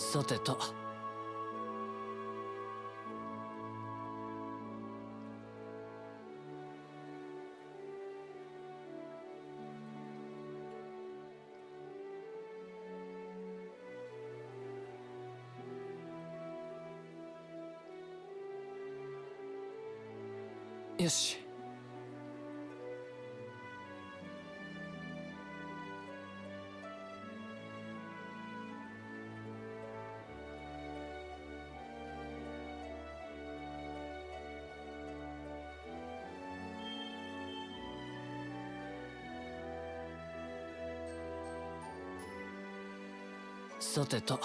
さてと。よし。さてと。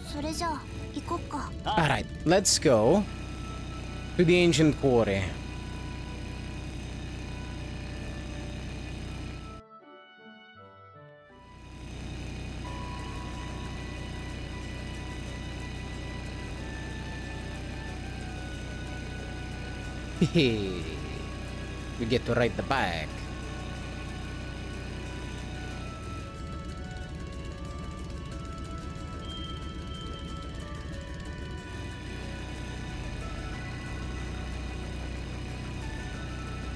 それじゃあ行こっか。 Alright, let's go to the ancient quarry. We get to ride the bike.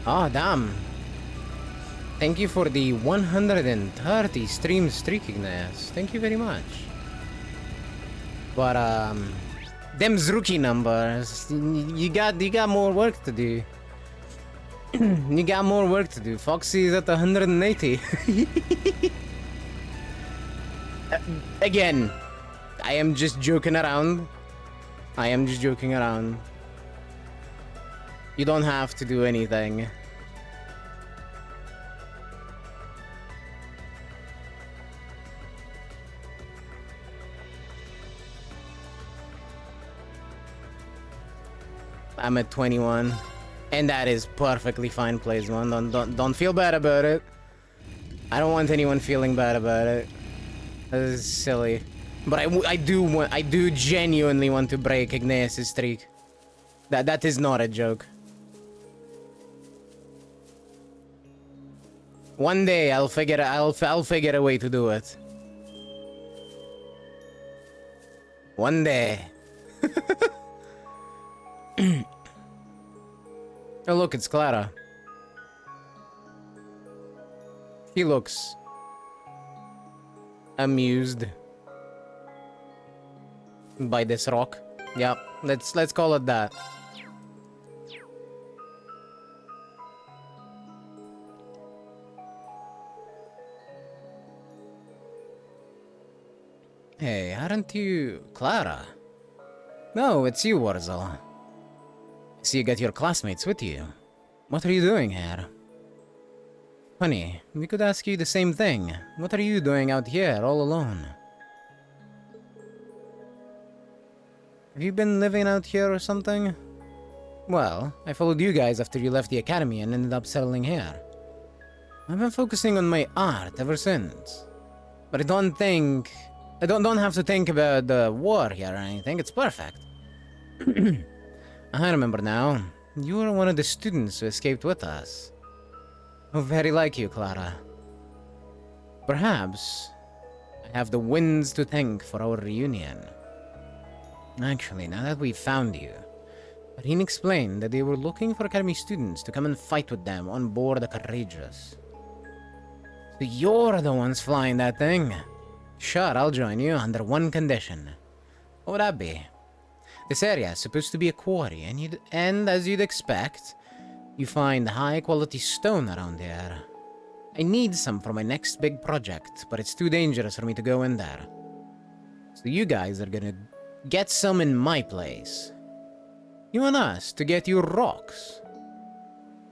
Oh, damn. Thank you for the 130 stream streak, Ignace. Thank you very much. But, them's rookie numbers. You got more work to do. You got more work to do. Foxy's at 180. Again, I am just joking around. I am just joking around. You don't have to do anything. I'm at 21, and that is perfectly fine, Playsman. Don't feel bad about it. I don't want anyone feeling bad about it. This is silly, but I do genuinely want to break Ignace's streak. That is not a joke. One day I'll figure a way to do it. One day. Oh look, it's Clara. He looks amused by this rock. Yep, let's call it that. Hey, aren't you Clara? No, it's you, Wurzel. I see you got your classmates with you. What are you doing here? Funny, we could ask you the same thing. What are you doing out here all alone? Have you been living out here or something? Well, I followed you guys after you left the academy and ended up settling here. I've been focusing on my art ever since. But I don't have to think about the war here or anything. It's perfect. I remember now. You were one of the students who escaped with us. Oh, very like you, Clara. Perhaps I have the winds to thank for our reunion. Actually, now that we've found you, Rin explained that they were looking for Academy students to come and fight with them on board the Courageous. So you're the ones flying that thing? Sure, I'll join you under one condition. What would that be? This area is supposed to be a quarry, and as you'd expect, you find high-quality stone around here. I need some for my next big project, but it's too dangerous for me to go in there. So you guys are gonna get some in my place. You and us to get you rocks.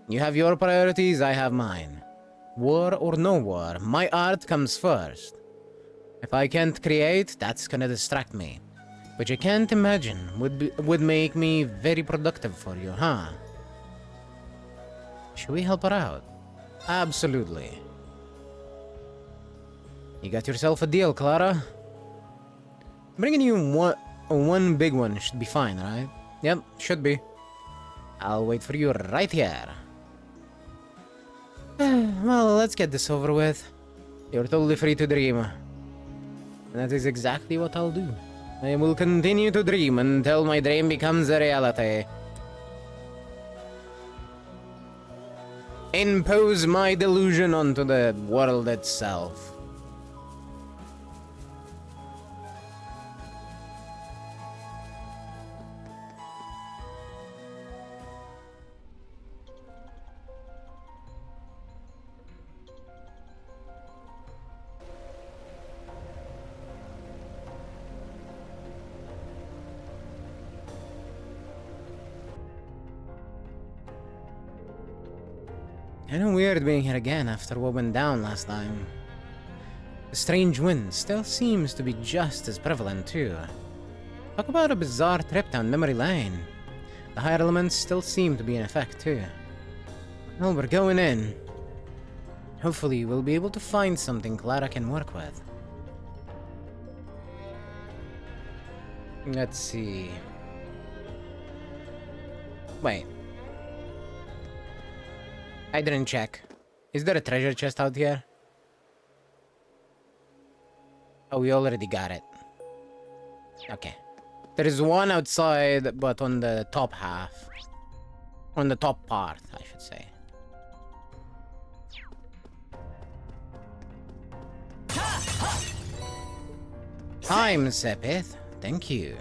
You have your priorities, I have mine. War or no war, my art comes first. If I can't create, that's gonna distract me. Which I can't imagine would make me very productive for you, huh? Should we help her out? Absolutely. You got yourself a deal, Clara. Bringing you one big one should be fine, right? Yep, should be. I'll wait for you right here. Well, let's get this over with. You're totally free to dream. And that is exactly what I'll do. I will continue to dream until my dream becomes a reality. Impose my delusion onto the world itself. Kinda weird being here again after what went down last time. The strange wind still seems to be just as prevalent too. Talk about a bizarre trip down memory lane. The higher elements still seem to be in effect too. Well, we're going in. Hopefully we'll be able to find something Clara can work with. Let's see. Wait. I didn't check. Is there a treasure chest out here? Oh, we already got it. Okay. There is one outside, but on the top half. On the top part, I should say. Time, Sepith. Thank you.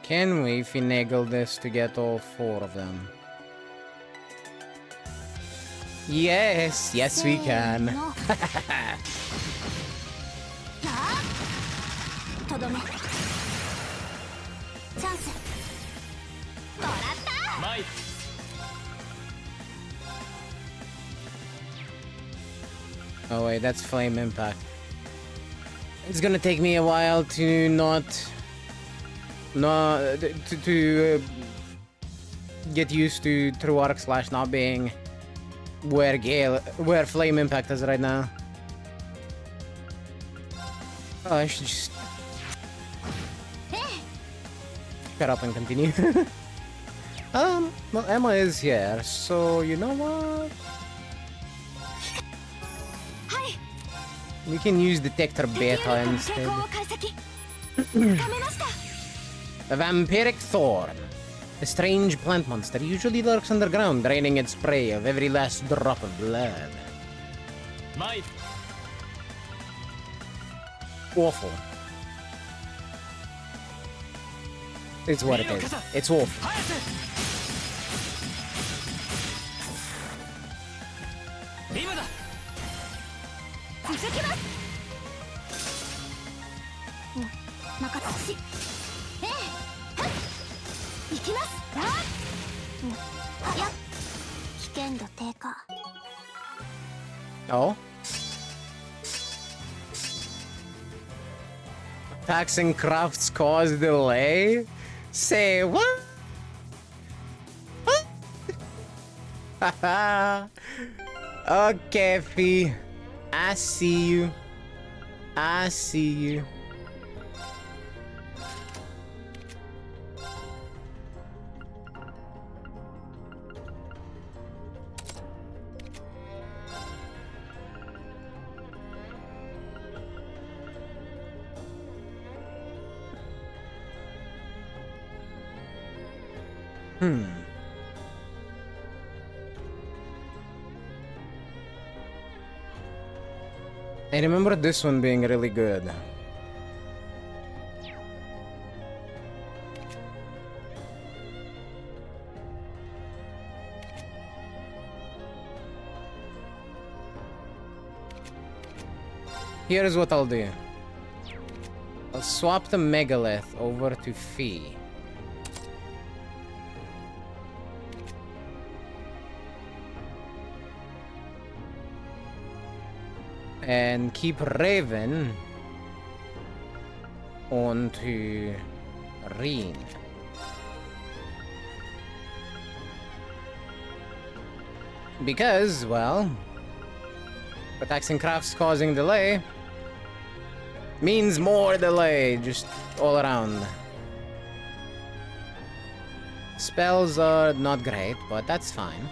Can we finagle this to get all 4 of them? Yes, yes we can. Oh wait, that's flame impact. It's gonna take me a while to get used to True Arc Slash not being where flame impact is right now. Oh, I should just shut up and continue. Well, Emma is here, so you know what? We can use Detector Beta instead. The Vampiric Thorn. A strange plant monster usually lurks underground, draining its prey of every last drop of blood. Awful. It's what it is. It's awful. Oh? Attacks and crafts cause delay? Say what? Haha. Okay, Fee. I see you. I see you. I remember this one being really good. Here's what I'll do. I'll swap the Megalith over to Fee. And keep Raven onto Reen. Because, well, attacks and crafts causing delay means more delay, just all around. Spells are not great, but that's fine.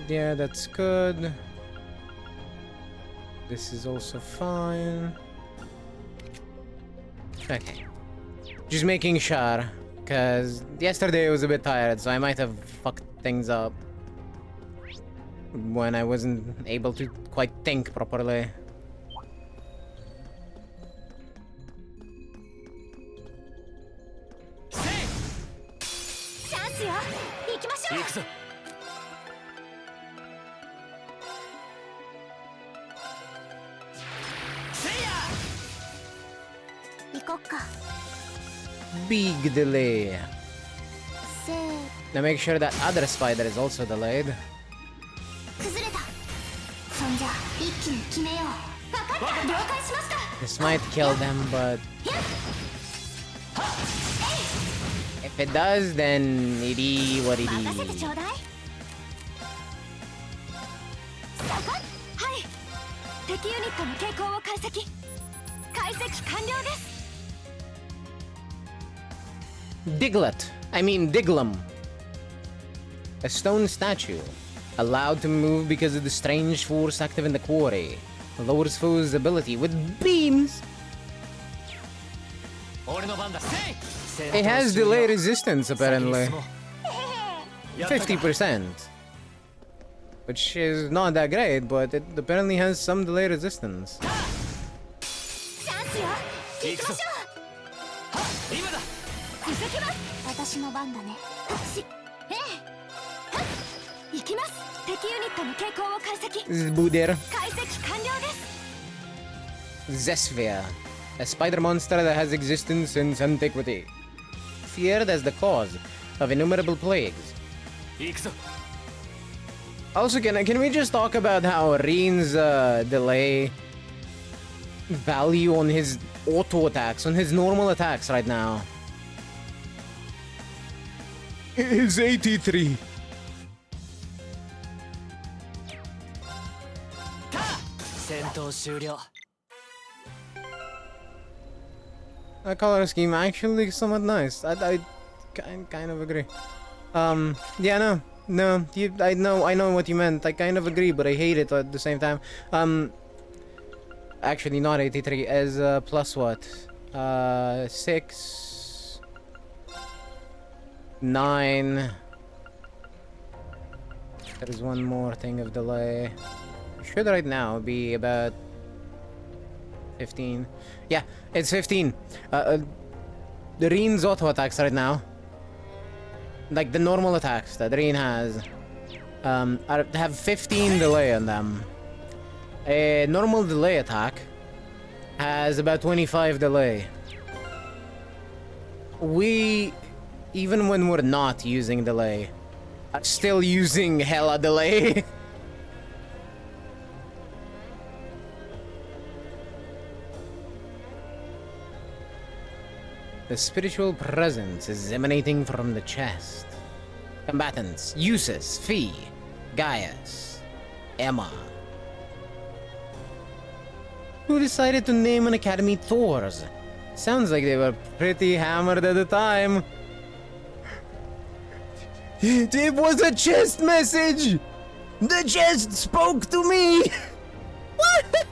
Yeah, that's good. This is also fine. Okay. Just making sure, because yesterday I was a bit tired, so I might have fucked things up when I wasn't able to quite think properly. Big delay. Now make sure that other spider is also delayed. This might kill them, but if it does, then it is what it is. Diglum. A stone statue. Allowed to move because of the strange force active in the quarry. Lowers foe's ability with beams. It has delay resistance, apparently. 50%. Which is not that great, but it apparently has some delay resistance. Budir. Zesphere. A spider monster that has existence since antiquity. Feared as the cause of innumerable plagues. Also, can we just talk about how Reen's delay value on his auto attacks, on his normal attacks right now? It is 83. That color scheme actually somewhat nice. I kind of agree. Yeah, no, I know what you meant. I kind of agree, but I hate it at the same time. Actually not 83, as plus what? 6, 9. There is one more thing of delay. Should right now be about 15. Yeah, it's 15. The Reen's auto attacks right now, like the normal attacks that Reen has, have 15 delay on them. A normal delay attack has about 25 delay. We, even when we're not using delay, are still using hella delay. The spiritual presence is emanating from the chest. Combatants: Usus, Fee, Gaius, Emma. Who decided to name an academy Thors? Sounds like they were pretty hammered at the time. It was a chest message! The chest spoke to me! What?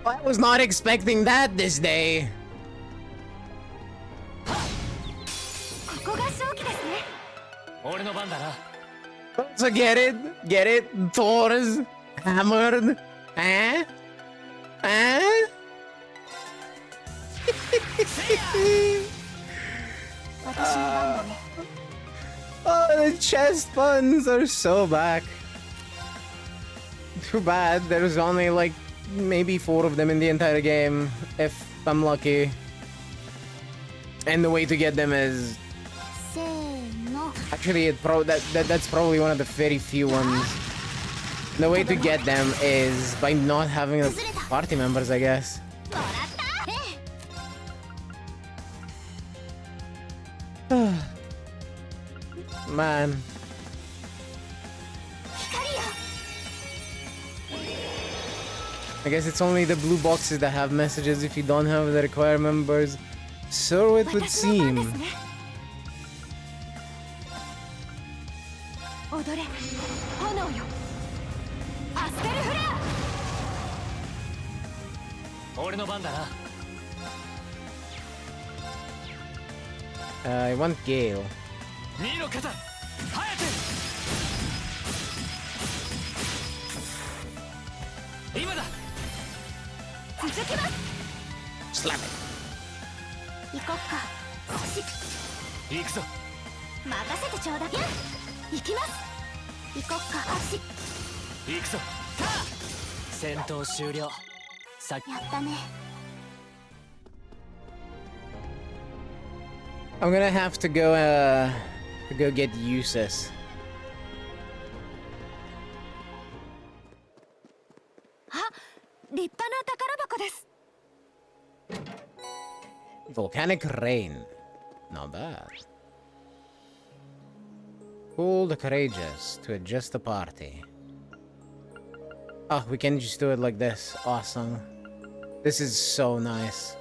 I was not expecting that this day. So get it? Thors? Hammered? Eh? Eh? Oh, the chest puns are so back. Too bad there's only like maybe 4 of them in the entire game, if I'm lucky. And the way to get them is Actually, that's probably one of the very few ones. The way to get them is by not having the party members, I guess. Man. I guess it's only the blue boxes that have messages if you don't have the required members. So it would seem. I want Gale. Slap it. 行こっか。行くぞ。任せてちょうだい。行きます。行こっか。行くぞ。戦闘終了。さっやったね。I'm gonna have to go get Usus. Volcanic rain. Not bad. Pull the courageous to adjust the party. Oh, we can just do it like this. Awesome. This is so nice.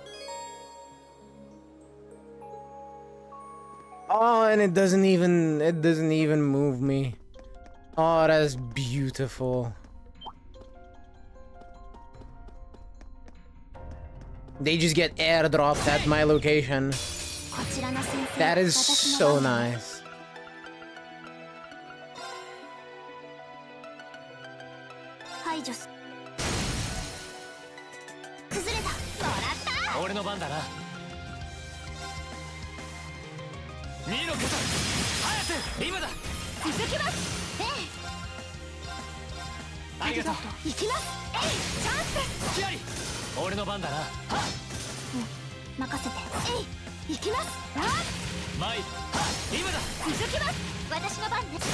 Oh, and it doesn't even move me. Oh, that's beautiful. They just get airdropped at my location. That is so nice.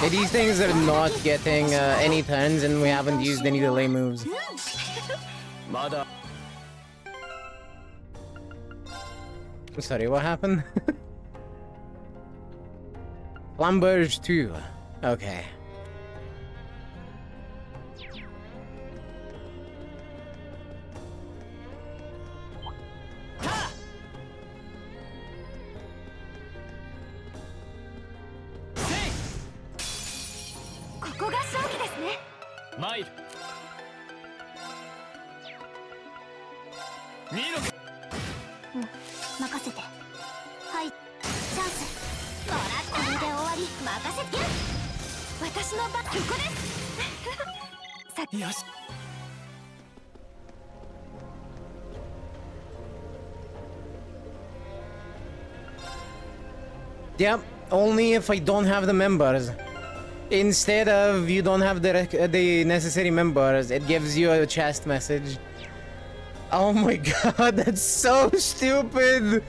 Yeah, these things are not getting any turns, and we haven't used any delay moves. I'm sorry, what happened? Flamberge 2. Okay. Yep, only if I don't have the members. Instead of you don't have the necessary members, it gives you a chest message. Oh my god, that's so stupid!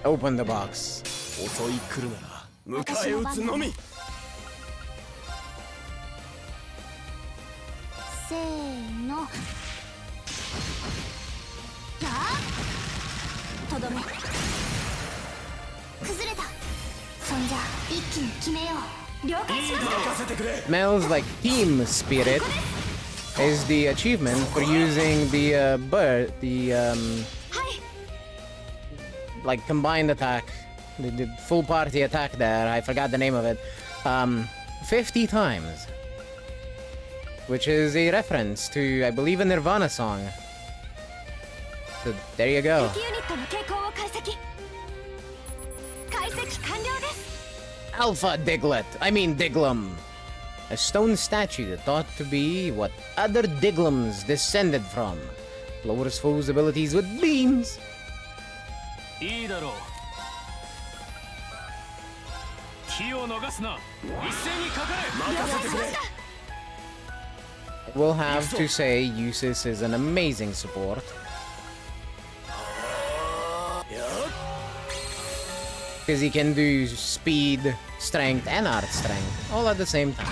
Open the box. Smells like team spirit is the achievement for using the bird, like combined attack, the full party attack there. I forgot the name of it. 50 times. Which is a reference to, I believe, a Nirvana song. So there you go. Alpha Diglett, I mean Diglum. A stone statue thought to be what other Diglums descended from. Lowers foes' abilities with beams. We'll have to say Usis is an amazing support. Because he can do speed, strength, and art strength all at the same time.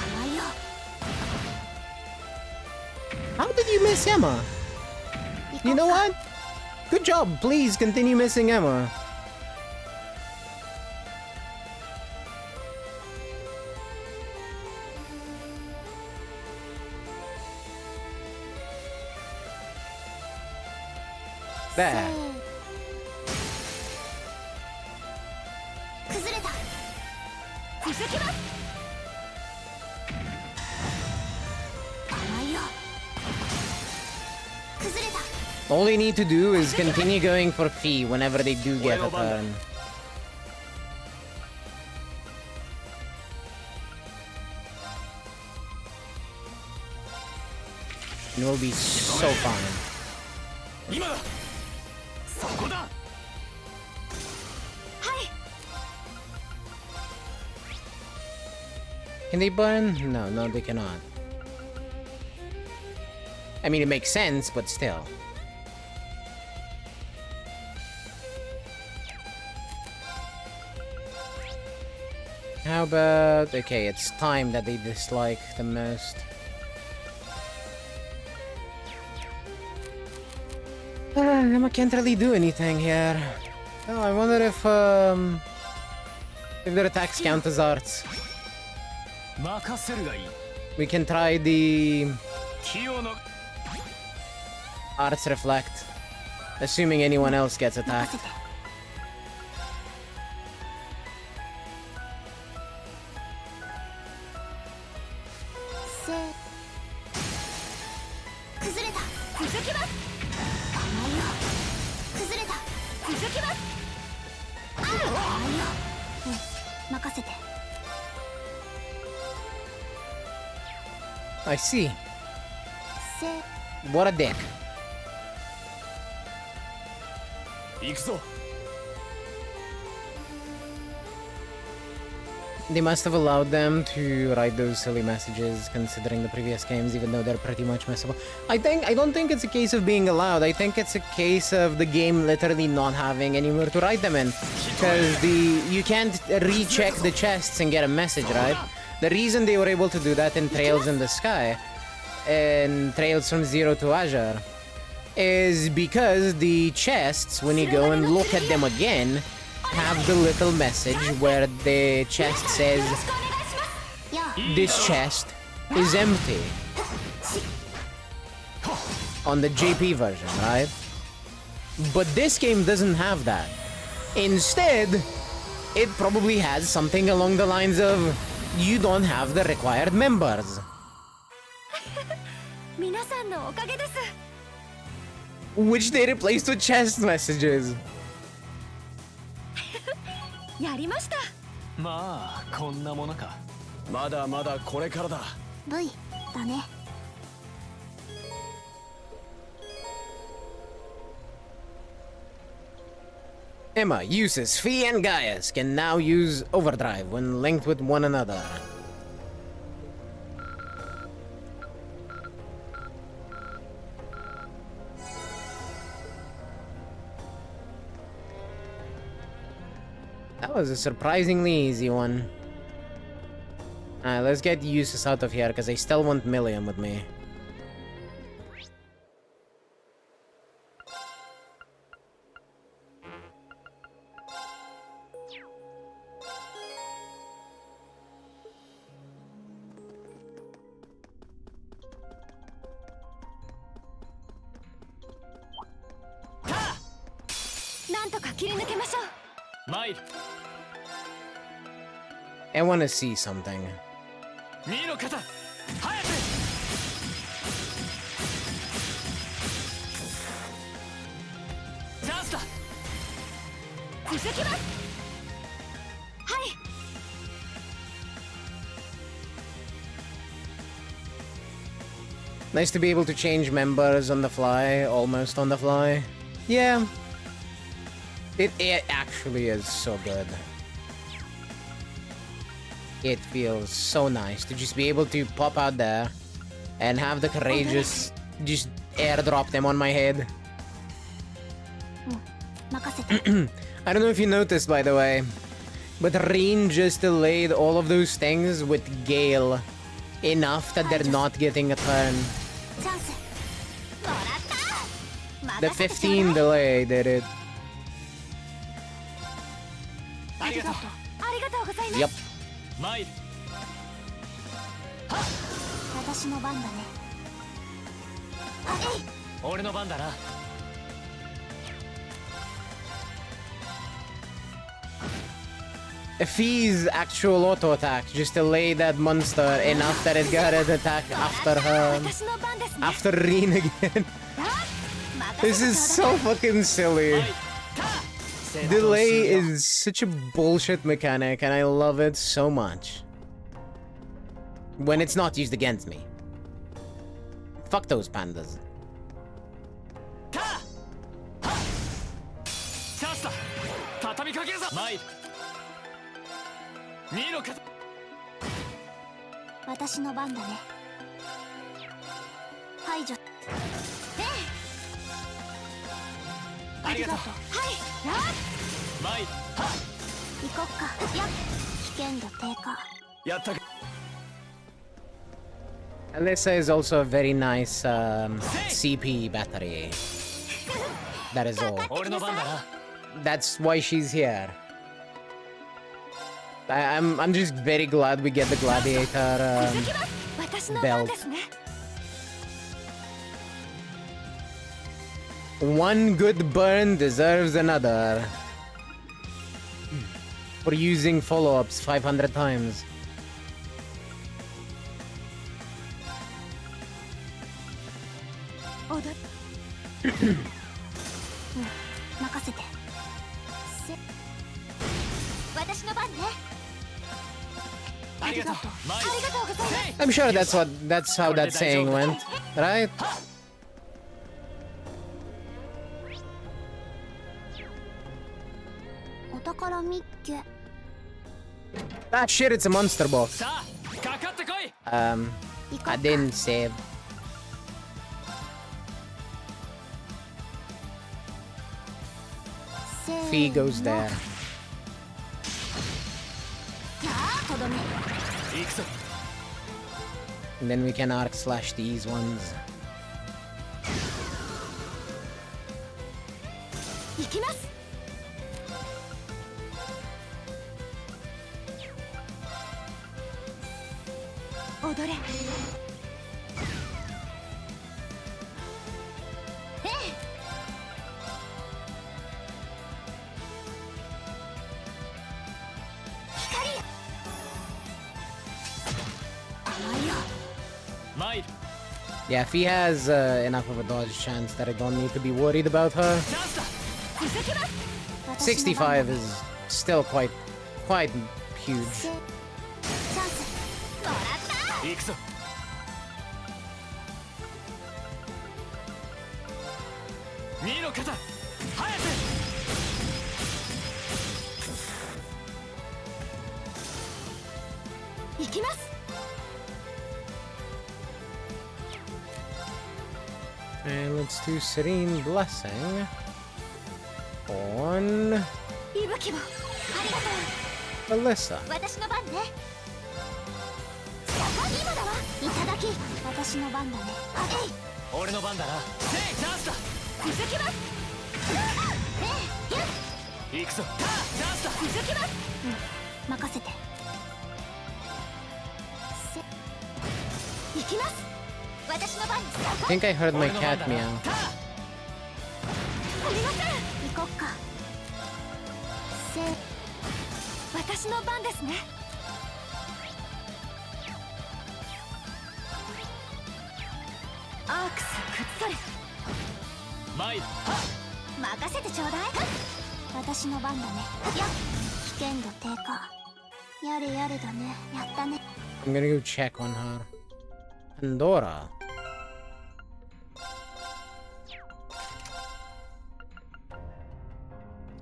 How did you miss Emma? You know what? Good job. Please continue missing Emma. There. All they need to do is continue going for Fee whenever they do get a turn. And we'll be so fine. Can they burn? No, they cannot. I mean, it makes sense, but still. How about... Okay, it's time that they dislike the most. Emma can't really do anything here. Oh, I wonder if their attacks count as arts. We can try the Arts Reflect, assuming anyone else gets attacked. I see. What a dick. They must have allowed them to write those silly messages considering the previous games, even though they're pretty much missable. I don't think it's a case of being allowed. I think it's a case of the game literally not having anywhere to write them in. Because you can't recheck the chests and get a message, right? The reason they were able to do that in Trails in the Sky and Trails from Zero to Azure is because the chests, when you go and look at them again, have the little message where the chest says, "This chest is empty." On the JP version, right? But this game doesn't have that. Instead, it probably has something along the lines of, "You don't have the required members." Which they replaced with chest messages. やりました。まあこんなものか。まだまだこれからだ。V だね。Emma, Usis, Fee, and Gaius can now use Overdrive when linked with one another. That was a surprisingly easy one. Alright, let's get Usis out of here, because I still want Milliam with me. I want to see something. Nice to be able to change members on the fly, almost on the fly. Yeah. It actually is so good. It feels so nice to just be able to pop out there, and have the courageous just airdrop them on my head. 任せて I don't know if you noticed, by the way, but Rin just delayed all of those things with Gale enough that they're not getting a turn. チャンスもらった The 任せてちょうだい 15 delay did it. ありがとう。ありがとうございます Yep. 参る。私の番だねえい俺の番だな。 Fi's actual auto attack just delayed that monster enough that it got an attack after her. 私の番ですね After Rin again. 任 This せて is ちょうだい so fucking silly. 戦闘終了 Delay is such a bullshit mechanic, and I love it so much. When it's not used against me. Fuck those pandas. チャンスだ。畳みかけるぞ。参る。2の肩。私の番だね排除ええありがとう。はい参る。行こっかやっ危険度低下やったか。 Alyssa is also a very nice CP battery. That is all. 俺の番だな。 That's why she's here. I'm just very glad we get the gladiator 続きます私の番ですね one good burn deserves another. For using follow-ups 500 times. 踊る任せて私の番ねありがとう。参る。ありがとうございます I'm sure that's how that saying went, right? Ah shit, it's a monster box. さあ、かかってこい。 I didn't save. Fee goes there. とどめ行くぞ。 And then we can arc slash these ones. 行きます踊れええ光よ甘いよ参る。 Yeah, if he has enough of a dodge chance that I don't need to be worried about her. チャンスだ。続きます65 is still quite huge. チャンスもらった行くぞ。2の肩。早く。行きます And let's do Serene Blessing on 息吹をありがとう Alyssa. 私の番ね今だわいただき私の番だねあえい俺の番だな。せい、チャンスだ。続きますえいや行くぞ。チャンスだ。続きます任せて行きます私の番 I think I heard my 俺の cat 番だな。 meow. すみません行こっか私の番ですねアークスくっそり参る。任せてちょうだい私の番だねやっ危険度低下やれやれだねやったね I'm gonna go check on her. Pandora.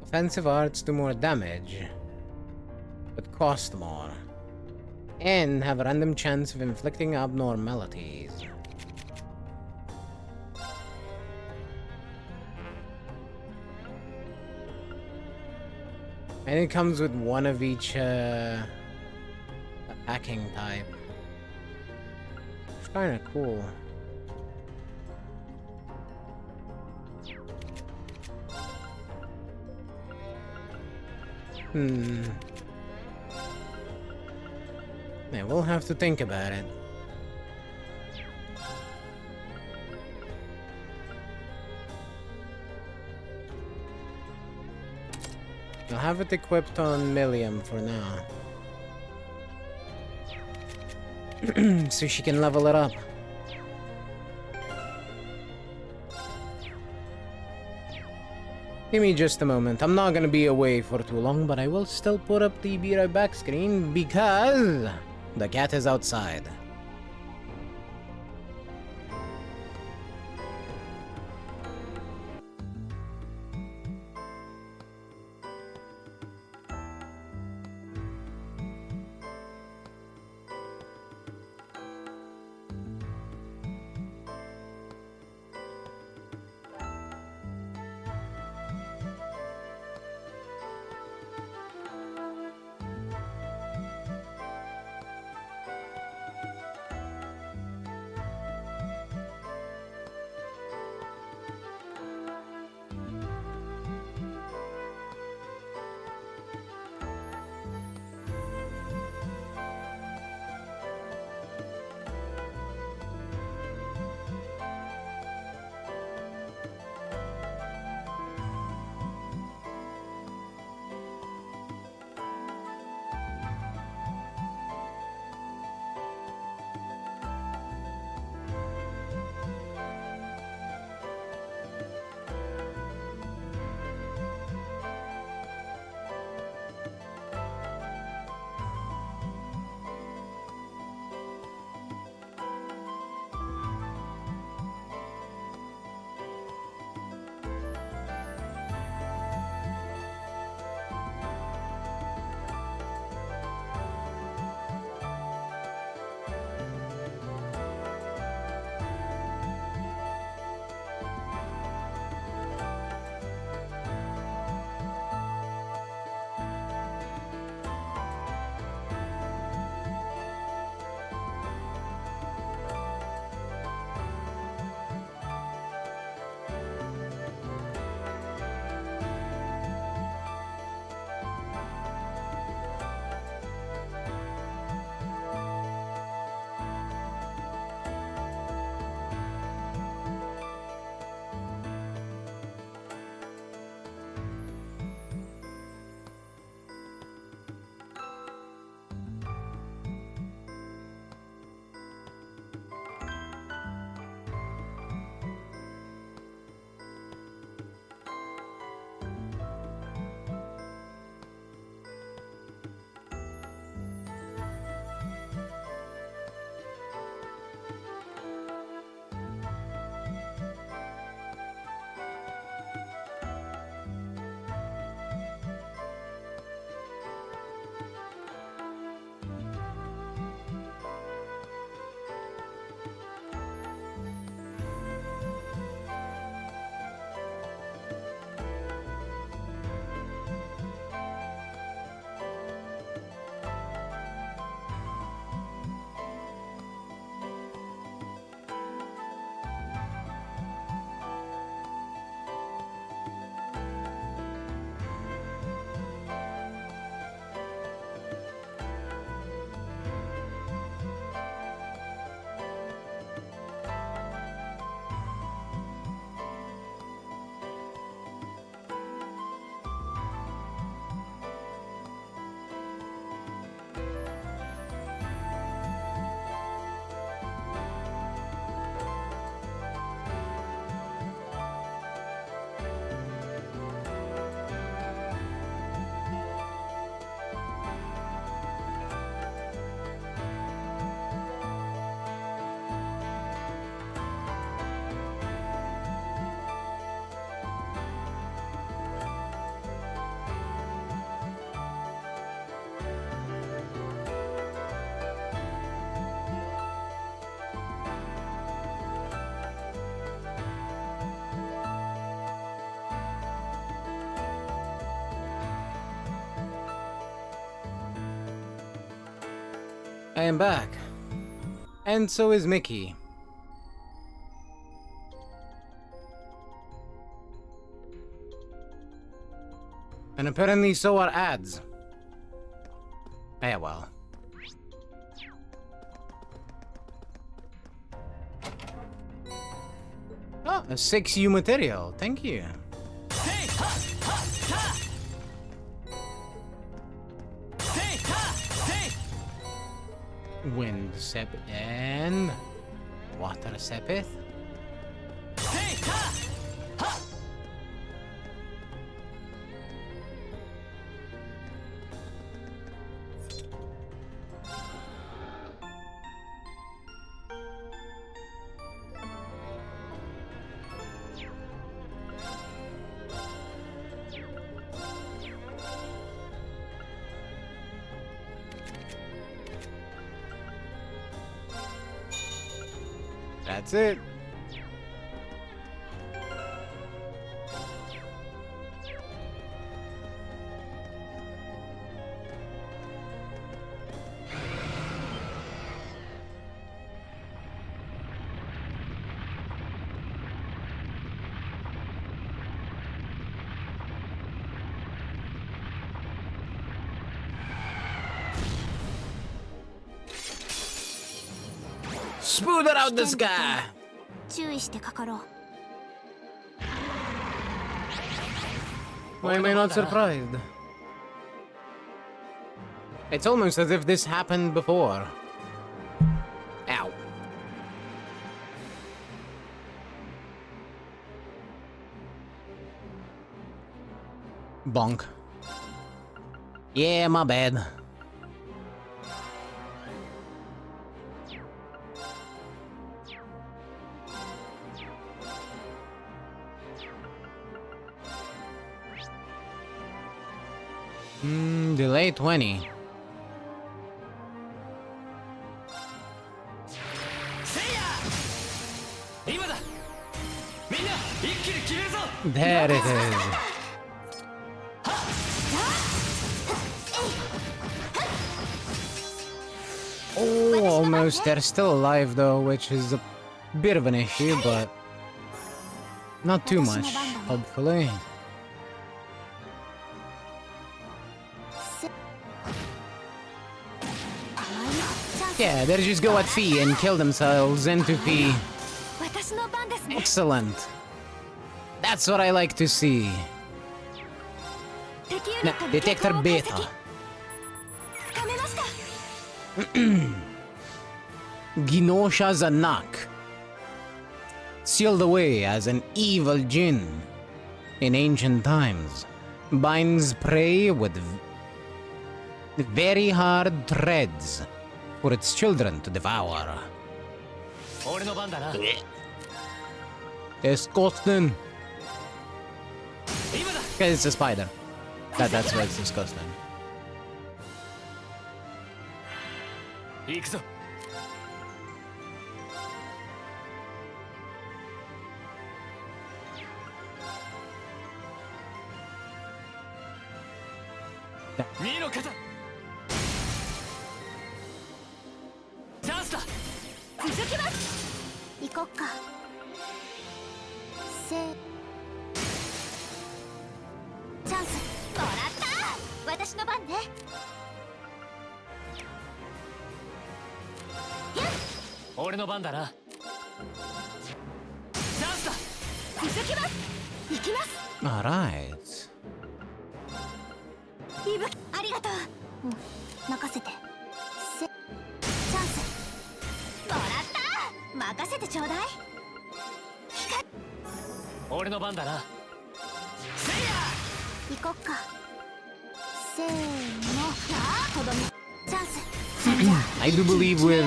Offensive arts do more damage, but cost more. And have a random chance of inflicting abnormalities. And it comes with one of each packing type. It's kind of cool. Yeah, we'll have to think about it. I'll have it equipped on Milliam for now. So she can level it up. Give me just a moment. I'm not gonna be away for too long, but I will still put up the be right back screen because the cat is outside. I am back. And so is Mickey. And apparently so are ads. Yeah, well. Oh, a 6U material. Thank you. Wind sep and water sepith. That's it. Spoon it out the sky. 注意してかかろう。 Why am I not surprised? It's almost as if this happened before. Ow. Bonk. Yeah, my bad. Delay 20. There it is. Oh, almost. They're still alive though, which is a bit of an issue, but not too much, hopefully. Yeah, they just go at Fee and kill themselves into Fee. Excellent. That's what I like to see. Now, detector beta. Ginosha Zanak. Sealed away as an evil djinn in ancient times. Binds prey with very hard threads for its children to devour. Disgusting. Because it's a spider. That's why it's disgusting. Alright. ありがとう。任せて。チャンス。もらった。任せてちょうだい。俺の番だな。せいや。行こっか。せーの。とどめ。チャンス。I do believe we've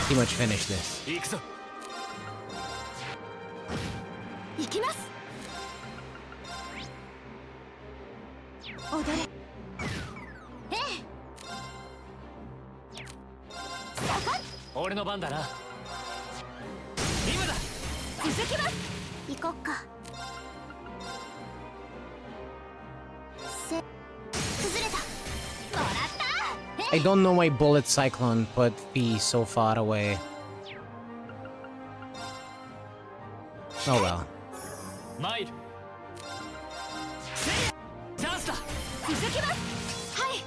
pretty much finished this. 行くぞ。行きます。踊れ。ええ。俺の番だな。今だ。続きます。行こっか。崩れた。もらった。え I don't know why Bullet Cyclone put P so far away. Oh well. 参るチャンスだ続きますはい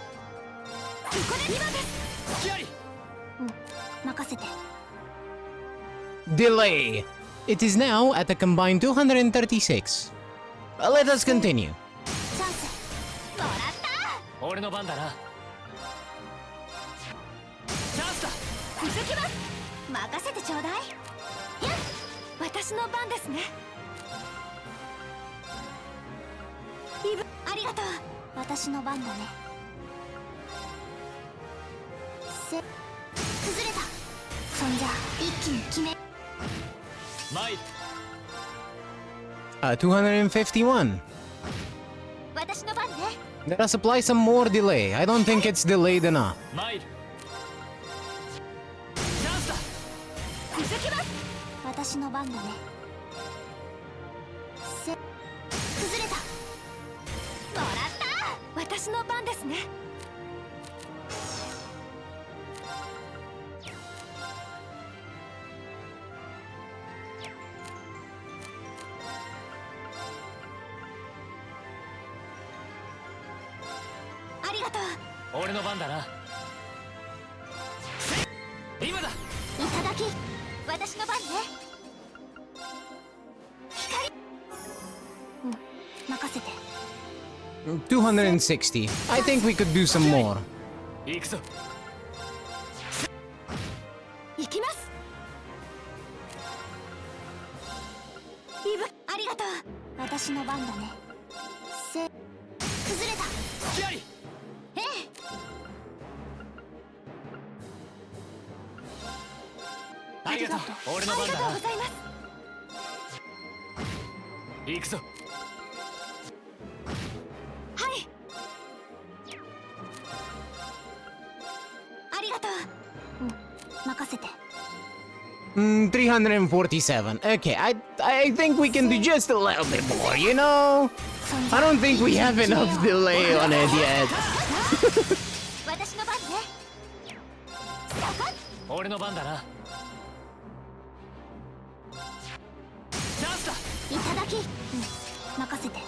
そこで今です隙あり任せて Delay! It is now at a combined 236. Let us continue. チャンスもらった俺の番だなチャンスだ続きます任せてちょうだいやっ私の番ですねイブありがとう私の番だね崩れたそんじゃ一気に決め参る251. 私の番ね Let us apply some more delay. I don't think it's delayed enough. 参るチャンスだ続きます私の番だね崩れたもらった私の番ですねありがとう俺の番だな今だいただき私の番ね光任せて260. I think we could do some more. 行くぞ行きますイブありがとう私の番だね崩れた隙ありええありがとう俺の番だなありがとうございます行くぞはいありがとう任せて347. Okay, I think we can do just a little bit more, you know? I don't think we have enough delay on it yet. 私の番ね俺の番だなチャンスだいただき任せて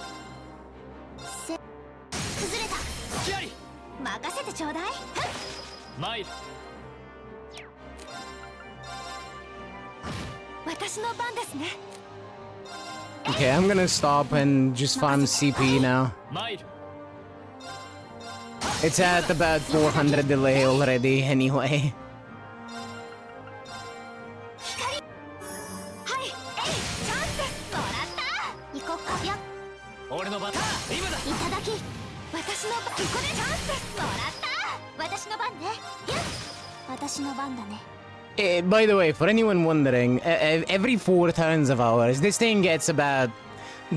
崩れた隙あり任せてちょうだい参る私の番ですね Okay, I'm gonna stop and just farm CP now. 参る It's at about 400 delay already anyway. 光はいチャンスもらった行こっかよ俺の番だ今だいただき私の番ここでチャンスもらった私の番ねやっ私の番だね By the way, for anyone wondering, every 4 turns of ours, this thing gets about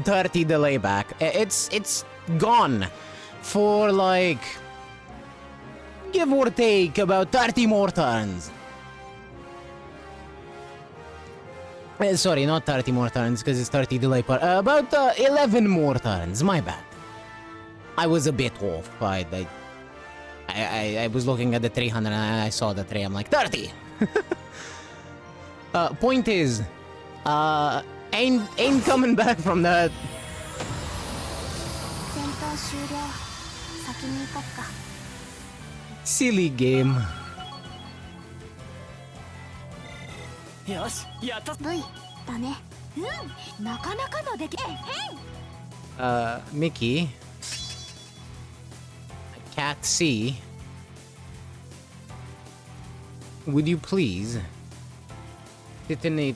30 delay back. It's gone for like, give or take, about 30 more turns. Sorry, not 30 more turns, because it's 30 delay per... about 11 more turns, my bad. I was a bit off. I was looking at the 300 and I saw the 3, I'm like, 30! Point is, ain't coming back from that. 戦闘終了先に行こっか Silly game. よしやった V だねなかなかの出来Mickey. Cat C. Would you please sit in a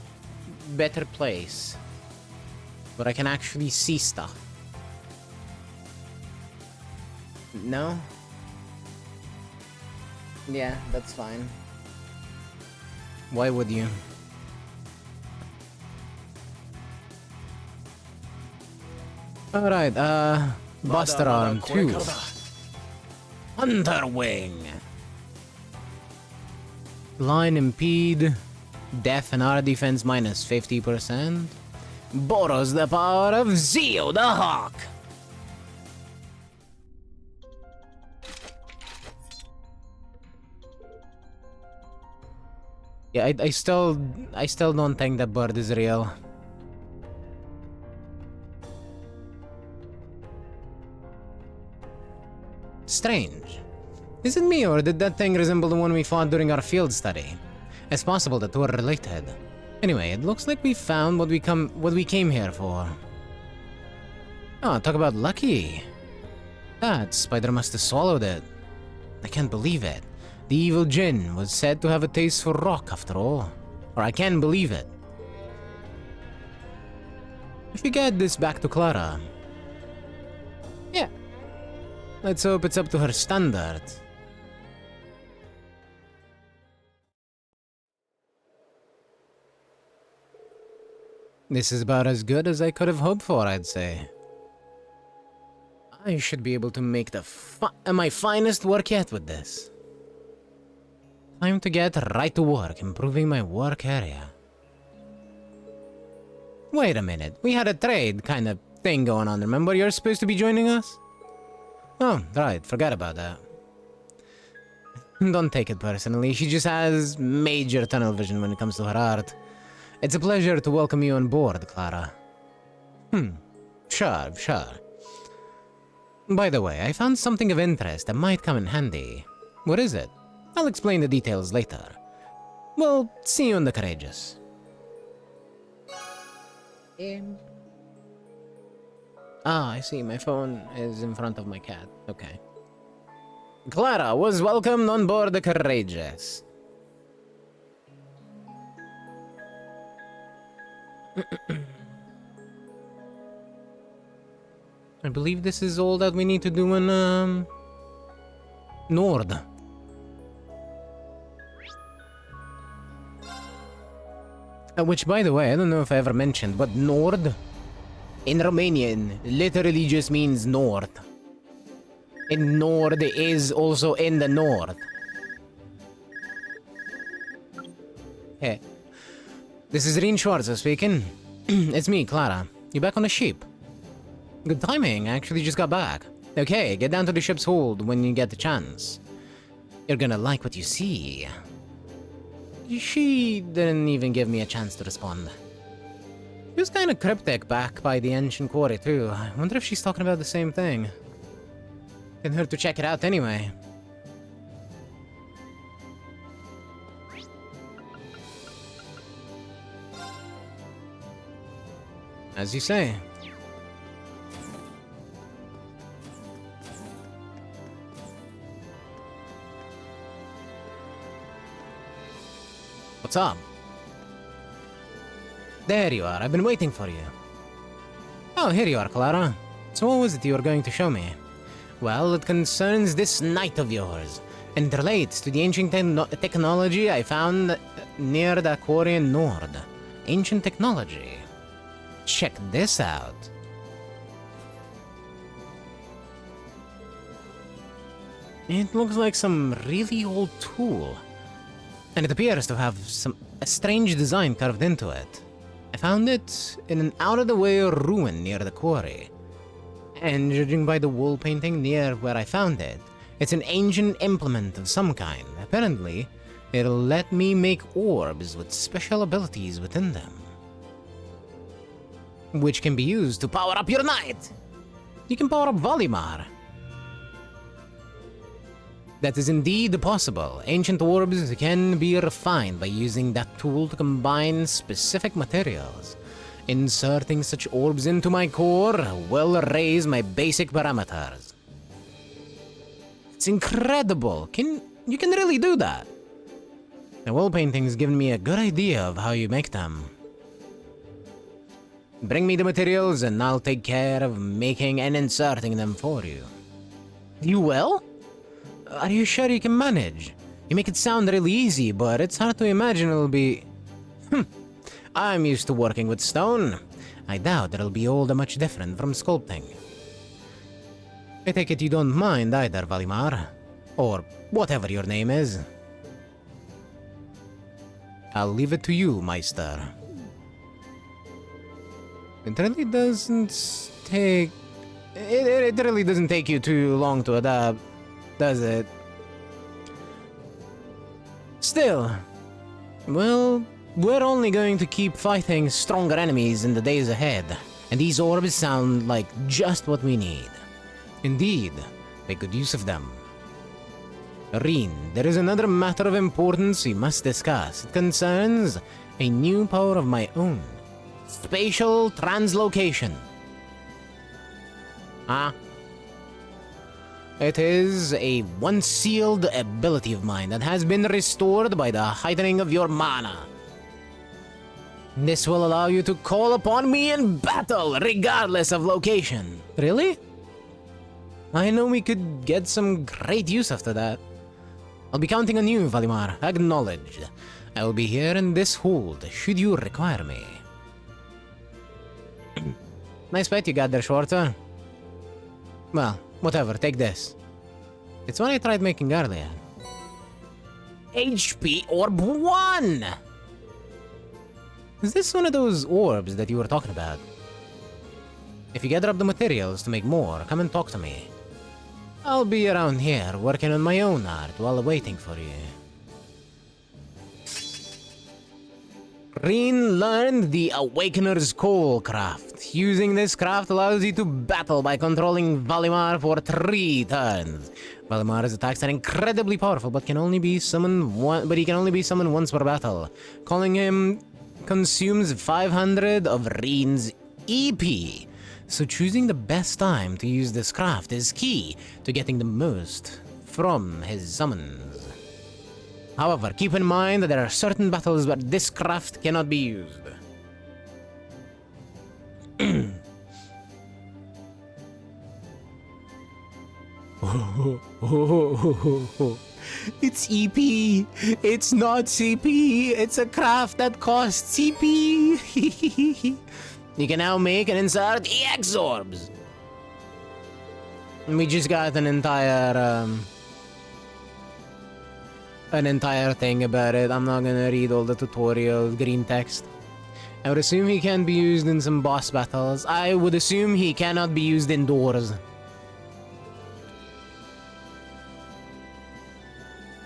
better place where I can actually see stuff? No? Yeah, that's fine. Why would you? Alright, Buster Arm 2. Underwing. Line impede. Def and our defense minus 50%. Borrows the power of YuGiOh the Hawk. Yeah, I still don't think that bird is real. Strange. Is it me, or did that thing resemble the one we fought during our field study? It's possible that we're related. Anyway, it looks like we found what we came here for. Oh, talk about lucky. That spider must have swallowed it. I can't believe it. The evil Jinn was said to have a taste for rock after all. Or I can't believe it. If we get this back to Clara... Yeah. Let's hope it's up to her standard. This is about as good as I could have hoped for, I'd say. I should be able to make my finest work yet with this. Time to get right to work, improving my work area. Wait a minute, we had a trade kind of thing going on, remember? You're supposed to be joining us? Oh, right, forgot about that. Don't take it personally, she just has major tunnel vision when it comes to her art. It's a pleasure to welcome you on board, Clara. Sure. By the way, I found something of interest that might come in handy. What is it? I'll explain the details later. Well, see you in the Courageous. Ah, I see. My phone is in front of my cat. Okay. Clara was welcomed on board the Courageous. I believe this is all that we need to do in, Nord. Which, by the way, I don't know if I ever mentioned, but Nord in Romanian literally just means north. And Nord is also in the north. Hey, this is Rin Schwarzer speaking. It's me, Clara. You back on the ship? Good timing, I actually just got back. Okay, get down to the ship's hold when you get the chance. You're gonna like what you see. She didn't even give me a chance to respond. She was kinda cryptic back by the ancient quarry too. I wonder if she's talking about the same thing. Can hurt to check it out anyway. As you say. What's up? There you are, I've been waiting for you. Oh, here you are, Clara. So what was it you were going to show me? Well, it concerns this knight of yours, and it relates to the ancient technology I found near the quarry in Nord. Ancient technology. Check this out. It looks like some really old tool. And it appears to have a strange design carved into it. I found it in an out-of-the-way ruin near the quarry. And judging by the wall painting near where I found it, it's an ancient implement of some kind. Apparently, it'll let me make orbs with special abilities within them, which can be used to power up your knight. You can power up Valimar. That is indeed possible. Ancient orbs can be refined by using that tool to combine specific materials. Inserting such orbs into my core will raise my basic parameters. It's incredible. You can really do that. The wall painting's given me a good idea of how you make them. Bring me the materials and I'll take care of making and inserting them for you. You will? Are you sure you can manage? You make it sound really easy, but it's hard to imagine it'll be... I'm used to working with stone. I doubt it'll be all that much different from sculpting. I take it you don't mind either, Valimar. Or whatever your name is. I'll leave it to you, Meister. It really doesn't take... It really doesn't take you too long to adapt, does it? Still, Well, we're only going to keep fighting stronger enemies in the days ahead, and these orbs sound like just what we need. Indeed, make good use of them. Reen, there is another matter of importance we must discuss. It concerns a new power of my own. Spatial translocation. It is a once sealed ability of mine that has been restored by the heightening of your mana. This will allow you to call upon me in battle, regardless of location. Really? I know we could get some great use after that. I'll be counting on you, Valimar. Acknowledged. I will be here in this hold, should you require me. Nice fight you got there, Schwarzer. Well, whatever, take this. It's what I tried making earlier. HP Orb 1! Is this one of those orbs that you were talking about? If you gather up the materials to make more, come and talk to me. I'll be around here working on my own art while waiting for you. Reen learned the Awakener's Call craft. Using this craft allows you to battle by controlling Valimar for 3 turns. Valimar's attacks are incredibly powerful, but can only be summoned once per battle. Calling him consumes 500 of Reen's EP. So choosing the best time to use this craft is key to getting the most from his summons. However, keep in mind that there are certain battles where this craft cannot be used. It's EP. It's not CP. It's a craft that costs CP. You can now make and insert EX orbs. We just got an entire thing about it. I'm not gonna read all the tutorial green text. I would assume he can be used in some boss battles. I would assume he cannot be used indoors.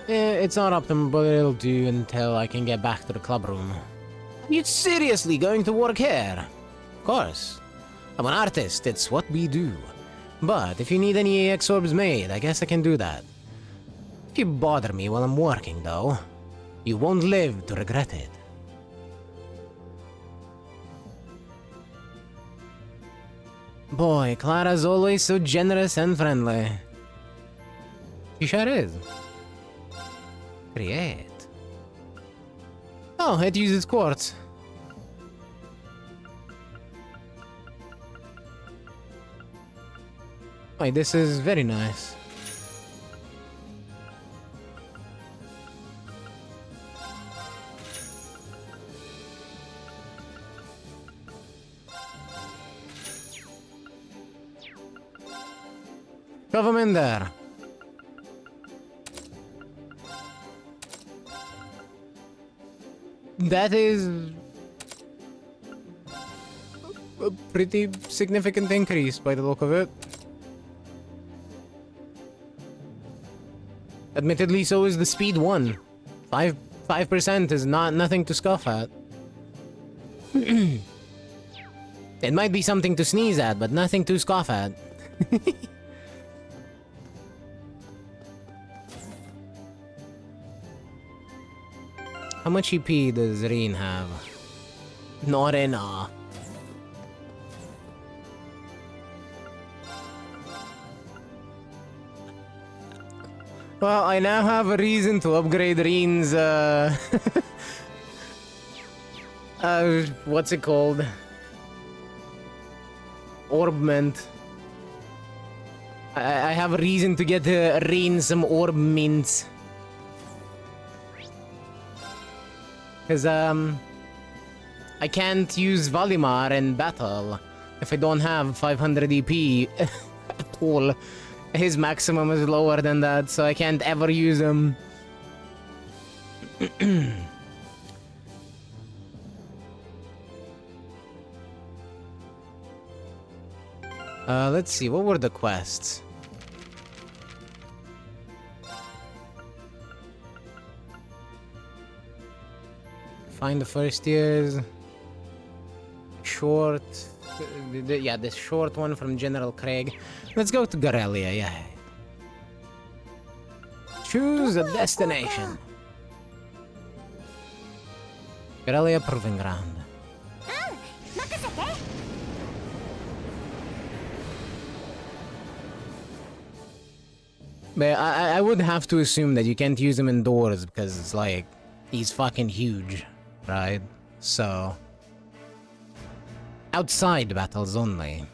It's not optimal, but it'll do until I can get back to the club room. Are you seriously going to work here? Of course. I'm an artist, it's what we do. But if you need any AX orbs made, I guess I can do that. If you bother me while I'm working, though, you won't live to regret it. Boy, Clara's always so generous and friendly. She sure is. Create. Oh, it uses quartz. Wait, this is very nice. Shove him in there. That is a pretty significant increase by the look of it. Admittedly, so is the speed 1. 5% is nothing to scoff at. It might be something to sneeze at, but nothing to scoff at. How much EP does Reen have? Not enough. Well, I now have a reason to upgrade Reen's, what's it called? Orbment. I have a reason to get Reen some orb mints. Because, I can't use Valimar in battle if I don't have 500 EP at all. His maximum is lower than that, so I can't ever use him. Let's see, what were the quests? Find the first years. Short. Yeah, this short one from General Craig. Let's go to Garelia, yeah. Choose a destination. Garelia Proving Ground. But I would have to assume that you can't use him indoors because it's like, he's fucking huge, right? So, outside battles only.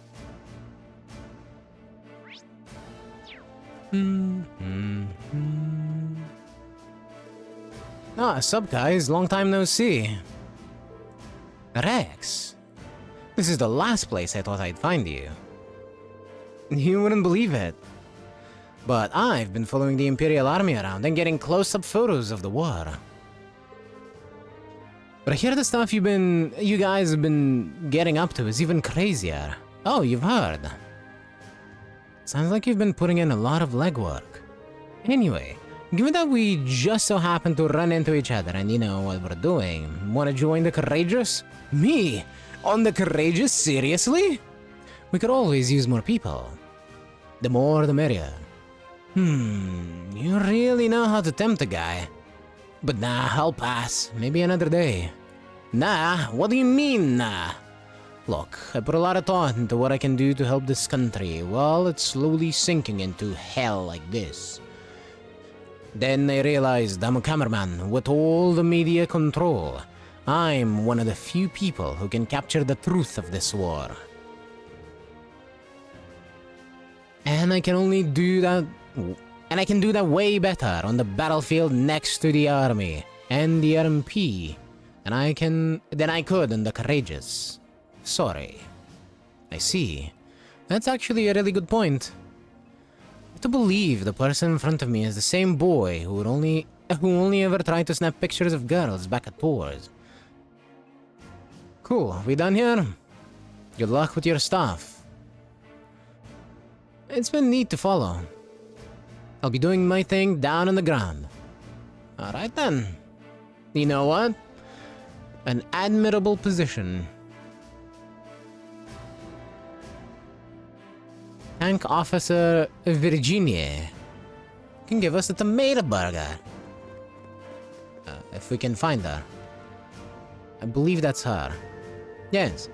Ah, sup guys, long time no see. Rex, this is the last place I thought I'd find you. You wouldn't believe it. But I've been following the Imperial Army around and getting close-up photos of the war. But I hear the stuff you guys have been getting up to is even crazier. Oh, you've heard. Sounds like you've been putting in a lot of legwork. Anyway, given that we just so happen to run into each other and you know what we're doing, wanna join the Courageous? Me? On the Courageous? Seriously? We could always use more people. The more the merrier. You really know how to tempt a guy. But nah, I'll pass. Maybe another day. Nah? What do you mean, nah? Look, I put a lot of thought into what I can do to help this country while it's slowly sinking into hell like this. Then I realized I'm a cameraman with all the media control. I'm one of the few people who can capture the truth of this war. And I can only do that... And I can do that way better on the battlefield next to the army and the RMP than I could on the Courageous. Sorry. I see. That's actually a really good point. To believe the person in front of me is the same boy who only ever tried to snap pictures of girls back at tours. Cool, we done here? Good luck with your stuff. It's been neat to follow. I'll be doing my thing down on the ground. Alright then. You know what? An admirable position. Tank Officer Virginia can give us a tomato burger. If we can find her. I believe that's her. Yes.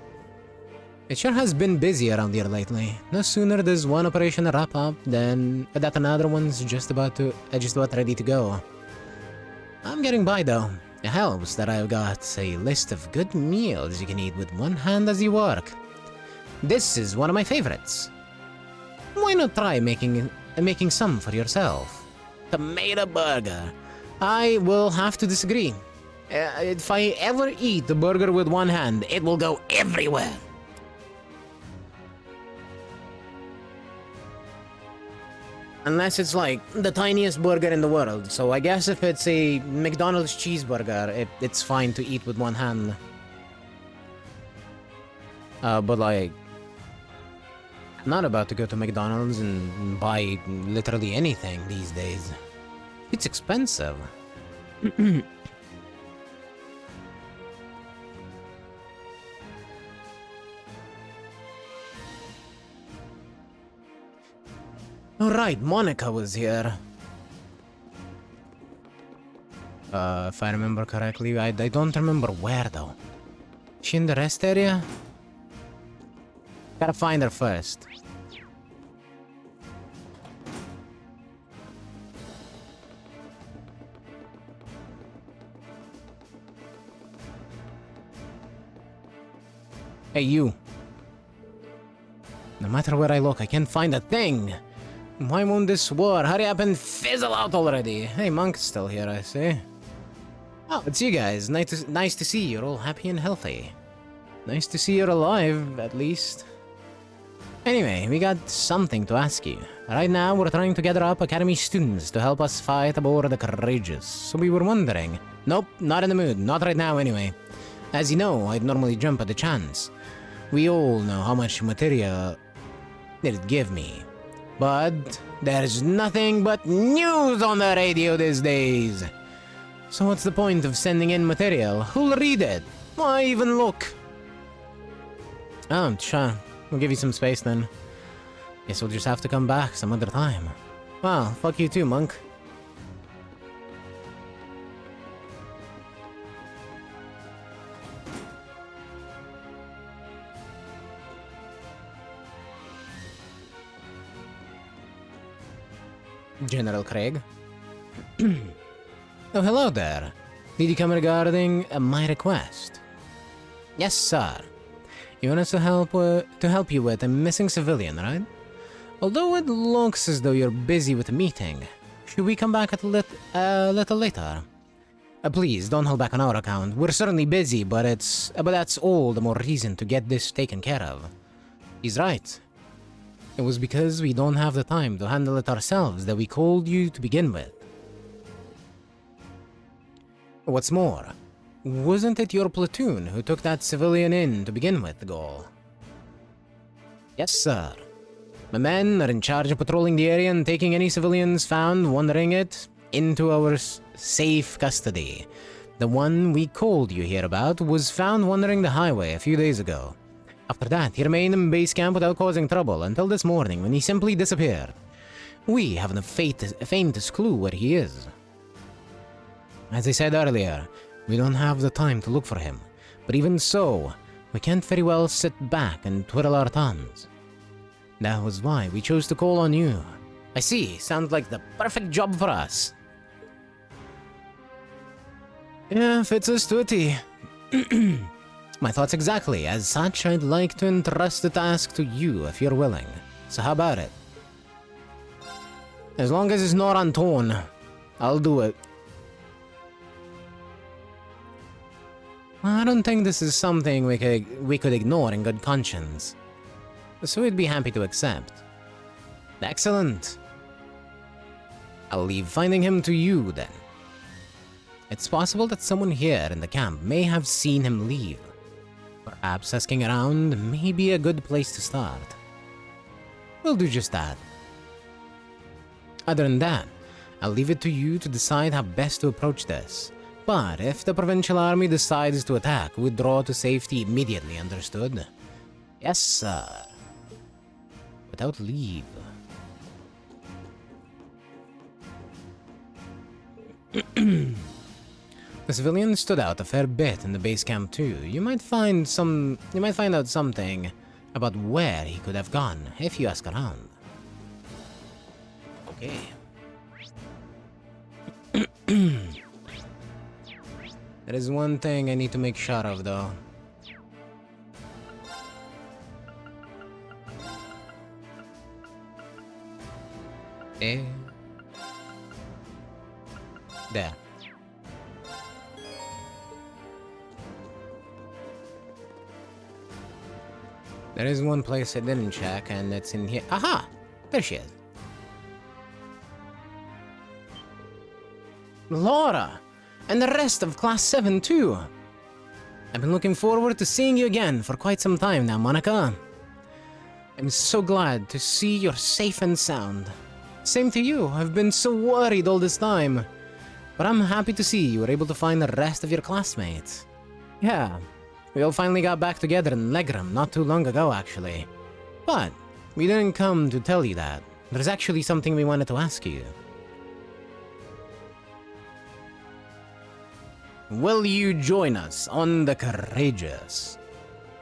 It sure has been busy around here lately. No sooner does one operation wrap up than that another one's just about ready to go. I'm getting by though. It helps that I've got a list of good meals you can eat with one hand as you work. This is one of my favorites. Why not try making some for yourself? Tomato burger. I will have to disagree. If I ever eat a burger with one hand, it will go everywhere. Unless it's like the tiniest burger in the world, so I guess if it's a McDonald's cheeseburger, it's fine to eat with one hand. But like, I'm not about to go to McDonald's and buy literally anything these days. It's expensive. Alright, Monica was here. If I remember correctly, I don't remember where though. She in the rest area? Gotta find her first. Hey, you. No matter where I look, I can't find a thing. Why won't this war hurry up and fizzle out already? Hey, Monk's still here, I see. Oh, it's you guys. Nice to see you're all happy and healthy. Nice to see you're alive, at least. Anyway, we got something to ask you. Right now, we're trying to gather up Academy students to help us fight aboard the Courageous. So we were wondering... Nope, not in the mood. Not right now, anyway. As you know, I'd normally jump at the chance. We all know how much material it'd give me. But there's nothing but news on the radio these days. So what's the point of sending in material? Who'll read it? Why even look? Oh, sure. We'll give you some space then. Guess we'll just have to come back some other time. Well, fuck you too, monk. General Craig. Oh, hello there. Did you come regarding my request? Yes, sir. You want us to help you with a missing civilian, right? Although it looks as though you're busy with a meeting, should we come back a little later? Please, don't hold back on our account. We're certainly busy, but that's all the more reason to get this taken care of. He's right. It was because we don't have the time to handle it ourselves that we called you to begin with. What's more, wasn't it your platoon who took that civilian in to begin with, Goal? Yes, sir. My men are in charge of patrolling the area and taking any civilians found wandering it into our safe custody. The one we called you here about was found wandering the highway a few days ago. After that, he remained in base camp without causing trouble until this morning when he simply disappeared. We haven't the faintest clue where he is. As I said earlier, we don't have the time to look for him, but even so, we can't very well sit back and twiddle our thumbs. That was why we chose to call on you. I see, sounds like the perfect job for us. Yeah, fits us to a T. My thoughts exactly. As such, I'd like to entrust the task to you if you're willing. So how about it? As long as it's not on tone, I'll do it. I don't think this is something we could ignore in good conscience. So we'd be happy to accept. Excellent. I'll leave finding him to you then. It's possible that someone here in the camp may have seen him leave. Perhaps asking around may be a good place to start. We'll do just that. Other than that, I'll leave it to you to decide how best to approach this. But if the provincial army decides to attack, withdraw to safety immediately, understood? Yes, sir. Without leave. The civilian stood out a fair bit in the base camp too. You might find out something about where he could have gone if you ask around. Okay. There is one thing I need to make sure of though. There. There is one place I didn't check, and it's in here. Aha! There she is. Laura! And the rest of Class 7 too! I've been looking forward to seeing you again for quite some time now, Monica. I'm so glad to see you're safe and sound. Same to you, I've been so worried all this time. But I'm happy to see you were able to find the rest of your classmates. Yeah. We all finally got back together in Legram not too long ago, actually. But we didn't come to tell you that. There's actually something we wanted to ask you. Will you join us on the Courageous?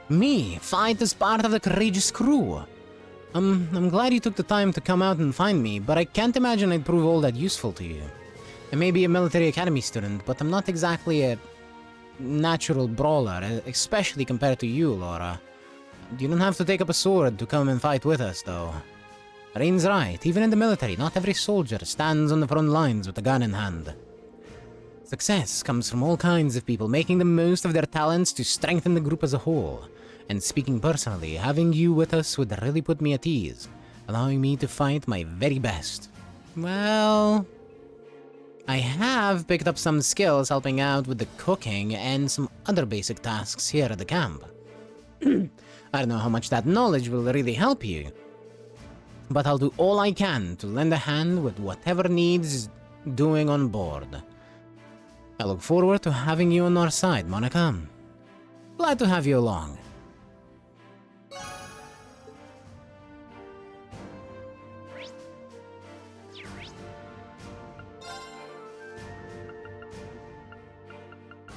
Me? Fight as part of the Courageous crew? I'm glad you took the time to come out and find me, but I can't imagine I'd prove all that useful to you. I may be a military academy student, but I'm not exactly a natural brawler, especially compared to you, Laura. You don't have to take up a sword to come and fight with us, though. Rain's right, even in the military, not every soldier stands on the front lines with a gun in hand. Success comes from all kinds of people making the most of their talents to strengthen the group as a whole. And speaking personally, having you with us would really put me at ease, allowing me to fight my very best. Well, I have picked up some skills helping out with the cooking and some other basic tasks here at the camp. I don't know how much that knowledge will really help you, but I'll do all I can to lend a hand with whatever needs doing on board. I look forward to having you on our side, Monica. Glad to have you along.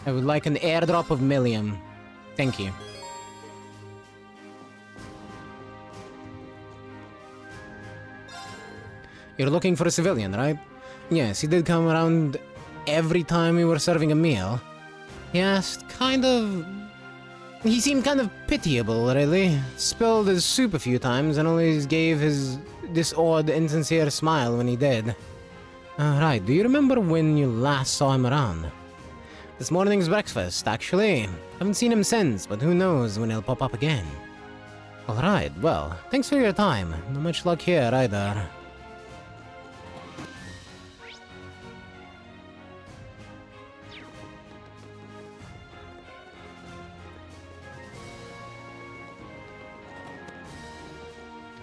I would like an airdrop of Millium. Thank you. You're looking for a civilian, right? Yes, he did come around every time we were serving a meal. He asked he seemed kind of pitiable, really. Spilled his soup a few times and always gave this odd, insincere smile when he did. Right, do you remember when you last saw him around? This morning's breakfast, actually. Haven't seen him since, but who knows when he'll pop up again. Alright, well, thanks for your time. Not much luck here, either.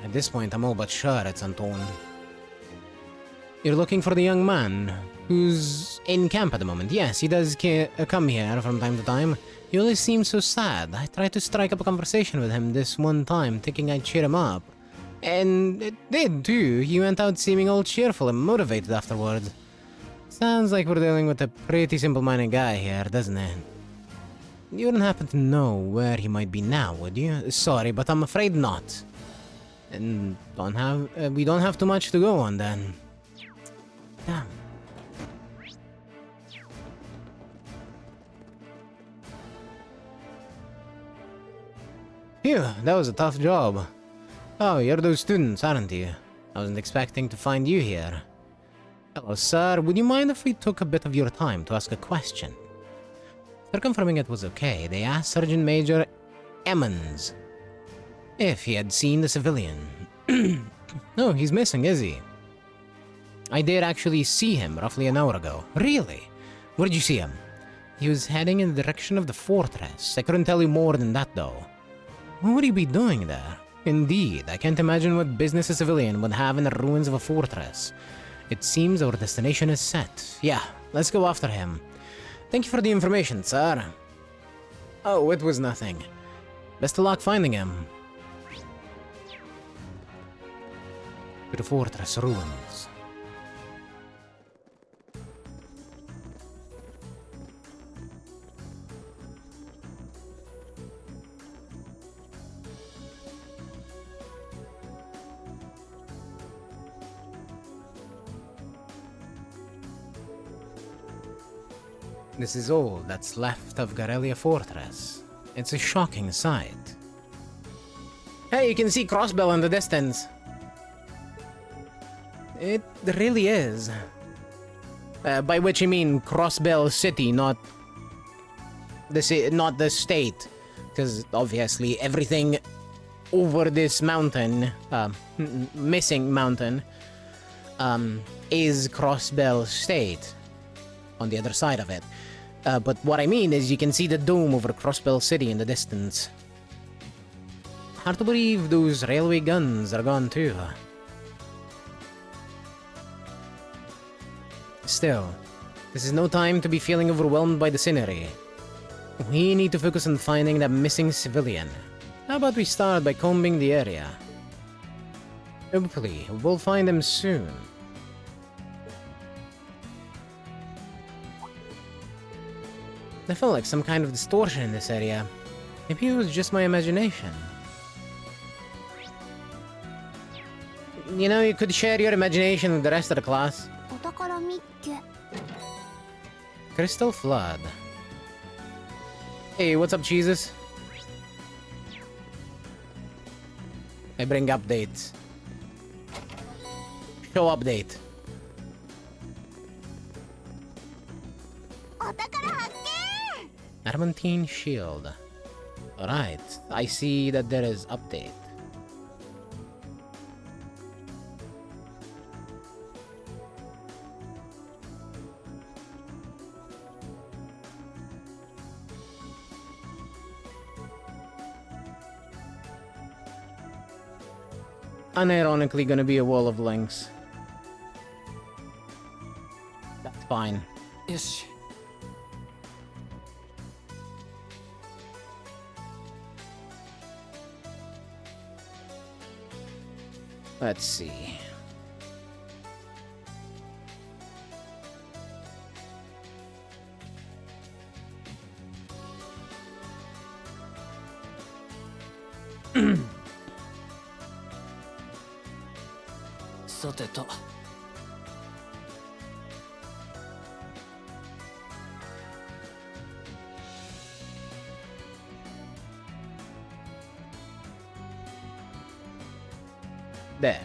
At this point, I'm all but sure it's Anton. You're looking for the young man who's in camp at the moment. Yes, he does come here from time to time. He always seems so sad. I tried to strike up a conversation with him this one time, thinking I'd cheer him up. And it did, too. He went out seeming all cheerful and motivated afterwards. Sounds like we're dealing with a pretty simple-minded guy here, doesn't it? You wouldn't happen to know where he might be now, would you? Sorry, but I'm afraid not. And we don't have too much to go on then. Damn. Phew, that was a tough job. Oh, you're those students, aren't you? I wasn't expecting to find you here. Hello, sir. Would you mind if we took a bit of your time to ask a question? After confirming it was okay, they asked Sergeant Major Emmons if he had seen the civilian. No, he's missing, is he? I did actually see him roughly an hour ago. Really? Where did you see him? He was heading in the direction of the fortress. I couldn't tell you more than that, though. What would he be doing there? Indeed, I can't imagine what business a civilian would have in the ruins of a fortress. It seems our destination is set. Yeah, let's go after him. Thank you for the information, sir. Oh, it was nothing. Best of luck finding him. To the fortress ruins. This is all that's left of Garelia Fortress. It's a shocking sight. Hey, you can see Crossbell in the distance. It really is. By which I mean Crossbell City, not the state, because obviously everything over this mountain, missing mountain, is Crossbell State. On the other side of it. But what I mean is you can see the dome over Crossbell City in the distance. Hard to believe those railway guns are gone too. Still, this is no time to be feeling overwhelmed by the scenery. We need to focus on finding that missing civilian. How about we start by combing the area? Hopefully, we'll find him soon. I felt like some kind of distortion in this area. Maybe it was just my imagination. You know, you could share your imagination with the rest of the class. Crystal Flood. Hey, what's up, Jesus? I bring updates. Show update. Adamantine shield. Alright, I see that there is update. Unironically gonna be a wall of links. That's fine. よし Let's see. There.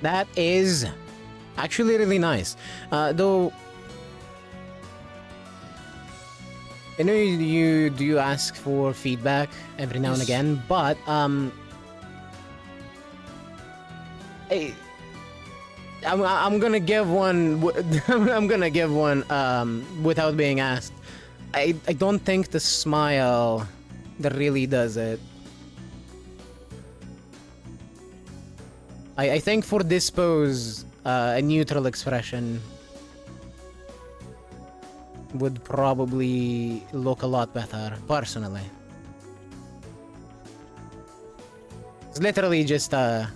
That is actually really nice. Though, I know you do ask for feedback every now and again, but I'm gonna give one. I'm gonna give one without being asked. I don't think the smile that really does it. I think for this pose, a neutral expression would probably look a lot better, personally. It's literally just, turn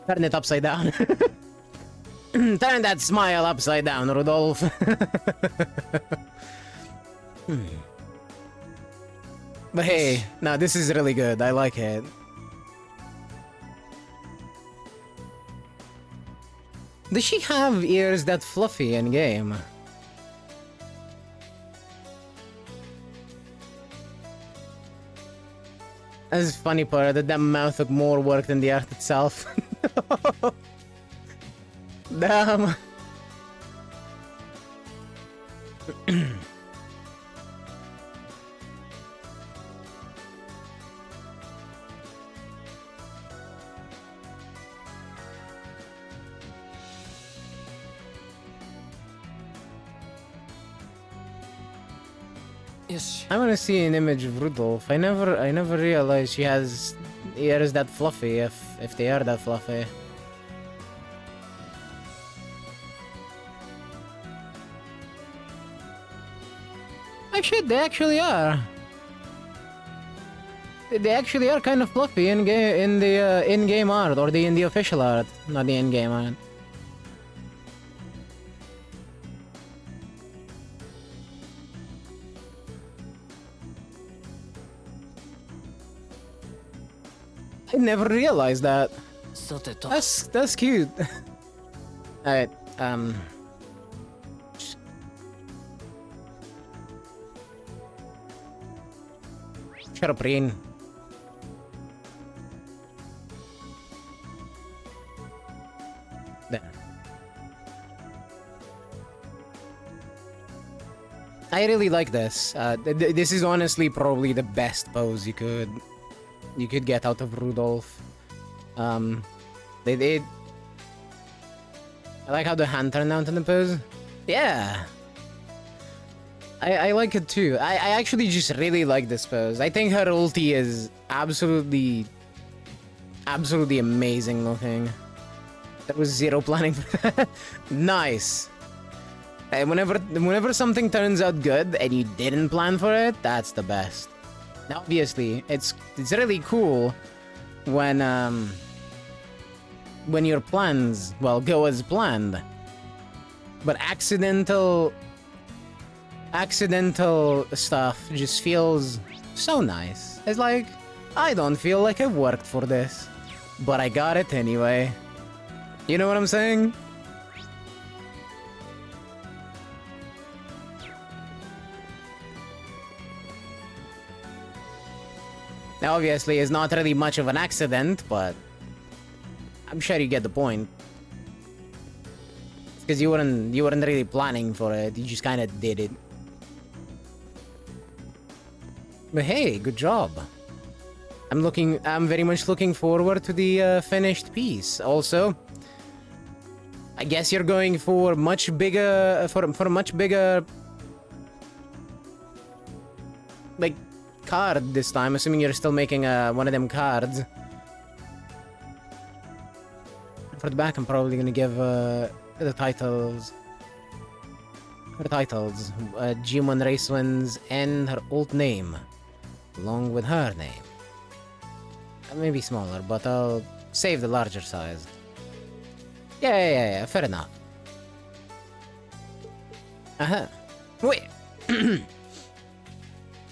it upside down. Turn that smile upside down, Rudolph. But hey, no, this is really good. I like it. Does she have ears that fluffy in game? That's the funny part, that damn mouth took more work than the art itself. Damn. I want to see an image of Rudolph. I never realized she has ears that fluffy, if they are that fluffy. Actually, they actually are. They actually are kind of fluffy in the in-game art, or in the official art, not the in-game art. I never realized that. That's cute. Alright, shut up, Rain. There. I really like this. This is honestly probably the best pose you could get out of Rudolph. They did. I like how the hand turned out in the pose. Yeah. I like it too. I actually just really like this pose. I think her ulti is absolutely amazing looking. There was zero planning for that. Nice. Whenever something turns out good and you didn't plan for it, that's the best. Now, obviously, it's really cool when your plans, well, go as planned. But accidental stuff just feels so nice. It's like, I don't feel like I worked for this, but I got it anyway. You know what I'm saying? Now, obviously, it's not really much of an accident, but I'm sure you get the point. Because you weren't really planning for it. You just kind of did it. But hey, good job. I'm very much looking forward to the finished piece. Also, I guess you're going for much bigger, like, card this time, assuming you're still making one of them cards. For the back, I'm probably gonna give the titles. Her titles, G1 Race Wins and her old name, along with her name. Maybe smaller, but I'll save the larger size. Yeah, fair enough. Uh-huh. Wait.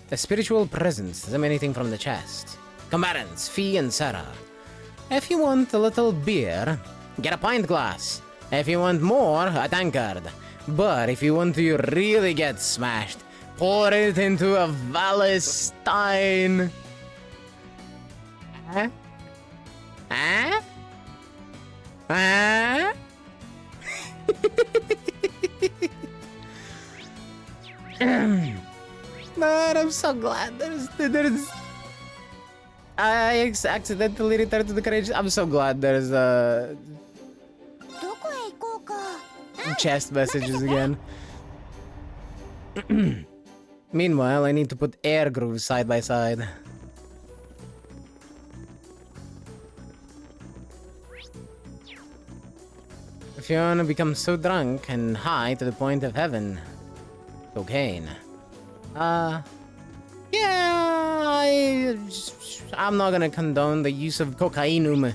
The spiritual presence is emanating from the chest. Combatants, Fee and Sarah. If you want a little beer, get a pint glass. If you want more, a tankard. But if you want to really get smashed, pour it into a Valestein. Huh? Huh? Huh? Man, I'm so glad there's I accidentally returned to the courage. I'm so glad there's chest messages again. Meanwhile, I need to put air grooves side by side. If you wanna become so drunk and high to the point of heaven, cocaine. Yeah, I'm not gonna condone the use of cocainum.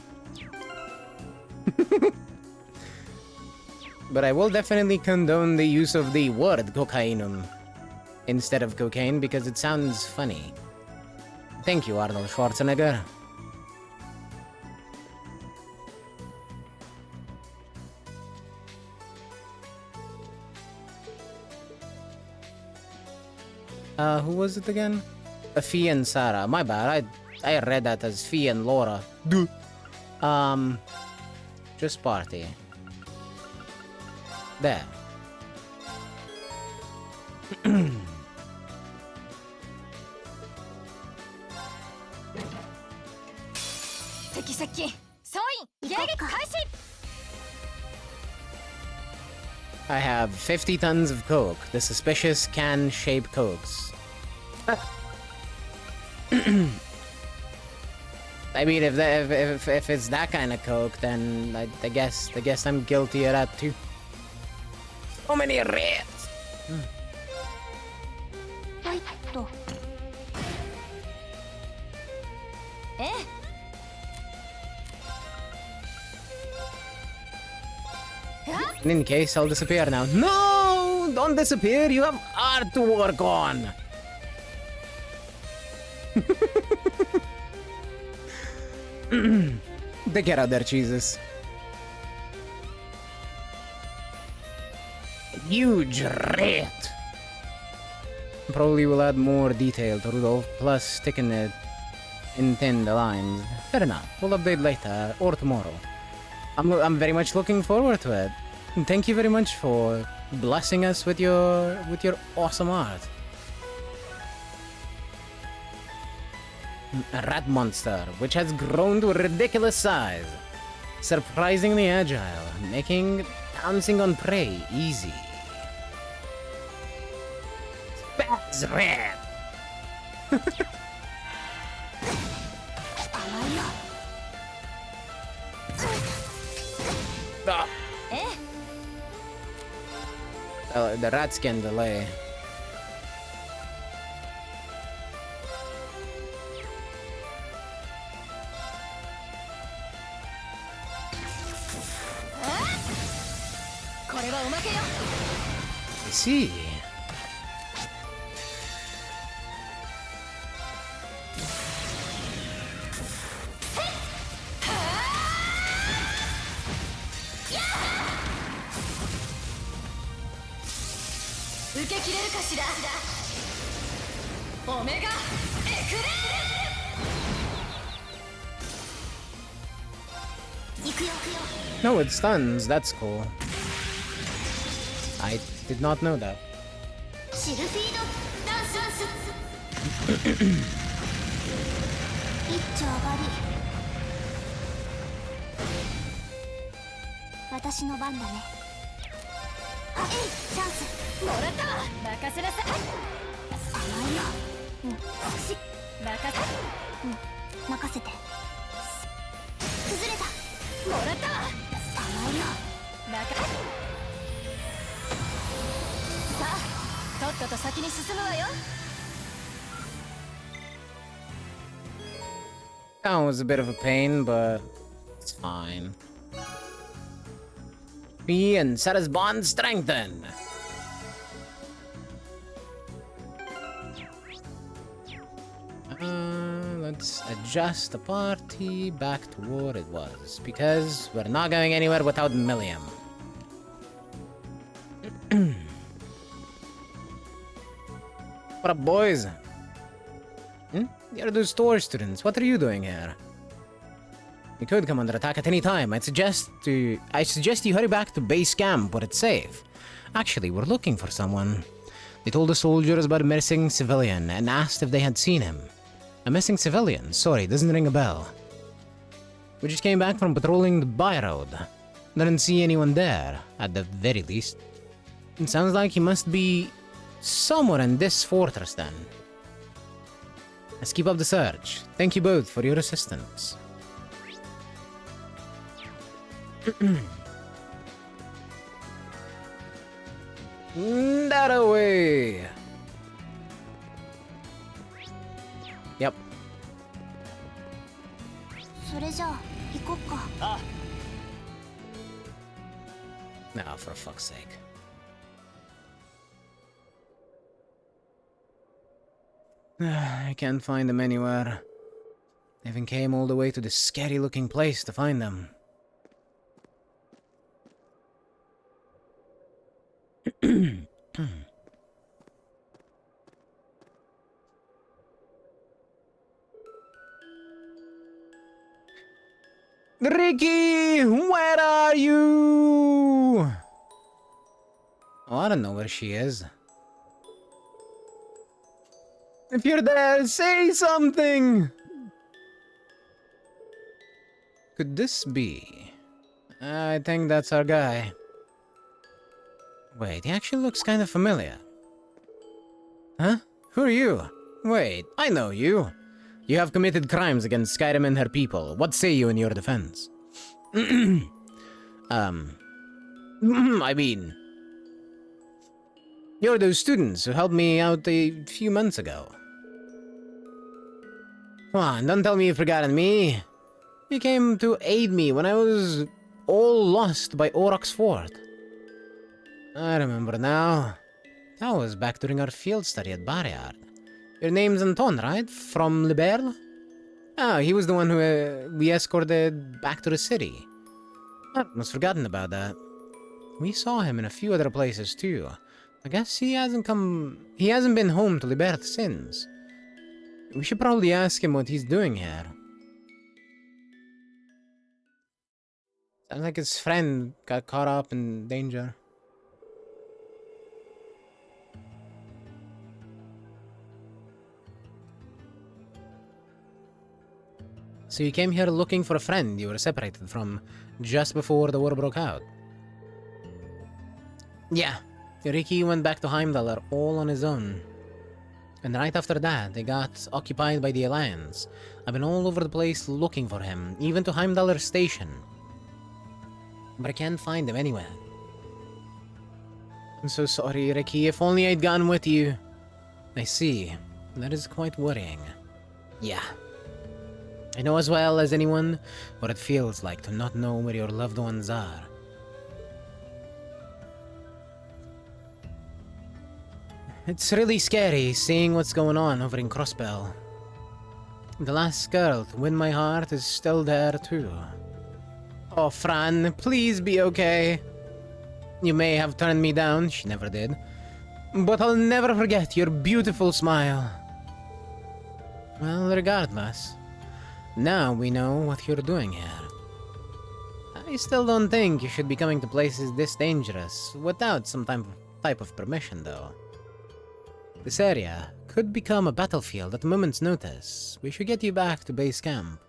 But I will definitely condone the use of the word cocainum instead of cocaine because it sounds funny. Thank you, Arnold Schwarzenegger. Who was it again? Fee and Sarah. My bad. I read that as Fee and Laura. Duh. Just party. There. I have 50 tons of coke, the suspicious can-shaped cokes. I mean, if it's that kind of coke, then I guess I'm guilty of that too. So many reds. In any case, I'll disappear now. No! Don't disappear! You have art to work on! They get out there, Jesus. Huge rat! Probably will add more detail to Rudolph, plus sticking it in thin the lines. Fair enough. We'll update later, or tomorrow. I'm very much looking forward to it. And thank you very much for blessing us with your awesome art. A rat monster, which has grown to a ridiculous size. Surprisingly agile, making pouncing on prey easy. Spaz rat! The rats can delay. I see. No, it stuns. That's cool. I did not know that. That was a bit of a pain, but it's fine. Be and Sarah's bond strengthened. Let's adjust the party back to what it was, because we're not going anywhere without Milliam. What up, boys? You're those store students. What are you doing here? We could come under attack at any time. I suggest you hurry back to base camp where it's safe. Actually, we're looking for someone. They told the soldiers about a missing civilian and asked if they had seen him. A missing civilian? Sorry, doesn't ring a bell. We just came back from patrolling the byroad. Didn't see anyone there, at the very least. It sounds like he must be somewhere in this fortress then. Let's keep up the search. Thank you both for your assistance. That away! Yep. それじゃあ行こっか。あ Now, for fuck's sake. I can't find them anywhere. I even came all the way to this scary-looking place to find them. Ricky, where are you? Oh, I don't know where she is. If you're there, say something! Could this be? I think that's our guy. Wait, he actually looks kind of familiar. Huh? Who are you? Wait, I know you. You have committed crimes against Skyrim and her people. What say you in your defense? I mean... You're those students who helped me out a few months ago. Come on, don't tell me you've forgotten me. You came to aid me when I was all lost by Auroch's fort. I remember now. That was back during our field study at Barriard. Your name's Anton, right? From Liberl? Oh, he was the one who we escorted back to the city. I almost forgotten about that. We saw him in a few other places too. I guess he hasn't been home to Liberth since. We should probably ask him what he's doing here. Sounds like his friend got caught up in danger. So you came here looking for a friend you were separated from just before the war broke out? Yeah, Ricky went back to Heimdallr all on his own. And right after that, they got occupied by the Alliance. I've been all over the place looking for him, even to Heimdallr Station. But I can't find him anywhere. I'm so sorry, Ricky. If only I'd gone with you. I see. That is quite worrying. Yeah. I know as well as anyone what it feels like to not know where your loved ones are. It's really scary seeing what's going on over in Crossbell. The last girl to win my heart is still there too. Oh, Fran, please be okay. You may have turned me down, she never did. But I'll never forget your beautiful smile. Well, regardless. Now we know what you're doing here. I still don't think you should be coming to places this dangerous without some type of permission, though. This area could become a battlefield at a moment's notice. We should get you back to base camp.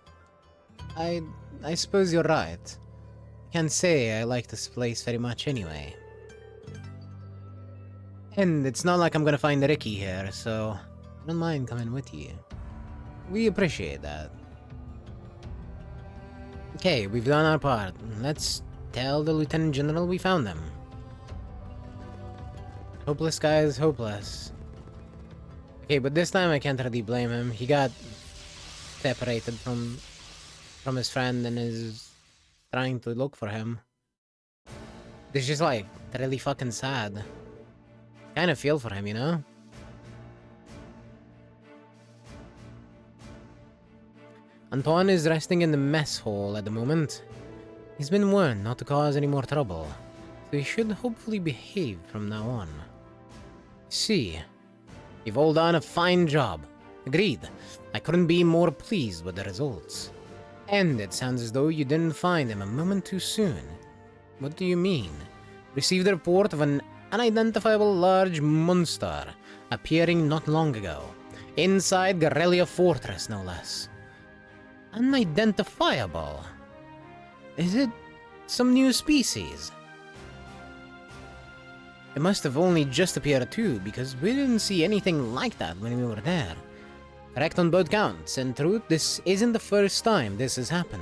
I suppose you're right. Can't say I like this place very much anyway. And it's not like I'm gonna find Ricky here, so I don't mind coming with you. We appreciate that. Okay, we've done our part. Let's tell the Lieutenant General we found them. Hopeless guy is hopeless. Okay, but this time I can't really blame him. He got separated from his friend and is trying to look for him. It's just like really fucking sad. Kind of feel for him, you know? Antoine is resting in the mess hall at the moment. He's been warned not to cause any more trouble, so he should hopefully behave from now on. See, you've all done a fine job. Agreed. I couldn't be more pleased with the results. And it sounds as though you didn't find him a moment too soon. What do you mean? Received a report of an unidentifiable large monster appearing not long ago. Inside Guerrilla Fortress, no less. Unidentifiable? Is it some new species? It must have only just appeared too, because we didn't see anything like that when we were there. Correct on both counts. In truth, this isn't the first time this has happened.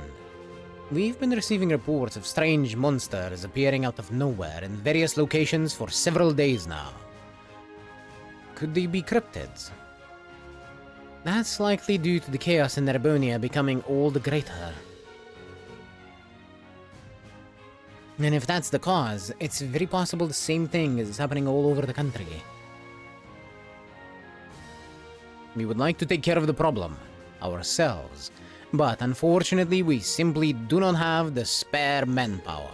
We've been receiving reports of strange monsters appearing out of nowhere in various locations for several days now. Could they be cryptids? That's likely due to the chaos in Erebonia becoming all the greater. And if that's the cause, it's very possible the same thing is happening all over the country. We would like to take care of the problem ourselves, but unfortunately we simply do not have the spare manpower.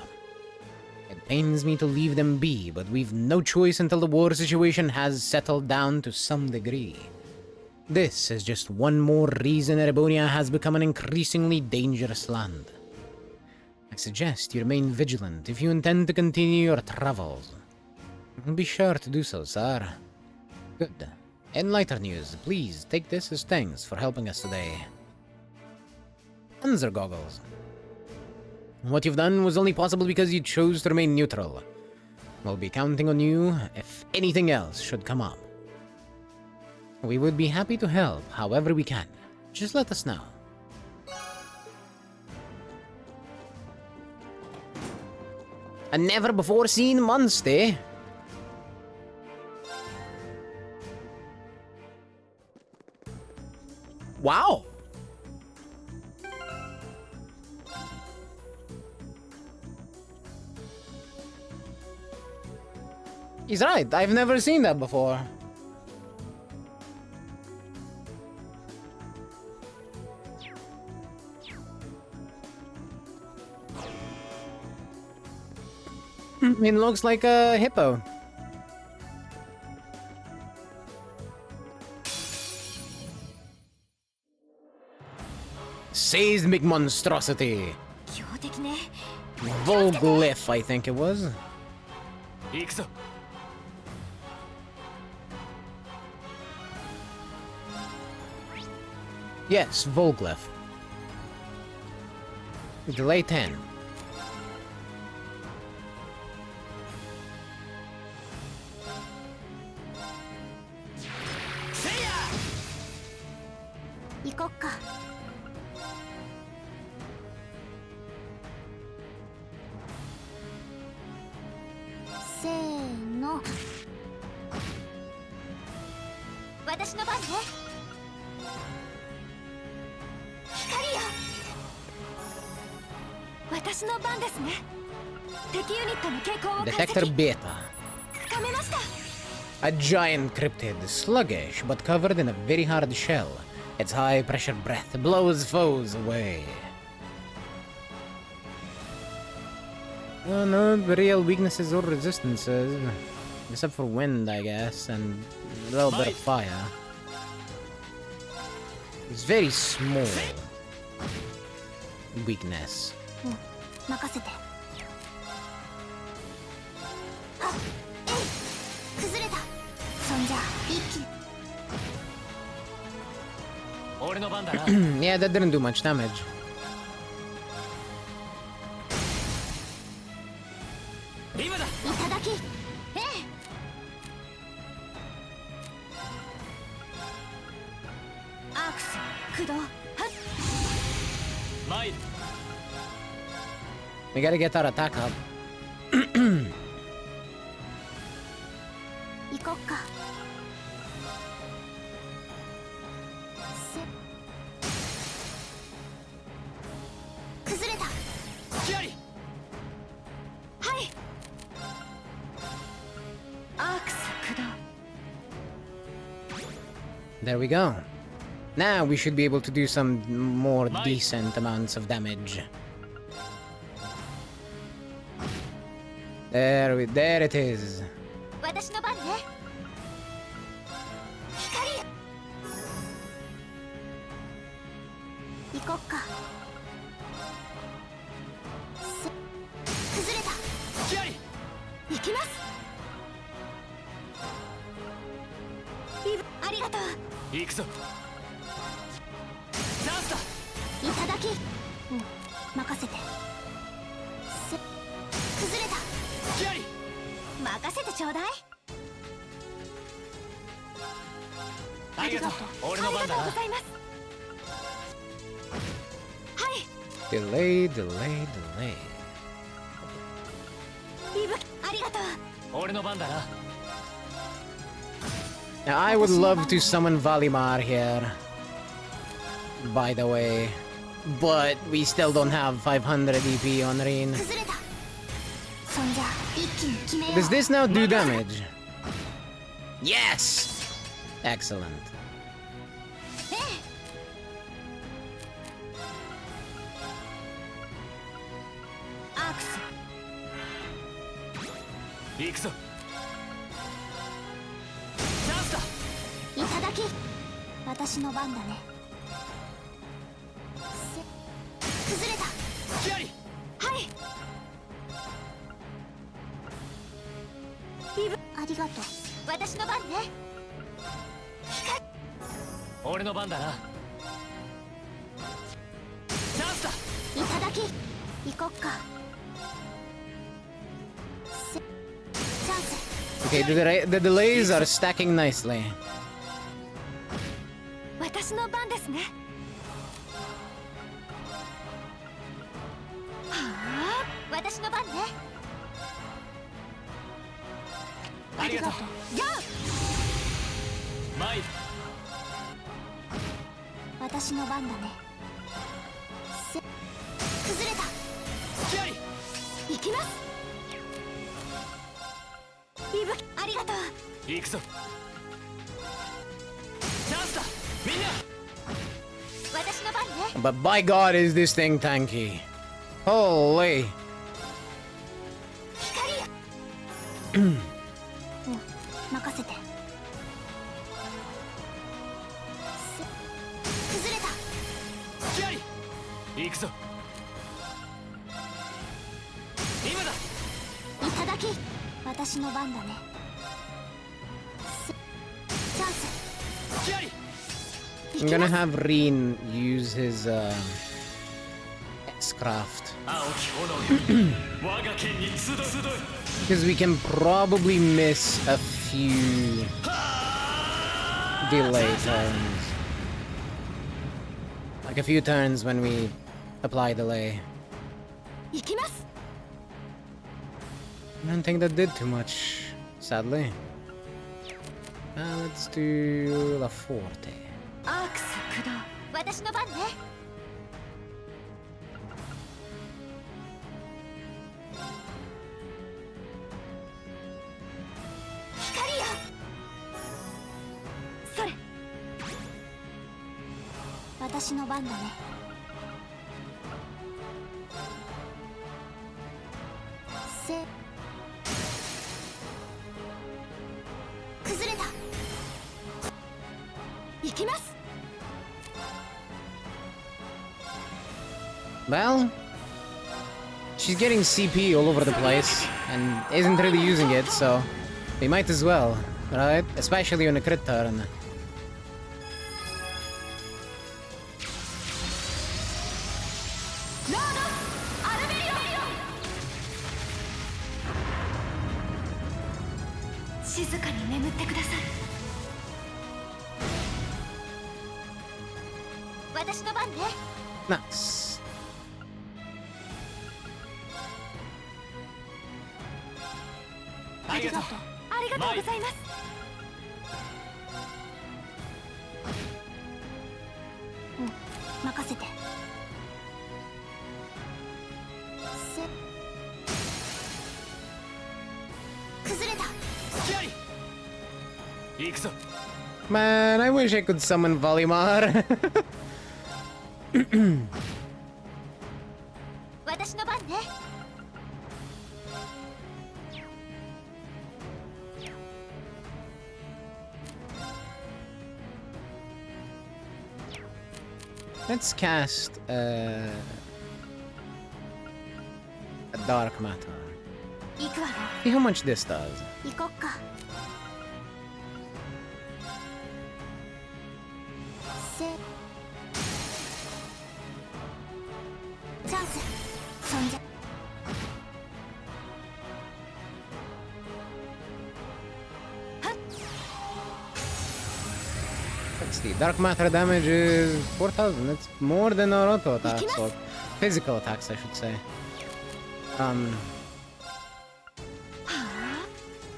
It pains me to leave them be, but we've no choice until the war situation has settled down to some degree. This is just one more reason Erebonia has become an increasingly dangerous land. I suggest you remain vigilant if you intend to continue your travels. Be sure to do so, sir. Good. In lighter news, please take this as thanks for helping us today. Panzer goggles. What you've done was only possible because you chose to remain neutral. We'll be counting on you if anything else should come up. We would be happy to help however we can. Just let us know. A never-before-seen monster. Wow! He's right, I've never seen that before. It looks like a hippo. Seismic monstrosity. Volglyph, I think it was. Yes, Volglyph. Delay 10. Detector Beta. A giant cryptid, sluggish but covered in a very hard shell. Its high-pressure breath blows foes away. Well, no real weaknesses or resistances, except for wind, I guess, and a little bit of fire. It's very small weakness. Yeah, that didn't do much damage. We gotta get that attack up. There we go. Now we should be able to do some more decent amounts of damage. There it is. 私の番ね。光よ。行こっか。崩れた。光行きます。ありがとう。行くぞ。チャンスだ。いただき。任せて。崩れた。光任せてちょうだい。ありがとう。俺の番だな。ありがとうございます。はい。Delay, delay, delay. ありがとう。俺の番だな。Now, I would love to summon Valimar here, by the way, but we still don't have 500 EP on Rin. 崩れた。そんじゃ一気に決めよう。 Does this now do damage? Yes! Excellent. ええ。アークス。行くぞ。チャンスだ。いただき。私の番だね。崩れた。光はい。ありがとう。私の番ね。俺の番だな。チャンスだ。いただき。行こっか。チャンス。 Okay, the delays are stacking nicely. 私の番ですね。はあ、私の番ね。ありがとう。やマイル。私の番だね。崩れた。光行きます。ありがとう。行くぞ。チャンスだ。みんな。私の番ね。 But by God, is this thing tanky. Holy. 光よ。任せて。崩れた。光行くぞ。今だ。いただき。私の番だね。チャンス。光 I'm gonna have Rin use his X-Craft. 青き炎よ。我が剣に集う。 Because we can probably miss a few delay turns. Like a few turns when we apply delay. 行きます。 I don't think that did too much, sadly. Let's do La Forte. アークス駆動。私の番ね。光よ。それ。私の番だね。崩れた。行きます。 Well, she's getting CP all over the place and isn't really using it, so we might as well, right? Especially on a crit turn. ロードアルベリオン。静かに眠ってください。私の番ね。 Nice. ありがとう。ありがとうございます。任せて。崩れた。光行くぞ。Man, I wish I could summon Valimar. 私の番ね。Let's cast a dark matter. 行くわよ。 See how much this does. 行こっか。チャンス。そんじゃ。 Let's see. Dark matter damage is 4,000. That's more than our auto attacks, or physical attacks, I should say.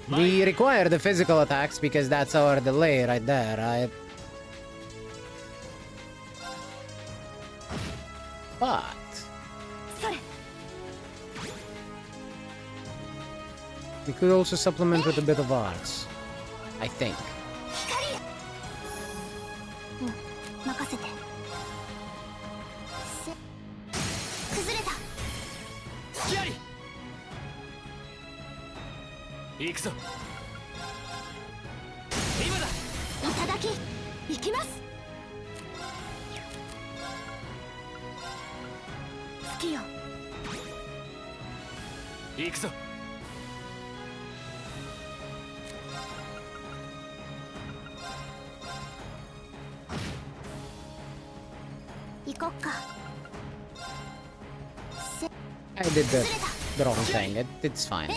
We require the physical attacks because that's our delay right there, right? But we could also supplement with a bit of arts, I think. 任せて。崩れた。隙あり。行くぞ。今だ。いただき。行きます。月よ。行くぞ。行こっか。 I did the wrong thing. It's fine.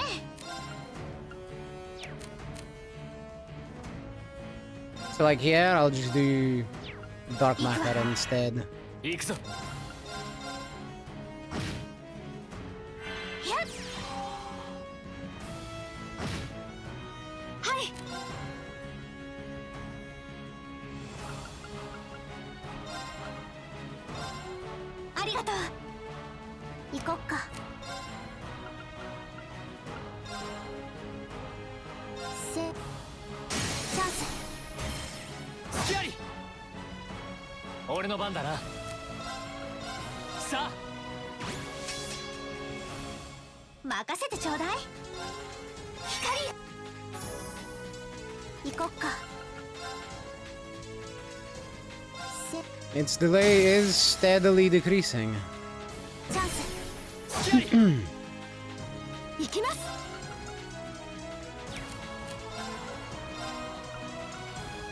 So like here, I'll just do dark matter instead. 行くぞ。はい。ありがとう。行こっか。チャンス。隙あり。俺の番だな。さあ。任せてちょうだい。光。行こっか。 Its delay is steadily decreasing. チャンス。隙あり。行きます。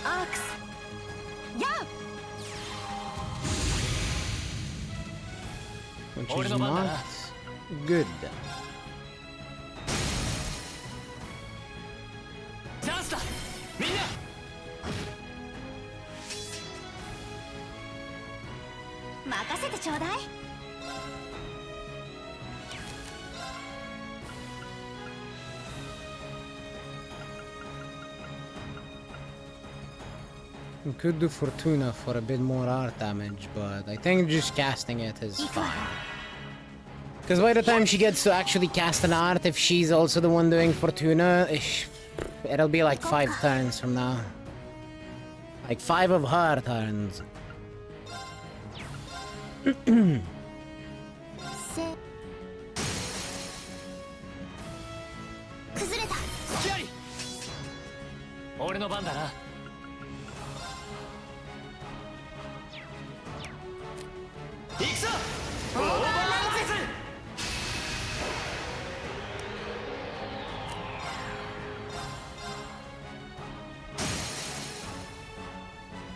アークス。ヤ Which is not good. チャンスだ。みんな。任せてちょうだい。We could do Fortuna for a bit more art damage, but I think just casting it is fine. Because by the time she gets to actually cast an art, if she's also the one doing Fortuna, it'll be like 5 turns from now. Like 5 of her turns. 崩れた。隙あり。俺の番だな。行くぞ。オーバーライズ。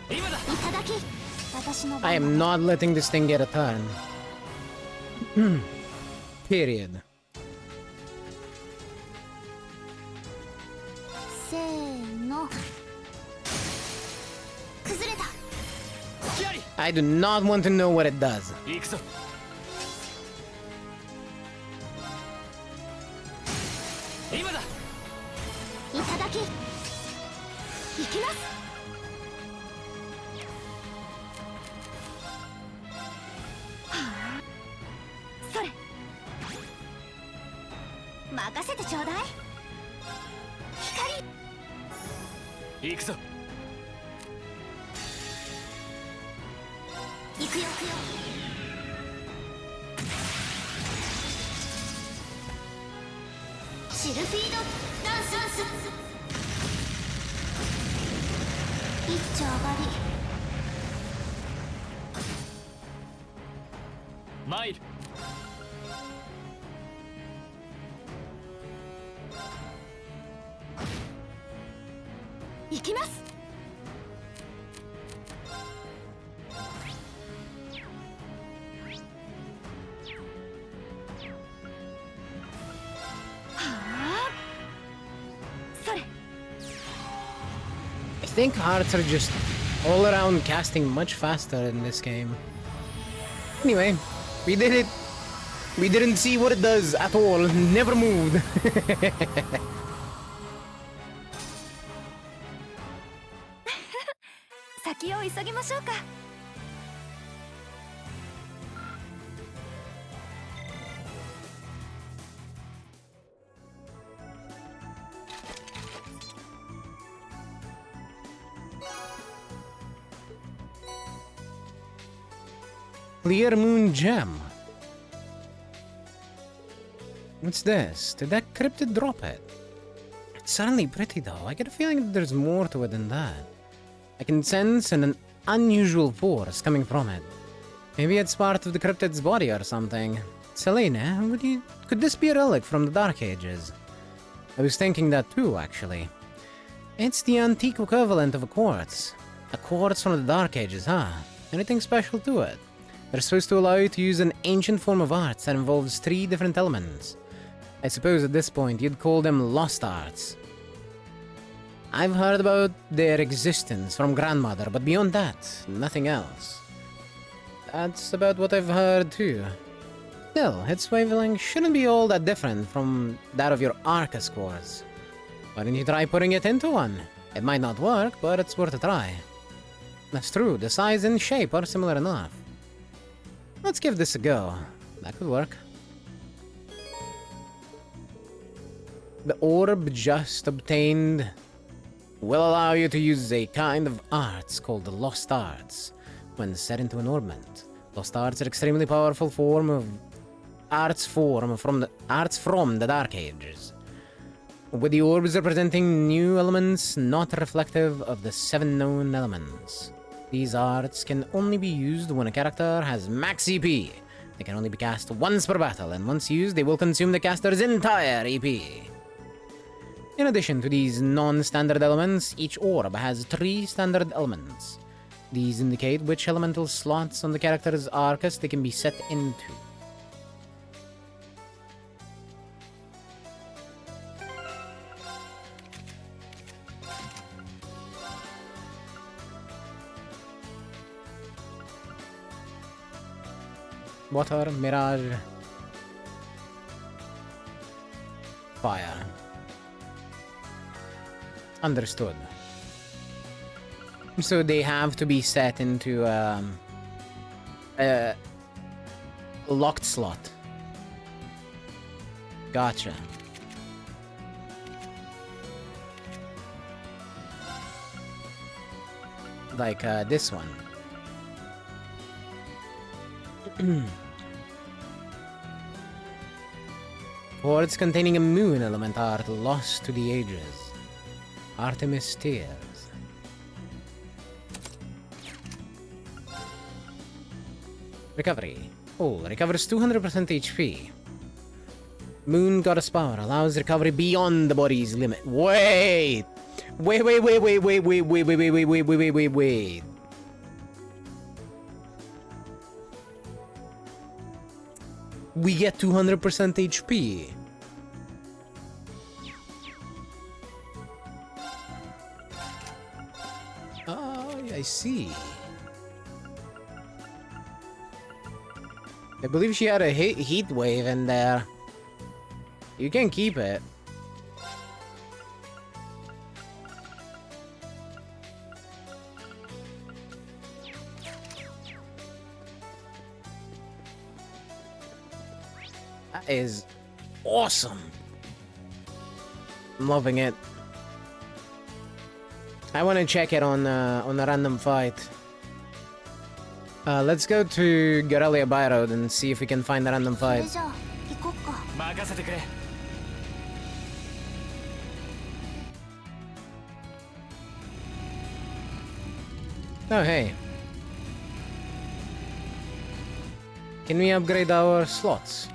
今だ。いただき。私の番。 I am not letting this thing get a turn. Period. せーの。崩れた。隙あり。 I do not want to know what it does. 行くぞ。今だ。いただき。行きます。はあ。それ。任せてちょうだい。光。行くぞ。行くよ。シルフィードダンス。一丁上がり。マイル。行きます。I think hearts are just all around casting much faster in this game. Anyway, we did it. We didn't see what it does at all. Never moved. 先を急ぎましょうか。Clear Moon Gem. What's this? Did that cryptid drop it? It's certainly pretty though. I get a feeling that there's more to it than that. I can sense an unusual force coming from it. Maybe it's part of the cryptid's body or something. Selena, could this be a relic from the Dark Ages? I was thinking that too, actually. It's the antique equivalent of a quartz. A quartz from the Dark Ages, huh? Anything special to it? They're supposed to allow you to use an ancient form of arts that involves 3 different elements. I suppose at this point you'd call them lost arts. I've heard about their existence from grandmother, but beyond that, nothing else. That's about what I've heard too. Still, its wavelength shouldn't be all that different from that of your Arcus quartz. Why don't you try putting it into one? It might not work, but it's worth a try. That's true, the size and shape are similar enough. Let's give this a go. That could work. The orb just obtained will allow you to use a kind of arts called the Lost Arts when set into an orbment. Lost Arts are extremely powerful form of arts from the Dark Ages, with the orbs representing new elements not reflective of the 7 known elements. These arts can only be used when a character has max EP. They can only be cast once per battle, and once used, they will consume the caster's entire EP. In addition to these non-standard elements, each orb has 3 standard elements. These indicate which elemental slots on the character's Arcus they can be set into. Water, mirage, fire. Understood. So they have to be set into a locked slot. Gotcha. Like this one. Quartz containing a moon element art lost to the ages. Artemis Tears. Recovery. Oh, recovers 200% HP. Moon Goddess Power allows recovery beyond the body's limit. Wait! Wait. We get 200% HP. Oh, I see. I believe she had a heat wave in there. You can keep it. That is awesome. I'm loving it. I want to check it on a random fight. Let's go to Garelia Byroad and see if we can find a random それ fight. じゃあ行こっか。任せてくれ。 Oh, hey. Can we upgrade our slots?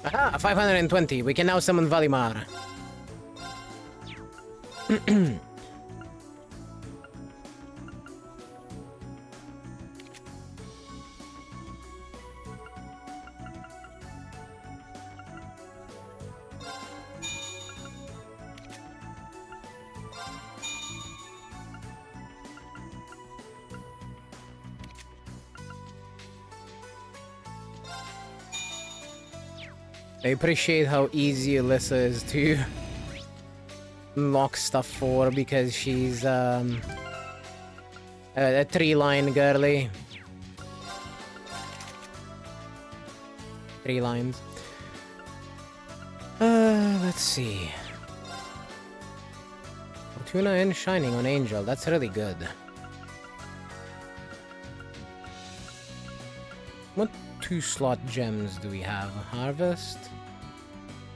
Aha, 520. We can now summon Valimar. I appreciate how easy Alyssa is to unlock stuff for because she's a 3-line girly. 3 lines. Let's see. Fortuna and Shining on Angel. That's really good. What 2-slot gems do we have? Harvest,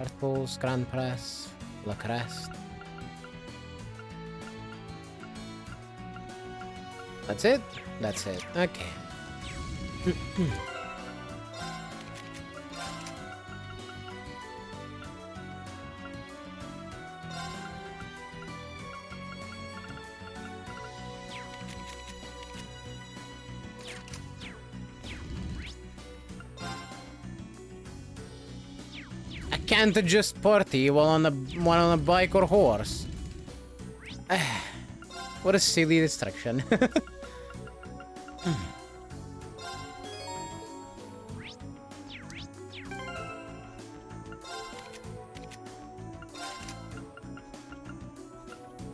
Earthpulse, Grand Press, La Crest. That's it? That's it. Okay. Can't just party while on a bike or horse. What a silly distraction.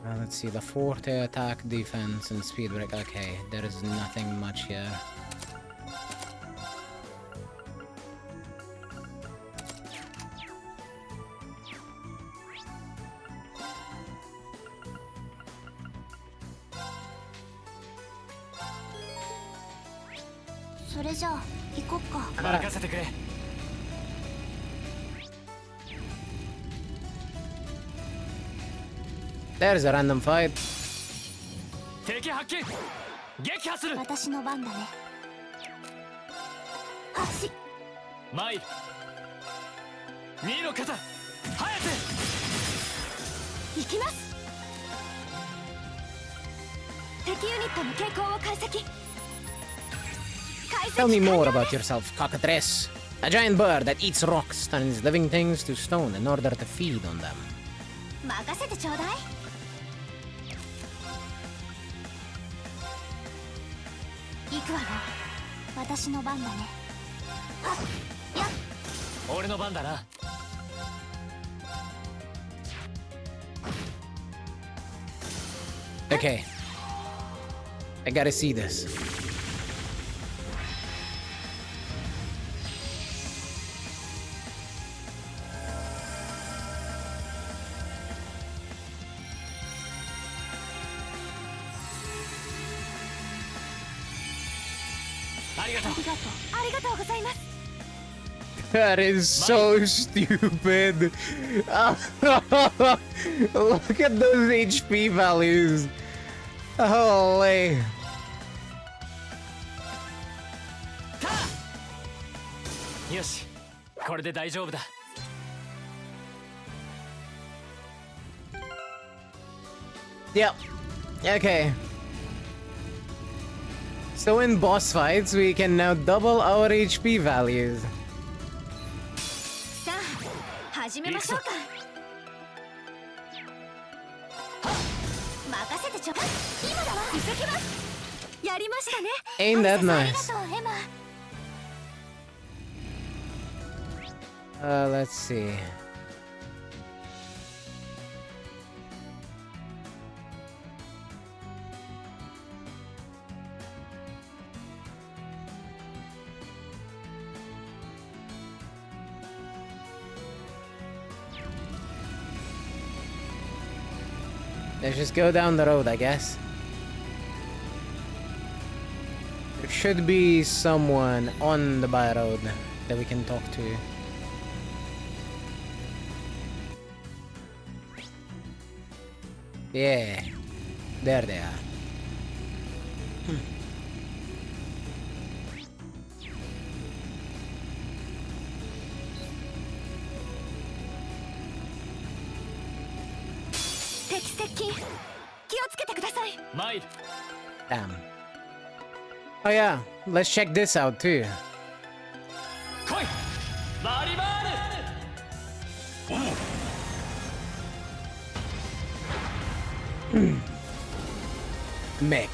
Let's see, the Forte attack, defense, and speed break. Okay, there is nothing much here. There's a random fight. 敵発見。撃破する。私の番だね。足。参る。2の肩。早く。行きます。敵ユニットの傾向を解析。 Tell me more about yourself, cockatrice. A giant bird that eats rocks turns living things to stone in order to feed on them. 任せてちょうだい。行くわよ。私の番だね。はっ、やっ。俺の番だな。Okay. I gotta see this. That is so stupid. Look at those HP values. Holy. Yoshi, これで大丈夫だ。Yep. Okay. So in boss fights, we can now double our HP values. さあ、始めましょうか。任せてちょ。今だわ。続きます。やりましたね。 Ain't that ありが nice? とうエマ。Let's see. Let's just go down the road, I guess. There should be someone on the by road that we can talk to. Yeah, there they are. Hmm. 敵接近。気をつけてください。参る。 Damn. Oh yeah, let's check this out too. 来い。バリバール。Mech.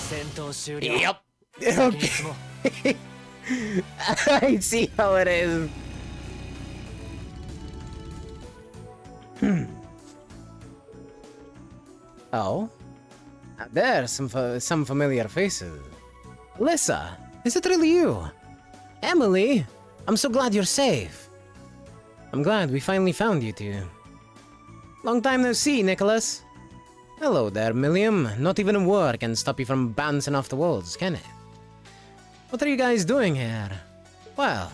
戦闘終了。 Yep. Okay. I see how it is. Oh, there's some familiar faces. Lissa, is it really you? Emily, I'm so glad you're safe. I'm glad we finally found you two. Long time no see, Nicholas. Hello there, Milliam. Not even a war can stop you from bouncing off the walls, can it? What are you guys doing here? Well,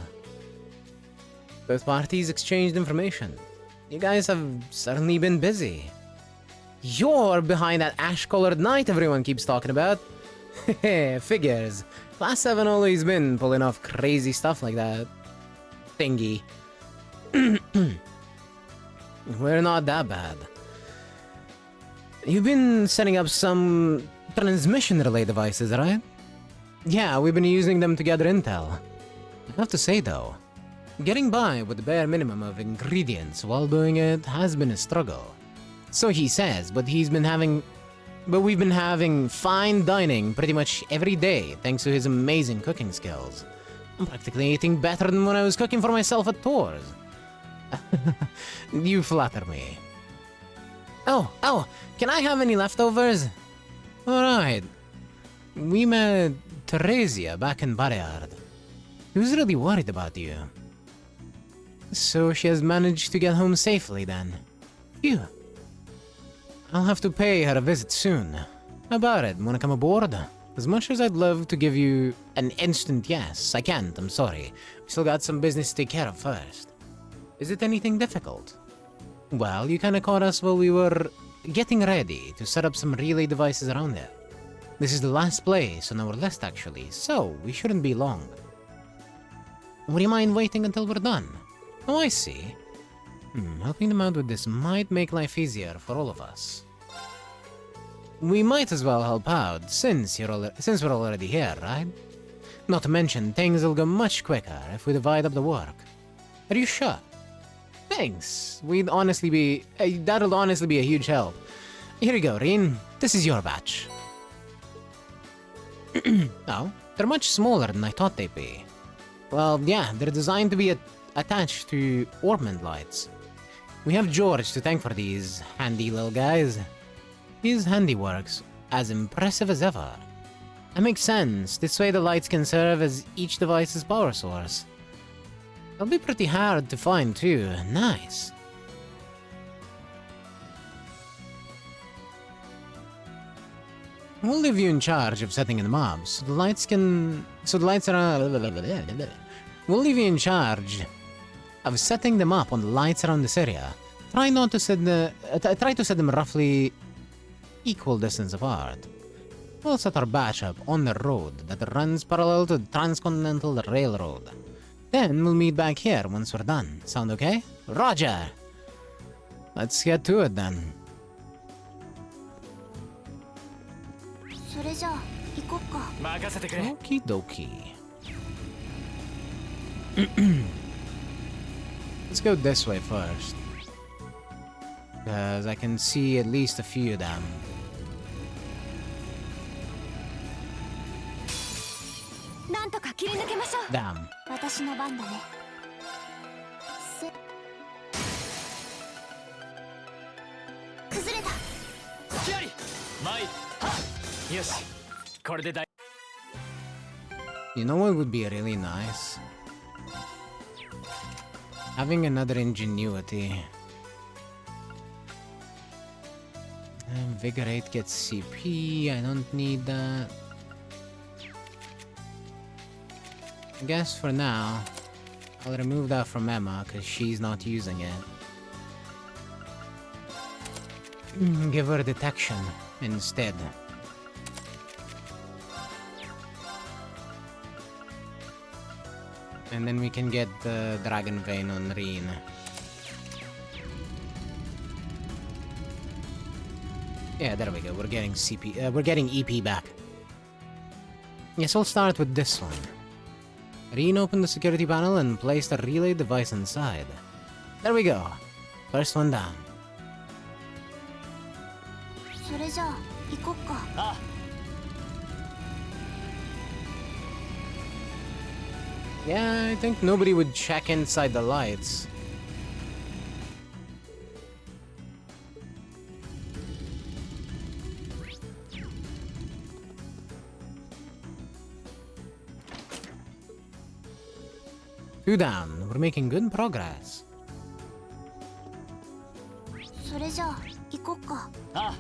both parties exchanged information. You guys have certainly been busy. You're behind that ash-colored knight everyone keeps talking about. Figures. Class 7 always been pulling off crazy stuff like that. Thingy. We're not that bad. You've been setting up some transmission relay devices, right? Yeah, we've been using them to gather intel. I have to say though, getting by with the bare minimum of ingredients while doing it has been a struggle. So he says, but we've been having fine dining pretty much every day thanks to his amazing cooking skills. I'm practically eating better than when I was cooking for myself at tours. You flatter me. Oh, can I have any leftovers? Alright. We met Theresia back in Barriard. She was really worried about you. So she has managed to get home safely then. Phew. I'll have to pay her a visit soon. How about it? Wanna come aboard? As much as I'd love to give you an instant yes, I can't, I'm sorry. We still got some business to take care of first. Is it anything difficult? Well, you kinda caught us while we were getting ready to set up some relay devices around there. This is the last place on our list actually, so we shouldn't be long. Would you mind waiting until we're done? Oh, I see. Helping them out with this might make life easier for all of us. We might as well help out, since we're already here, right? Not to mention, things will go much quicker if we divide up the work. Are you sure? Thanks. That'll honestly be a huge help. Here you go, Rin. This is your batch. Oh, they're much smaller than I thought they'd be. Well, yeah, they're designed to be attached to ornament lights. We have George to thank for these handy little guys. His handiwork's as impressive as ever. That makes sense. This way the lights can serve as each device's power source. They'll be pretty hard to find too. Nice. We'll leave you in charge of setting them up, so the lights are. We'll leave you in charge of setting them up on the lights around this area. Try to set them roughly equal distance apart. We'll set our batch up on the road that runs parallel to the Transcontinental Railroad. Then we'll meet back here once we're done. Sound okay? Roger! Let's get to it then. それじゃあ行こっか。任せてくれ。 Okie dokie. Let's go this way first. Because I can see at least a few of them. なんとか切り抜けましょう。 Damn. 私の番だね。崩れた。隙あり。前。はっ。よし。これで大。 You know what would be really nice? Having another ingenuity. Invigorate gets CP. I don't need that. I guess for now, I'll remove that from Emma because she's not using it. Give her detection instead. And then we can get the Dragon Vein on Reen. Yeah, there we go. We're getting CP. We're getting EP back. Yes, I'll start with this one. Reen opened the security panel and placed a relay device inside. There we go. First one down. それじゃあ行こっか。あ。 Yeah, I think nobody would check inside the lights. Two down. We're making good progress. それじゃあ行こっか。あ。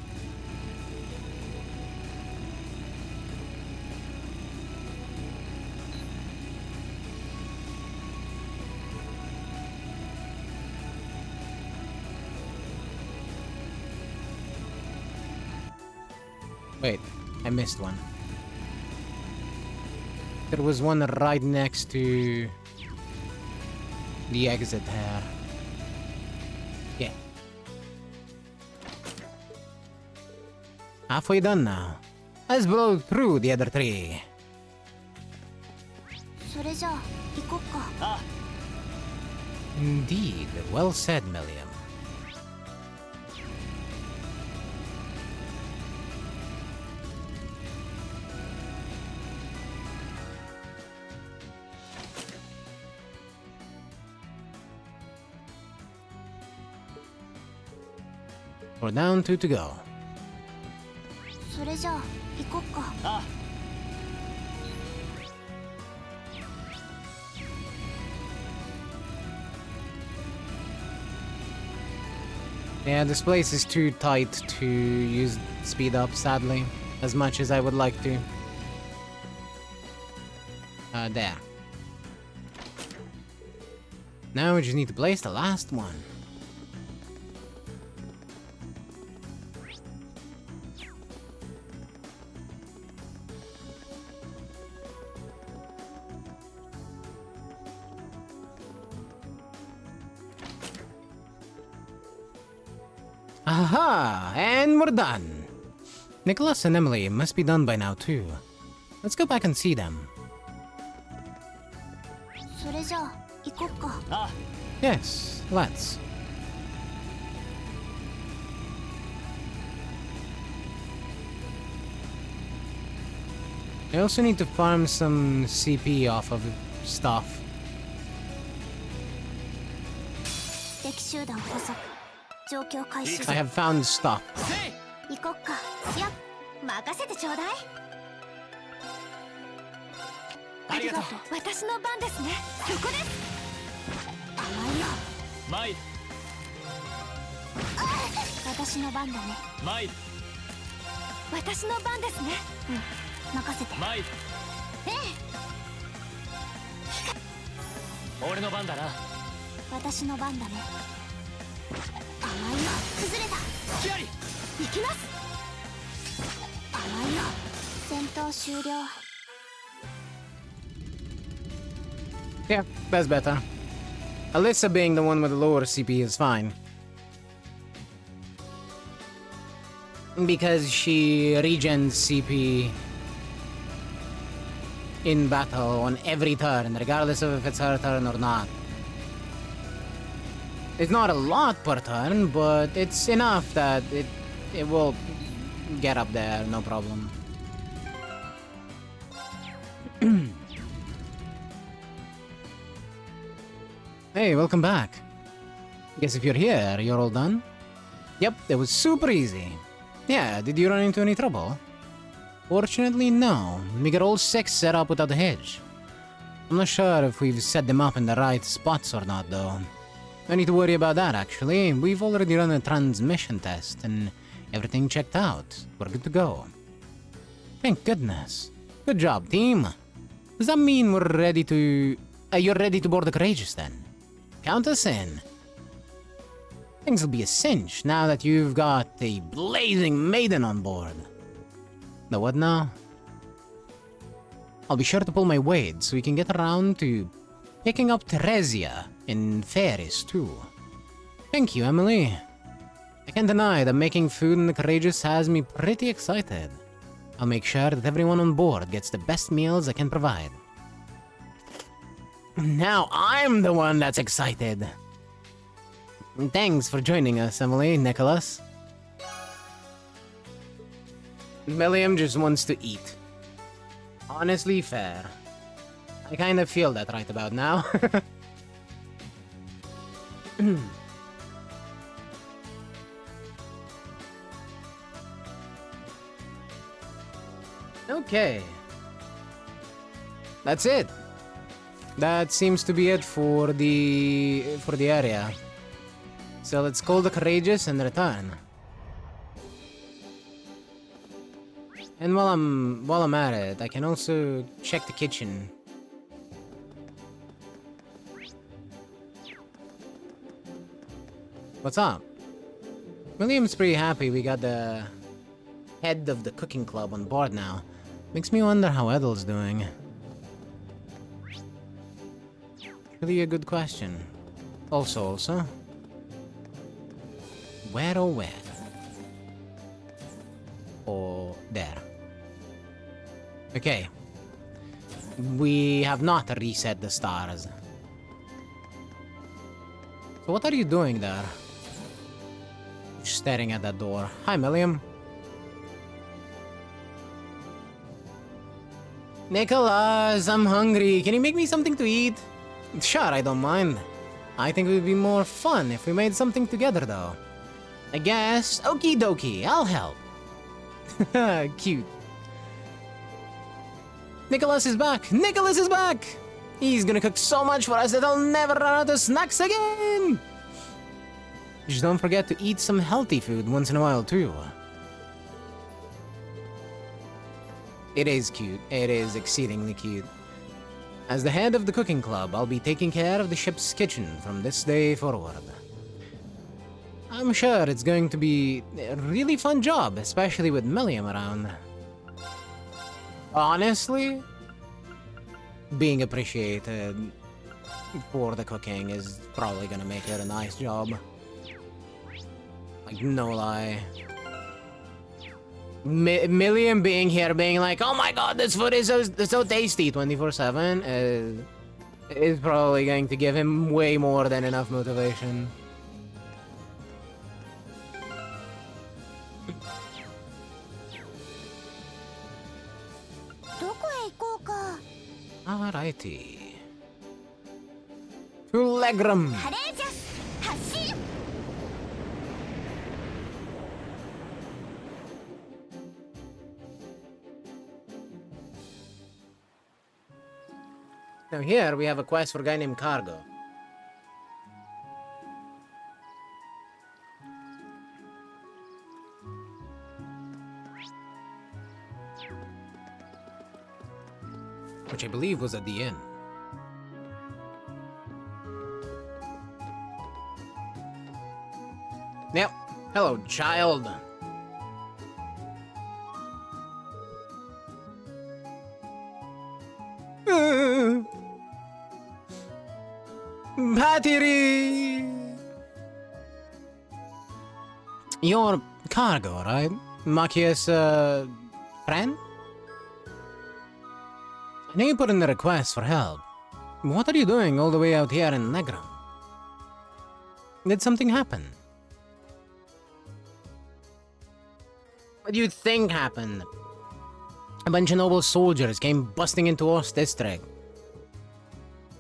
Wait, I missed one. There was one right next to the exit here. Yeah. Halfway done now. Let's blow through the other three. それじゃあ行こっか。あ。 Indeed, well said, Milliam. We're down two to go. それじゃあ行こっか。あ。 Yeah, this place is too tight to use speed up, sadly, as much as I would like to. There. Now we just need to place the last one. Aha! And we're done! Nicholas and Emily must be done by now too. Let's go back and see them. それじゃあ行こっか。あ。 Yes, let's. I also need to farm some CP off of stuff. 敵集団捕捉。状況開始。 I have found stuff. せい。 行こっか。いや、任せてちょうだい。ありがとう。私の番ですね。そこです。甘いよ。参る。私の番だね。参る。私の番ですね。うん、任せて。参る。ええ。俺の番だな。私の番だね。甘いよ。崩れた。隙あり。行きます。甘いよ。戦闘終了。 Yeah, that's better. Alyssa being the one with the lower CP is fine. because she regens CP in battle on every turn, regardless of if it's her turn or not. It's not a lot per turn, but it's enough that it will get up there, no problem. Hey, welcome back. Guess if you're here, you're all done? Yep, it was super easy. Yeah, did you run into any trouble? Fortunately, no. We got all 6 set up without a hitch. I'm not sure if we've set them up in the right spots or not, though. No need to worry about that, actually. We've already run a transmission test, and everything checked out. We're good to go. Thank goodness. Good job, team. Does that mean we're ready to... you're ready to board the Courageous, then? Count us in. Things will be a cinch now that you've got a blazing maiden on board. The what now? I'll be sure to pull my weight so we can get around to picking up Theresia in Ferris, too. Thank you, Emily. I can't deny that making food in the Courageous has me pretty excited. I'll make sure that everyone on board gets the best meals I can provide. Now I'm the one that's excited. Thanks for joining us, Emily, Nicholas. William just wants to eat. Honestly, fair. I kind of feel that right about now. Okay. That's it. That seems to be it for the area. So let's call the Courageous and return. And while I'm at it, I can also check the kitchen. What's up? William's pretty happy we got the head of the cooking club on board now. Makes me wonder how Edel's doing. Really a good question. Also, where or where? Or there. Okay. We have not reset the stars. So what are you doing there? Just staring at that door. Hi, Milliam. Nicholas, I'm hungry. Can you make me something to eat? Sure, I don't mind. I think it would be more fun if we made something together, though. I guess. Okie dokie, I'll help. Cute. Nicholas is back! Nicholas is back! He's gonna cook so much for us that I'll never run out of snacks again! Just don't forget to eat some healthy food once in a while, too. It is cute. It is exceedingly cute. As the head of the cooking club, I'll be taking care of the ship's kitchen from this day forward. I'm sure it's going to be a really fun job, especially with Milliam around. Honestly, being appreciated for the cooking is probably gonna make it a nice job. Like, no lie. Milliam being here, being like, oh my god, this food is so tasty 24/7 is probably going to give him way more than enough motivation. Alrighty. To Legram. Now here we have a quest for a guy named Cargo. Which I believe was at the inn. Yep. Hello, child. Patiri! You're Cargo, right? Machia's, friend? I know you put in the request for help. What are you doing all the way out here in Legram? Did something happen? What do you think happened? A bunch of noble soldiers came busting into Ost district.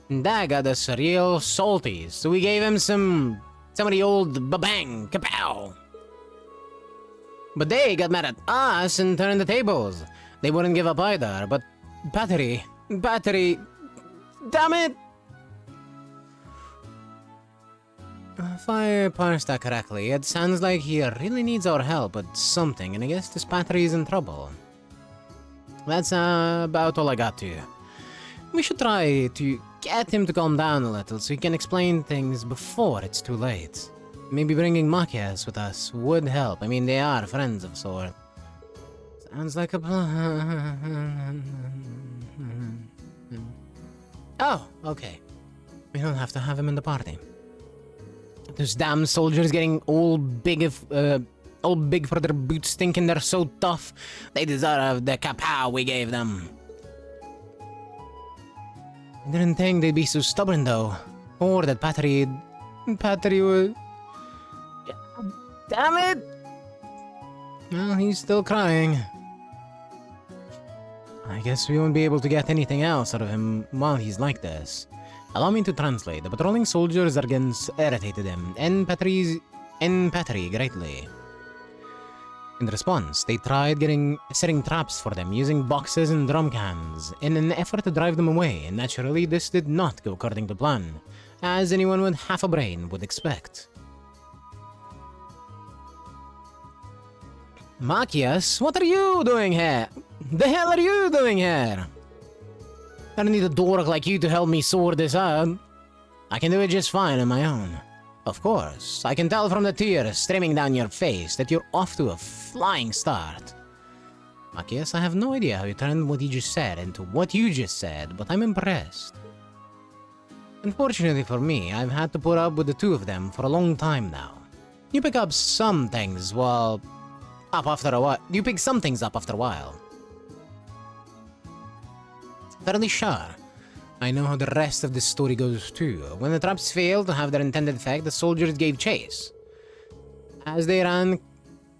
And that got us real salty, so we gave him some of the old babang, kapow. But they got mad at us and turned the tables. They wouldn't give up either, but Battery, damn it! If I parsed that correctly, it sounds like he really needs our help with something, and I guess this Battery is in trouble. That's about all I got to you. We should try to get him to calm down a little so he can explain things before it's too late. Maybe bringing Machias with us would help. I mean, they are friends of sort. Sounds like a plan. Oh, okay. We don't have to have him in the party. Those damn soldiers getting all big for their boots, thinking they're so tough. They deserve the kapow we gave them. I didn't think they'd be so stubborn though. Or that Patry would... Damn it! Well, he's still crying. I guess we won't be able to get anything else out of him while he's like this. Allow me to translate. The patrolling soldiers are getting irritated him, and Patry greatly. In response, they tried setting traps for them using boxes and drum cans in an effort to drive them away, and naturally this did not go according to plan, as anyone with half a brain would expect. Machias, what are you doing here? The hell are you doing here? I don't need a dork like you to help me sort this out. I can do it just fine on my own. Of course, I can tell from the tears streaming down your face that you're off to a flying start. Machias, I have no idea how you turned what you just said into what you just said, but I'm impressed. Unfortunately for me, I've had to put up with the two of them for a long time now. You pick up some things while... You pick some things up after a while. Fairly sure. I know how the rest of the story goes too. When the traps failed to have their intended effect, the soldiers gave chase. As they ran,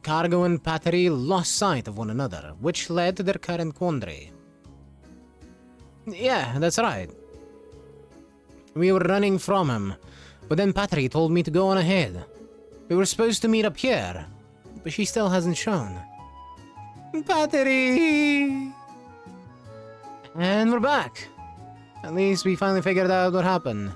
Cargo and Patry lost sight of one another, which led to their current quandary. Yeah, that's right. We were running from him, but then Patry told me to go on ahead. We were supposed to meet up here, but she still hasn't shown. Patry! And we're back. At least we finally figured out what happened.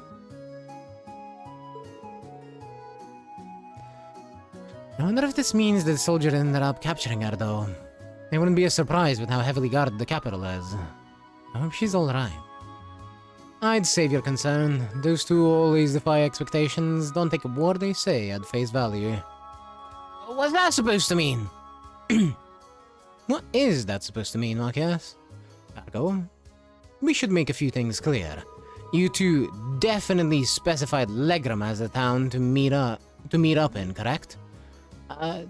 I wonder if this means that the soldier ended up capturing her, though. It wouldn't be a surprise with how heavily guarded the capital is. I hope she's alright. I'd save your concern. Those two always defy expectations. Don't take a word they say at face value. What's that supposed to mean? What is that supposed to mean, Machias? Cargo? We should make a few things clear. You two definitely specified Legram as a town to meet up in, correct?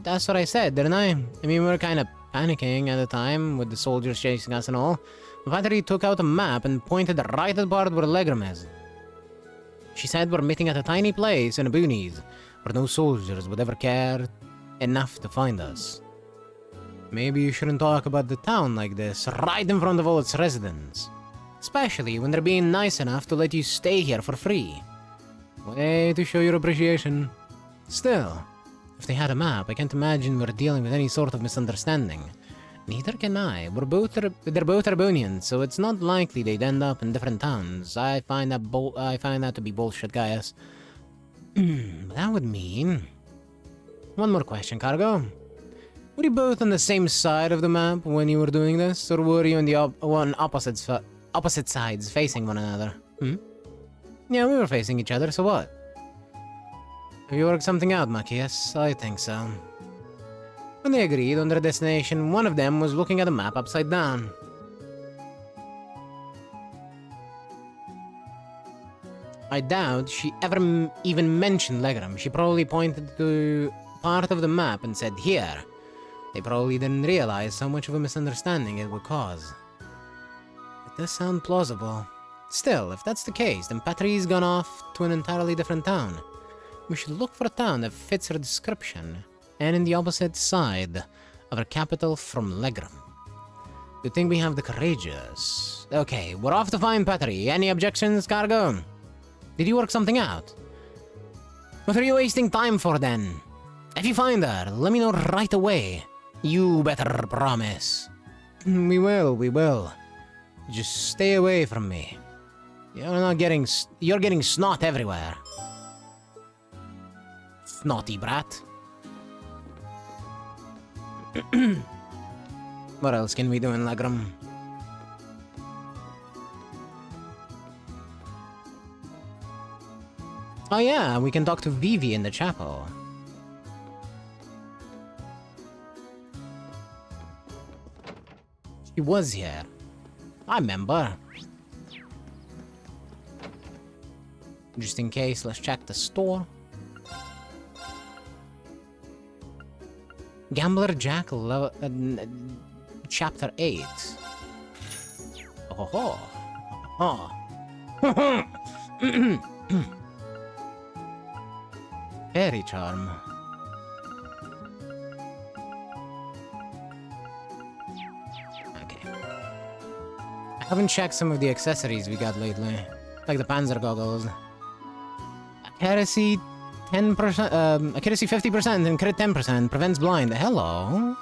That's what I said, didn't I? I mean, we were kind of panicking at the time with the soldiers chasing us and all. Battery took out a map and pointed right at the part where Legram is. She said we're meeting at a tiny place in the boonies where no soldiers would ever care enough to find us. Maybe you shouldn't talk about the town like this right in front of all its residents. Especially when they're being nice enough to let you stay here for free. Way to show your appreciation. Still, if they had a map, I can't imagine we're dealing with any sort of misunderstanding. Neither can I. They're both Arbonians, so it's not likely they'd end up in different towns. I find that to be bullshit, guys. That would mean... One more question, Cargo. Were you both on the same side of the map when you were doing this, or were you on opposite sides facing one another? Yeah, we were facing each other, so what? Have you worked something out, Machias? I think so. When they agreed on their destination, one of them was looking at the map upside down. I doubt she ever even mentioned Legram. She probably pointed to part of the map and said, here. They probably didn't realize how much of a misunderstanding it would cause. It does sound plausible. Still, if that's the case, then Patri's gone off to an entirely different town. We should look for a town that fits her description, and in the opposite side of her capital from Legram. Good thing we have the courageous. Okay, we're off to find Patri. Any objections, cargo? Did you work something out? What are you wasting time for then? If you find her, let me know right away. You better promise. We will. Just stay away from me. You're getting snot everywhere. Snotty brat. What else can we do in Legram? Oh yeah, we can talk to Vivi in the chapel. She was here. I remember. Just in case, let's check the store. Gambler Jack, Chapter 8. Oh ho ho. Fairy charm. Okay. I haven't checked some of the accessories we got lately, like the Panzer goggles. Accuracy 10%, accuracy 50% and crit 10%, prevents blind. Hello?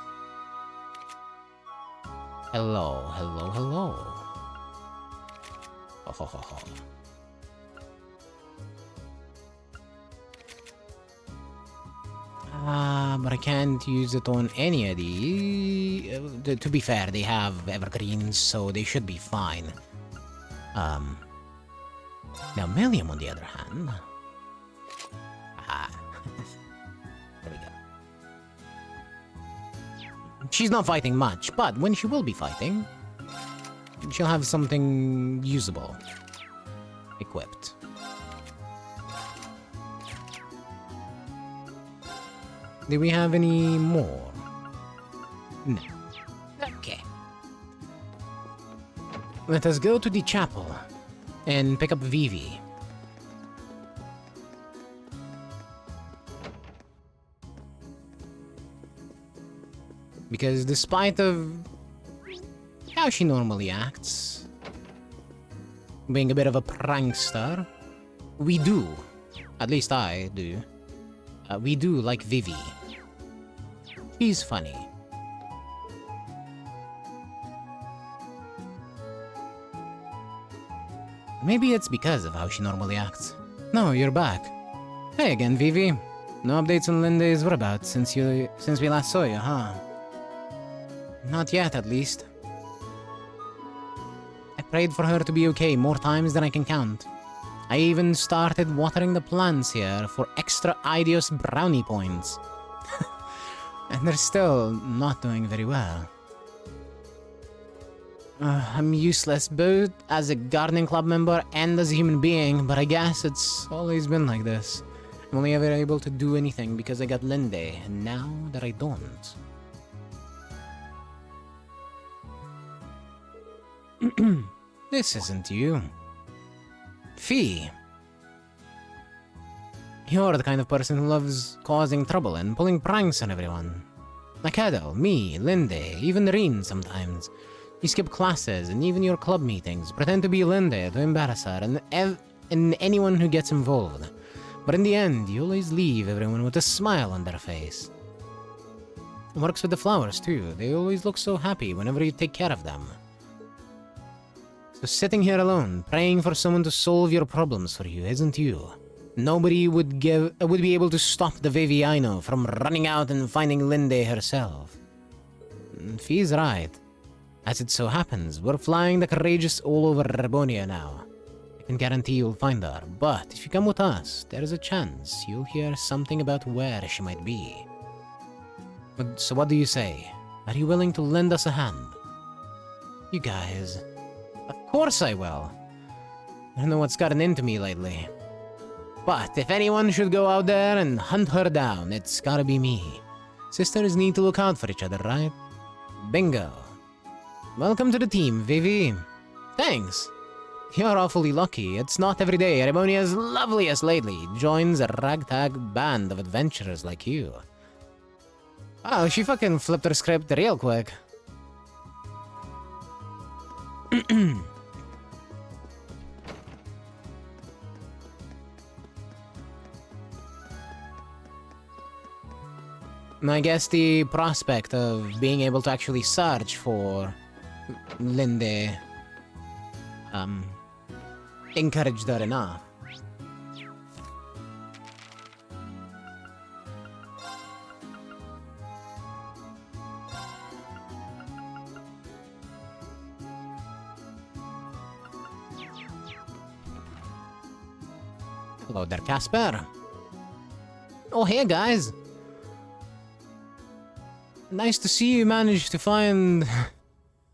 Hello. Ho ho ho ho. But I can't use it on any of these. To be fair, they have evergreens, so they should be fine. Now Milliam, on the other hand. There we go. She's not fighting much, but when she will be fighting, she'll have something usable equipped. Do we have any more? No. Okay. Let us go to the chapel and pick up Vivi. Because despite of how she normally acts, being a bit of a prankster, we do, at least I do, we do like Vivi. She's funny. Maybe it's because of how she normally acts. No, you're back. Hey again, Vivi. No updates on Linde's whereabouts since we last saw you, huh? Not yet, at least. I prayed for her to be okay more times than I can count. I even started watering the plants here for extra Idios brownie points. And they're still not doing very well. I'm useless both as a gardening club member and as a human being, but I guess it's always been like this. I'm only ever able to do anything because I got Linde, and now that I don't. This isn't you. Fee. You're the kind of person who loves causing trouble and pulling pranks on everyone. Like Adel, me, Linde, even Reen sometimes. You skip classes and even your club meetings, pretend to be Linde to embarrass her and anyone who gets involved. But in the end, you always leave everyone with a smile on their face. It works with the flowers too. They always look so happy whenever you take care of them. So sitting here alone, praying for someone to solve your problems for you, isn't you? Nobody would be able to stop the Vivi I know from running out and finding Linde herself. Fee's right. As it so happens, we're flying the courageous all over Rebonia now. I can guarantee you'll find her, but if you come with us, there is a chance you'll hear something about where she might be. So what do you say? Are you willing to lend us a hand? You guys... Of course I will. I don't know what's gotten into me lately. But if anyone should go out there and hunt her down, it's gotta be me. Sisters need to look out for each other, right? Bingo. Welcome to the team, Vivi. Thanks. You're awfully lucky. It's not every day Erebonia's loveliest lady joins a ragtag band of adventurers like you. Oh, she fucking flipped her script real quick. I guess the prospect of being able to actually search for Linde encouraged her enough. Hello there, Casper. Oh, hey, guys. Nice to see you managed to find...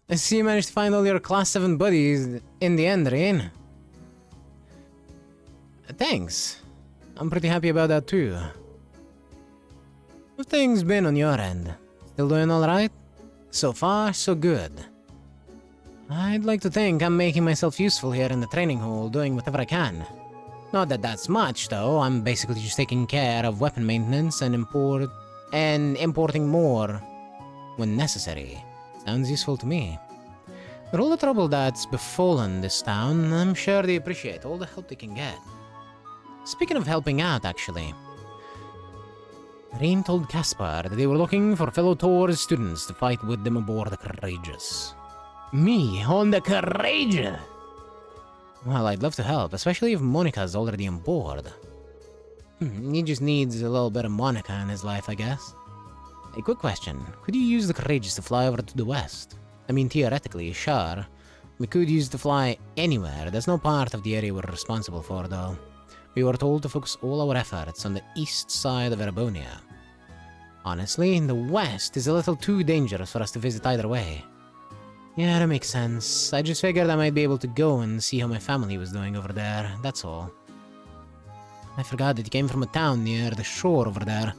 I see you managed to find all your Class 7 buddies in the end, Rain. Thanks. I'm pretty happy about that, too. How've things been on your end? Still doing alright? So far, so good. I'd like to think I'm making myself useful here in the training hall, doing whatever I can. Not that that's much, though. I'm basically just taking care of weapon maintenance and importing more when necessary. Sounds useful to me. For all the trouble that's befallen this town, I'm sure they appreciate all the help they can get. Speaking of helping out, actually, Rain told Caspar that they were looking for fellow Taurus students to fight with them aboard the Courageous. Me on the Courageous? Well, I'd love to help, especially if Monica's already on board. He just needs a little bit of Monica in his life, I guess. A quick question. Could you use the Courageous to fly over to the west? I mean, theoretically, sure. We could use to fly anywhere. There's no part of the area we're responsible for, though. We were told to focus all our efforts on the east side of Erebonia. Honestly, the west is a little too dangerous for us to visit either way. Yeah, that makes sense. I just figured I might be able to go and see how my family was doing over there, that's all. I forgot that you came from a town near the shore over there.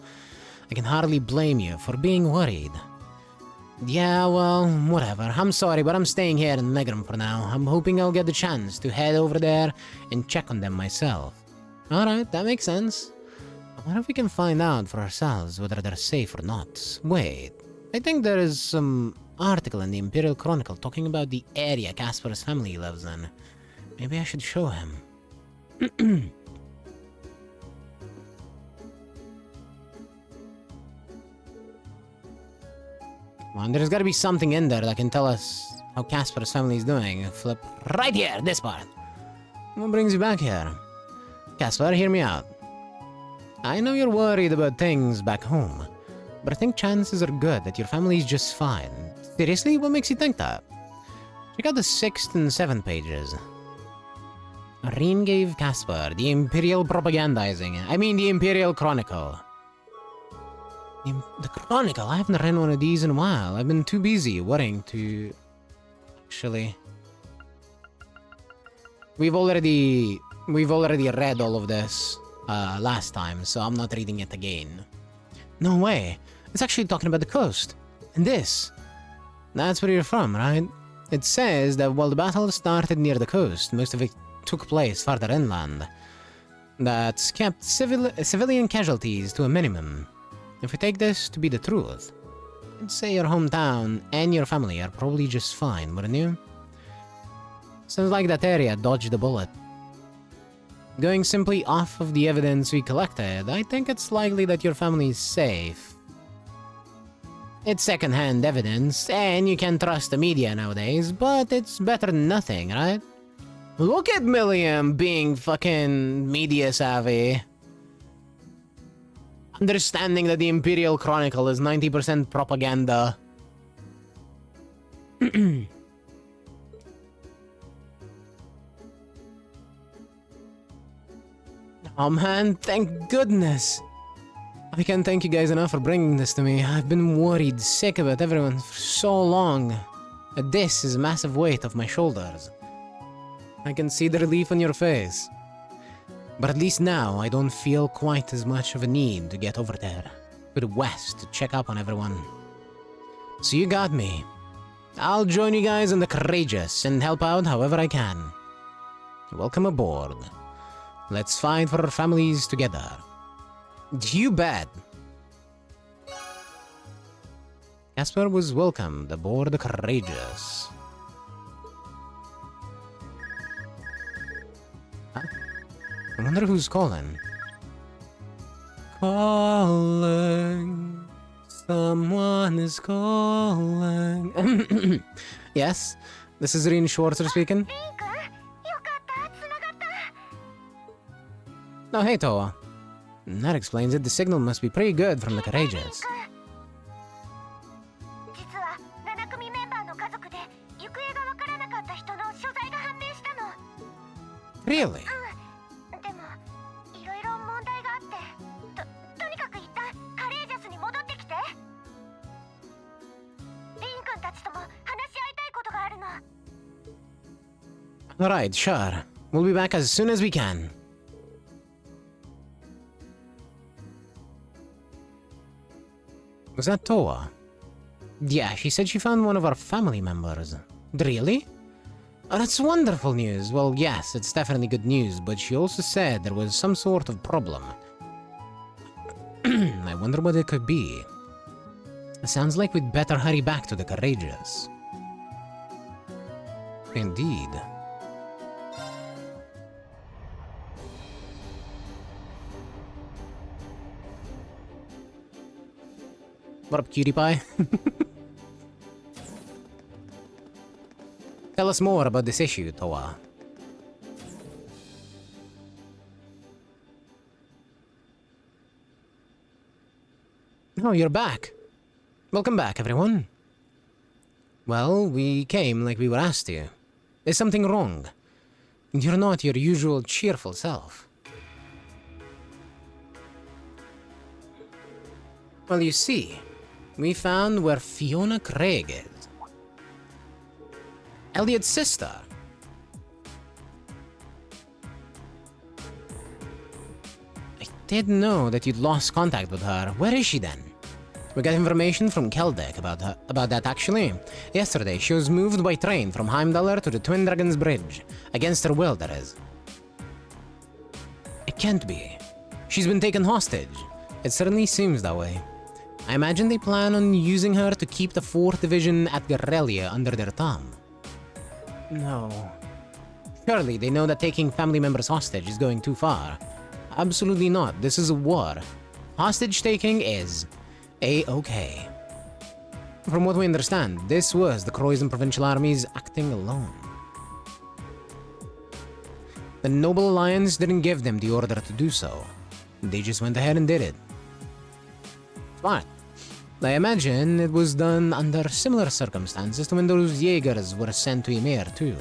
I can hardly blame you for being worried. Yeah, well, whatever. I'm sorry, but I'm staying here in Megram for now. I'm hoping I'll get the chance to head over there and check on them myself. Alright, that makes sense. I wonder if we can find out for ourselves whether they're safe or not. Wait, I think there is some article in the Imperial Chronicle talking about the area Caspar's family lives in. Maybe I should show him. Well, there's gotta be something in there that can tell us how Caspar's family is doing. Flip right here, this part. What brings you back here? Caspar, hear me out. I know you're worried about things back home, but I think chances are good that your family's just fine. Seriously, what makes you think that? Check out the 6th and 7th pages. Reen gave Caspar the Imperial Propagandizing. I mean the Imperial Chronicle. The Chronicle? I haven't read one of these in a while. I've been too busy worrying to... Actually... We've already read all of this last time, so I'm not reading it again. No way. It's actually talking about the coast. And this. That's where you're from, right? It says that while the battle started near the coast, most of it took place farther inland. That's kept civilian casualties to a minimum. If we take this to be the truth, I'd say your hometown and your family are probably just fine, wouldn't you? Sounds like that area dodged a bullet. Going simply off of the evidence we collected, I think it's likely that your family's safe. It's second-hand evidence, and you can trust the media nowadays, but it's better than nothing, right? Look at Milliam being fucking media-savvy. Understanding that the Imperial Chronicle is 90% propaganda. Oh man, thank goodness. I can't thank you guys enough for bringing this to me. I've been worried sick about everyone for so long. This is a massive weight off my shoulders. I can see the relief on your face. But at least now, I don't feel quite as much of a need to get over there. to the west to check up on everyone. So you got me. I'll join you guys in the Courageous and help out however I can. Welcome aboard. Let's fight for our families together. You bet. Casper was welcomed aboard the Courageous. Huh? I wonder who's calling. Calling. Someone is calling. Yes, this is Rin Schwarzer speaking. Oh, hey, Toa. That explains it. The signal must be pretty good from the Courageous. Really? Alright, sure. We'll be back as soon as we can. Was that Toa? Yeah, she said she found one of our family members. Really? Oh, that's wonderful news. Well, yes, it's definitely good news, but she also said there was some sort of problem. I wonder what it could be. Sounds like we'd better hurry back to the Courageous. Indeed. What up, cutie pie? Tell us more about this issue, Toa. Oh, you're back. Welcome back, everyone. Well, we came like we were asked to. Is something wrong? You're not your usual cheerful self. Well, you see, we found where Fiona Craig is. Elliot's sister. I didn't know that you'd lost contact with her. Where is she then? We got information from Keldek about that actually. Yesterday, she was moved by train from Heimdallr to the Twin Dragons Bridge. Against her will, that is. It can't be. She's been taken hostage. It certainly seems that way. I imagine they plan on using her to keep the 4th Division at Guerrilla under their thumb. No. Surely they know that taking family members hostage is going too far. Absolutely not. This is a war. Hostage taking is A-okay. From what we understand, this was the Croydon Provincial Armies acting alone. The Noble Alliance didn't give them the order to do so. They just went ahead and did it. Smart. I imagine it was done under similar circumstances to when those Jaegers were sent to Ymir too.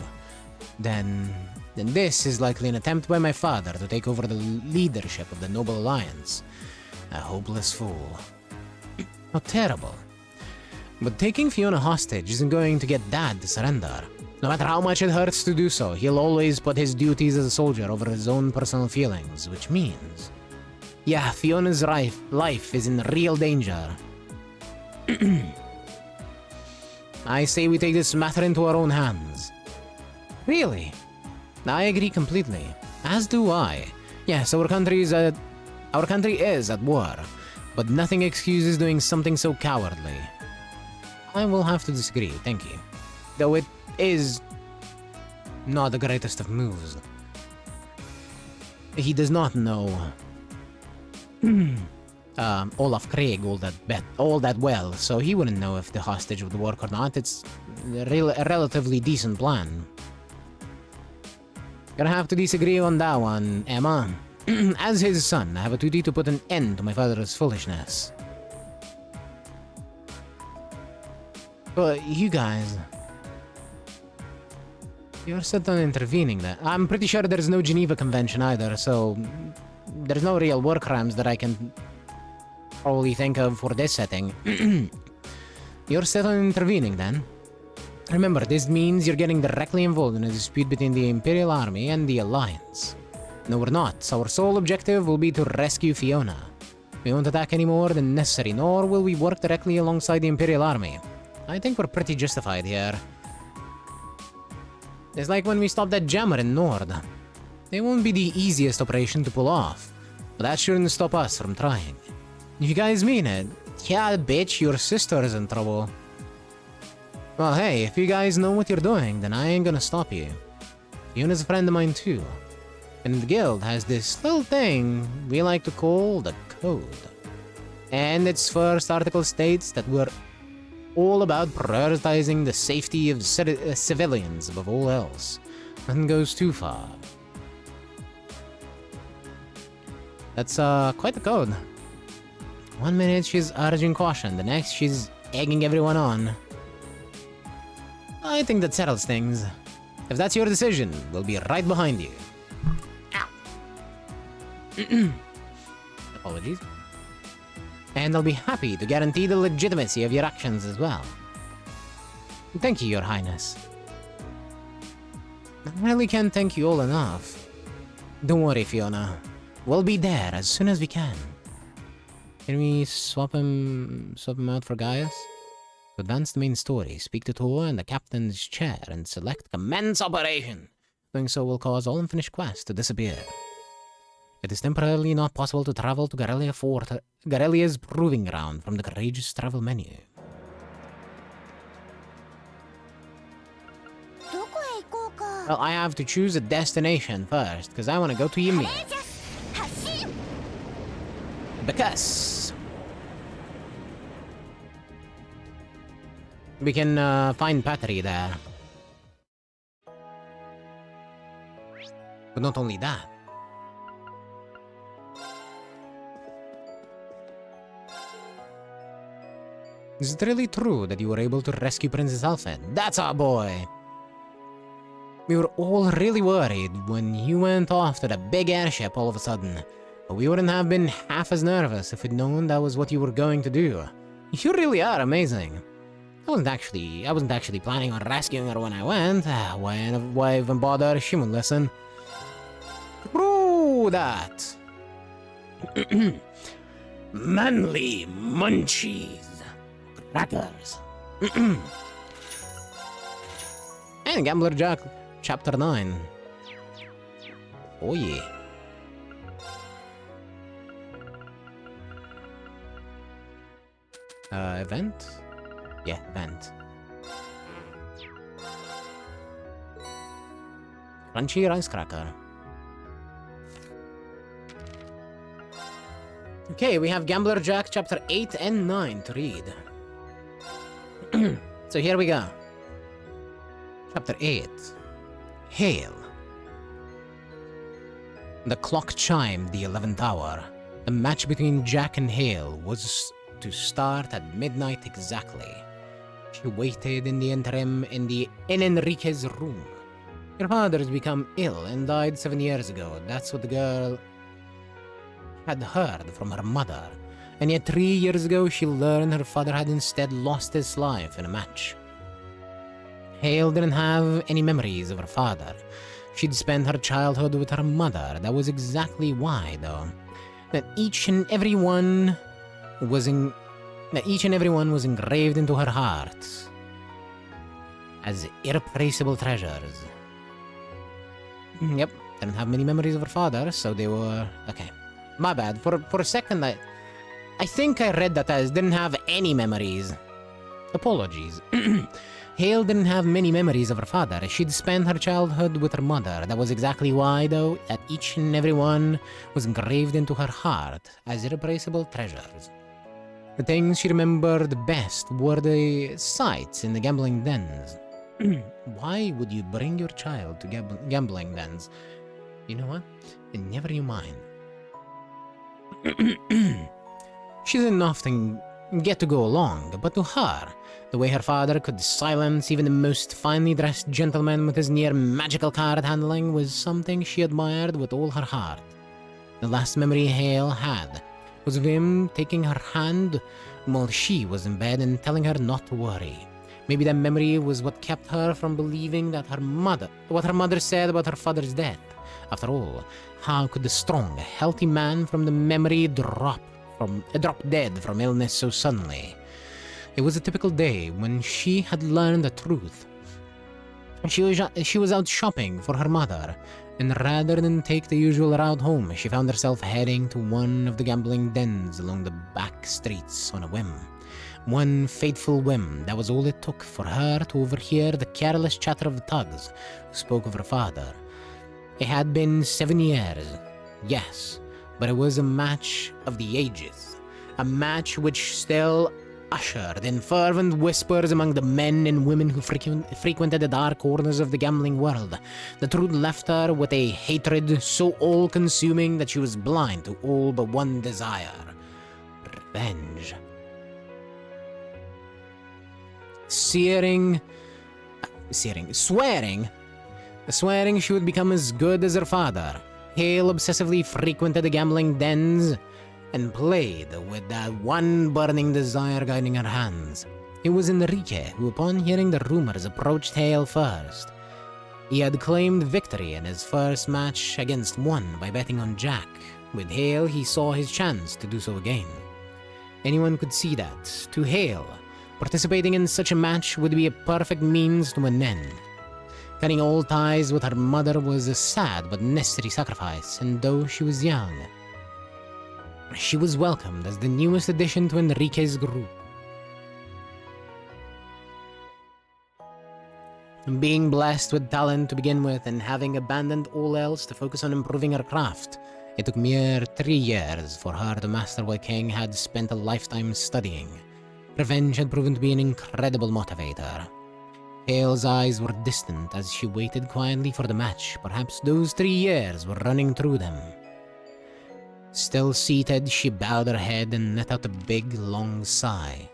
Then this is likely an attempt by my father to take over the leadership of the Noble Alliance. A hopeless fool. How terrible. But taking Fiona hostage isn't going to get Dad to surrender. No matter how much it hurts to do so, he'll always put his duties as a soldier over his own personal feelings, which means... yeah, Fiona's life is in real danger. I say we take this matter into our own hands. Really? I agree completely. As do I. Yes, our country is at war, but nothing excuses doing something so cowardly. I will have to disagree, thank you. Though it is not the greatest of moves. He does not know Olaf Craig all that well, so he wouldn't know if the hostage would work or not. It's a relatively decent plan. Gonna have to disagree on that one, Emma. As his son, I have a duty to put an end to my father's foolishness. But you guys... you're set on intervening there. I'm pretty sure there's no Geneva Convention either, so... there's no real war crimes that I can probably think of for this setting. You're set on intervening then? Remember, this means you're getting directly involved in a dispute between the Imperial Army and the Alliance. No, we're not. Our sole objective will be to rescue Fiona. We won't attack any more than necessary, nor will we work directly alongside the Imperial Army. I think we're pretty justified here. It's like when we stopped that jammer in Nord. It won't be the easiest operation to pull off, but that shouldn't stop us from trying. If you guys mean it, yeah, bitch, your sister is in trouble. Well, hey, if you guys know what you're doing, then I ain't gonna stop you. Yuna's a friend of mine too. And the guild has this little thing we like to call the Code. And its first article states that we're all about prioritizing the safety of civilians above all else. Nothing goes too far. That's quite the code. 1 minute she's urging caution, the next she's egging everyone on. I think that settles things. If that's your decision, we'll be right behind you. Ow. Apologies. And I'll be happy to guarantee the legitimacy of your actions as well. Thank you, Your Highness. I really can't thank you all enough. Don't worry, Fiona. We'll be there as soon as we can. Can we swap him out for Gaius? To advance the main story, speak to Tor and the captain's chair and select Commence Operation. Doing so will cause all unfinished quests to disappear. It is temporarily not possible to travel to Garelia's Proving Ground from the Courageous Travel menu. Well, I have to choose a destination first, because I want to go to Ymir. Because we can find Patry there. But not only that. Is it really true that you were able to rescue Princess Alphen? That's our boy! We were all really worried when you went off to the big airship all of a sudden. But we wouldn't have been half as nervous if we'd known that was what you were going to do. You really are amazing. I wasn't actually planning on rescuing her when I went. Why even bother? She won't listen. Screw that! Manly munchies. Crackers. And Gambler Jack, Chapter 9. Oh yeah. Event? Yeah, event. Crunchy rice cracker. Okay, we have Gambler Jack Chapter 8 and 9 to read. So here we go. Chapter 8. Hail. The clock chimed the 11th hour. The match between Jack and Hale was to start at midnight exactly. She waited in the interim in Enrique's room. Her father has become ill and died 7 years ago. That's what the girl had heard from her mother. And yet 3 years ago she learned her father had instead lost his life in a match. Hale didn't have any memories of her father. She'd spent her childhood with her mother. That was exactly why, though. That each and every one was engraved into her heart as irreplaceable treasures. Yep, didn't have many memories of her father, so they were... Okay, my bad. For a second, I think I read that as didn't have any memories. Apologies. Hale didn't have many memories of her father. She'd spent her childhood with her mother. That was exactly why, though, that each and every one was engraved into her heart as irreplaceable treasures. The things she remembered best were the sights in the gambling dens. Why would you bring your child to gambling dens? You know what? Never you mind. She didn't often get to go along, but to her, the way her father could silence even the most finely dressed gentleman with his near magical card handling was something she admired with all her heart. The last memory Hale had was of him taking her hand while she was in bed and telling her not to worry. Maybe that memory was what kept her from believing that what her mother said about her father's death. After all, how could the strong, healthy man from the memory drop dropped dead from illness so suddenly. It was a typical day when she had learned the truth. She was out shopping for her mother, and rather than take the usual route home, she found herself heading to one of the gambling dens along the back streets on a whim. One fateful whim, that was all it took for her to overhear the careless chatter of the thugs who spoke of her father. It had been 7 years, yes, but it was a match of the ages. A match which still ushered in fervent whispers among the men and women who frequented the dark corners of the gambling world. The truth left her with a hatred so all-consuming that she was blind to all but one desire: revenge. Swearing she would become as good as her father, Hale obsessively frequented the gambling dens and played with that one burning desire guiding her hands. It was Enrique who, upon hearing the rumors, approached Hale first. He had claimed victory in his first match against one by betting on Jack. With Hale, he saw his chance to do so again. Anyone could see that. To Hale, participating in such a match would be a perfect means to an end. Cutting all ties with her mother was a sad but necessary sacrifice, and though she was young, she was welcomed as the newest addition to Enrique's group. Being blessed with talent to begin with and having abandoned all else to focus on improving her craft, it took mere 3 years for her to master what King had spent a lifetime studying. Revenge had proven to be an incredible motivator. Hale's eyes were distant as she waited quietly for the match. Perhaps those 3 years were running through them. Still seated, she bowed her head and let out a big, long sigh.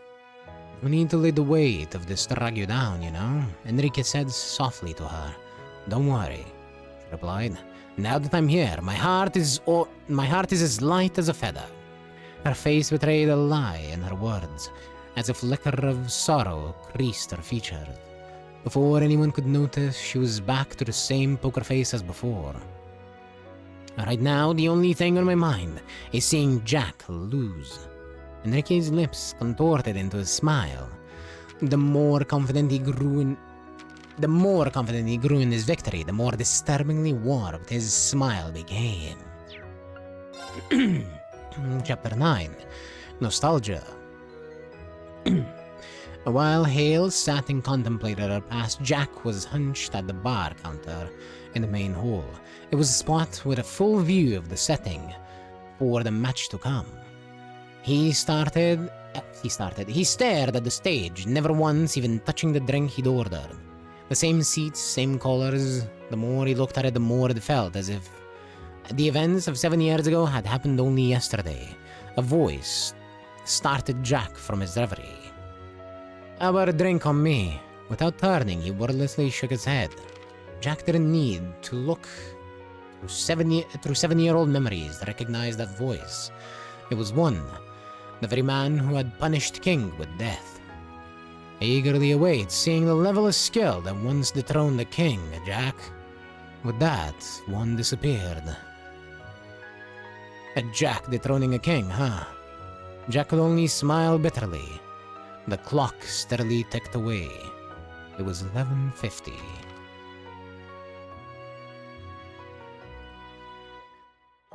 "No need to let the weight of this drag you down, you know," Enrique said softly to her. "Don't worry," she replied. "Now that I'm here, my heart is as light as a feather." Her face betrayed a lie in her words, as a flicker of sorrow creased her features. Before anyone could notice, she was back to the same poker face as before. "Right now, the only thing on my mind is seeing Jack lose." Enrique's lips contorted into a smile. The more confident he grew in his victory, the more disturbingly warped his smile became. Chapter 9. Nostalgia. While Hale sat and contemplated her past, Jack was hunched at the bar counter in the main hall. It was a spot with a full view of the setting for the match to come. He stared at the stage, never once even touching the drink he'd ordered. The same seats, same colors. The more he looked at it, the more it felt as if the events of 7 years ago had happened only yesterday. A voice started Jack from his reverie. "How about a drink on me?" Without turning, he wordlessly shook his head. Jack didn't need to look through 7-year-old memories to recognize that voice. It was one, the very man who had punished King with death. "Eagerly await seeing the level of skill that once dethroned the king, Jack." With that, one disappeared. A Jack dethroning a king, huh? Jack could only smile bitterly. The clock steadily ticked away. It was 11:50.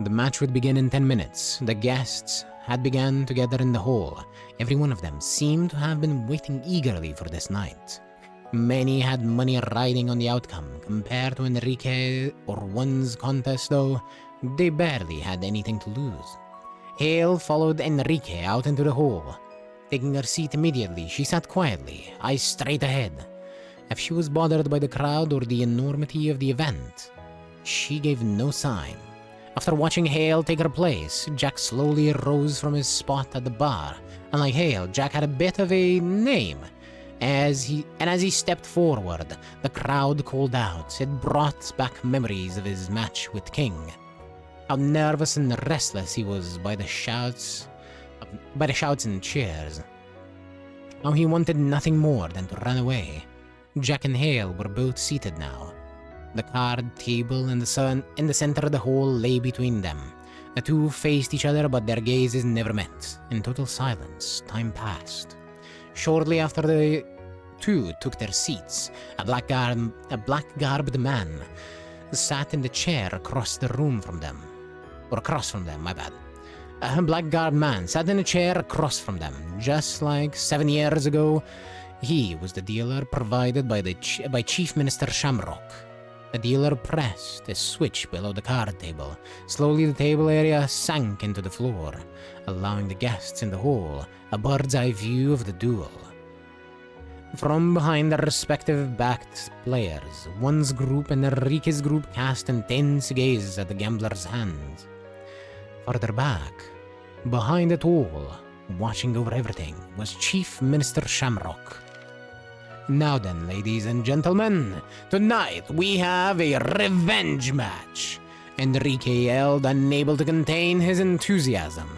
The match would begin in 10 minutes. The guests had begun to gather in the hall. Every one of them seemed to have been waiting eagerly for this night. Many had money riding on the outcome. Compared to Enrique or one's contest, though, they barely had anything to lose. Hale followed Enrique out into the hall. Taking her seat immediately, she sat quietly, eyes straight ahead. If she was bothered by the crowd or the enormity of the event, she gave no sign. After watching Hale take her place, Jack slowly rose from his spot at the bar. Unlike Hale, Jack had a bit of a name. As he stepped forward, the crowd called out. It brought back memories of his match with King. How nervous and restless he was by the shouts and cheers. How he wanted nothing more than to run away. Jack and Hale were both seated now. The card table in the center of the hall lay between them. The two faced each other, but their gazes never met. In total silence, time passed. Shortly after the two took their seats, a black-garbed man sat in the chair across the room from them. Or across from them, my bad. A black-garbed man sat in a chair across from them. Just like 7 years ago, he was the dealer provided by Chief Minister Shamrock. The dealer pressed a switch below the card table. Slowly the table area sank into the floor, allowing the guests in the hall a bird's-eye view of the duel. From behind their respective backed players, one's group and Enrique's group cast intense gazes at the gambler's hands. Further back, behind it all, watching over everything, was Chief Minister Shamrock. Now then, ladies and gentlemen, tonight we have a revenge match. Enrique yelled, unable to contain his enthusiasm.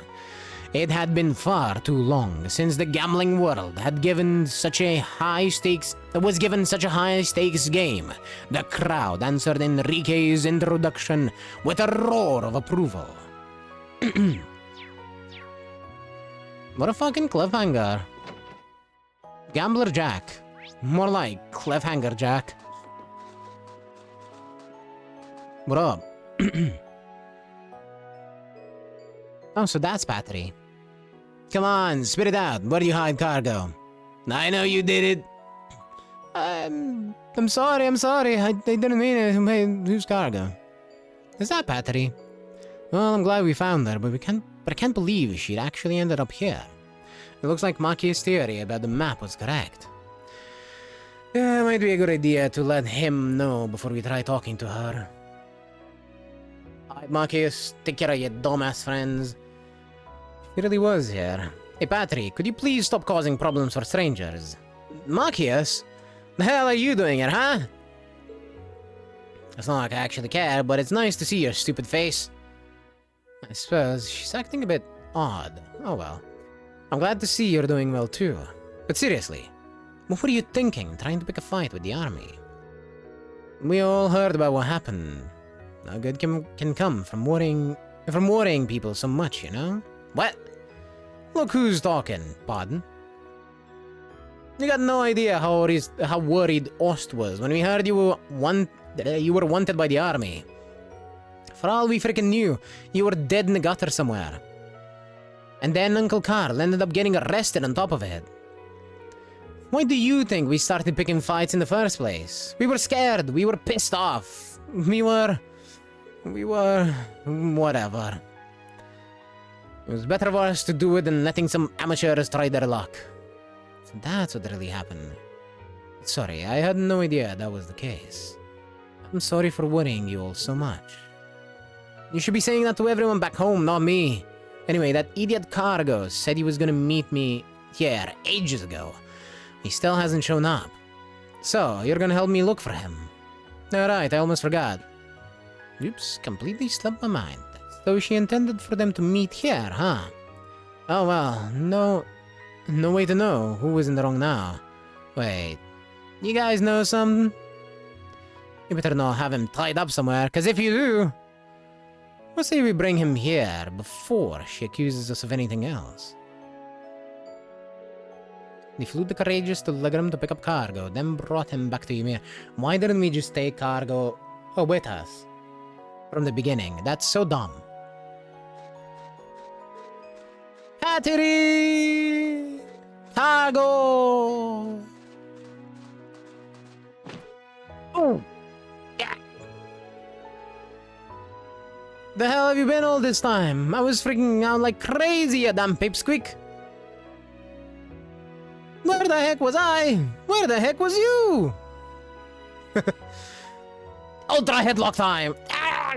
It had been far too long since the gambling world was given such a high stakes game. The crowd answered Enrique's introduction with a roar of approval. What a fucking cliffhanger. Gambler Jack. More like cliffhanger Jack. What up? Oh, so that's Patry. Come on, spit it out. Where do you hide cargo? I know you did it. I'm sorry. I didn't mean it. Hey, whose cargo? Is that Patry? Well, I'm glad we found her, but I can't believe she'd actually ended up here. It looks like Maki's theory about the map was correct. Yeah, it might be a good idea to let him know before we try talking to her. Alright, Marcus, take care of your dumbass friends. He really was here. Hey, Patry, could you please stop causing problems for strangers? Marcus? The hell are you doing here, huh? It's not like I actually care, but it's nice to see your stupid face. I suppose she's acting a bit odd. Oh well. I'm glad to see you're doing well too. But seriously, what were you thinking trying to pick a fight with the army? We all heard about what happened. No good can come from worrying people so much, you know? What? Look who's talking, pardon. You got no idea how worried Ost was when we heard you were wanted by the army. For all we freaking knew, you were dead in the gutter somewhere. And then Uncle Carl ended up getting arrested on top of it. Why do you think we started picking fights in the first place? We were scared, we were pissed off. We were... whatever. It was better for us to do it than letting some amateurs try their luck. So that's what really happened. Sorry, I had no idea that was the case. I'm sorry for worrying you all so much. You should be saying that to everyone back home, not me. Anyway, that idiot Cargo said he was gonna meet me here ages ago. He still hasn't shown up. So, you're gonna help me look for him. Alright, I almost forgot. Oops, completely slipped my mind. So she intended for them to meet here, huh? Oh well, no way to know who was in the wrong now. Wait, you guys know something? You better not have him tied up somewhere, cause if you do... Let's say we bring him here before she accuses us of anything else. We flew the Courageous to Legram to pick up cargo, then brought him back to Ymir. Why didn't we just take cargo with us? From the beginning. That's so dumb. Patry! Cargo! Oh! Yeah! The hell have you been all this time? I was freaking out like crazy, you damn pipsqueak! Where the heck was I? Where the heck was you? Ultra headlock time! Ah!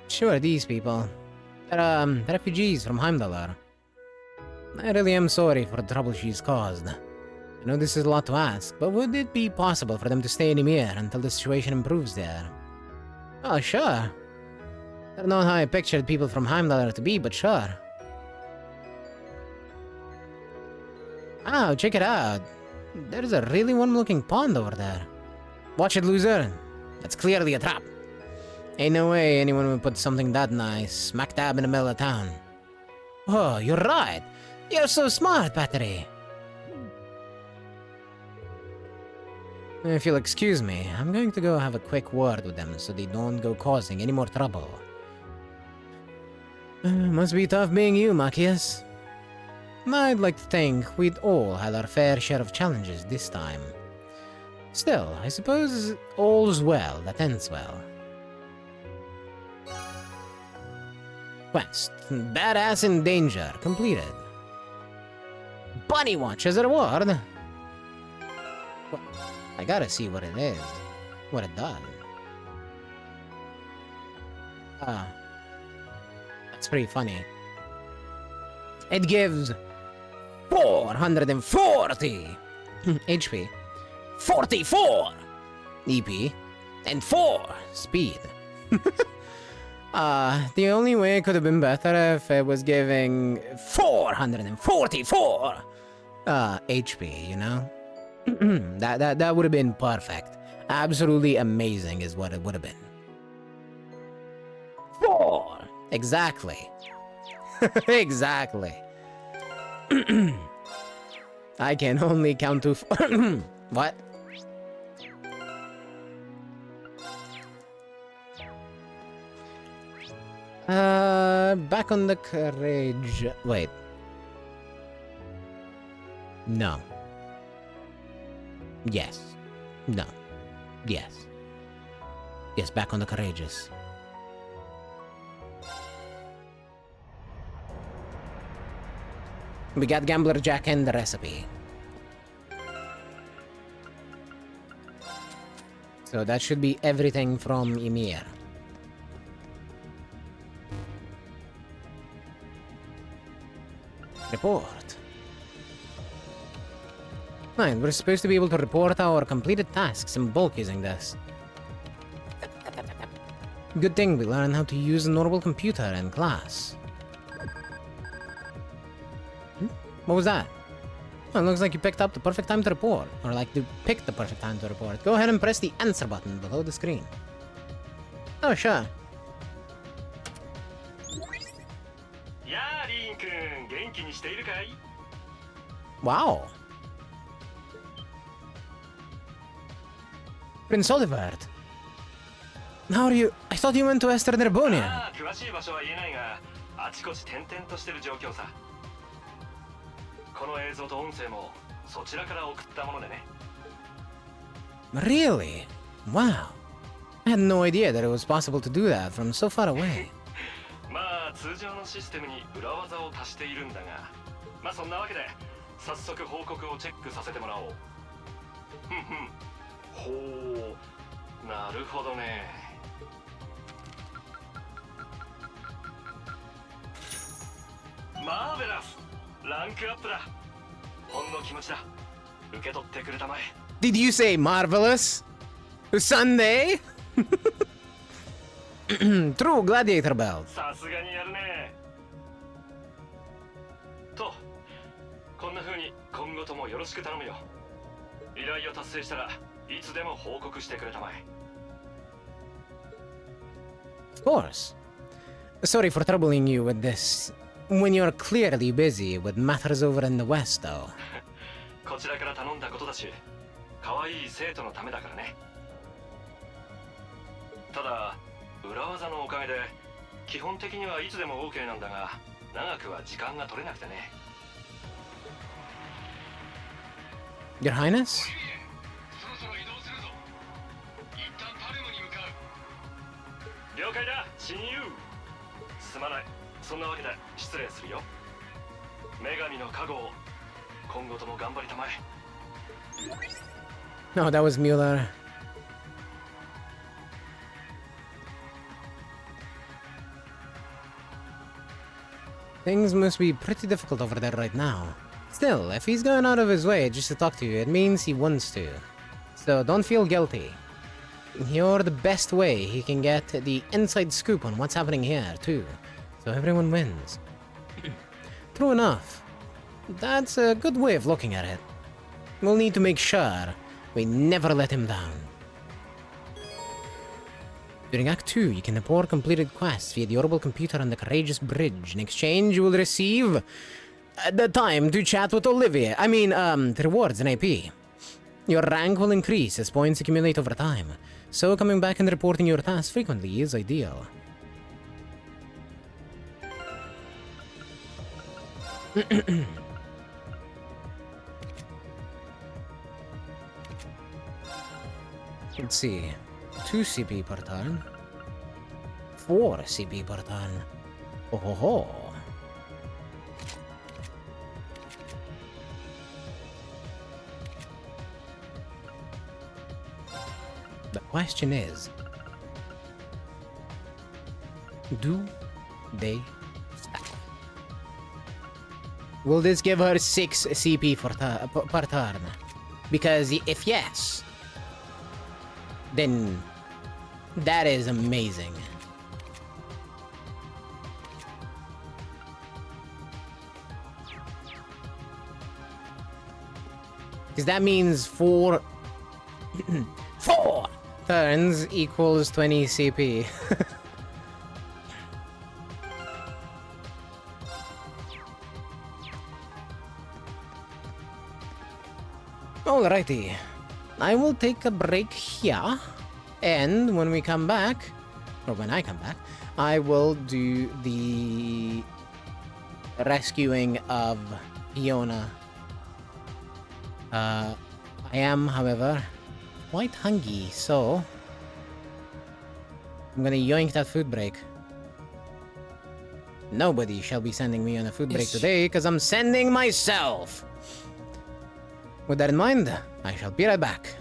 Sure, these people. They're, refugees from Heimdallr. I really am sorry for the trouble she's caused. I know this is a lot to ask, but would it be possible for them to stay in Ymir until the situation improves there? Oh, sure. I don't know how I pictured people from Heimdallr to be, but sure. Wow, check it out. There's a really warm-looking pond over there. Watch it, loser. That's clearly a trap. Ain't no way anyone would put something that nice smack dab in the middle of town. Oh, you're right. You're so smart, Battery. If you'll excuse me, I'm going to go have a quick word with them so they don't go causing any more trouble. Must be tough being you, Machias. I'd like to think we'd all had our fair share of challenges this time. Still, I suppose all's well that ends well. Quest. Badass in danger. Completed. Bunny Watch as a reward. Well, I gotta see what it is. What it does. Ah. That's pretty funny. It gives 440 HP, 44 EP, and 4 speed. The only way it could have been better if it was giving 444 HP, you know? that would have been perfect. Absolutely amazing is what it would have been. 4! Exactly. Exactly. I can only count to what? Back on the carriage. Wait. No. Yes. No. Yes. Yes, back on the courageous. We got Gambler Jack and the recipe. So that should be everything from Ymir. Report. Fine, we're supposed to be able to report our completed tasks in bulk using this. Good thing we learned how to use a normal computer in class. What was that? Oh, it looks like you picked up the perfect time to report. Or like you picked the perfect time to report. Go ahead and press the answer button below the screen. Oh, sure. Wow. Prince Olivert. How are you? I thought you went to Esther Nerbonia. Really? Wow. I had no idea that it was possible to do that from so far away. Did you say marvelous? Sunday? True gladiator belt. Of course. Sorry for troubling you with this when you're clearly busy with matters over in the West, though. Your Highness? No, that was Mueller. Things must be pretty difficult over there right now. Still, if he's going out of his way just to talk to you, it means he wants to. So don't feel guilty. You're the best way he can get the inside scoop on what's happening here, too. So everyone wins. True enough. That's a good way of looking at it. We'll need to make sure we never let him down. During Act 2, you can report completed quests via the orbital computer on the Courageous Bridge. In exchange, you will receive the time to chat with Olivia. Rewards and AP. Your rank will increase as points accumulate over time, so coming back and reporting your tasks frequently is ideal. Let's see. 2 CP per turn. 4 CP per turn. Oh ho ho. The question is, do they stack? Will this give her 6 CP per turn? Because if yes, then that is amazing. Because that means 4 turns equals 20 CP. Alrighty. I will take a break here, and when we come back, or when I come back, I will do the rescuing of Fiona. I am, however, quite hungry, so I'm gonna yoink that food break. Nobody shall be sending me on a food break today, because I'm sending myself! With that in mind, I shall be right back.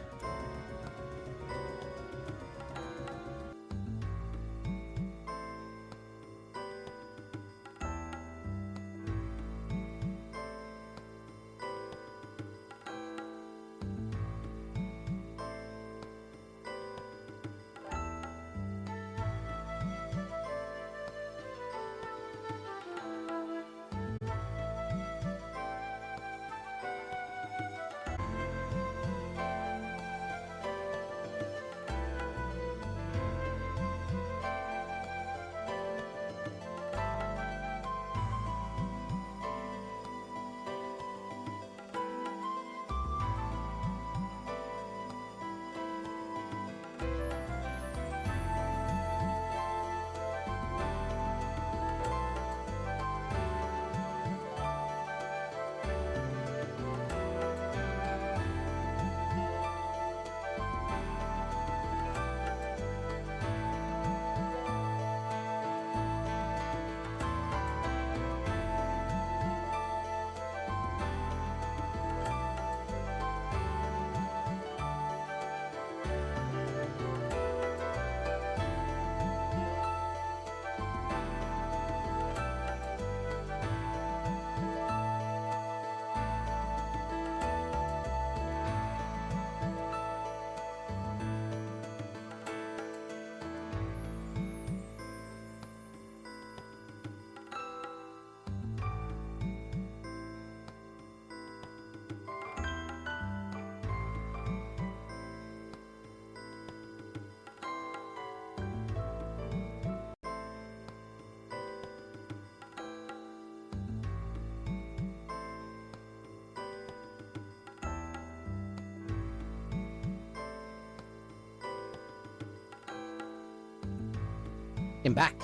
I'm back.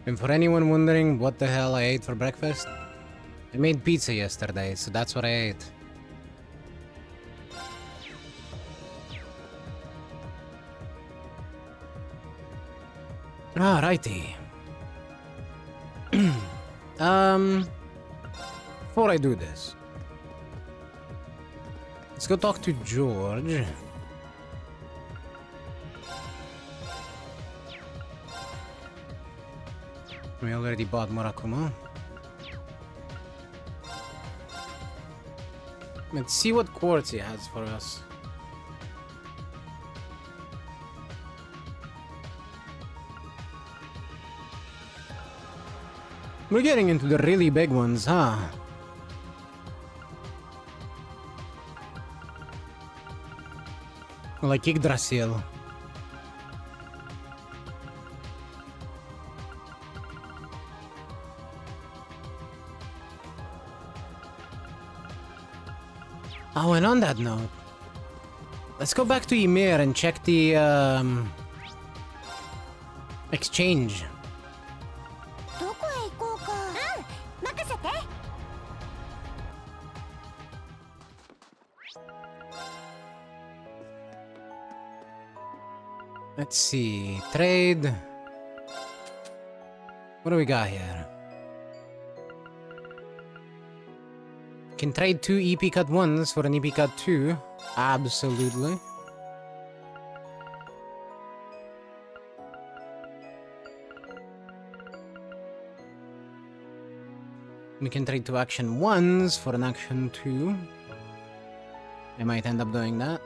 And for anyone wondering what the hell I ate for breakfast, I made pizza yesterday, so that's what I ate. Alrighty. Before I do this, let's go talk to George. We already bought Murakumo. Let's see what quartz he has for us. We're getting into the really big ones, huh? Like Yggdrasil. Oh, and on that note, let's go back to Ymir and check the exchange. どこへ行こうか。任せて。 Let's see. Trade. What do we got here? Can trade 2 EP cut 1s for an EP cut 2. Absolutely. We can trade 2 action 1s for an action 2. I might end up doing that.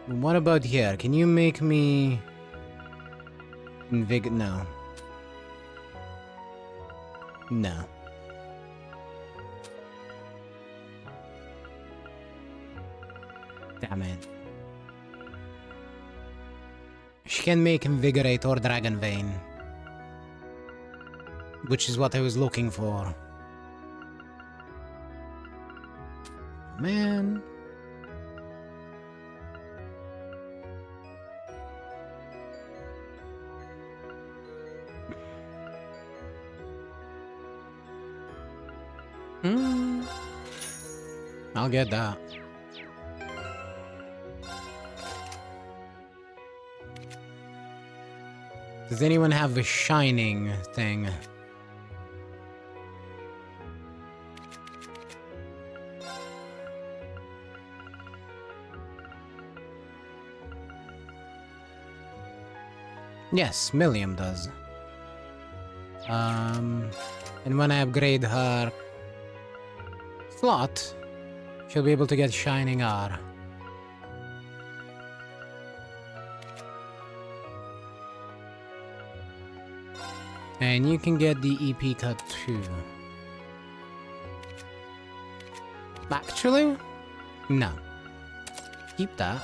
What about here? Can you make me... No. No. Damn it. She can make Invigorate or Dragon Vein. Which is what I was looking for. Man. I'll get that. Does anyone have a shining thing? Yes, Milliam does. And when I upgrade her slot, she'll be able to get Shining R. And you can get the EP cut too. Actually? No. Keep that.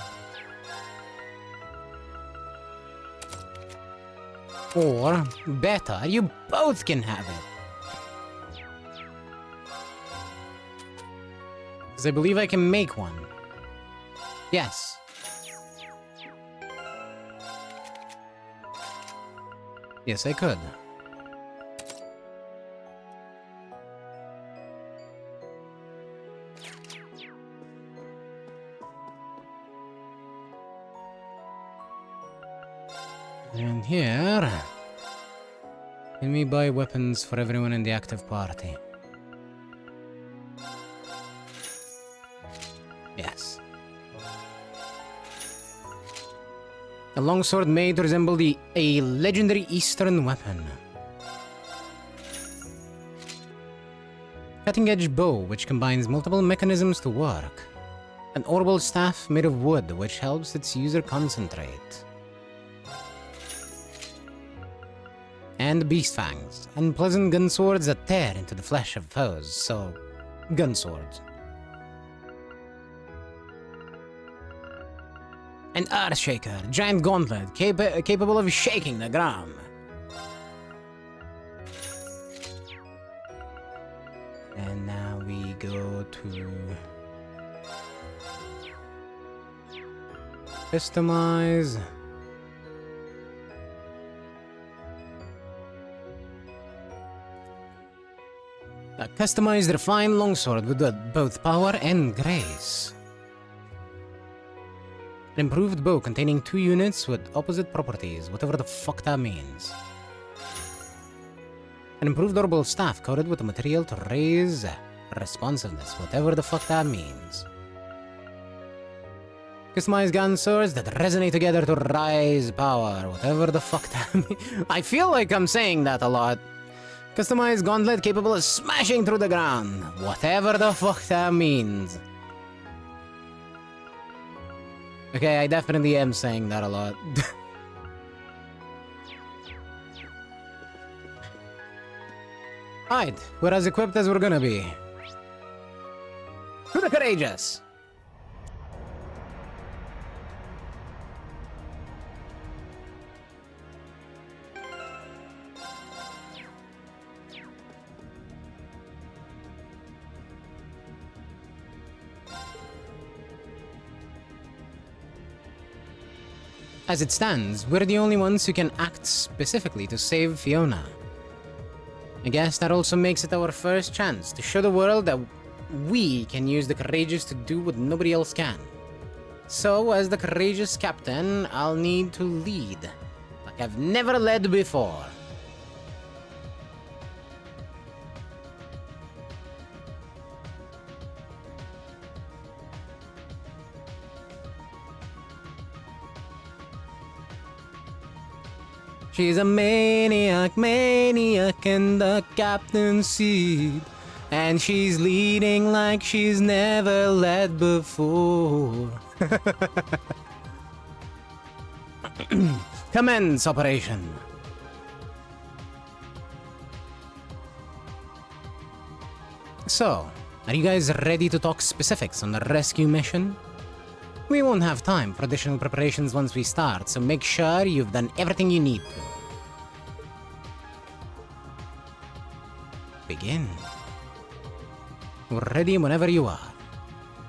Or, better, you both can have it. Because I believe I can make one. Yes. Yes, I could. And here... Can we buy weapons for everyone in the active party? Yes. A longsword made to resemble a legendary Eastern weapon. Cutting-edge bow, which combines multiple mechanisms to work. An orbital staff made of wood, which helps its user concentrate. And beast fangs. Unpleasant gun swords that tear into the flesh of foes, so... gun swords. An Earthshaker, giant gauntlet, capable of shaking the ground. And now we go to... Customize... A customized refined longsword with both power and grace. An improved bow containing 2 units with opposite properties, whatever the fuck that means. An improved orbital staff coated with a material to raise responsiveness, whatever the fuck that means. Customized gun swords that resonate together to rise power, whatever the fuck that means. I feel like I'm saying that a lot. Customized gauntlet capable of smashing through the ground, whatever the fuck that means. Okay, I definitely am saying that a lot. Alright, we're as equipped as we're gonna be. To the courageous! As it stands, we're the only ones who can act specifically to save Fiona. I guess that also makes it our first chance to show the world that we can use the courageous to do what nobody else can. So, as the courageous captain, I'll need to lead, like I've never led before. She's a maniac, maniac in the captain's seat. And she's leading like she's never led before. Commence operation. So, are you guys ready to talk specifics on the rescue mission? We won't have time for additional preparations once we start, so make sure you've done everything you need to. Begin. We're ready whenever you are.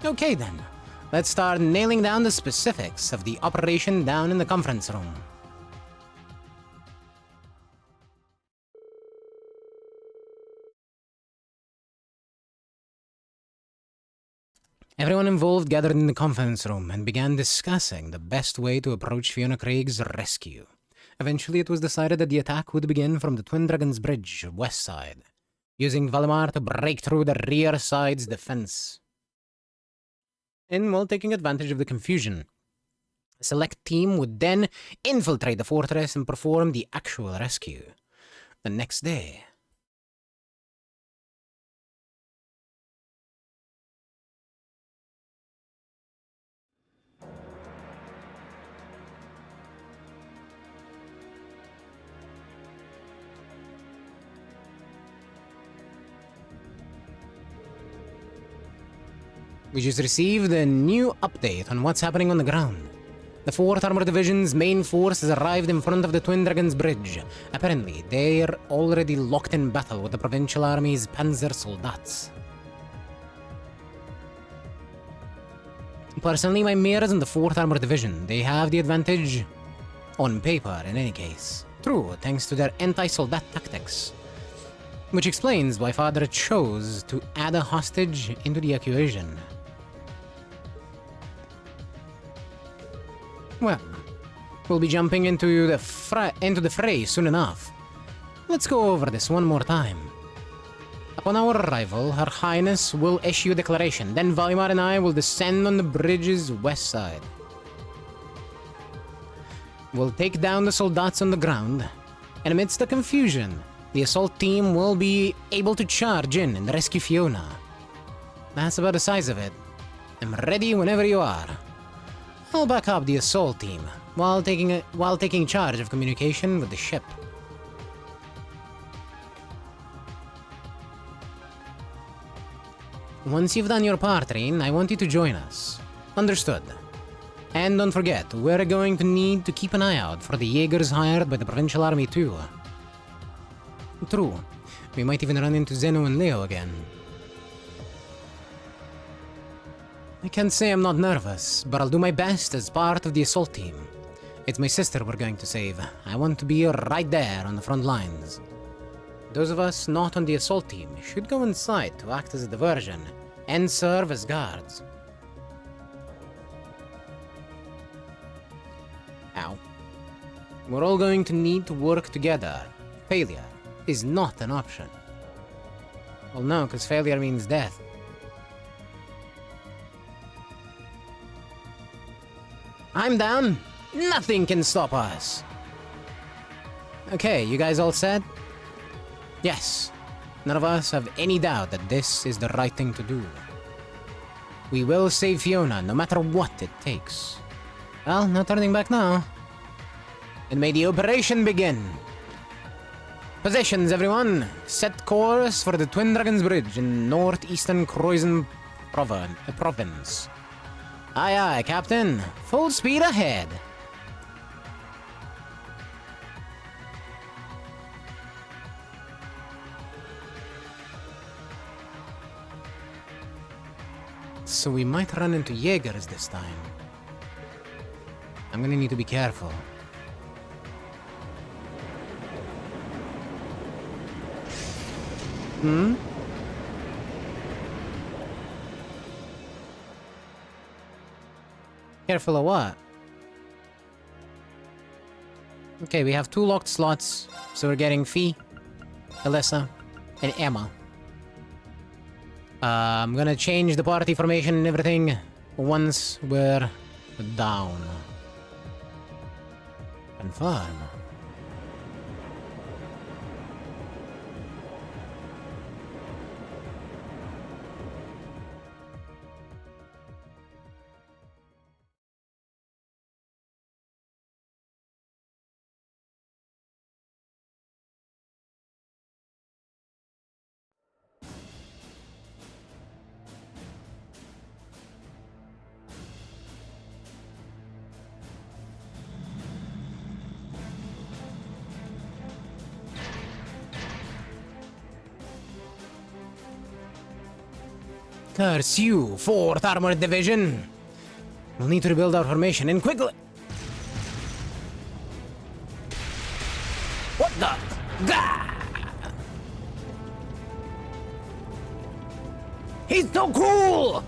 Okay then, let's start nailing down the specifics of the operation down in the conference room. Everyone involved gathered in the conference room and began discussing the best way to approach Fiona Craig's rescue. Eventually, it was decided that the attack would begin from the Twin Dragons Bridge, west side, using Valimar to break through the rear side's defense. And while taking advantage of the confusion, a select team would then infiltrate the fortress and perform the actual rescue. The next day, we just received a new update on what's happening on the ground. The 4th Armored Division's main force has arrived in front of the Twin Dragons Bridge. Apparently, they're already locked in battle with the Provincial Army's Panzer Soldats. Personally, my mare is in the 4th Armored Division. They have the advantage on paper, in any case. True, thanks to their anti-soldat tactics. Which explains why Father chose to add a hostage into the equation. Well, we'll be jumping into the fray soon enough. Let's go over this one more time. Upon our arrival, Her Highness will issue a declaration, then Valimar and I will descend on the bridge's west side. We'll take down the soldats on the ground, and amidst the confusion, the assault team will be able to charge in and rescue Fiona. That's about the size of it. I'm ready whenever you are. I'll back up the assault team while taking charge of communication with the ship. Once you've done your part, Rin, I want you to join us. Understood. And don't forget, we're going to need to keep an eye out for the Jaegers hired by the Provincial Army too. True. We might even run into Zeno and Leo again. I can't say I'm not nervous, but I'll do my best as part of the assault team. It's my sister we're going to save. I want to be right there on the front lines. Those of us not on the assault team should go inside to act as a diversion and serve as guards. Ow. We're all going to need to work together. Failure is not an option. Well, no, because failure means death. I'm down. Nothing can stop us. Okay, you guys all set? Yes. None of us have any doubt that this is the right thing to do. We will save Fiona no matter what it takes. Well, no turning back now. And may the operation begin. Positions, everyone. Set course for the Twin Dragons Bridge in northeastern Croydon province. Aye, aye, Captain. Full speed ahead. So we might run into Jaegers this time. I'm gonna need to be careful. Hmm? Careful of what? Okay, we have 2 locked slots, so we're getting Fee, Alyssa, and Emma. I'm gonna change the party formation and everything once we're down. Confirm. Curse you, 4th Armored Division! We'll need to rebuild our formation and quickly! What the? Gah! He's so cool!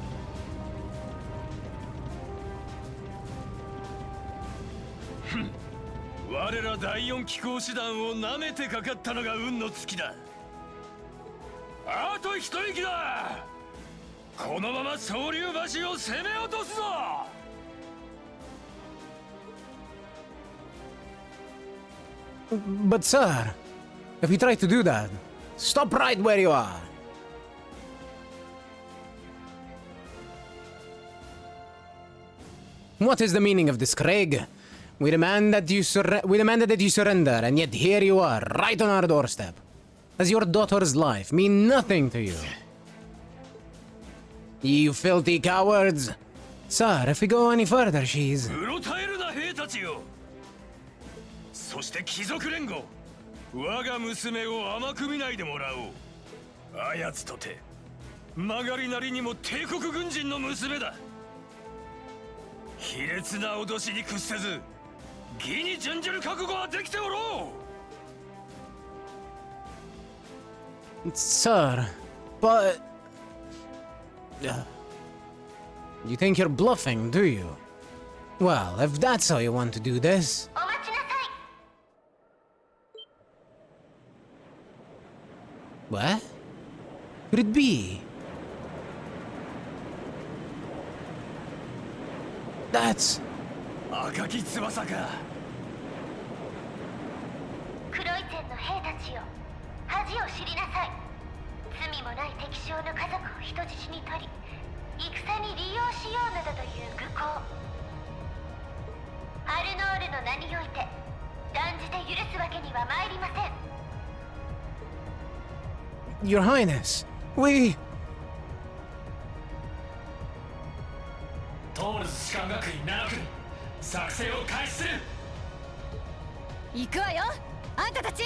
But sir, if you try to do that, stop right where you are. What is the meaning of this, Craig? We demanded that you surrender, and yet here you are, right on our doorstep. Does your daughter's life mean nothing to you? You filthy cowards! Sir, if we go any further, she's... そして貴族連合、我が娘を甘く見ないでもらおう。あやつとて曲がりなりにも帝国軍人の娘だ。卑劣な脅しに屈せず、義に準じる覚悟はできておろう。Sir, but... You think you're bluffing, do you? Well, if that's how you want to do this... What? Could it be? That's... 赤き翼か。黒い点の兵たちよ、恥を知りなさい。罪もない敵将の家族を人質に取り、戦に利用しようなどという愚行。アルノールの名において断じて許すわけには参りません。 Your Highness, we... トールズ士官学院7組、作戦を開始する。行くわよ、あんたたち。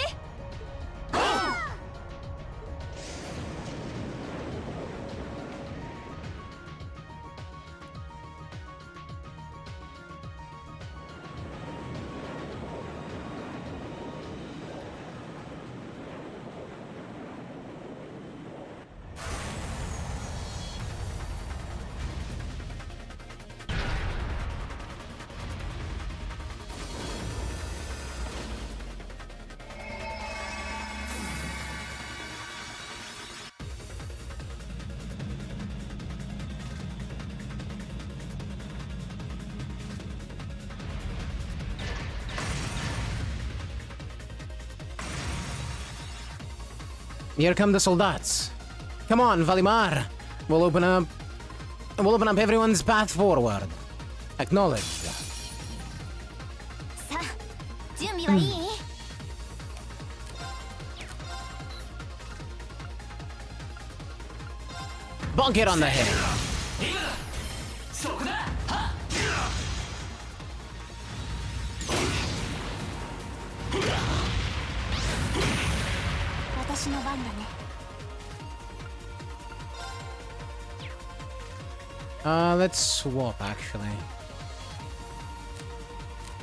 Here come the soldats. Come on, Valimar. We'll open up everyone's path forward. Acknowledged. さあ、準備はいいBonk it on the head. Let's swap actually.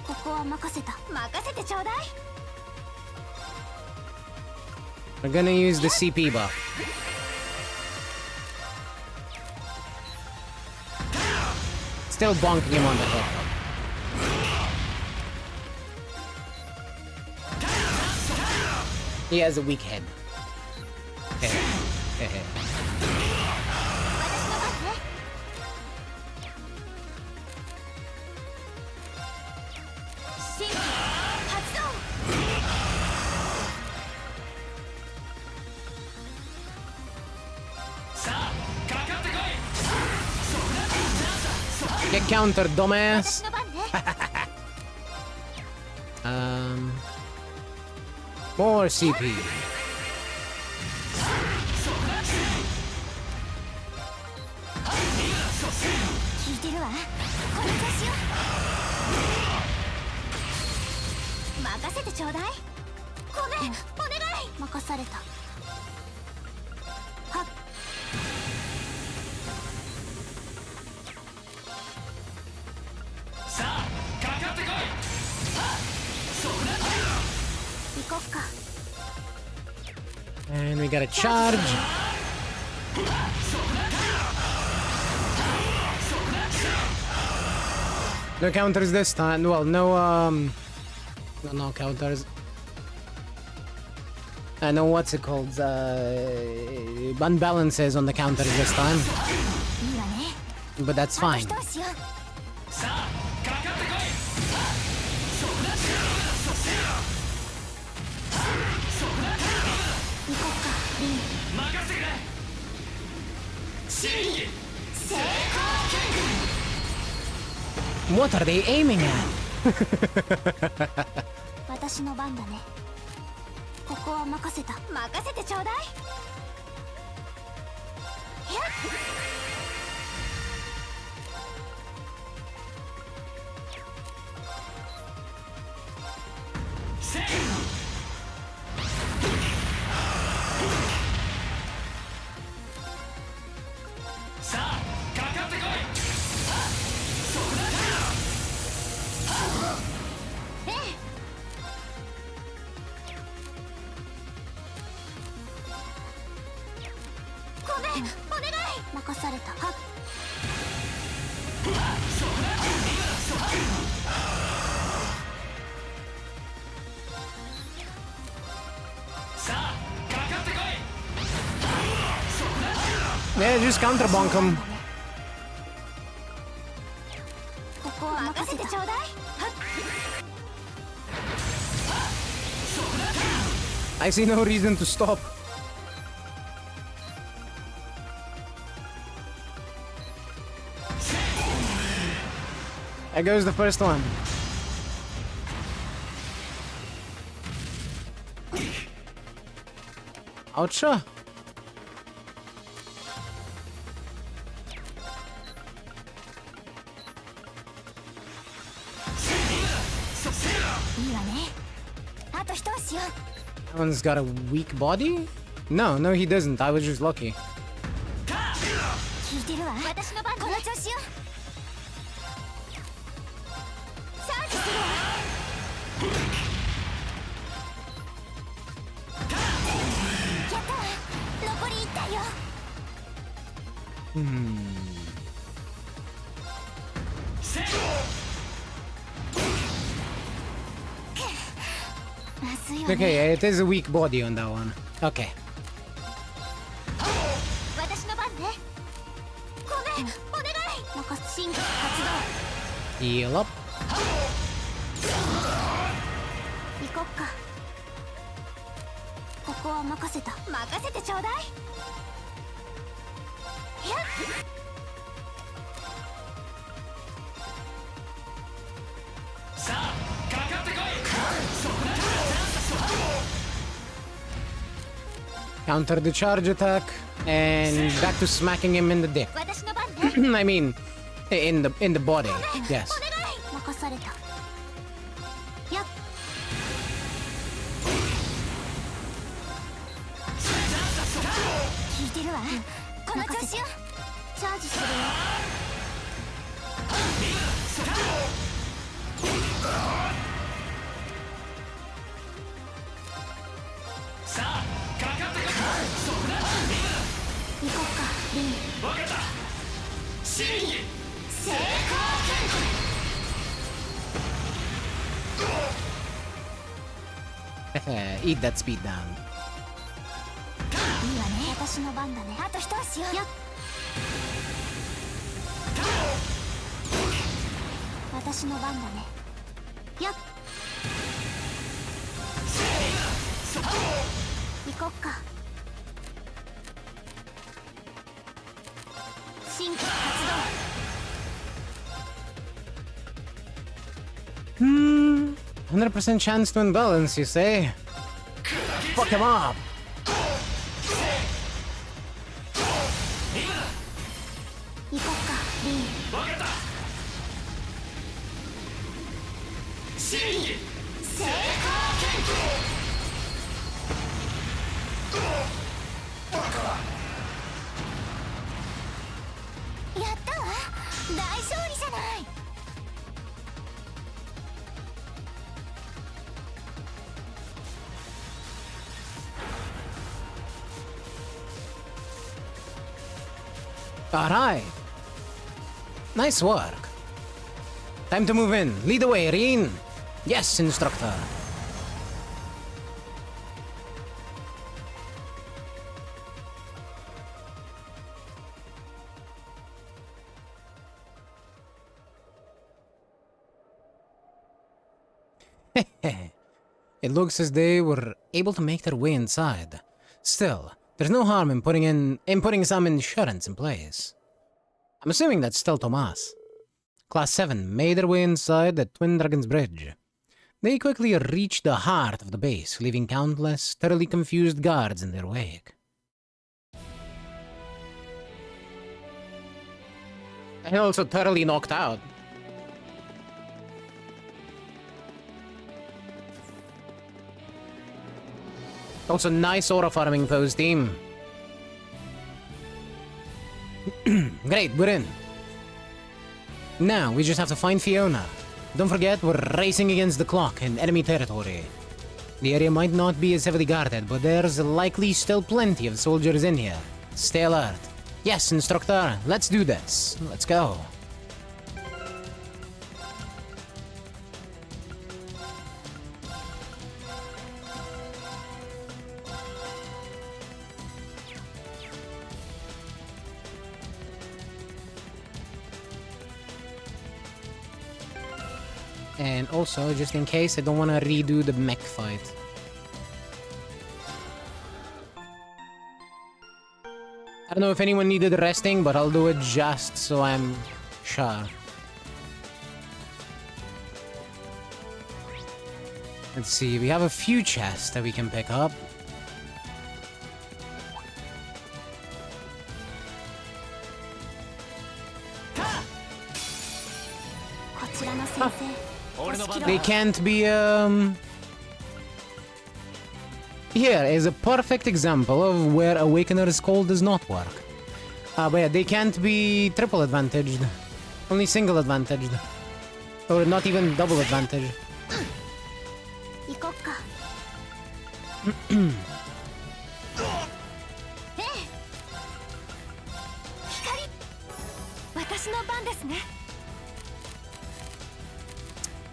ここは任せた。任せてちょうだい。 We're gonna use the CP buff. Still bonking him on the head. He has a weak head. Get countered, dumbass. More CP. 聞いてるわ。この調子よ。任せてちょうだい。ごめん、お願い。任された。はっ。さあ、かかってこい。行こっか。 And we got a charge. No counters this time. Well, no counters. I know what's it called. Unbalances on the counters this time. いいわね。 But that's あ fine. と一押しよ。さあ、かかってこい。行こっか。リン。任せてくれ。真偽。成 What are they aiming at? 私の番だね。ここは任せた。任せてちょうだい。やっ。せい。さあ、かかってこい。 ごめん、お願い。任された。はっ。さあ、かかってこい。 Yeah, just counter bonk him. ここは任せてちょうだい。はっ。 I see no reason to stop. There goes the first one. Oucha. That one's got a weak body? No, he doesn't. I was just lucky. 聞いてるわ。私の番。この調子よ。チャージするわ。やったわ。残り1体よ。まずいよね。 Okay, it is a weak body on that one. Okay. 私の番ね。ごめん、お願い。任す。新規発動。 Heal up. 行こっか。ここは任せた。任せてちょうだい。やっ。 さあ、かかってこい。 Counter the charge attack and back to smacking him in the dick. 私の番ね。 I mean, in the body. Yes. お願い。任された。やっ。聞いてるわ。この調子よ。チャージするよ。Eat that speed down. いいわね。私の番だね。あと一押しよ。私の番だね。よっ。行こっか。新規発 100% chance to imbalance, you say? Fuck him up! 動。行こっか、リン。真理成功。やったわ。大勝利じゃない。Alright. Nice work. Time to move in. Lead the way, Rin. Yes, instructor. It looks as they were able to make their way inside. Still, there's no harm in putting some insurance in place. I'm assuming that's still Tomas. Class 7 made their way inside the Twin Dragons Bridge. They quickly reached the heart of the base, leaving countless, thoroughly confused guards in their wake. And also thoroughly knocked out. Also, nice aura farming pose, team. Great, we're in. Now, we just have to find Fiona. Don't forget, we're racing against the clock in enemy territory. The area might not be as heavily guarded, but there's likely still plenty of soldiers in here. Stay alert. Yes, instructor, let's do this. Let's go. And also, just in case, I don't want to redo the mech fight. I don't know if anyone needed resting, but I'll do it just so I'm sure. Let's see, we have a few chests that we can pick up. They can't be, Here is a perfect example of where Awakener's Call does not work. But yeah, they can't be triple advantaged. Only single advantaged. Or not even double advantaged.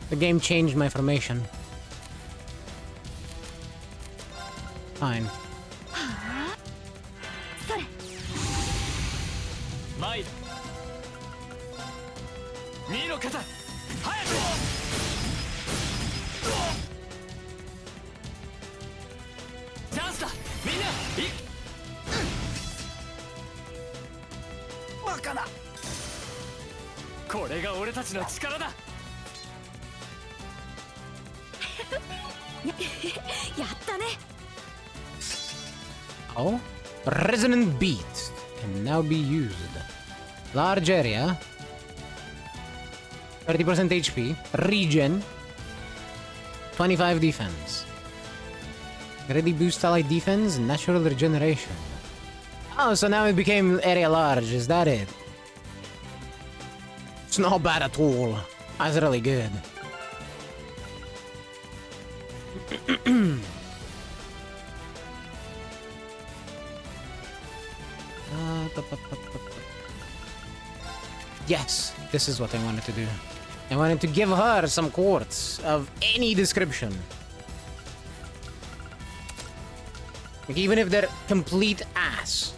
The game changed my formation. Fine. Oh, resonant beat can now be used. Large area, 30% HP, regen, 25 defense. Ready boost allied defense, natural regeneration. Oh, so now it became area large, is that it? It's not bad at all. That's really good. Yes, this is what I wanted to do. I wanted to give her some quartz of any description. Like, even if they're complete ass,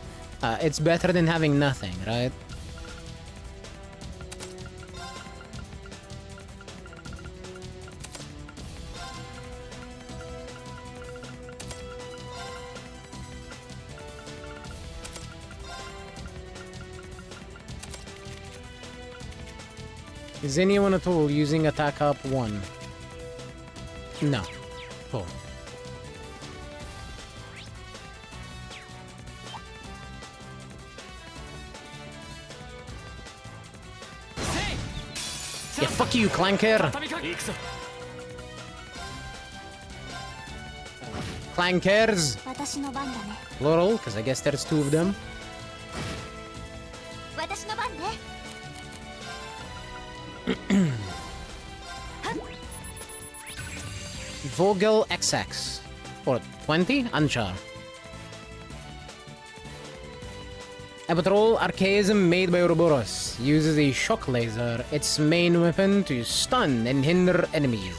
it's better than having nothing, right? Is anyone at all using attack up 1? No. Cool. Yeah, fuck you, Clanker! Clankers! Plural, because I guess there's 2 of them. Vogel XX. Or 20? Unsure. A patrol archaism made by Ouroboros uses a shock laser, its main weapon, to stun and hinder enemies.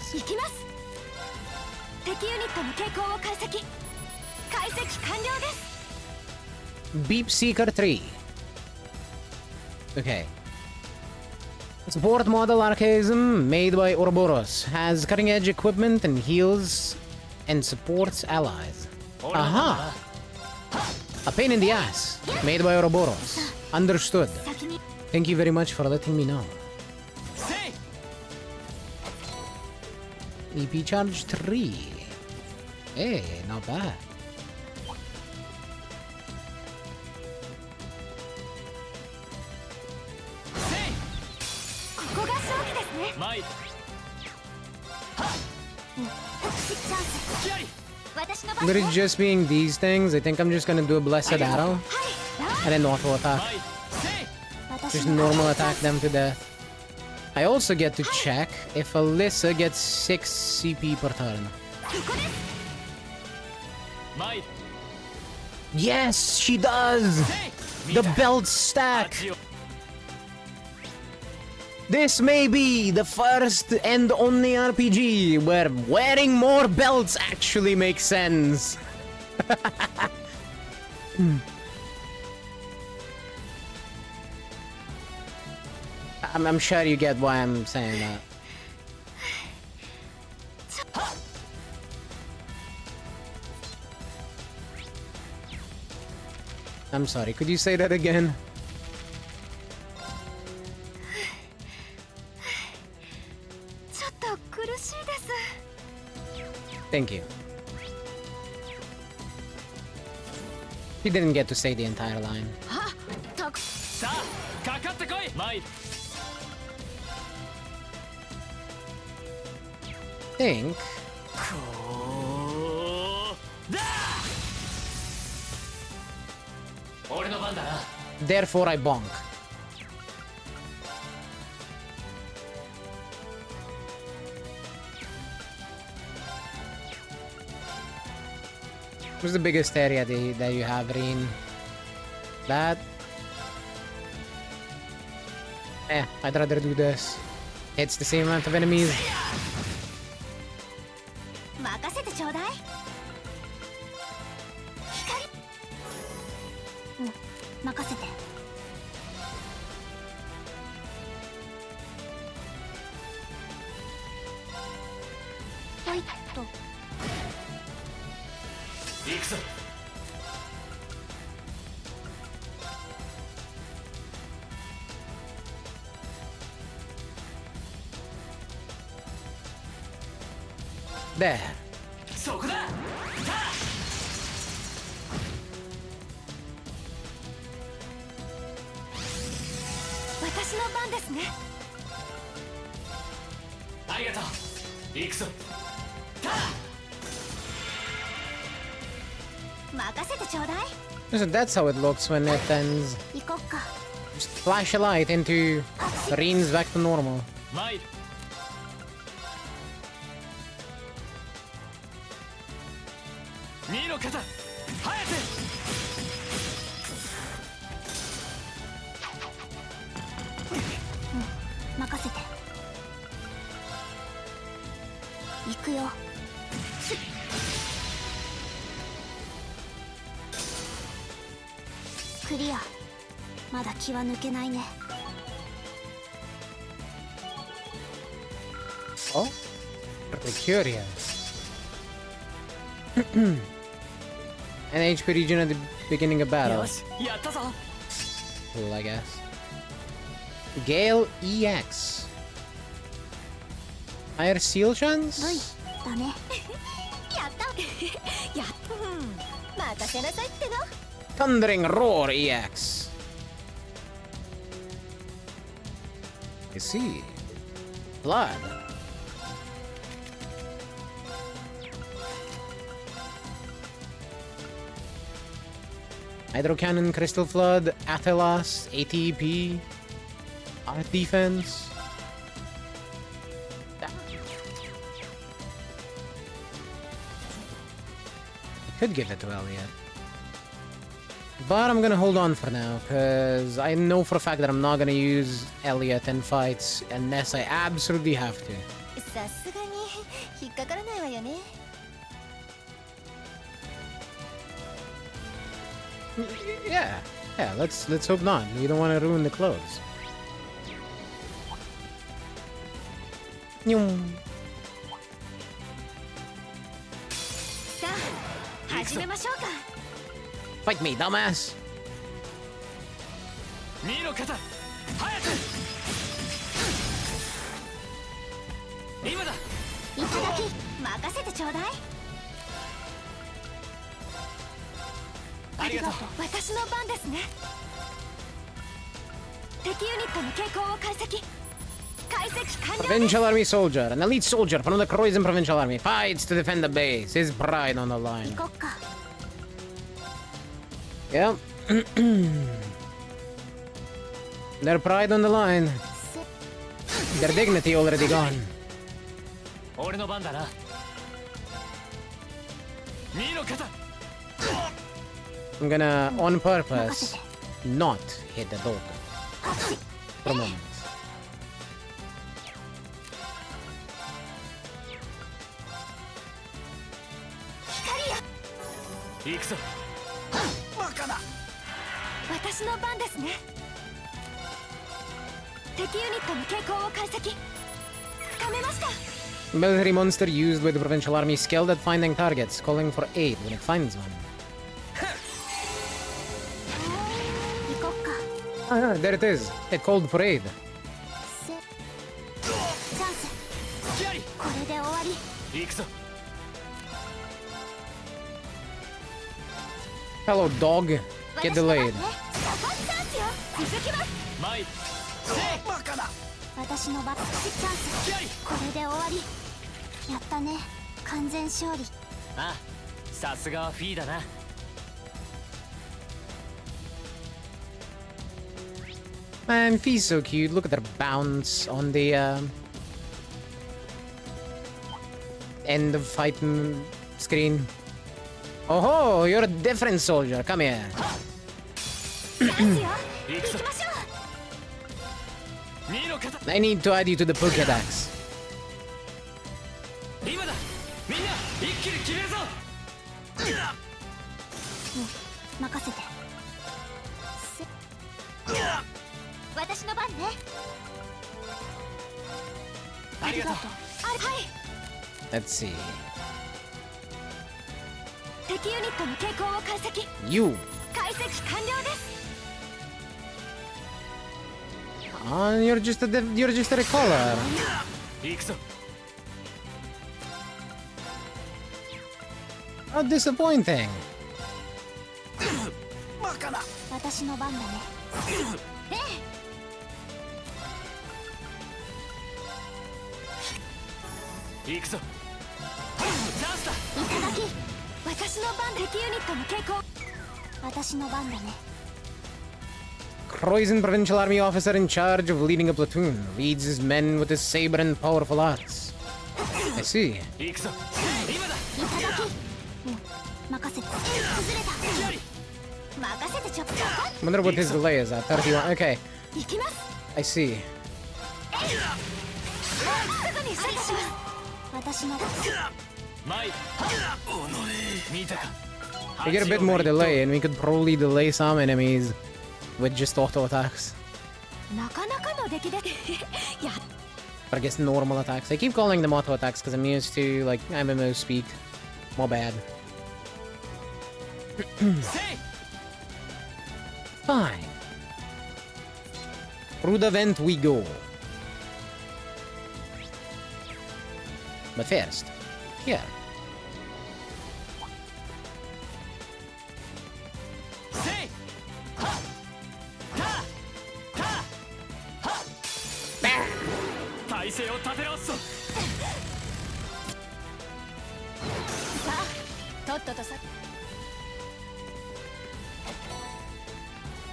Beep Seeker 3. Okay. Support model archaism made by Ouroboros has cutting-edge equipment and heals and supports allies. Aha! A pain in the ass made by Ouroboros. Understood. Thank you very much for letting me know. EP charge 3. Hey, not bad. With it just being these things, I think I'm just gonna do a Blessed Arrow and then auto attack. Just normal attack them to death. I also get to check if Alyssa gets 6 CP per turn. Yes, she does! The belt stack! This may be the first and only RPG where wearing more belts actually makes sense. I'm sure you get why I'm saying that. I'm sorry, could you say that again? Thank you. He didn't get to say the entire line. Think. Therefore I bonk. What's the biggest area that you have, Reen? That? I'd rather do this. It's the same amount of enemies. There. Listen, that's how it looks when it ends. Just flash a light into Reen's back to normal. 任せて。行くよ。クリア。まだ気は抜けないね。Oh? Pretty curious. An HP region at the beginning of battle. Cool, I guess. Gale EX. Higher seal chance? だね。やった。やった。任せなさいっての。Thundering Roar EX. I see. Blood. Hydro Cannon, Crystal Flood, Athelas, ATP, Art Defense. I could give it to Elliot. But I'm gonna hold on for now, because I know for a fact that I'm not gonna use Elliot in fights unless I absolutely have to. さすがに引っかからないわよね。Yeah, let's hope not. We don't want to ruin the clothes. Nyum. さあ、始めましょうか。Fight me, dumbass! 見ろ肩早く今だいただき任せてちょうだい。ありがとう。私の番ですね。敵ユニットの傾向を解析完了。 Provincial Army soldier, an elite soldier from the Croatian Provincial Army, fights to defend the base. His pride on the line. 行こっか。 Yep. Their pride on the line. Their dignity already gone. 俺の番だな見ろ肩 I'm gonna, on purpose, not hit the dog. For a moment. 行くぞバカだ私の番ですね。敵ユニットの傾向を解析つかめました。 Military monster used by the Provincial Army skilled at finding targets, calling for aid when it finds one. 行こっか。 Ah, there it is. It called for aid. チャンス。キャリこれで終わり。行くぞ Hello, dog. Get delayed. チャンスよ。続きます。マイバカだ私の番。チャンス。キャリこれで終わり。やったね。完全勝利。あさすがはフィーだな Man, Fee's so cute. Look at their bounce on the end of fight screen. Oh ho, you're a different soldier. Come here. チャンスよ。行きましょう。見ろ肩 I need to add you to the Pokédex. 今だみんな一気に決めるぞ任せて。私の番ね。ありがとうはい。 Let's see. 敵ユニットの傾向を解析 You. 解析完了です。 You're just a recaller. 行くぞ How disappointing. バカだ私の番だね。え行くぞチャンスだえ、いただき私の番。敵ユニットの傾向。私の番だね。 Croatian Provincial Army officer in charge of leading a platoon leads his men with his saber and powerful arts. I see. 行くぞ今だいただき。任せて。崩れた。キャリ任せてちょっと。 Wonder what his delay is at. 31. Okay, 行きます。 I see. すぐに処理します。私の We get a bit more delay, and we could probably delay some enemies with just auto attacks. なかなかの出来でや But I guess normal attacks. I keep calling them auto attacks because I'm used to, like, MMO speak. My bad. Fine. Through the vent we go. But first, here.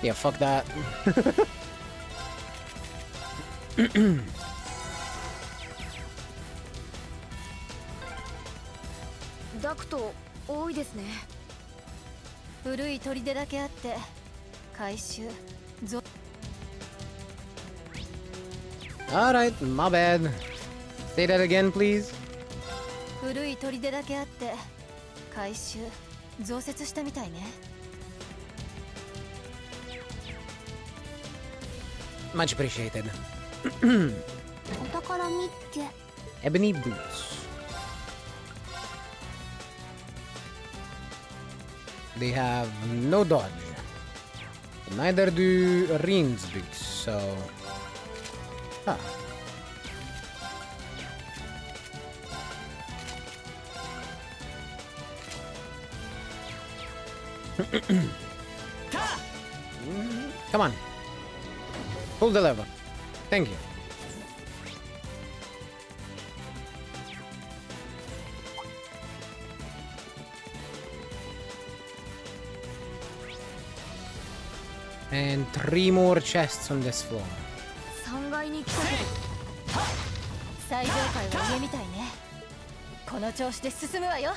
Yeah, fuck that. ダクト多いですね。古い砦だけあって回収。Alright, my bad. Say that again, please. 古い砦だけあって回収増設したみたいね。Much appreciated. お宝見っけ。 Ebony boots. They have no dodge. Neither do Rin's boots, so... Huh. Come on. Pull the lever. Thank you. And 3 more chests on this floor. 3階に来たけど最上階は上みたいね。この調子で進むわよ。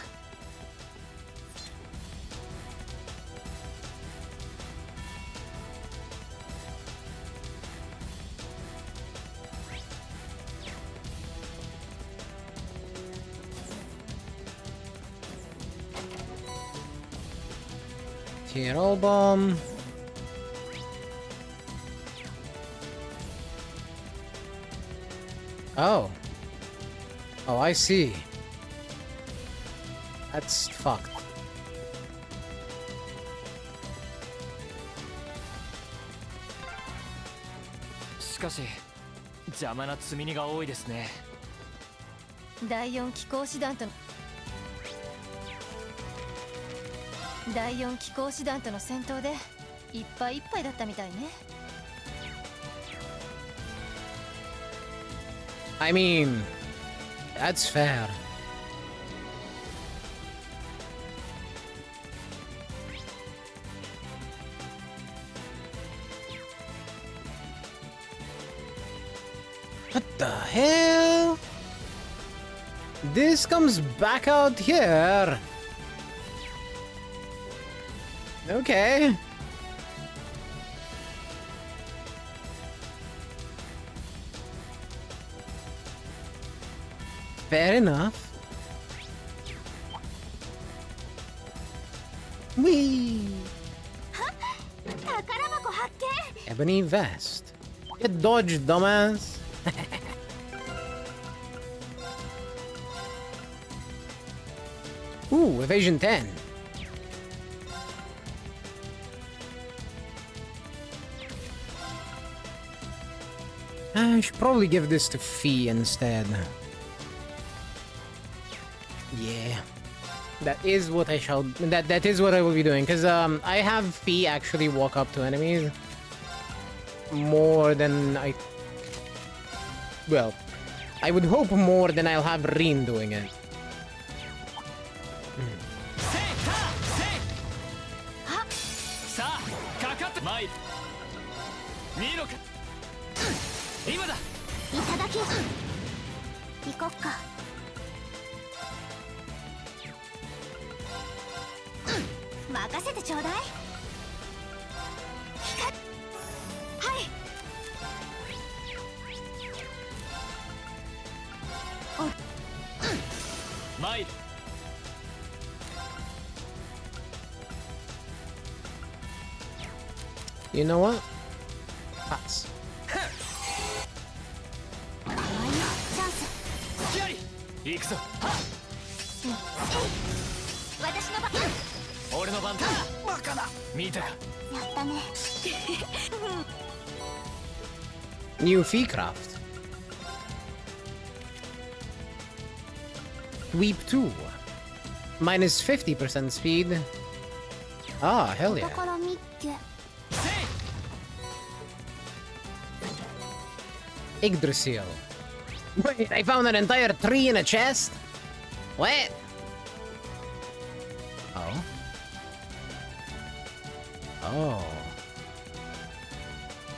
Hero bomb. Oh. Oh, I see. That's fucked. しかし邪魔な積み荷が多いですね。第4機甲師団との戦闘でいっぱいいっぱいだったみたいね。I mean, that's fair. What the hell? This comes back out here. Okay. Fair enough. Whee! 宝箱発見。 Ebony vest. Get dodged, dumbass. Ooh, evasion 10. I should probably give this to Fee instead. Yeah. That is what I shall... That is what I will be doing. Because I have Fee actually walk up to enemies. More than I... Well, I would hope more than I'll have Rin doing it. 参る。 You know what? Pass. キャリ行くぞ。はっ私の番。俺の番だ。バカだ。見たか。やったね。 New Feecraft. Sweep 2. Minus 50% speed. Ah, hell yeah. 心ミッキュ。 Yggdrasil. Wait, I found an entire tree in a chest? What? Oh. Oh.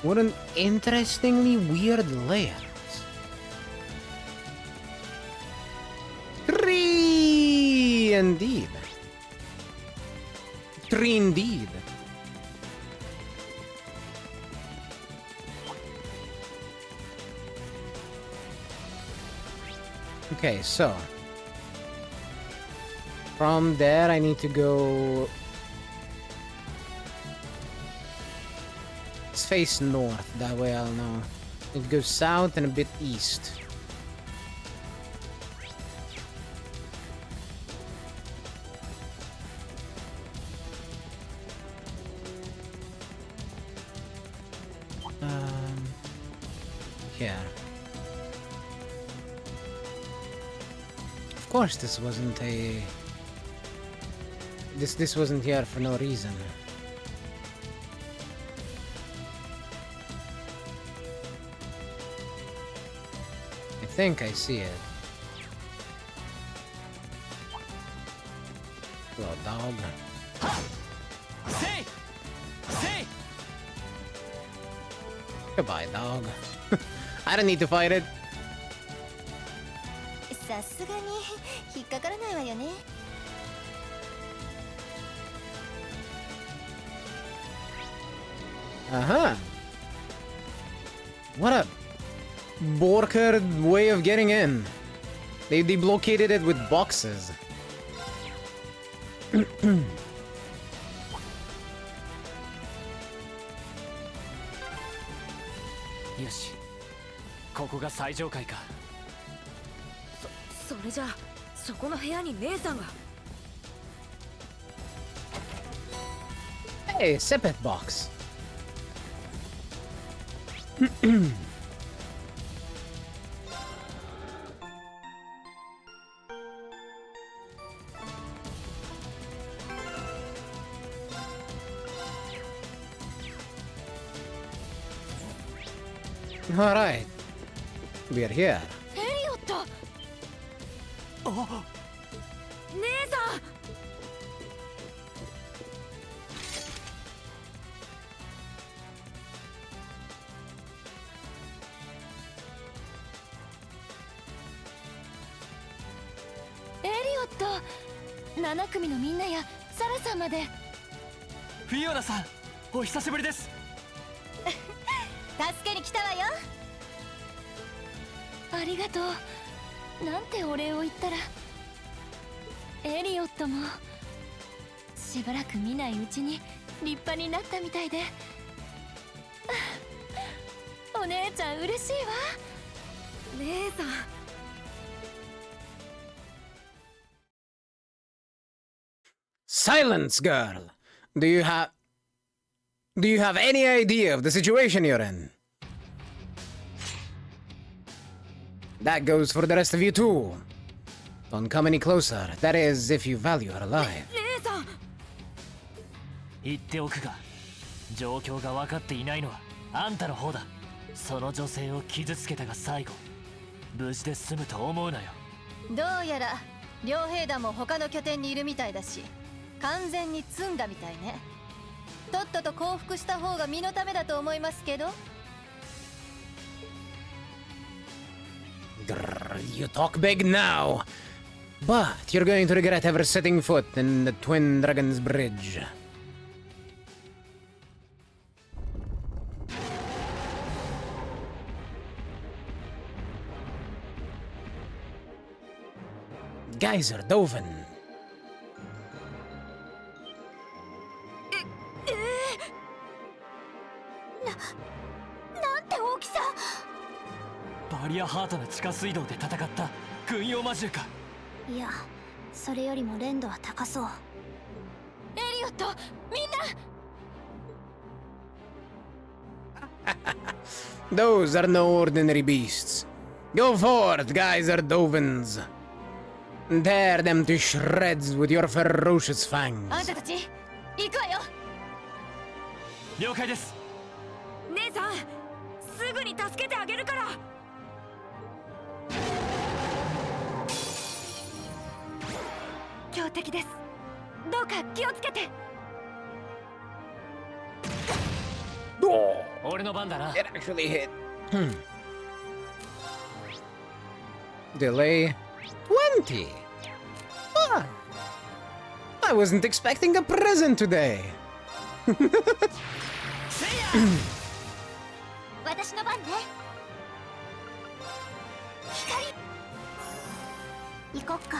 What an interestingly weird layout. Tree indeed. Tree indeed. Okay, so from there I need to go. Let's face north, that way I'll know. It goes south and a bit east. Here. Of course this wasn't a... This wasn't here for no reason. I think I see it. Hello, dog. Say! Say! Goodbye, dog. I don't need to fight it. さすがに引っかからないわよね。 Uh-huh. What a Borker way of getting in. They blockaded it with boxes. よし、ここが最上階か。それじゃあそこの部屋に姉さんが。 Hey, Sepet box. All right, we are here. エリオット。姉さん。 エリオット、7組のみんなやサラさんまで。フィオナさん、お久しぶりです。助けに来たわよ。ありがとう。なんてお礼を言ったら。エリオットもしばらく見ないうちに立派になったみたいで。お姉ちゃん嬉しいわ。姉さん。 Silence, girl. Do you have any idea of the situation you're in? That goes for the rest of you too. Don't come any closer. That is, if you value her alive. 姉さん。言っておくが、状況が分かっていないのはあんたの方だ。その女性を傷つけたが最後、無事で済むと思うなよ。どうやら両兵団も他の拠点にいるみたいだし、完全に詰んだみたいね。とっとと降伏した方が身のためだと思いますけど。 Grrr, you talk big now, but you're going to regret ever setting foot in the Twin Dragons Bridge. Geyser Doven. なんて大きさ。バリアハートの地下水道で戦った軍用魔獣か。いや、それよりも連度は高そう。エリオット、みんな。 Those are no ordinary beasts. Go forth, Geyser Dovens. Tear them to shreds with your ferocious あん fangs. たたち行くわよ。了解です。姉さん、すぐに助けてあげるから。強敵です。どうか気をつけて。 Oh, 俺の番だな。 it actually hit. Delay 20. Ah, I wasn't expecting a present today. 私の番ね。光。行こっか。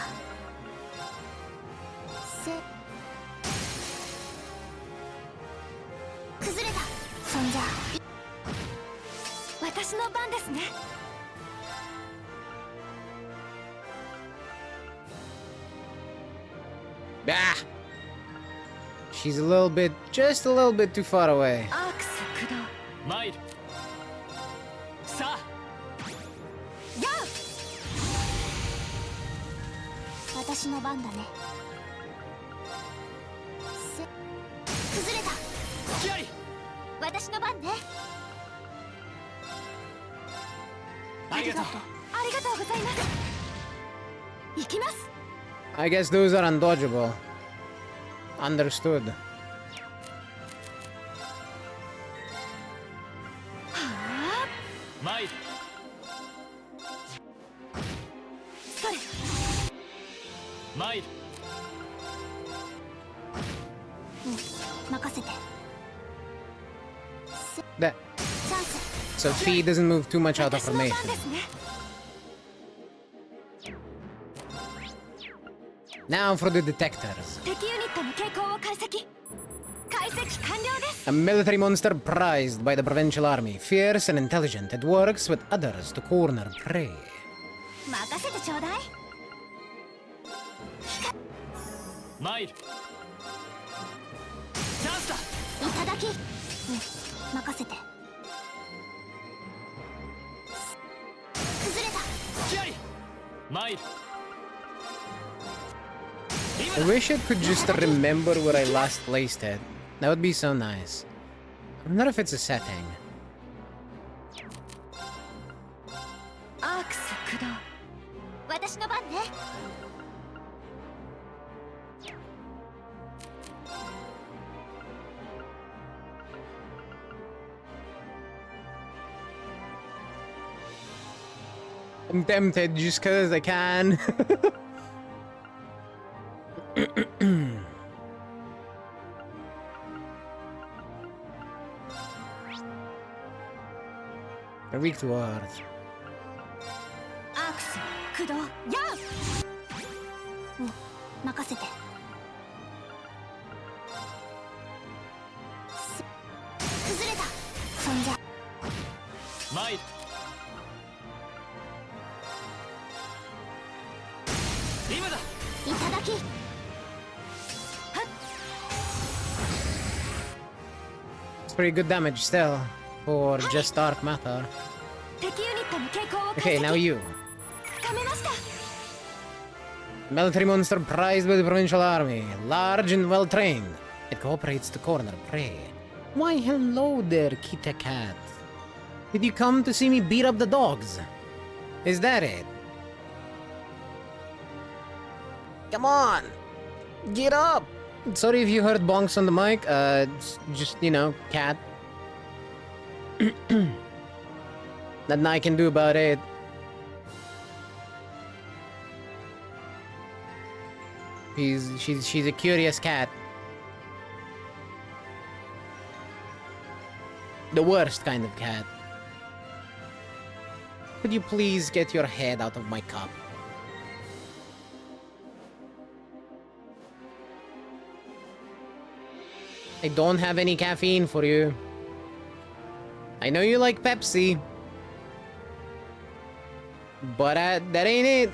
崩れた。そんじゃ私の番ですね。 Ah, she's a little bit, just a little bit too far away. アークス駆動。参る。さあ。やあ。私の番だね。崩れた。隙あり。私の番ね。ありがとう。ありがとうございます。行きます。 I guess those are undodgeable. Understood. はあ。参る。それ。参る。任せて。 That チャンス。 so Fee doesn't move too much out of 私の番 formation. ですね。 Now for the detectors. 敵ユニットの傾向を解析。解析完了です。 A military monster prized by the provincial army, fierce and intelligent, it works with others to corner prey. 任せてちょうだい。参る。チャンスだ。いただき。任せて。崩れた。隙あり。参る。 I wish I could just remember where I last placed it. That would be so nice. I wonder if it's a setting. アークス駆動。私の番ね。 I'm tempted just cause I can. A weak to earth. アークス駆動。やあ。任せて。崩れた。そんじゃ。参る。今だ。いただき。はっ。 It's pretty good damage still for just dark matter. 敵ユニットの傾向を Okay, 解 now 析。 you. つかめました。 Military monster prized by the provincial army, large and well trained. It cooperates to corner prey. Why, hello there, Kita Cat. Did you come to see me beat up the dogs? Is that it? Come on! Get up! Sorry if you heard bonks on the mic. It's just, you know, cat. Nothing I can do about it. She's a curious cat. The worst kind of cat. Could you please get your head out of my cup? I don't have any caffeine for you. I know you like Pepsi, but that ain't it.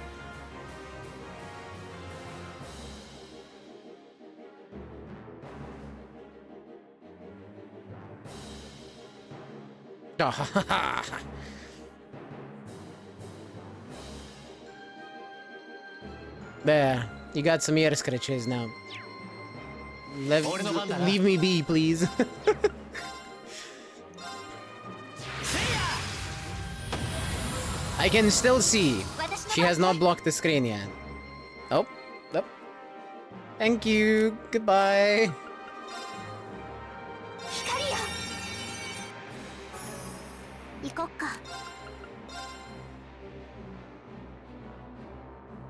There, you got some ear scratches now. Leave me be, please. I can still see. She has not blocked the screen yet. Oh, oh. Thank you. Goodbye.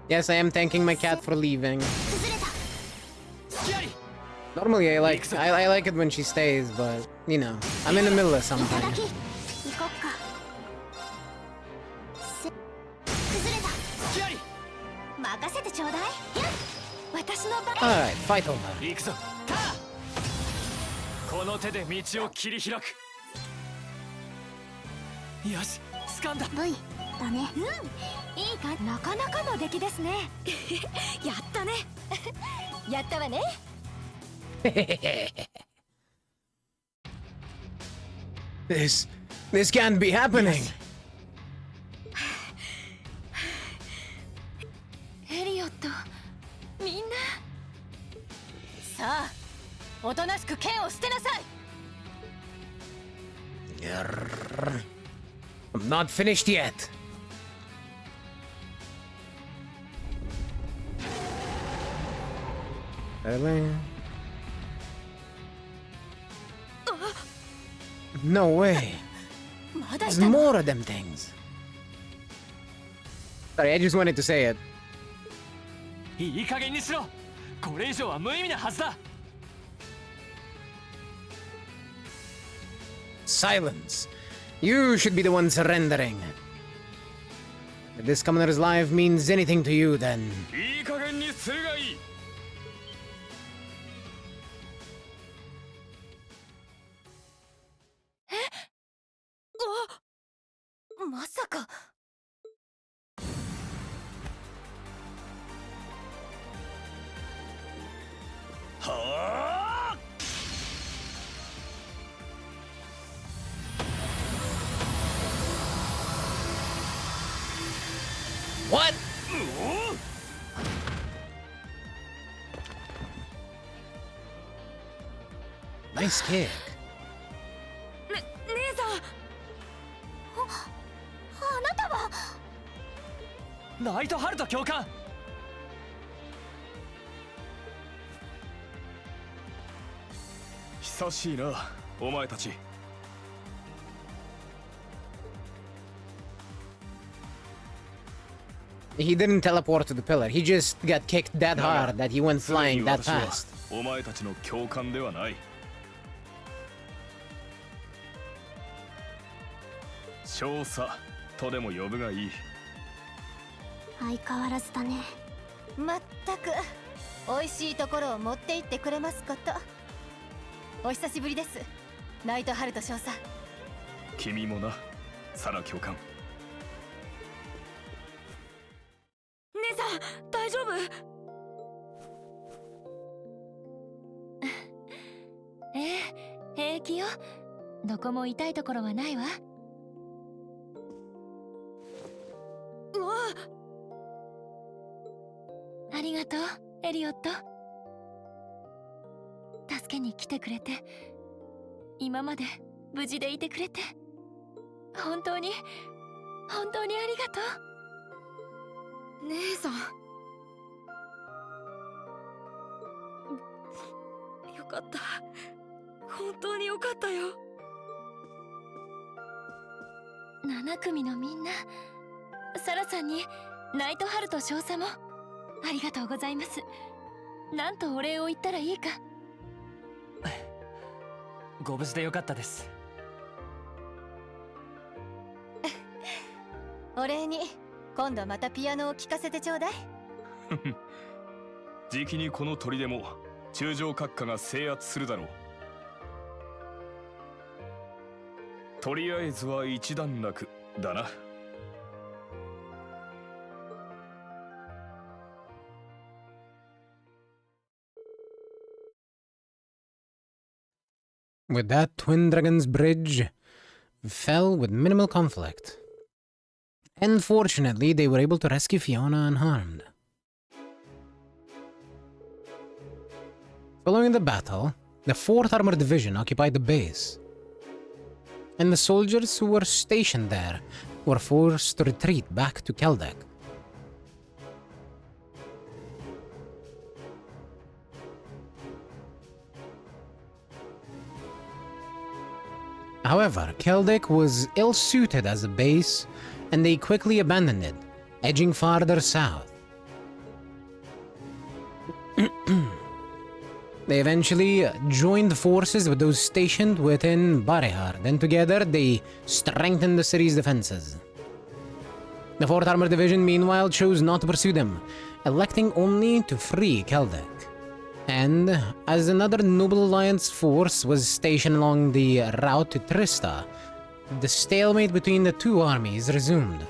Yes, I am thanking my cat for leaving. Normally, I like it when she stays, but you know, I'm in the middle of something. Alright, fight over. 行くぞ。この手で道を切り開く。よし、掴んだ。V だね。いいか、なかなかの出来ですね。やったね。やったわね。This can't be happening. エリオット、みんな。さあ、おとなしく剣を捨てなさい。I'm not finished yet. Really? No way. There's more of them things. Sorry, I just wanted to say it. いい加減にしろ。これ以上は無意味なはずだ。Silence. You should be the one surrendering. If this commoner's life means anything to you, then... いい加減にするがいい。まさか。はあ。What? Nice kick. 姉さん。あなたは。ナイトハルト教官。久しいな、お前たち。He didn't teleport to the pillar. He just got kicked that hard that he went flying that fast. お前たちの教官ではない。少佐とでも呼ぶがいい。相変わらずだね。まったく美味しいところを持って行ってくれますこと。お久しぶりです、ナイトハルト少佐。君もな、サラ教官。姉さん、大丈夫？平気よ。どこも痛いところはないわ。うわ！ありがとう、エリオット。助けに来てくれて、今まで無事でいてくれて、本当にありがとう。姉さん、よかった。本当によかったよ。7組のみんな、サラさんにナイトハルト少佐もありがとうございます。なんとお礼を言ったらいいか。ご無事でよかったです。お礼に今度またピアノを聴かせてちょうだい。じきにこの砦も中将閣下が制圧するだろう。とりあえずは一段落だな。With that, Twin Dragon's Bridge fell with minimal conflict. And fortunately, they were able to rescue Fiona unharmed. Following the battle, the 4th Armored Division occupied the base, and the soldiers who were stationed there were forced to retreat back to Keldek. However, Keldek was ill-suited as a base, and they quickly abandoned it, edging farther south. They eventually joined forces with those stationed within Barehard, and together they strengthened the city's defenses. The 4th Armored Division meanwhile chose not to pursue them, electing only to free Keldek. And as another Noble Alliance force was stationed along the route to Trista, the stalemate between the two armies resumed.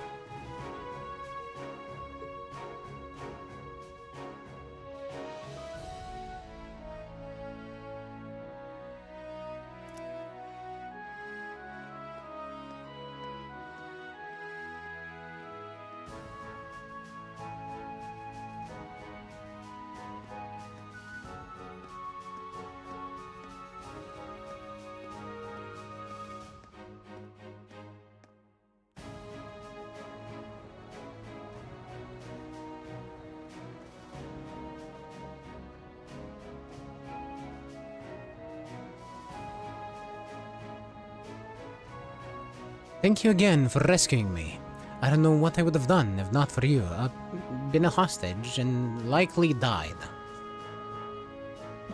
Thank you again for rescuing me. I don't know what I would have done if not for you. I've been a hostage and likely died.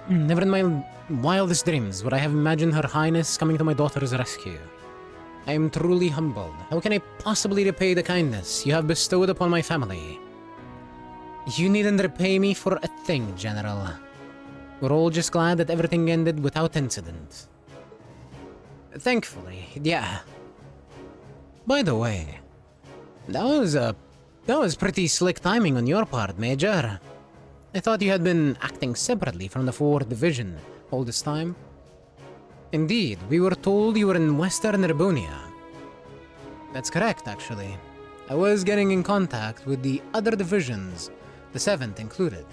Never in my wildest dreams would I have imagined Her Highness coming to my daughter's rescue. I am truly humbled. How can I possibly repay the kindness you have bestowed upon my family? You needn't repay me for a thing, General. We're all just glad that everything ended without incident. Thankfully, yeah. By the way, that was pretty slick timing on your part, Major. I thought you had been acting separately from the 4th Division all this time. Indeed, we were told you were in Western Erebonia. That's correct, actually. I was getting in contact with the other divisions, the 7th included.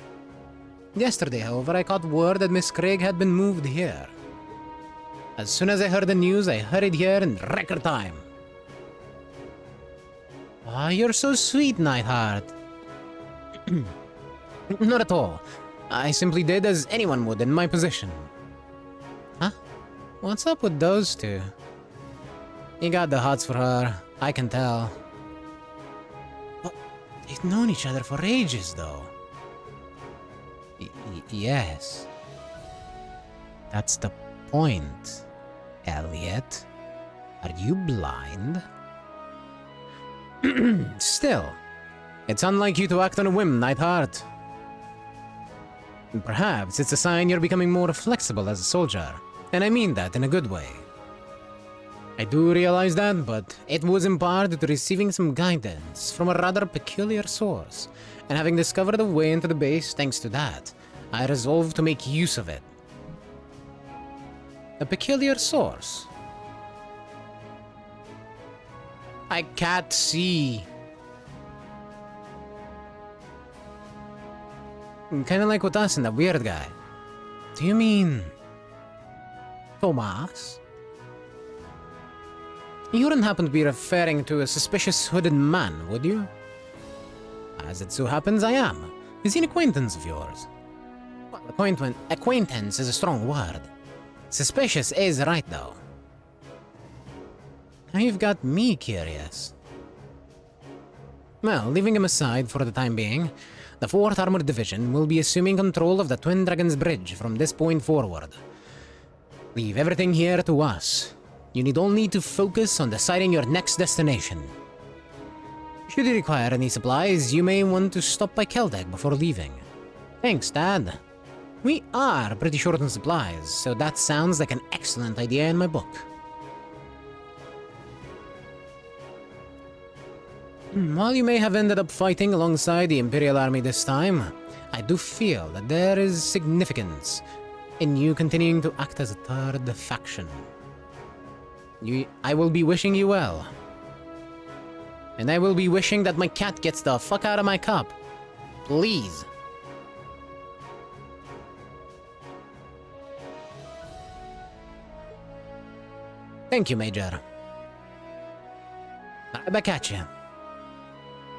Yesterday, however, I caught word that Miss Craig had been moved here. As soon as I heard the news, I hurried here in record time. Ah, you're so sweet, Nightheart. Not at all. I simply did as anyone would in my position. Huh? What's up with those two? You got the hots for her, I can tell. But they've known each other for ages, though. Yes. That's the point, Elliot. Are you blind? Still, it's unlike you to act on a whim, Nightheart. Perhaps it's a sign you're becoming more flexible as a soldier, and I mean that in a good way. I do realize that, but it was in part due to receiving some guidance from a rather peculiar source, and having discovered a way into the base thanks to that, I resolved to make use of it. A peculiar source? I can't see. Kinda like with us and that weird guy. Do you mean... Tomas? You wouldn't happen to be referring to a suspicious hooded man, would you? As it so happens, I am. Is he an acquaintance of yours? Well, acquaintance is a strong word. Suspicious is right, though. Now you've got me curious. Well, leaving him aside for the time being, the 4th Armored Division will be assuming control of the Twin Dragon's Bridge from this point forward. Leave everything here to us. You need only to focus on deciding your next destination. Should you require any supplies, you may want to stop by Keldek before leaving. Thanks, Dad. We are pretty short on supplies, so that sounds like an excellent idea in my book. While you may have ended up fighting alongside the Imperial Army this time, I do feel that there is significance in you continuing to act as a third faction. I will be wishing you well. And I will be wishing that my cat gets the fuck out of my cup. Please. Thank you, Major. Right back at you.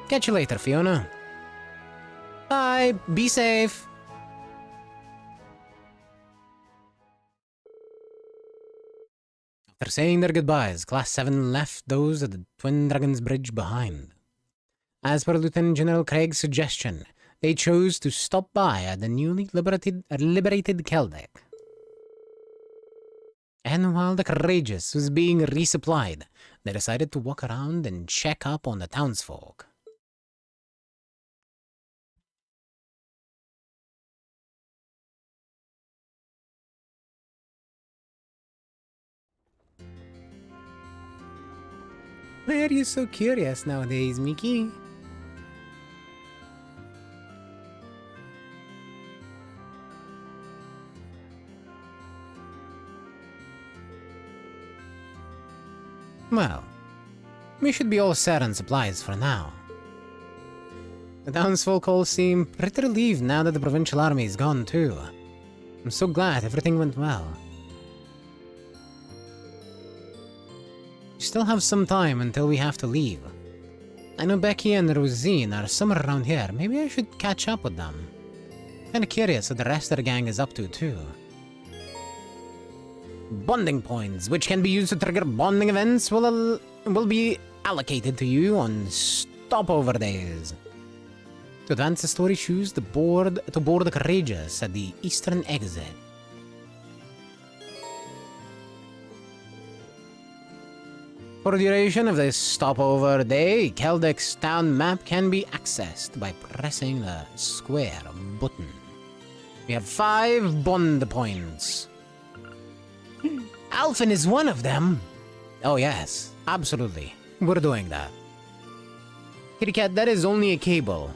Catch you later, Fiona. Bye. Be safe. After saying their goodbyes, Class 7 left those at the Twin Dragons Bridge behind. As per Lieutenant General Craig's suggestion, they chose to stop by at the newly liberated Keldek. And while the Courageous was being resupplied, they decided to walk around and check up on the townsfolk. Why are you so curious nowadays, Mickey? Well, we should be all set on supplies for now. The townsfolk all seem pretty relieved now that the provincial army is gone too. I'm so glad everything went well. We still have some time until we have to leave. I know Becky and Rosine are somewhere around here. Maybe I should catch up with them. Kinda curious what the rest of the gang is up to too. Bonding points, which can be used to trigger bonding events, will be allocated to you on stopover days. To advance the story, choose to board the Courageous at the eastern exit. For the duration of this stopover day, Keldek's town map can be accessed by pressing the square button. We have 5 bond points. Alphen is one of them. Oh yes, absolutely. We're doing that. Kitty Cat, that is only a cable.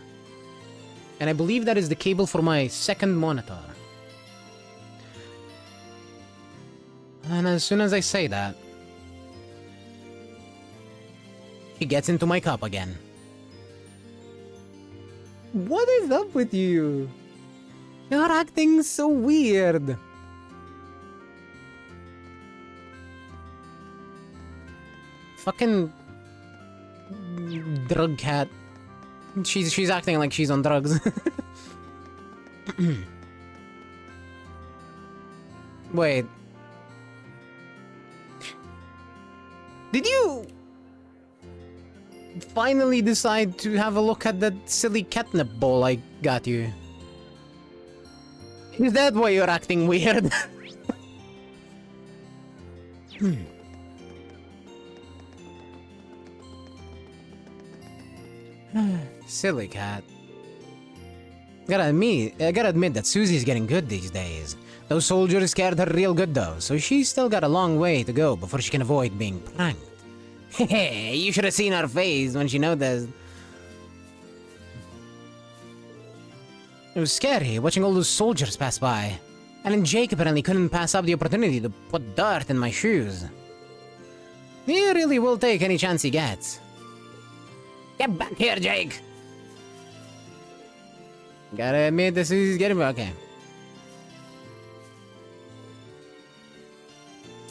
And I believe that is the cable for my second monitor. And as soon as I say that, he gets into my cup again. What is up with you? You're acting so weird. Fucking drug cat. She's acting like she's on drugs. Wait. Did you finally decide to have a look at that silly catnip bowl I got you? Is that why you're acting weird? Silly cat. Gotta admit that Susie's getting good these days. Those soldiers scared her real good though, so she's still got a long way to go before she can avoid being pranked. Hey, you should have seen her face when she noticed. It was scary watching all those soldiers pass by. And then Jake apparently couldn't pass up the opportunity to put dirt in my shoes. He really will take any chance he gets. Get back here, Jake! Gotta admit, this is getting okay.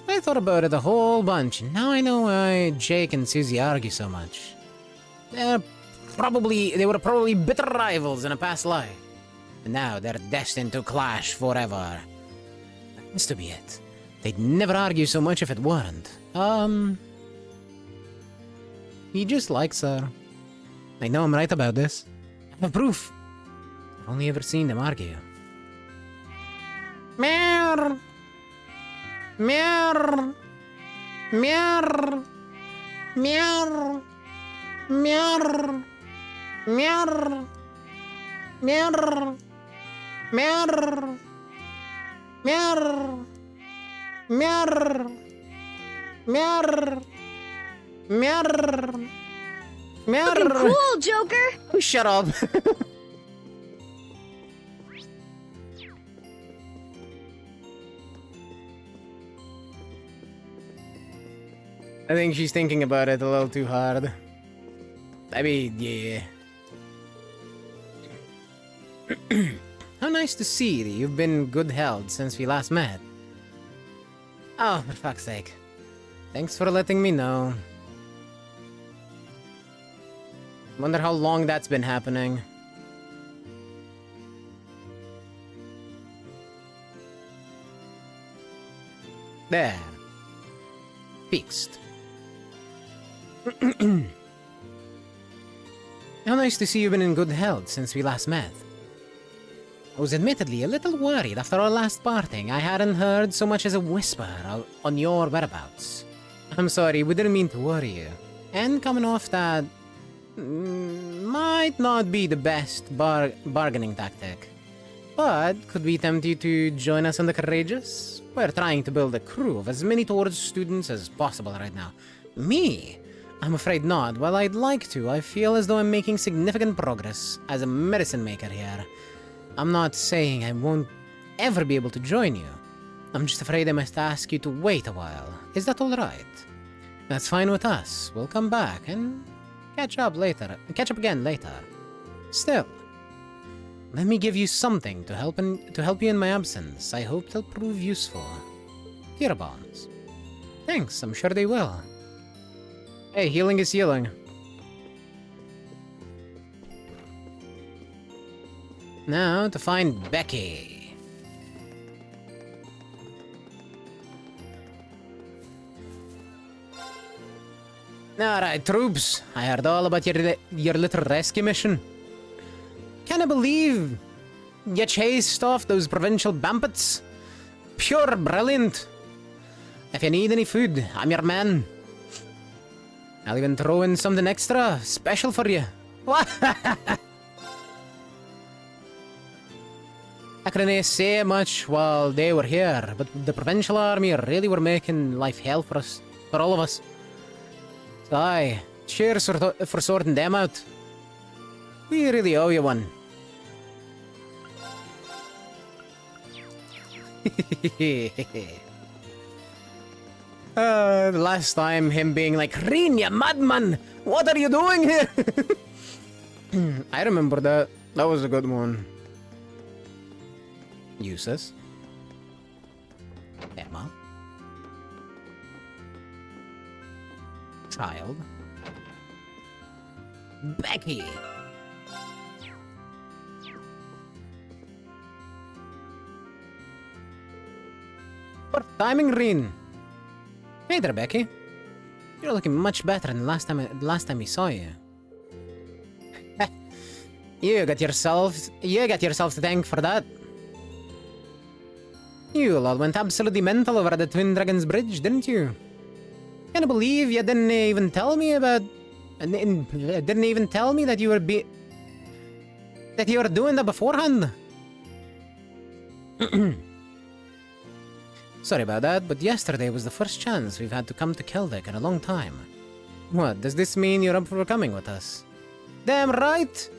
I thought about it a whole bunch, and now I know why Jake and Susie argue so much. They were probably bitter rivals in a past life. And now they're destined to clash forever. That has to be it. They'd never argue so much if it weren't. He just likes her. I know I'm right about this. I have proof. I've only ever seen them argue. Meow. Meow. Meow. Meow. Meow. Meow. Meow. Meow. Meow. Meow. Meow. Meow. Looking Cool, Joker! Shut up. I think she's thinking about it a little too hard. I mean, yeah. How nice to see that you've been in good health since we last met. Oh, for fuck's sake. Thanks for letting me know. Wonder how long that's been happening. There. Fixed. How nice to see you've been in good health since we last met. I was admittedly a little worried after our last parting. I hadn't heard so much as a whisper on your whereabouts. I'm sorry, we didn't mean to worry you. And coming off that might not be the best bargaining tactic. But could we tempt you to join us on the Courageous? We're trying to build a crew of as many towards students as possible right now. Me? I'm afraid not. While I'd like to, I feel as though I'm making significant progress as a medicine maker here. I'm not saying I won't ever be able to join you. I'm just afraid I must ask you to wait a while. Is that alright? That's fine with us. We'll come back and catch up again later. Still, let me give you something to help you in my absence. I hope they'll prove useful. Tear bonds. Thanks, I'm sure they will. Hey, healing is healing. Now to find Becky. Alright, troops. I heard all about your little rescue mission. Can't believe you chased off those provincial bandits. Pure brilliant. If you need any food, I'm your man. I'll even throw in something extra, special for you. I couldn't say much while they were here, but the provincial army really were making life hell for us, for all of us. So aye, cheers for sorting them out. We really owe you one. The last time him being like, Rin, you madman! What are you doing here? I remember that. That was a good one. Useless. Emma. Child. Becky. What timing, Rin? Hey there, Becky. You're looking much better than last time we saw you. You got yourself to thank for that. You all went absolutely mental over the Twin Dragons Bridge, didn't you? Can't believe you didn't even tell me about... Didn't even tell me that you were doing that beforehand. Sorry about that, but yesterday was the first chance we've had to come to Keldek in a long time. What, does this mean you're up for coming with us? Damn right!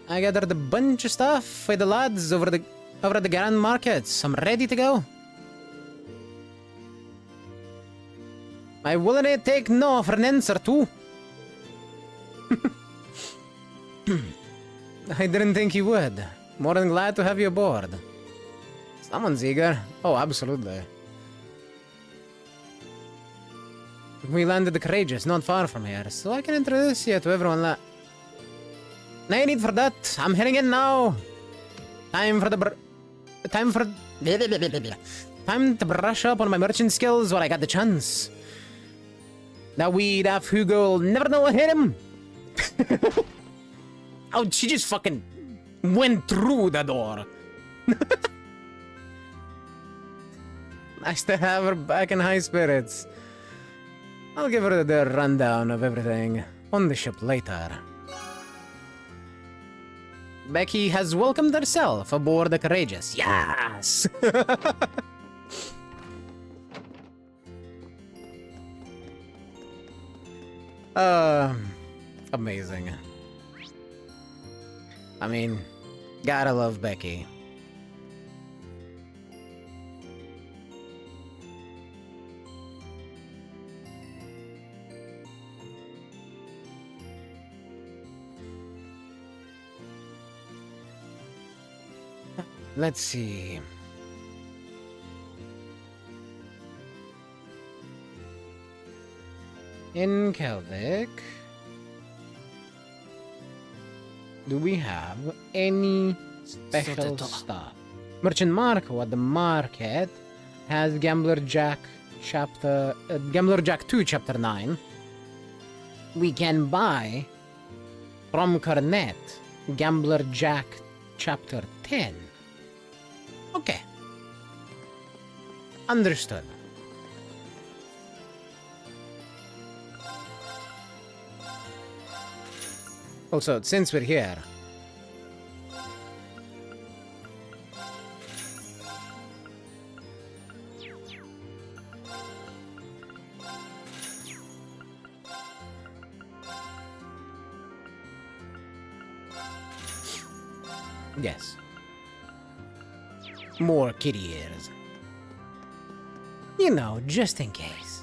I gathered a bunch of stuff for the lads over at the Grand Markets. I'm ready to go. I wouldn't take no for an answer too. I didn't think you would. More than glad to have you aboard. Someone's eager. Oh, absolutely. We landed the Courageous not far from here, so I can introduce you to everyone No need for that. I'm heading in now. Time to brush up on my merchant skills while I got the chance. That weed off Hugo will never know what hit him. Oh, she just fucking went through the door. Nice to have her back in high spirits. I'll give her the rundown of everything on the ship later. Becky has welcomed herself aboard the Courageous. Yes! Amazing. I mean, gotta love Becky. Let's see. In Kelvic, do we have any special stuff? Merchant Marco at the market has Gambler Jack 2 chapter 9. We can buy from Cornet Gambler Jack chapter 10. Okay. Understood. Also, since we're here, yes, more kitty ears. You know, just in case.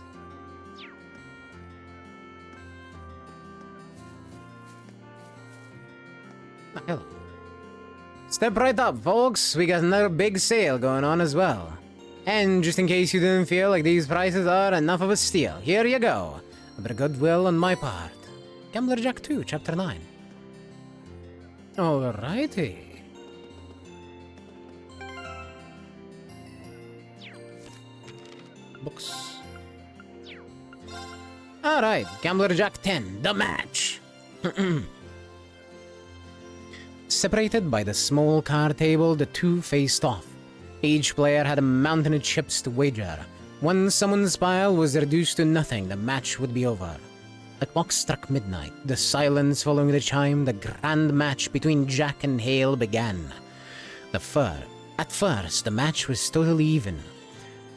Hello. Step right up, folks. We got another big sale going on as well. And just in case you didn't feel like these prices are enough of a steal, here you go. A bit of goodwill on my part. Gambler Jack 2, Chapter 9. Alrighty. Books. Alright, Gambler Jack 10, the match. Separated by the small card table, the two faced off. Each player had a mountain of chips to wager. Once someone's pile was reduced to nothing, the match would be over. The clock struck midnight. The silence following the chime, the grand match between Jack and Hale began. At first, the match was totally even.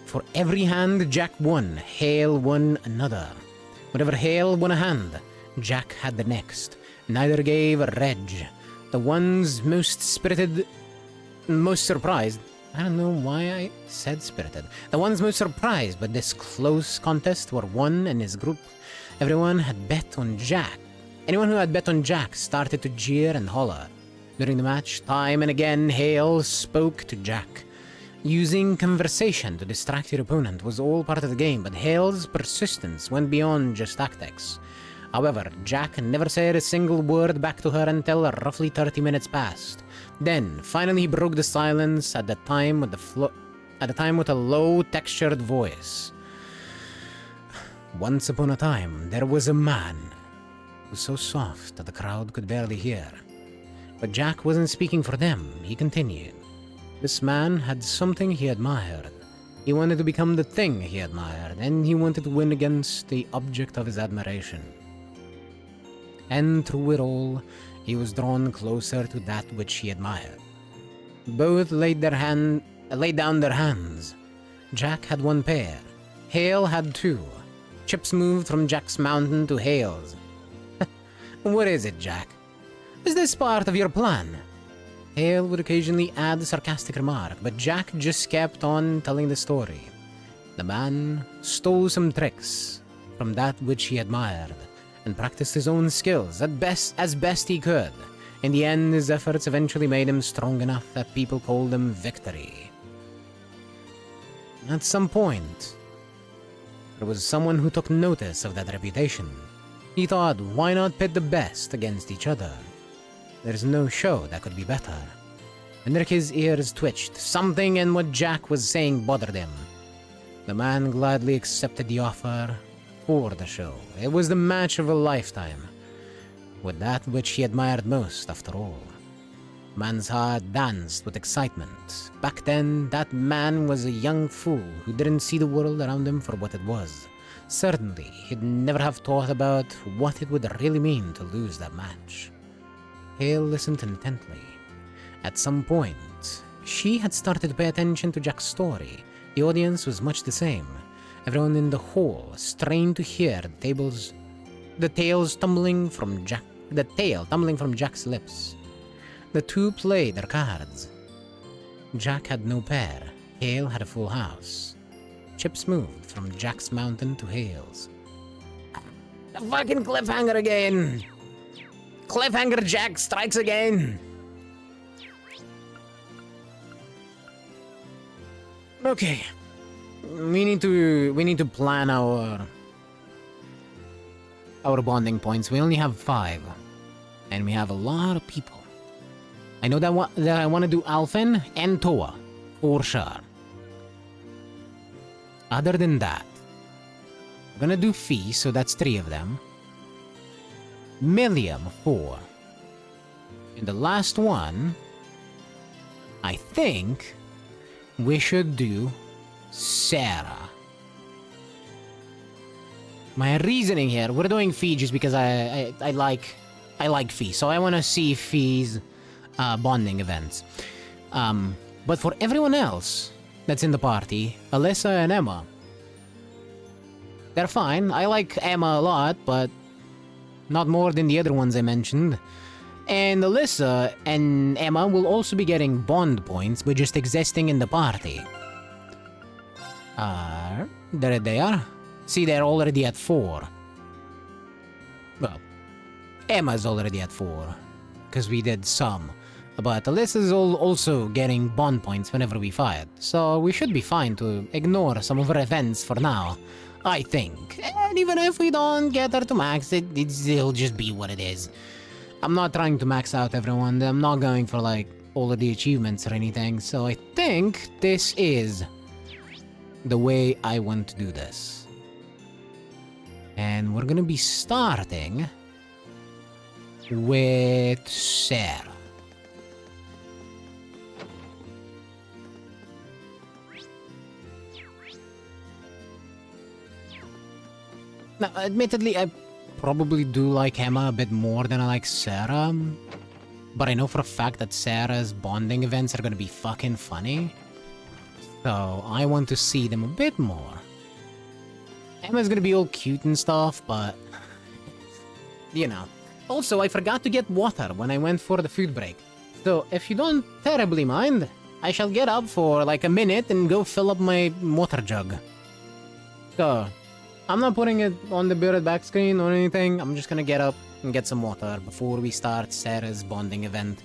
For every hand Jack won, Hale won another. Whenever Hale won a hand, Jack had the next. Neither gave a reg. The ones most surprised. I don't know why I said spirited. The ones most surprised by this close contest were One and his group. Everyone had bet on Jack. Anyone who had bet on Jack started to jeer and holler. During the match, time and again, Hale spoke to Jack. Using conversation to distract your opponent was all part of the game, but Hale's persistence went beyond just tactics. However, Jack never said a single word back to her until roughly 30 minutes passed. Then, finally, he broke the silence at the time with a low, textured voice. Once upon a time, there was a man who was so soft that the crowd could barely hear. But Jack wasn't speaking for them. He continued. This man had something he admired. He wanted to become the thing he admired, and he wanted to win against the object of his admiration. And through it all, he was drawn closer to that which he admired. Both laid down their hands. Jack had one pair. Hale had two. Chips moved from Jack's mountain to Hale's. What is it, Jack? Is this part of your plan? Hale would occasionally add a sarcastic remark, but Jack just kept on telling the story. The man stole some tricks from that which he admired, and practiced his own skills as best he could. In the end, his efforts eventually made him strong enough that people called him Victory. At some point, there was someone who took notice of that reputation. He thought, why not pit the best against each other? There's no show that could be better. Enrique's ears twitched. Something in what Jack was saying bothered him. The man gladly accepted the offer for the show. It was the match of a lifetime, with that which he admired most, after all. Man's heart danced with excitement. Back then, that man was a young fool who didn't see the world around him for what it was. Certainly, he'd never have thought about what it would really mean to lose that match. Hale listened intently. At some point, she had started to pay attention to Jack's story. The audience was much the same. Everyone in the hall strained to hear the table's the tail tumbling from Jack's lips. The two played their cards. Jack had no pair. Hale had a full house. Chips moved from Jack's mountain to Hale's. The fucking cliffhanger again! Cliffhanger Jack strikes again! Okay. We need to plan our bonding points. We only have 5. And we have a lot of people. I know that I want to do Alphen and Toa. For sure. Other than that, I'm gonna do Fee, so that's 3 of them. Millium, 4. And the last one, I think we should do Sarah. My reasoning here, we're doing Fee just because I like Fee, so I want to see Fee's bonding events. But for everyone else that's in the party, Alyssa and Emma, they're fine. I like Emma a lot, but not more than the other ones I mentioned. And Alyssa and Emma will also be getting bond points by just existing in the party. There they are. See, they're already at 4. Well, Emma's already at 4, because we did some. But Alyssa's also getting bond points whenever we fight, so we should be fine to ignore some of her events for now, I think. And even if we don't get her to max, it'll just be what it is. I'm not trying to max out everyone, I'm not going for like all of the achievements or anything, so I think this is the way I want to do this. And we're gonna be starting with Sarah. Now, admittedly, I probably do like Emma a bit more than I like Sarah. But I know for a fact that Sarah's bonding events are gonna be fucking funny. So, I want to see them a bit more. Emma's gonna be all cute and stuff, but... you know. Also, I forgot to get water when I went for the food break. So, if you don't terribly mind, I shall get up for like a minute and go fill up my water jug. So... I'm not putting it on the bearded back screen or anything. I'm just gonna get up and get some water before we start Sarah's bonding event.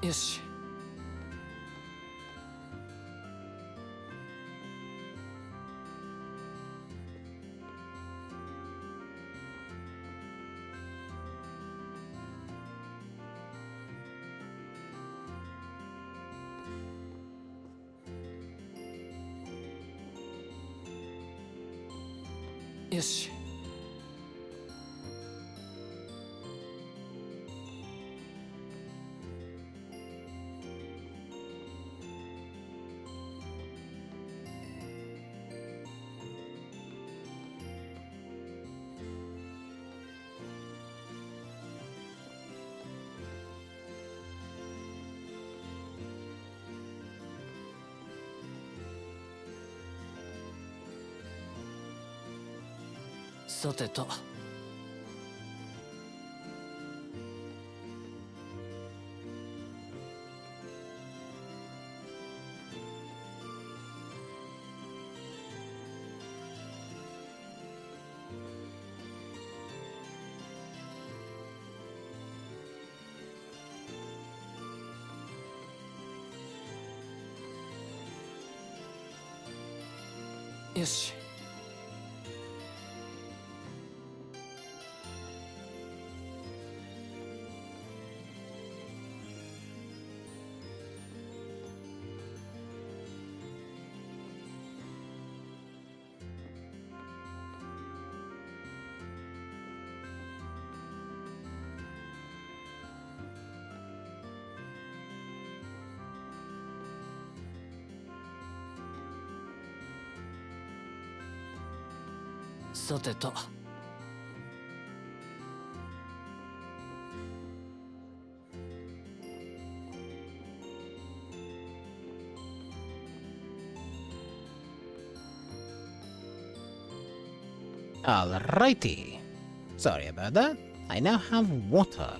Yoshi. よし。さてと。よし。さてと。Alrighty. Sorry about that. I now have water.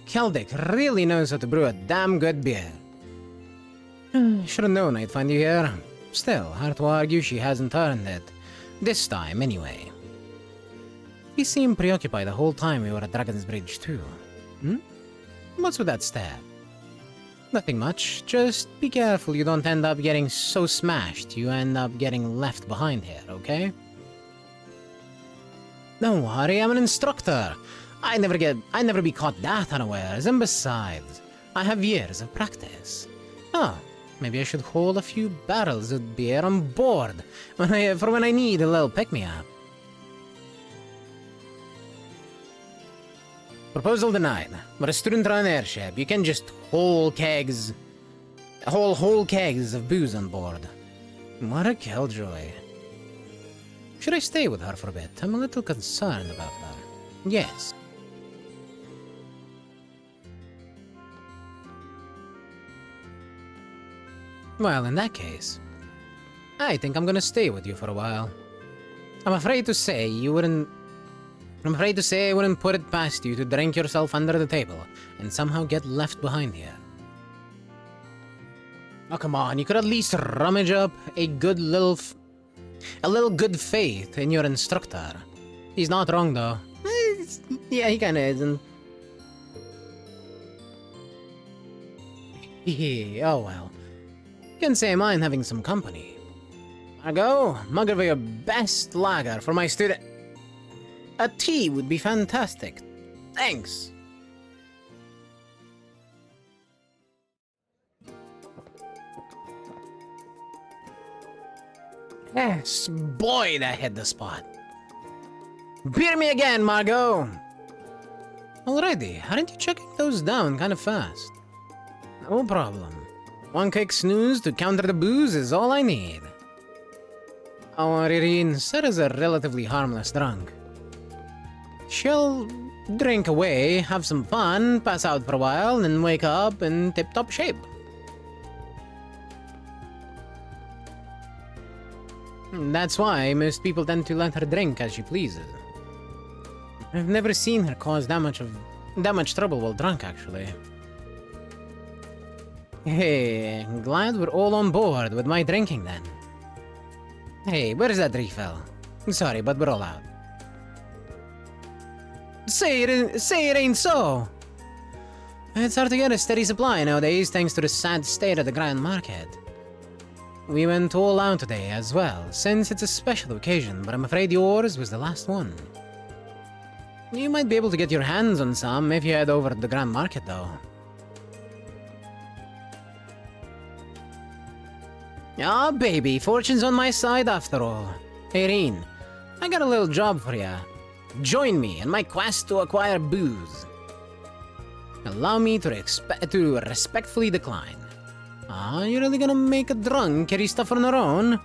Keldic really knows how to brew a damn good beer. Should've known I'd find you here. Still, hard to argue she hasn't earned it. This time, anyway. You seemed preoccupied the whole time we were at Dragon's Bridge, too. What's with that stare? Nothing much. Just be careful you don't end up getting so smashed you end up getting left behind here, okay? Don't worry, I'm an instructor. I never be caught that unawares, and besides, I have years of practice. Oh, maybe I should hold a few barrels of beer on board for when I need a little pick-me-up. Proposal denied. But a student-run airship, you can just whole kegs of booze on board. What a killjoy. Should I stay with her for a bit? I'm a little concerned about her. Yes. Well, in that case, I think I'm gonna stay with you for a while. I'm afraid to say I wouldn't put it past you to drink yourself under the table and somehow get left behind here. Oh, come on, you could at least rummage up a little good faith in your instructor. He's not wrong, though. Yeah, he kinda isn't. Oh well. Can say mine having some company. Margot, mug of your best lager for my student. A tea would be fantastic. Thanks. Yes, boy, that hit the spot. Beer me again, Margot. Alrighty, aren't you checking those down kind of fast? No problem. One quick snooze to counter the booze is all I need. Our Irene, Sarah's a relatively harmless drunk. She'll drink away, have some fun, pass out for a while, and wake up in tip-top shape. That's why most people tend to let her drink as she pleases. I've never seen her cause that much trouble while drunk, actually. Hey, glad we're all on board with my drinking then. Hey, where's that refill? Sorry, but we're all out. Say it ain't so! It's hard to get a steady supply nowadays thanks to the sad state of the Grand Market. We went all out today as well, since it's a special occasion, but I'm afraid yours was the last one. You might be able to get your hands on some if you head over to the Grand Market, though. Ah, baby, fortune's on my side after all. Irene, I got a little job for ya. Join me in my quest to acquire booze. Allow me to respectfully decline. Ah, you really gonna make a drunk carry stuff on her own?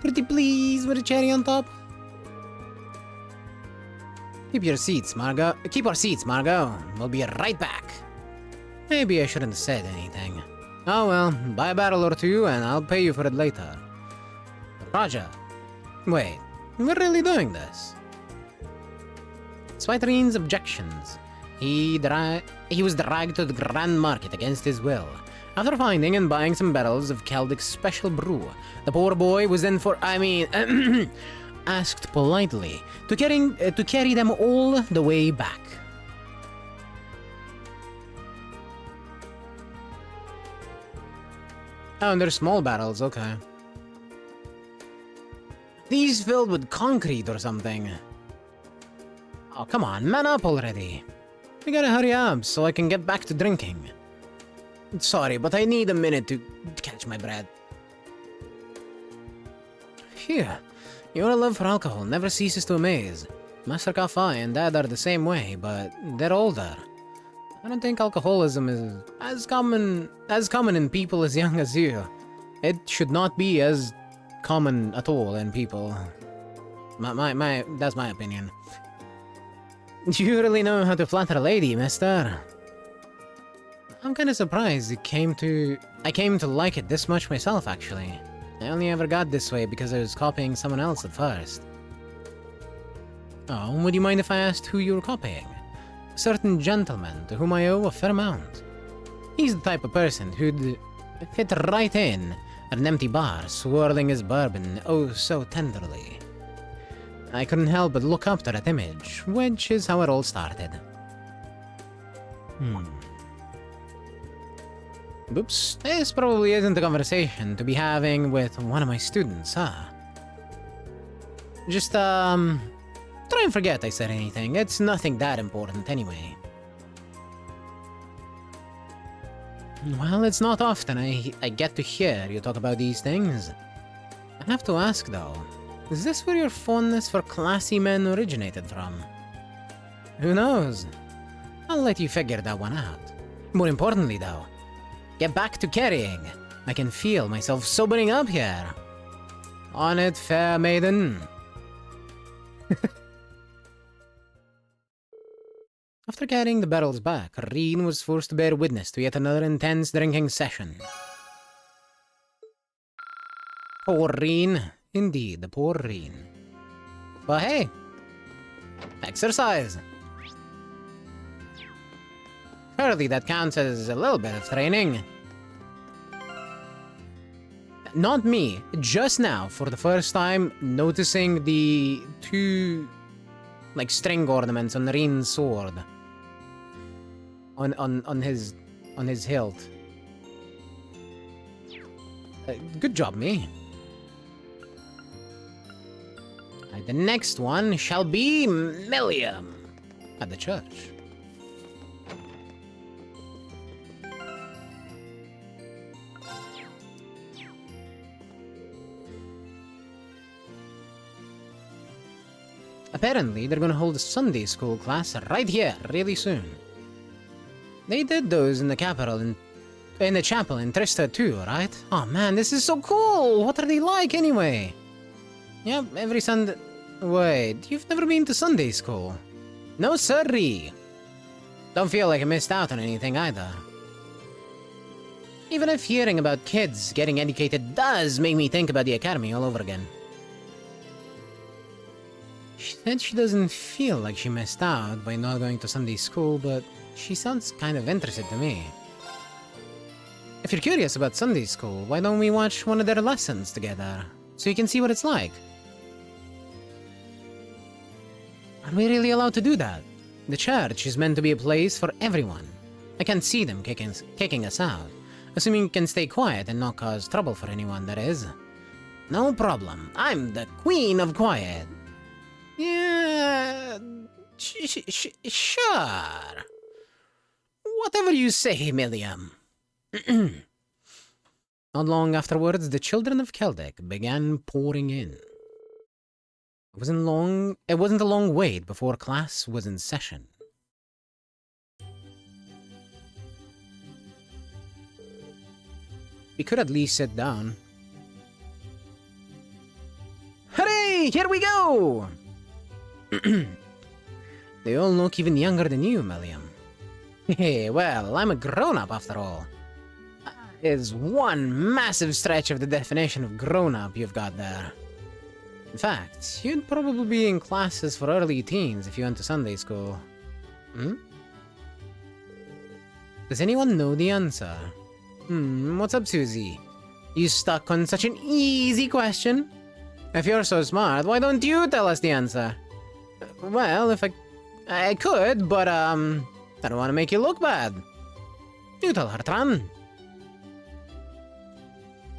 Pretty please with a cherry on top? Keep our seats, Margot. We'll be right back. Maybe I shouldn't have said anything. Oh well, buy a barrel or two and I'll pay you for it later. Roger. Wait, we're really doing this? Despite Reen's objections, he was dragged to the Grand Market against his will. After finding and buying some barrels of Keldic's special brew, the poor boy was then asked politely to carry them all the way back. Oh, and they're small barrels, okay. These filled with concrete or something. Oh, come on, man up already. We gotta hurry up so I can get back to drinking. Sorry, but I need a minute to catch my breath. Phew, your love for alcohol never ceases to amaze. Master Kafai and Dad are the same way, but they're older. I don't think alcoholism is as common in people as young as you. It should not be as common at all in people. That's my opinion. You really know how to flatter a lady, mister. I'm kinda surprised I came to like it this much myself, actually. I only ever got this way because I was copying someone else at first. Oh, would you mind if I asked who you were copying? A certain gentleman to whom I owe a fair amount. He's the type of person who'd fit right in at an empty bar, swirling his bourbon oh so tenderly. I couldn't help but look up to that image, which is how it all started. Oops, this probably isn't a conversation to be having with one of my students, huh? Just, try and forget I said anything. It's nothing that important anyway. Well, it's not often I get to hear you talk about these things. I have to ask, though, is this where your fondness for classy men originated from? Who knows? I'll let you figure that one out. More importantly, though, get back to carrying. I can feel myself sobering up here. On it, fair maiden. After carrying the barrels back, Reen was forced to bear witness to yet another intense drinking session. Poor Reen. Indeed, the poor Reen. But hey, exercise. Surely that counts as a little bit of training. Not me, just now, for the first time, noticing the two, like, string ornaments on Reen's sword. On his hilt. Good job, me. The next one shall be Milliam at the church. Apparently, they're gonna hold a Sunday school class right here, really soon. They did those in the capital in the chapel in Trista too, right? Oh man, this is so cool! What are they like anyway? Yep, every Sunday... Wait, you've never been to Sunday school? No sirree! Don't feel like I missed out on anything either. Even if hearing about kids getting educated does make me think about the academy all over again. She said she doesn't feel like she missed out by not going to Sunday school, but she sounds kind of interested to me. If you're curious about Sunday school, why don't we watch one of their lessons together, so you can see what it's like? Are we really allowed to do that? The church is meant to be a place for everyone. I can't see them kicking us out, assuming you can stay quiet and not cause trouble for anyone, that is. No problem. I'm the queen of quiet. Yeah... sure. Whatever you say, Milliam. Not long afterwards, the children of Keldic began pouring in. It wasn't a long wait before class was in session. We could at least sit down. Hooray! Here we go! They all look even younger than you, Milliam. Hey, well, I'm a grown-up after all. Is one massive stretch of the definition of grown-up you've got there. In fact, you'd probably be in classes for early teens if you went to Sunday school. Hmm? Does anyone know the answer? What's up, Susie? You stuck on such an easy question? If you're so smart, why don't you tell us the answer? Well, if I could, but, I don't want to make you look bad. You tell her, Tran.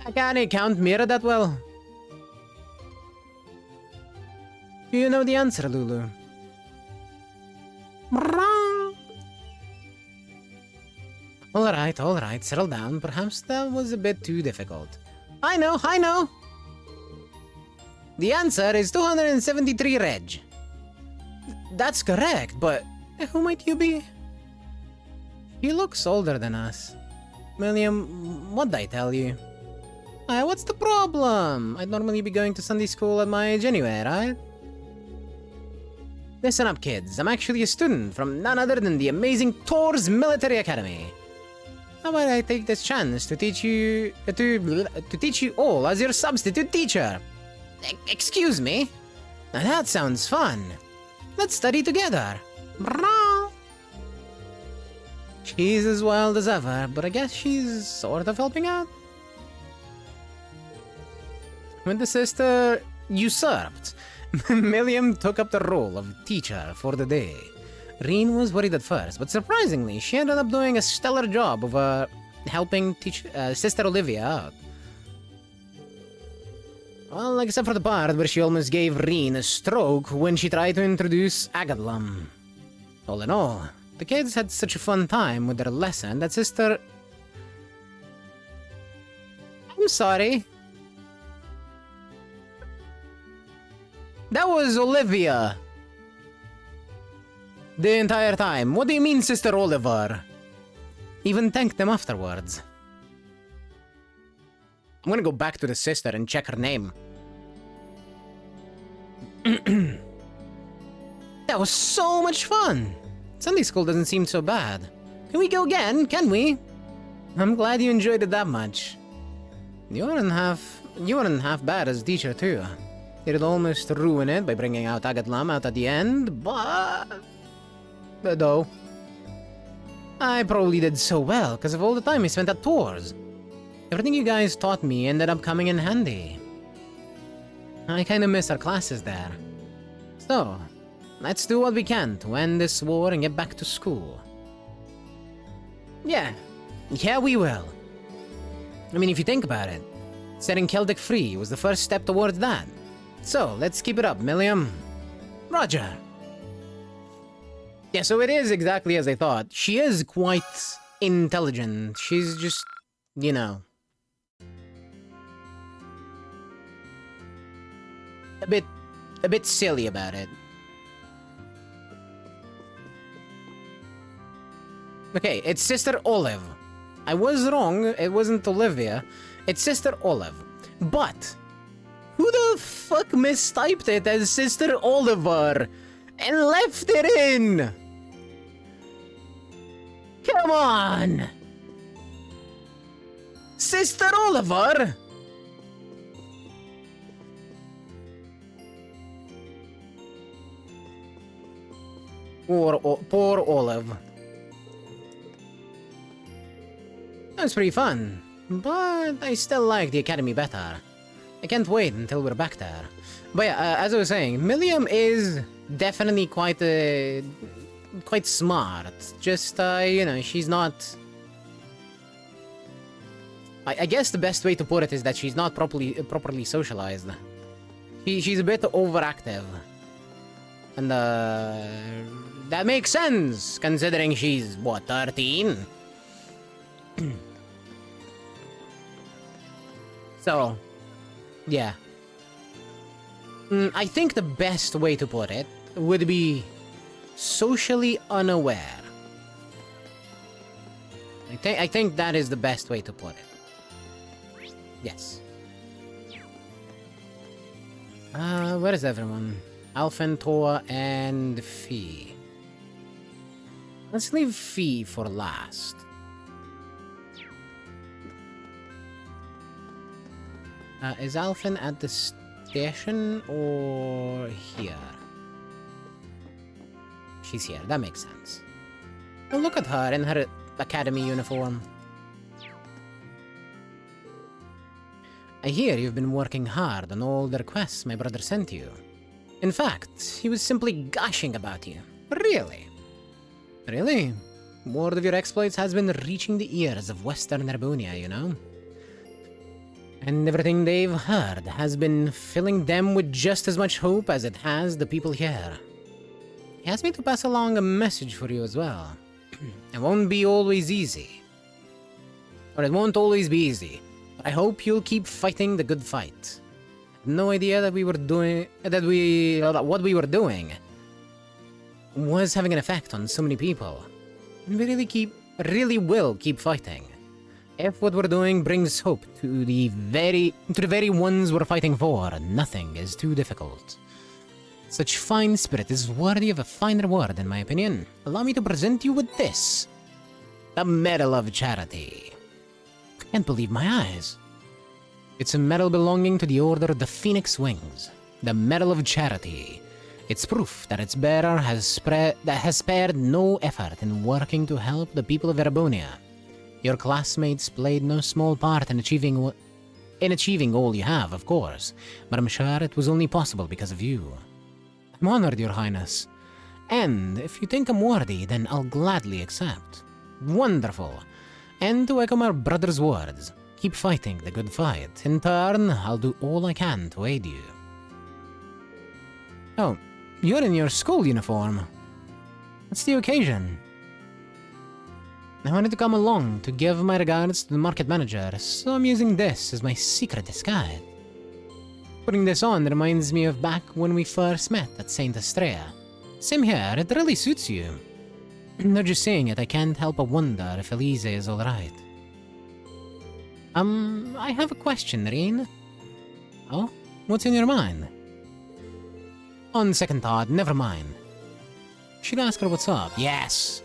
I can't count mirror that well. Do you know the answer, Lulu? Alright, settle down. Perhaps that was a bit too difficult. I know! The answer is 273 reg. That's correct, but who might you be? He looks older than us. William, what'd I tell you? What's the problem? I'd normally be going to Sunday school at my age anyway, right? Listen up, kids. I'm actually a student from none other than the amazing Tor's Military Academy. how about I take this chance to teach you to teach you all as your substitute teacher? Excuse me? Now that sounds fun. Let's study together. Brah. She's as wild as ever, but I guess she's sort of helping out. When the sister usurped, Milliam took up the role of teacher for the day. Reen was worried at first, but surprisingly, she ended up doing a stellar job of helping Sister Olivia out. Well, except for the part where she almost gave Reen a stroke when she tried to introduce Agadlam. All in all, the kids had such a fun time with their lesson that Sister... I'm sorry. That was Olivia. The entire time. What do you mean, Sister Oliver? Even thanked them afterwards. I'm gonna go back to the sister and check her name. That was so much fun! Sunday school doesn't seem so bad. Can we go again, can we? I'm glad you enjoyed it that much. You weren't half bad as a teacher too. You did almost ruin it by bringing out Agatlam out at the end, but... Though... I probably did so well because of all the time I spent at tours. Everything you guys taught me ended up coming in handy. I kinda miss our classes there. So, let's do what we can to end this war and get back to school. Yeah, we will. I mean, if you think about it, setting Celtic free was the first step towards that. So, let's keep it up, Milliam. Roger. Yeah, so it is exactly as I thought. She is quite intelligent. She's just, you know... a bit silly about it. Okay, it's Sister Olive. I was wrong, it wasn't Olivia. It's Sister Olive. But, who the fuck mistyped it as Sister Oliver and left it in? Come on! Sister Oliver? Poor Olive. That was pretty fun, but I still like the Academy better. I can't wait until we're back there. But yeah, as I was saying, Milliam is definitely quite smart. Just, you know, she's not... I guess the best way to put it is that she's not properly socialized. She's a bit overactive. And, that makes sense, considering she's, what, 13? So, yeah. I think the best way to put it would be socially unaware. I think that is the best way to put it. Yes. Where is everyone? Alphen, Toa, and Fee. Let's leave Fee for last. Is Alphen at the station or here? She's here, that makes sense. Well, look at her in her academy uniform. I hear you've been working hard on all the requests my brother sent you. In fact, he was simply gushing about you. Really? Really? Word of your exploits has been reaching the ears of Western Narbonia, you know? And everything they've heard has been filling them with just as much hope as it has the people here. He asked me to pass along a message for you as well. It won't be always easy. Or it won't always be easy. But I hope you'll keep fighting the good fight. No idea that what we were doing was having an effect on so many people. And we really will keep fighting. If what we're doing brings hope to the very ones we're fighting for, nothing is too difficult. Such fine spirit is worthy of a finer word, in my opinion. Allow me to present you with this. The Medal of Charity. I can't believe my eyes. It's a medal belonging to the Order of the Phoenix Wings. The Medal of Charity. It's proof that its bearer has spared no effort in working to help the people of Erebonia. Your classmates played no small part in achieving all you have, of course, but I'm sure it was only possible because of you. I'm honored, Your Highness. And if you think I'm worthy, then I'll gladly accept. Wonderful. And to echo my brother's words, keep fighting the good fight. In turn, I'll do all I can to aid you. Oh, you're in your school uniform. What's the occasion? I wanted to come along to give my regards to the market manager, so I'm using this as my secret disguise. Putting this on reminds me of back when we first met at Saint Astrea. Same here, it really suits you. Though just saying it, I can't help but wonder if Elise is alright. I have a question, Reen. Oh? What's in your mind? On second thought, never mind. Should ask her what's up. Yes!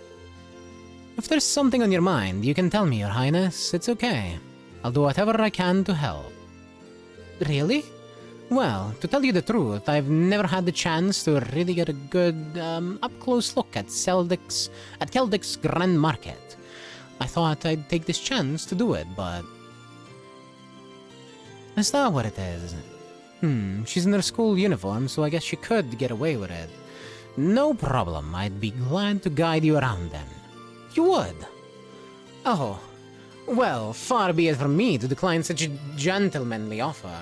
If there's something on your mind, you can tell me, Your Highness. It's okay. I'll do whatever I can to help. Really? Well, to tell you the truth, I've never had the chance to really get a good, up-close look at Keldik's Grand Market. I thought I'd take this chance to do it, but... Is that what it is? She's in her school uniform, so I guess she could get away with it. No problem, I'd be glad to guide you around then. You would? Oh, well, far be it from me to decline such a gentlemanly offer.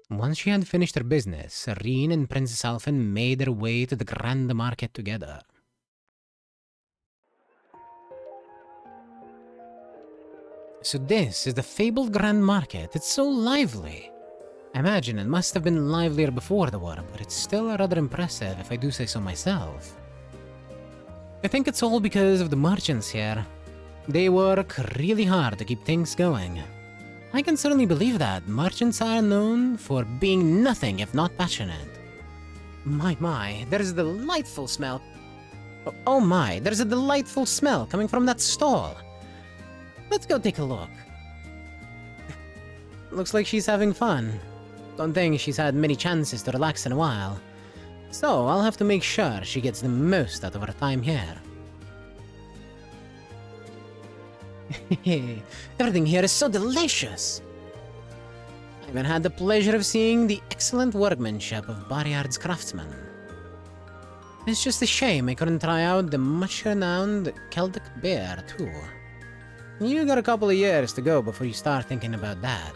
Once she had finished her business, Reen and Princess Alphen made their way to the Grand Market together. So this is the fabled Grand Market. It's so lively. I imagine it must have been livelier before the war, but it's still rather impressive if I do say so myself. I think it's all because of the merchants here. They work really hard to keep things going. I can certainly believe that. Merchants are known for being nothing if not passionate. My, there's a delightful smell. Oh my, there's a delightful smell coming from that stall. Let's go take a look. Looks like she's having fun. Don't think she's had many chances to relax in a while. So I'll have to make sure she gets the most out of her time here. Everything here is so delicious. I even had the pleasure of seeing the excellent workmanship of Barryard's craftsmen. It's just a shame I couldn't try out the much-renowned Celtic beer, too. You got a couple of years to go before you start thinking about that.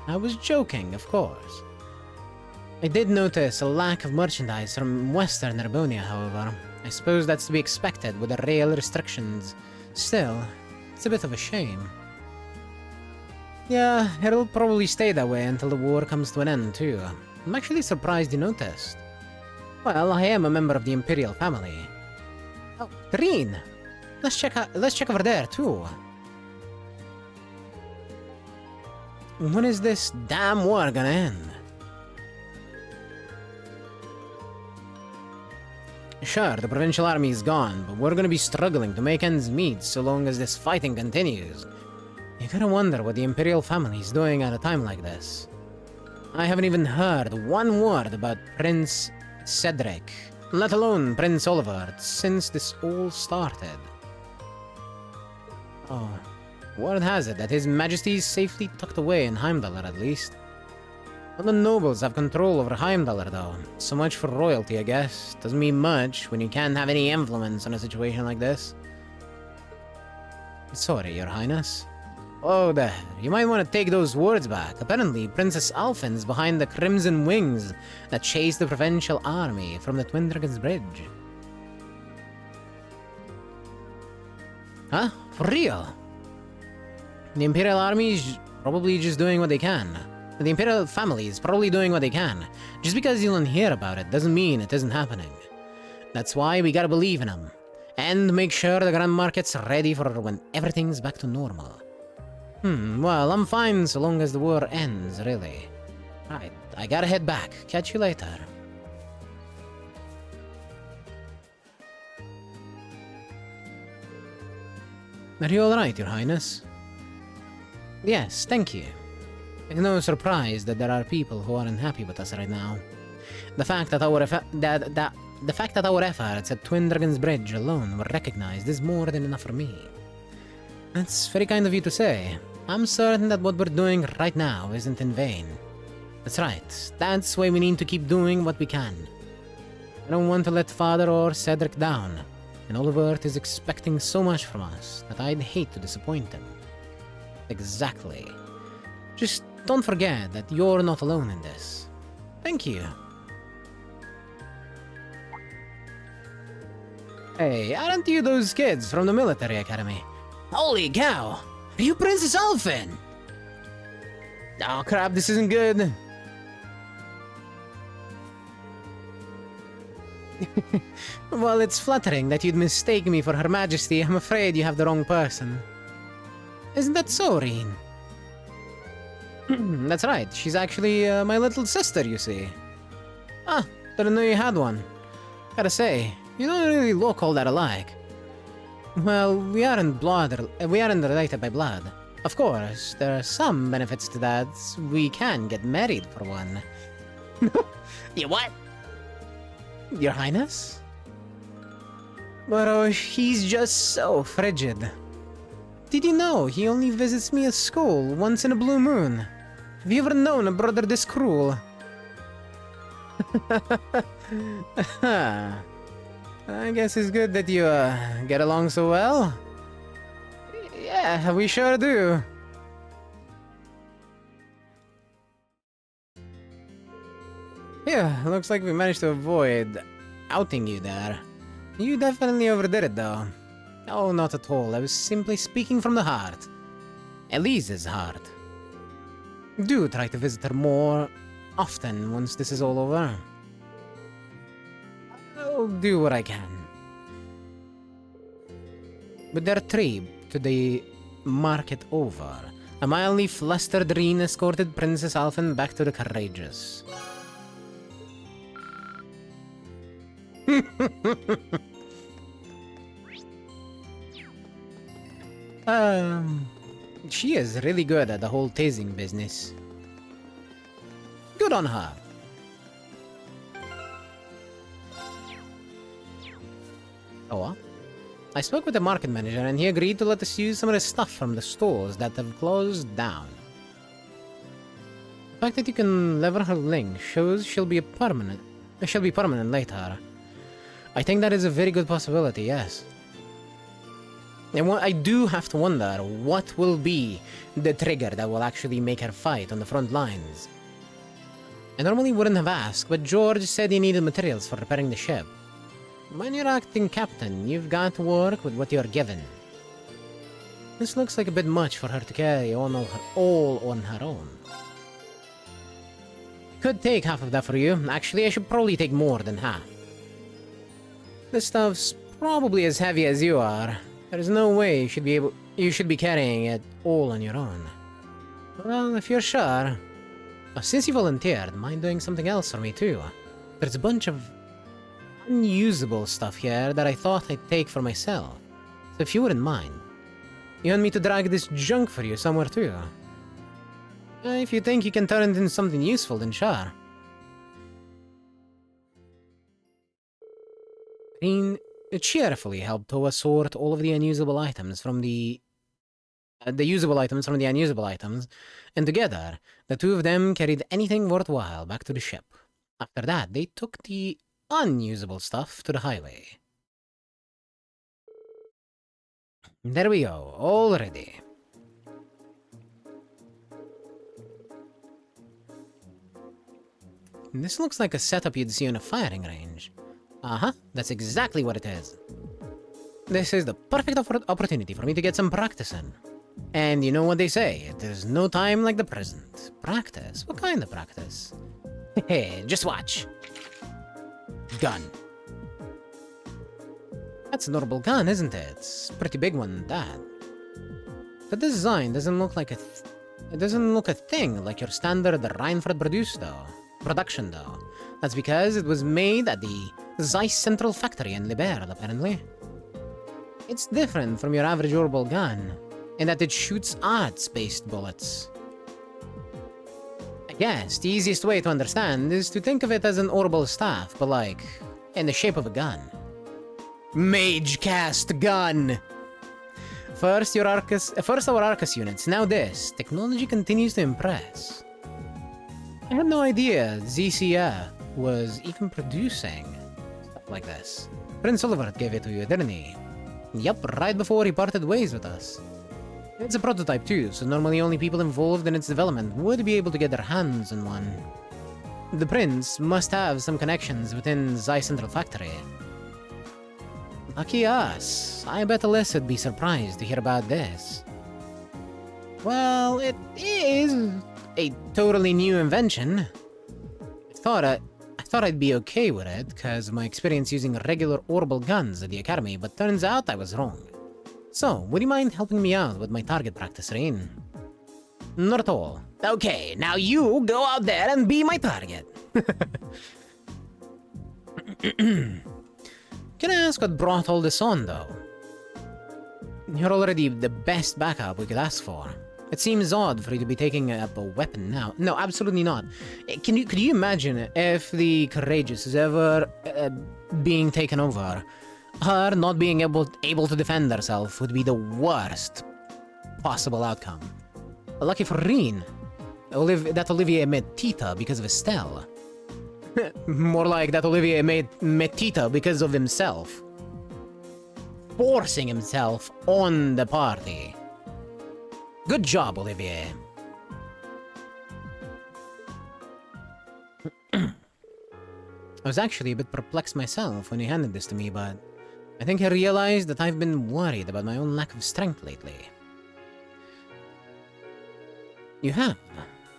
I was joking, of course. I did notice a lack of merchandise from Western Erebonia, however. I suppose that's to be expected with the rail restrictions. Still, it's a bit of a shame. Yeah, it'll probably stay that way until the war comes to an end, too. I'm actually surprised you noticed. Well, I am a member of the Imperial family. Oh, Reen! Let's check over there, too. When is this damn war gonna end? Sure, the provincial army is gone, but we're gonna be struggling to make ends meet so long as this fighting continues. You gotta wonder what the Imperial family is doing at a time like this. I haven't even heard one word about Prince Cedric, let alone Prince Oliver, since this all started. Oh. Word has it that His Majesty is safely tucked away in Heimdallr, at least. All the nobles have control over Heimdallr, though. So much for royalty, I guess. Doesn't mean much when you can't have any influence on a situation like this. Sorry, Your Highness. Oh, there. You might want to take those words back. Apparently, Princess Alphen's behind the Crimson Wings that chased the provincial army from the Twin Dragons Bridge. Huh? For real? The Imperial Army is probably just doing what they can. The Imperial family is probably doing what they can. Just because you don't hear about it doesn't mean it isn't happening. That's why we gotta believe in them. And make sure the Grand Market's ready for when everything's back to normal. Well, I'm fine so long as the war ends, really. Right, I gotta head back. Catch you later. Are you alright, Your Highness? Yes, thank you. It's no surprise that there are people who are unhappy with us right now. The fact that our efforts at Twin Dragon's Bridge alone were recognized is more than enough for me. That's very kind of you to say. I'm certain that what we're doing right now isn't in vain. That's right. That's why we need to keep doing what we can. I don't want to let Father or Cedric down, and Oliver is expecting so much from us that I'd hate to disappoint him. Exactly. Just don't forget that you're not alone in this. Thank you. Hey, aren't you those kids from the military academy? Holy cow! Are you Princess Alphen? Oh crap, this isn't good. Well, it's flattering that you'd mistake me for Her Majesty. I'm afraid you have the wrong person. Isn't that so, Reen? That's right, she's actually my little sister, you see. Ah, didn't know you had one. Gotta say, you don't really look all that alike. Well, we aren't related by blood. Of course, there are some benefits to that. We can get married for one. You what? Your Highness? But oh, he's just so frigid. Did you know he only visits me at school once in a blue moon? Have you ever known a brother this cruel? I guess it's good that you get along so well. Yeah, we sure do. Yeah, looks like we managed to avoid outing you there. You definitely overdid it though. Oh, not at all. I was simply speaking from the heart. Elise's heart. Do try to visit her more often once this is all over. I'll do what I can. With their trip to the market over, a mildly flustered Reen escorted Princess Alphen back to the Courageous. She is really good at the whole tasing business. Good on her. Oh, I spoke with the market manager and he agreed to let us use some of the stuff from the stores that have closed down. The fact that you can lever her link shows she'll be permanent later. I think that is a very good possibility, yes. And I do have to wonder what will be the trigger that will actually make her fight on the front lines. I normally wouldn't have asked, but George said he needed materials for repairing the ship. When you're acting captain, you've got to work with what you're given. This looks like a bit much for her to carry all on her own. Could take half of that for you. Actually, I should probably take more than half. This stuff's probably as heavy as you are. There's no way you should be carrying it all on your own. Well, if you're sure. Since you volunteered, mind doing something else for me too? There's a bunch of unusable stuff here that I thought I'd take for myself. So if you wouldn't mind, you want me to drag this junk for you somewhere too? If you think you can turn it into something useful, then sure. Reen cheerfully helped Toa sort all of the unusable items from the usable items from the unusable items, and together, the two of them carried anything worthwhile back to the ship. After that, they took the unusable stuff to the highway. There we go, all ready. This looks like a setup you'd see on a firing range. Uh-huh, that's exactly what it is. This is the perfect opportunity for me to get some practice in. And you know what they say, there's no time like the present. Practice? What kind of practice? Hey, just watch. Gun. That's a notable gun, isn't it? It's a pretty big one, that. The design doesn't look like it doesn't look a thing like your standard Reinford production though. That's because it was made at the Zeiss Central Factory in Liberl, apparently. It's different from your average orbital gun, in that it shoots arts-based bullets. I guess the easiest way to understand is to think of it as an orbital staff, but like, in the shape of a gun. Mage cast gun! First our Arcus units, now this. Technology continues to impress. I had no idea ZCF was even producing stuff like this. Prince Oliver gave it to you, didn't he? Yup, right before he parted ways with us. It's a prototype too, so normally only people involved in its development would be able to get their hands on one. The Prince must have some connections within Zai Central Factory. Lucky us. I bet Alyssa would be surprised to hear about this. Well, it is a totally new invention. I thought I'd be okay with it, because of my experience using regular orbital guns at the Academy, but turns out I was wrong. So, would you mind helping me out with my target practice, Rain? Not at all. Okay, now you go out there and be my target. Can I ask what brought all this on, though? You're already the best backup we could ask for. It seems odd for you to be taking up a weapon now. No, absolutely not. Could you imagine if the Courageous is ever being taken over? Her not being able to defend herself would be the worst possible outcome. Lucky for Reen, that Olivier made Tita because of Estelle. More like that Olivier made Tita because of himself. Forcing himself on the party. Good job, Olivier. I was actually a bit perplexed myself when he handed this to me, but I think I realized that I've been worried about my own lack of strength lately. You have?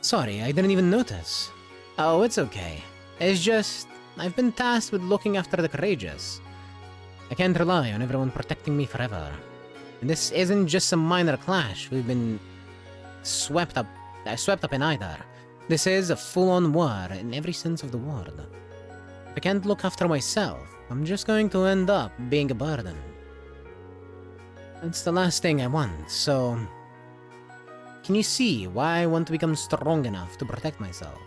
Sorry, I didn't even notice. Oh, it's okay. It's just, I've been tasked with looking after the Courageous. I can't rely on everyone protecting me forever. And this isn't just some minor clash we've been swept up in either. This is a full-on war in every sense of the word. If I can't look after myself, I'm just going to end up being a burden. It's the last thing I want, so... Can you see why I want to become strong enough to protect myself?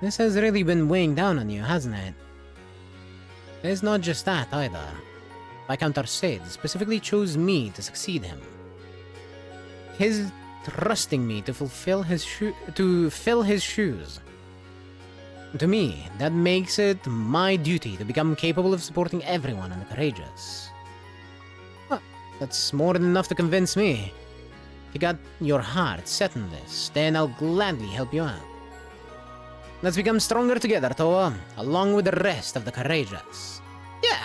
This has really been weighing down on you, hasn't it? It's not just that, either. Viscount Sid specifically chose me to succeed him. His trusting me to fill his shoes. To me, that makes it my duty to become capable of supporting everyone in the Courageous. Well, that's more than enough to convince me. If you got your heart set on this, then I'll gladly help you out. Let's become stronger together, Toa, along with the rest of the Courageous. Yeah!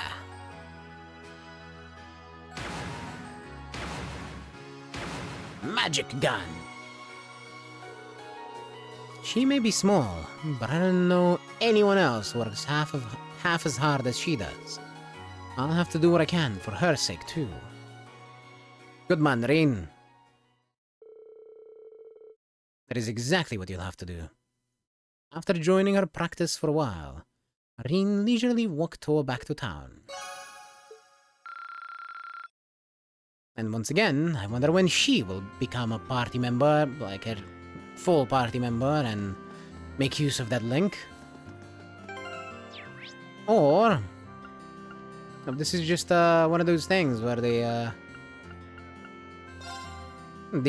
Magic gun! She may be small, but I don't know anyone else who works half as hard as she does. I'll have to do what I can for her sake, too. Good man, Rin. That is exactly what you'll have to do. After joining her practice for a while, Rin leisurely walked Toa back to town. And once again, I wonder when she will become a party member, like a full party member, and make use of that link. Or... this is just one of those things where they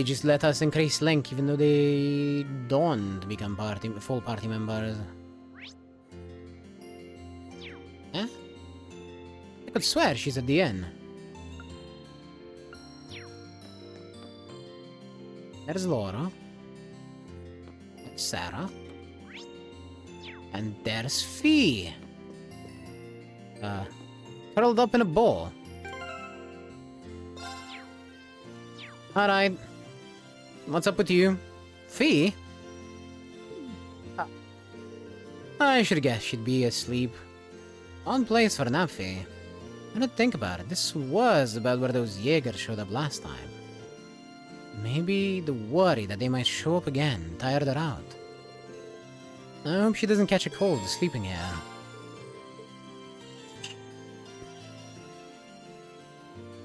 just let us increase link even though they don't become full party members. Eh? I could swear she's at the inn. There's Laura. There's Sarah. And there's Fee. Curled up in a ball. Alright. What's up with you? Fee? I should guess she'd be asleep. On place for a nap, Fee. I didn't think about it. This was about where those Jaegers showed up last time. Maybe the worry that they might show up again tired her out. I hope she doesn't catch a cold sleeping here.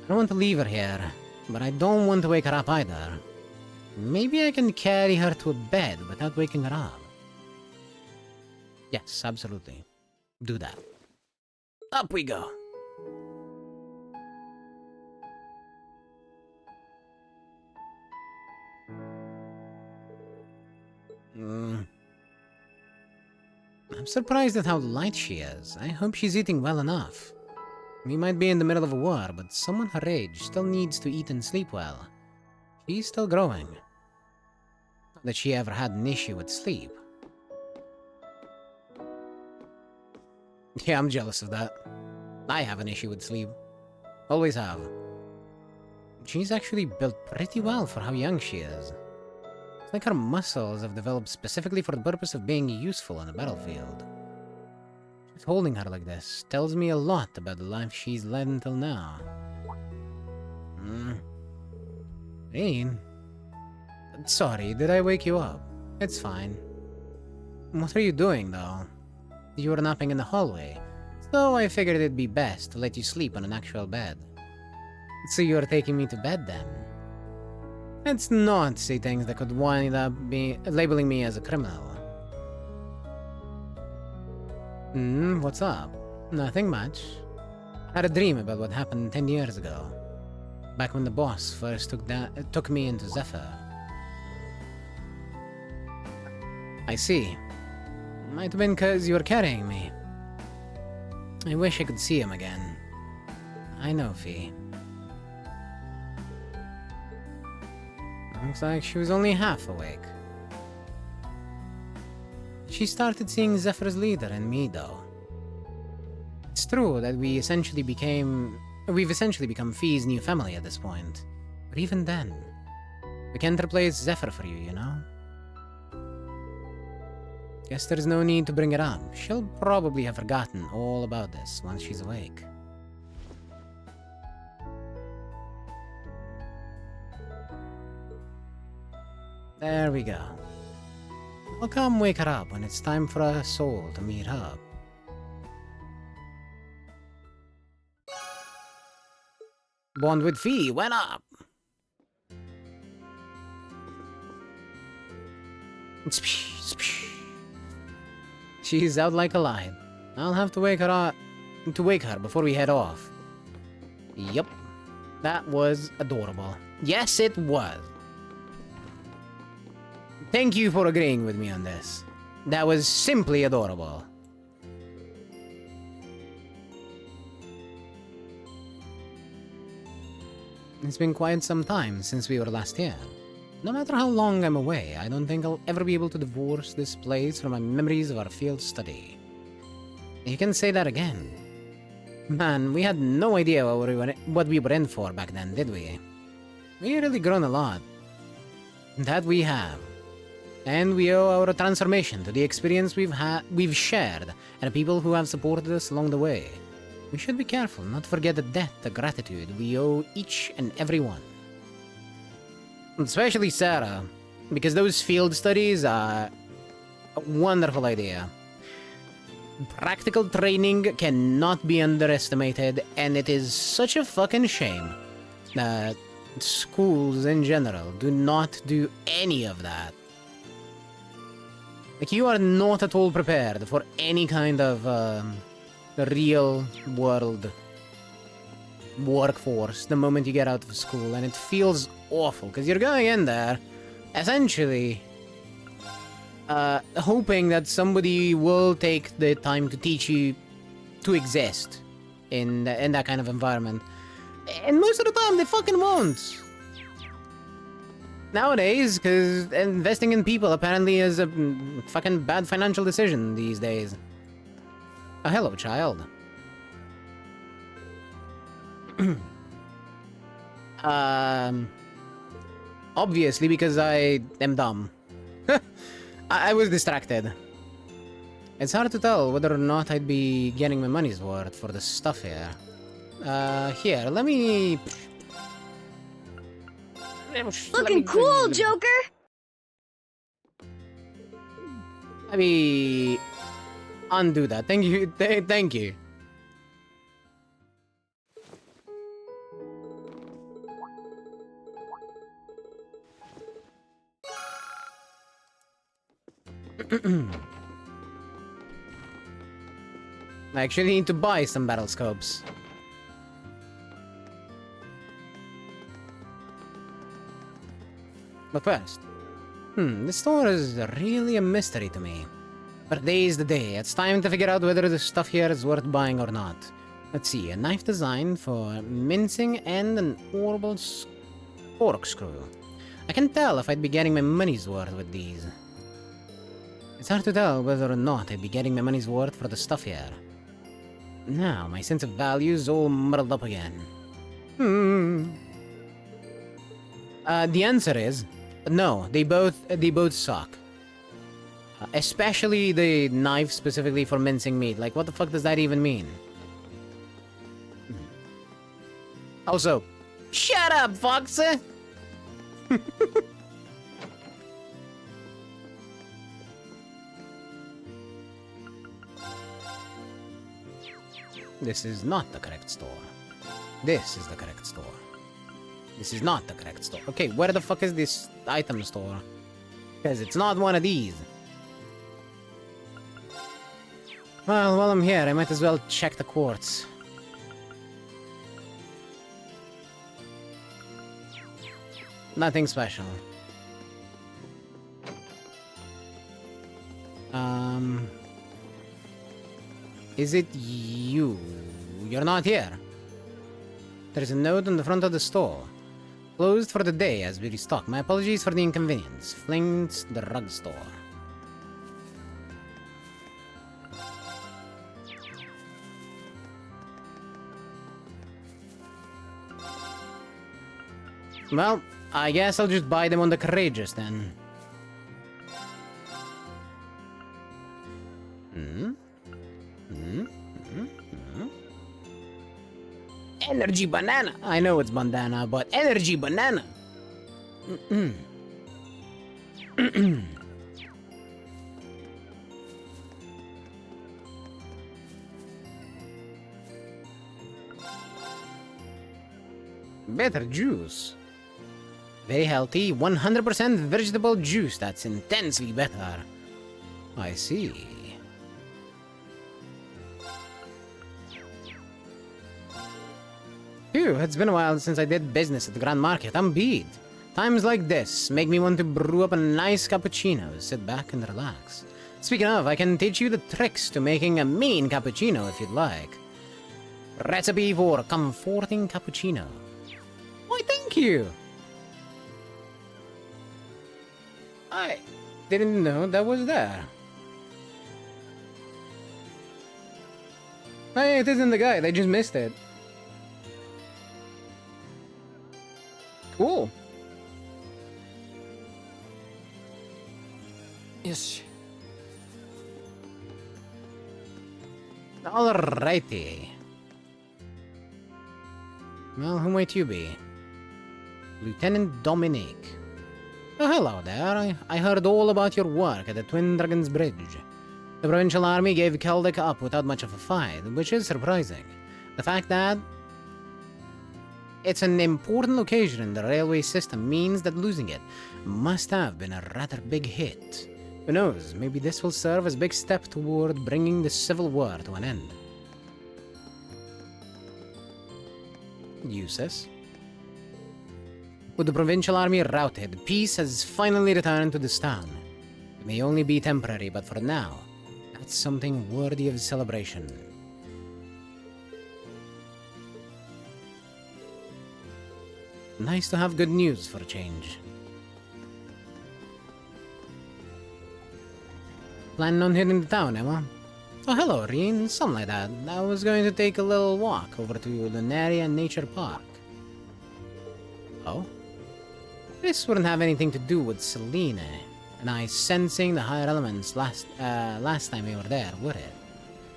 I don't want to leave her here, but I don't want to wake her up either. Maybe I can carry her to a bed without waking her up. Yes, absolutely. Do that. Up we go. I'm surprised at how light she is. I hope she's eating well enough. We might be in the middle of a war, but someone her age still needs to eat and sleep well. She's still growing. Not that she ever had an issue with sleep. Yeah, I'm jealous of that. I have an issue with sleep. Always have. She's actually built pretty well for how young she is. It's like her muscles have developed specifically for the purpose of being useful on the battlefield. Just holding her like this tells me a lot about the life she's led until now. Hey. Sorry, did I wake you up? It's fine. What are you doing, though? You were napping in the hallway, so I figured it'd be best to let you sleep on an actual bed. So you're taking me to bed, then? Let's not say things that could wind up labeling me as a criminal. What's up? Nothing much. I had a dream about what happened 10 years ago. Back when the boss first took me into Zephyr. I see. Might have been because you were carrying me. I wish I could see him again. I know, Fee. Looks like she was only half awake. She started seeing Zephyr's leader in me, though. It's true that we've essentially become Fee's new family at this point. But even then, we can't replace Zephyr for you, you know? Guess there's no need to bring it up. She'll probably have forgotten all about this once she's awake. There we go. I'll come wake her up when it's time for us all to meet up. Bond with Fee went up! She's out like a light. I'll have to wake her before we head off. Yep. That was adorable. Yes, it was. Thank you for agreeing with me on this. That was simply adorable. It's been quite some time since we were last here. No matter how long I'm away, I don't think I'll ever be able to divorce this place from my memories of our field study. You can say that again. Man, we had no idea what we were in for back then, did we? We really grown a lot. That we have. And we owe our transformation to the experience we've shared and the people who have supported us along the way. We should be careful not to forget the debt of gratitude we owe each and every one. Especially Sarah, because those field studies are a wonderful idea. Practical training cannot be underestimated, and it is such a fucking shame that schools in general do not do any of that. Like, you are not at all prepared for any kind of real world workforce the moment you get out of school, and it feels awful because you're going in there essentially hoping that somebody will take the time to teach you to exist in that kind of environment, and most of the time they fucking won't. Nowadays, because investing in people apparently is a fucking bad financial decision these days. Oh, hello, child. Obviously, because I am dumb. I was distracted. It's hard to tell whether or not I'd be getting my money's worth for the stuff here. Here, let me... Looking cool, Joker! Let me... undo that. Thank you. Thank you. I actually need to buy some battle scopes. But first, this store is really a mystery to me. But today's the day. It's time to figure out whether the stuff here is worth buying or not. Let's see, a knife designed for mincing and an orbital corkscrew. I can tell if I'd be getting my money's worth with these. It's hard to tell whether or not I'd be getting my money's worth for the stuff here. Now, my sense of value is all muddled up again. The answer is no. They both suck. Especially the knife specifically for mincing meat. Like, what the fuck does that even mean? Also, shut up, Fox! This is not the correct store. This is the correct store. This is not the correct store. Okay, where the fuck is this item store? Because it's not one of these. Well, while I'm here, I might as well check the quartz. Nothing special. Is it you? You're not here. There's a note on the front of the store. Closed for the day as we restock. My apologies for the inconvenience. Flint's Drugstore. Well, I guess I'll just buy them on the courageous then. Energy banana! I know it's bandana, but energy banana! Better juice. Very healthy, 100% vegetable juice. That's intensely better. I see. Phew, it's been a while since I did business at the Grand Market. I'm beat. Times like this make me want to brew up a nice cappuccino, sit back and relax. Speaking of, I can teach you the tricks to making a mean cappuccino if you'd like. Recipe for comforting cappuccino. Why, thank you! I didn't know that was there. Hey, it isn't the guide, I just missed it. Cool. Yoshi. Alrighty. Well, who might you be? Lieutenant Dominique. Oh, hello there. I heard all about your work at the Twin Dragons Bridge. The provincial army gave Keldek up without much of a fight, which is surprising. The fact that it's an important location in the railway system means that losing it must have been a rather big hit. Who knows, maybe this will serve as a big step toward bringing the Civil War to an end. Useless. With the provincial army routed, peace has finally returned to this town. It may only be temporary, but for now, that's something worthy of celebration. Nice to have good news for a change. Planning on hitting the town, Emma? Oh, hello, Reen. Something like that. I was going to take a little walk over to Lunaria Nature Park. Oh? This wouldn't have anything to do with Selene and I sensing the higher elements last time we were there, would it?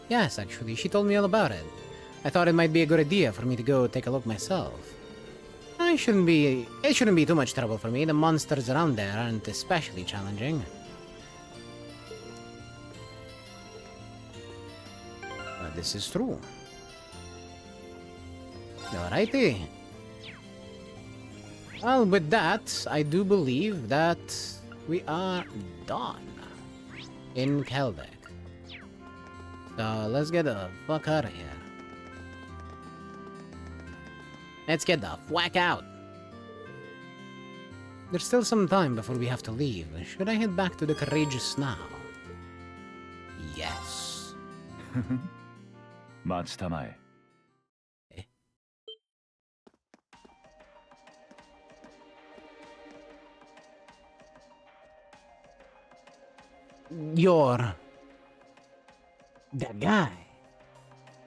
Yes, actually, she told me all about it. I thought it might be a good idea for me to go take a look myself. It shouldn't be too much trouble for me. The monsters around there aren't especially challenging. But this is true. Alrighty. Well, with that, I do believe that we are done. in Keldek. So let's get the fuck out of here. Let's get the whack out. There's still some time before we have to leave. Should I head back to the Courageous now? Yes. 待ちたまえ。You're... that guy.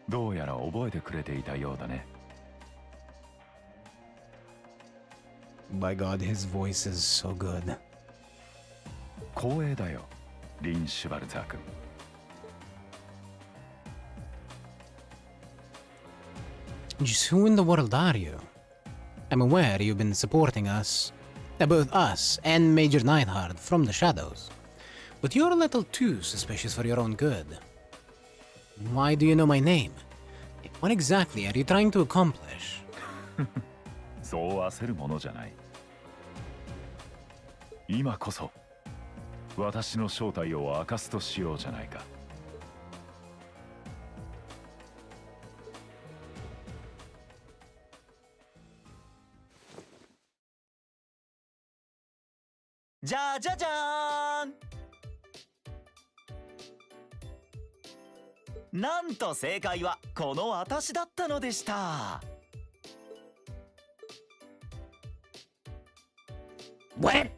どうやら覚えてくれていたようだね。My god, his voice is so good. 光栄だよ、リン・シュバルツァー君。Just who in the world are you? I'm aware you've been supporting us, both us and Major Neidhart from the shadows. But you're a little too suspicious for your own good. Why do you know my name? What exactly are you trying to accomplish? そう焦るものじゃない。今こそ私の正体を明かすとしようじゃないか。じゃじゃじゃーん。なんと正解はこの私だったのでした。What?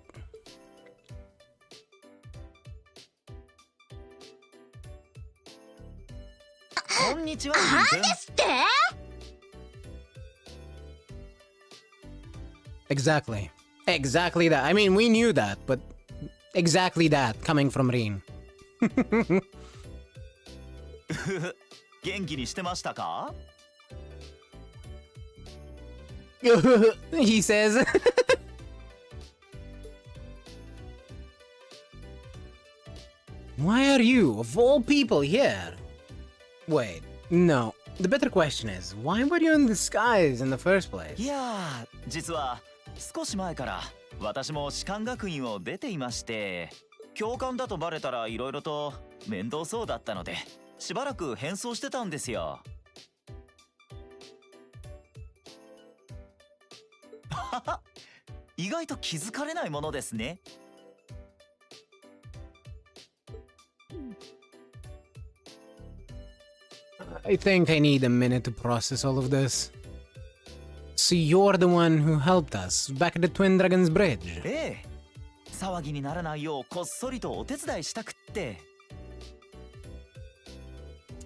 こんにちは、リン君。 Exactly. Exactly that. I mean, we knew that, but exactly that coming from Rin. 元気にしてましたか？ He says. Why are you, of all people, here? Wait, no. The better question is, why were you in disguise in the first place? いやー、実は少し前から私も士官学院を出ていまして、教官だとバレたら色々と面倒そうだったので、しばらく変装してたんですよ。意外と気づかれないものですね。I think I need a minute to process all of this. So you're the one who helped us back at the Twin Dragons Bridge? ええ、騒ぎにならないようこっそりとお手伝いしたくって。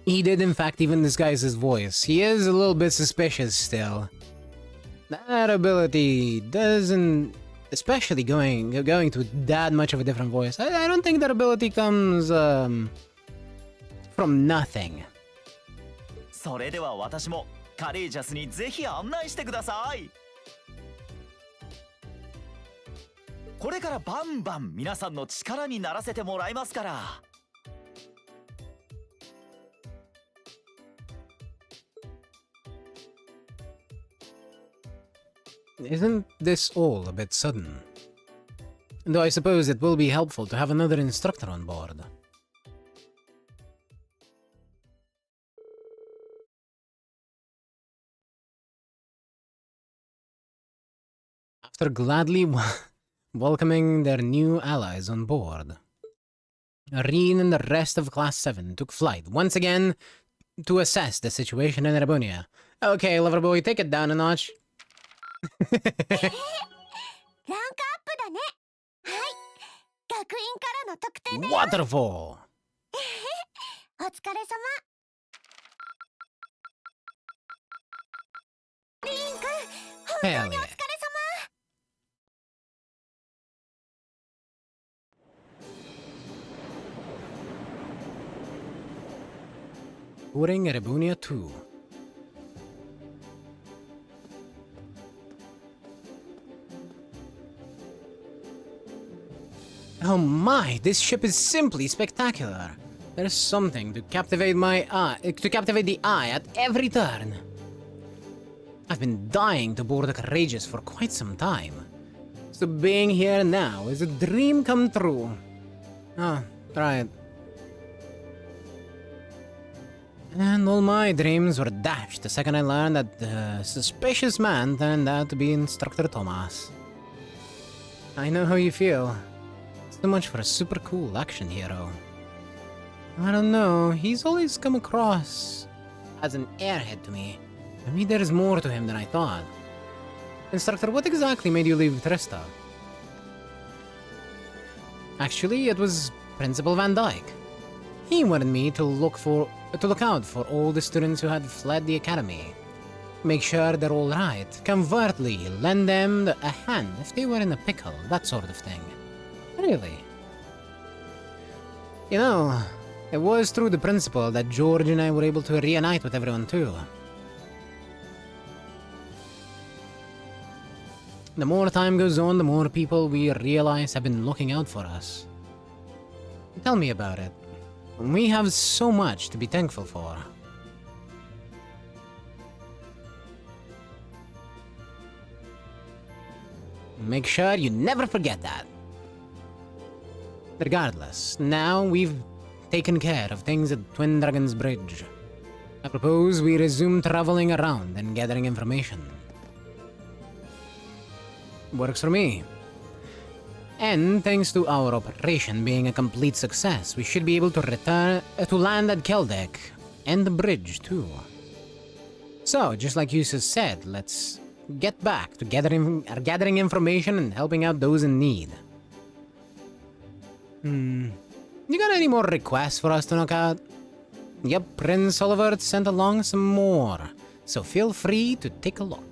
He did in fact even disguise his voice. He is a little bit suspicious still. That ability doesn't... Especially going to that much of a different voice. I don't think that ability comes, from nothing. それでは私もカレイジャスにぜひ案内してください。これからバンバン皆さんの力にならせてもらいますから。Isn't this all a bit sudden? Though I suppose it will be helpful to have another instructor on board. After gladly welcoming their new allies on board, Rin and the rest of Class 7 took flight once again to assess the situation in Erabonia. Okay, Loverboy, take it down a notch. ランクアップだね。はい。学院からの特典だよ。 Waterfall! お疲れ様。リン君、本当にお疲れ様。Touring Erabonia 2. Oh my, this ship is simply spectacular. There's something to captivate the eye at every turn. I've been dying to board the Courageous for quite some time. So being here now is a dream come true. Ah, right. And all my dreams were dashed the second I learned that the suspicious man turned out to be Instructor Thomas. I know how you feel. So much for a super cool action hero. I don't know, he's always come across as an airhead to me. Maybe there's more to him than I thought. Instructor, what exactly made you leave Trista? Actually, it was Principal Van Dyke. He wanted me to look out for all the students who had fled the academy. Make sure they're all right, covertly lend them a hand if they were in a pickle, that sort of thing. Really? You know, it was through the principal that George and I were able to reunite with everyone too. The more time goes on, the more people we realize have been looking out for us. Tell me about it. We have so much to be thankful for. Make sure you never forget that. Regardless, now we've taken care of things at Twin Dragons Bridge. I propose we resume traveling around and gathering information. Works for me. And thanks to our operation being a complete success, we should be able to return to land at Keldek and the bridge too. So, just like you said, let's get back to gathering information and helping out those in need. You got any more requests for us to knock out? Yep, Prince Oliver sent along some more, so feel free to take a look.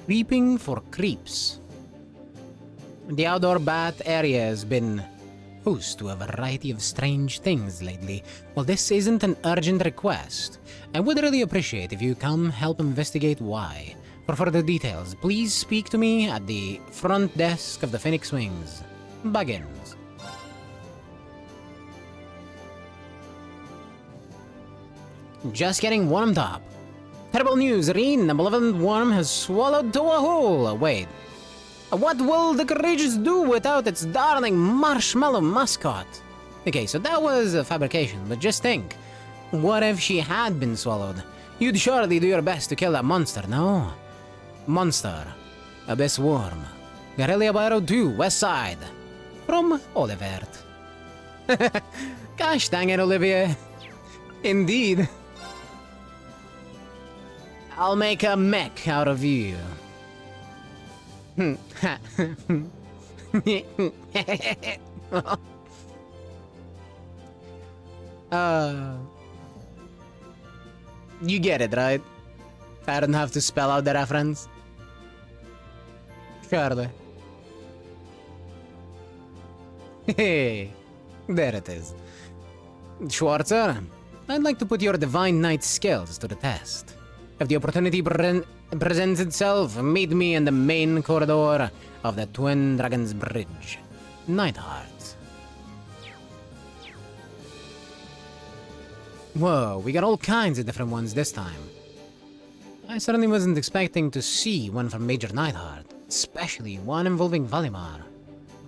Creeping for creeps. The outdoor bath area has been host to a variety of strange things lately. While this isn't an urgent request, I would really appreciate if you come help investigate why. For further details, please speak to me at the front desk of the Phoenix Wings. Baggins. Just getting warmed up. Terrible news, Reen. The malevolent worm has swallowed to a whole. Wait. What will the courageous do without its darling marshmallow mascot? Okay, so that was a fabrication, but just think. What if she had been swallowed? You'd surely do your best to kill that monster, no? Monster. Abyss Worm. Guerrilla Barrow 2, West Side. From Olivert. Gosh dang it, Olivia. Indeed. I'll make a mech out of you. You get it, right? I don't have to spell out the reference. Surely. Hey, there it is. Schwarzer, I'd like to put your Divine Knight skills to the test. If the opportunity presents itself, meet me in the main corridor of the Twin Dragons Bridge. Nightheart. Whoa, we got all kinds of different ones this time. I certainly wasn't expecting to see one from Major Nightheart, especially one involving Valimar.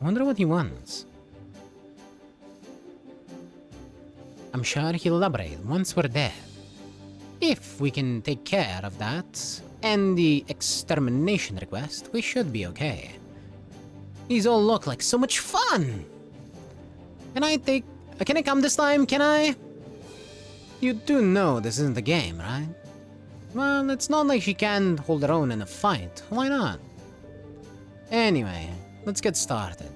I wonder what he wants. I'm sure he'll elaborate once we're there. If we can take care of that, and the extermination request, we should be okay. These all look like so much fun! Can I come this time, can I? You do know this isn't a game, right? Well, it's not like she can't hold her own in a fight. Why not? Anyway, let's get started.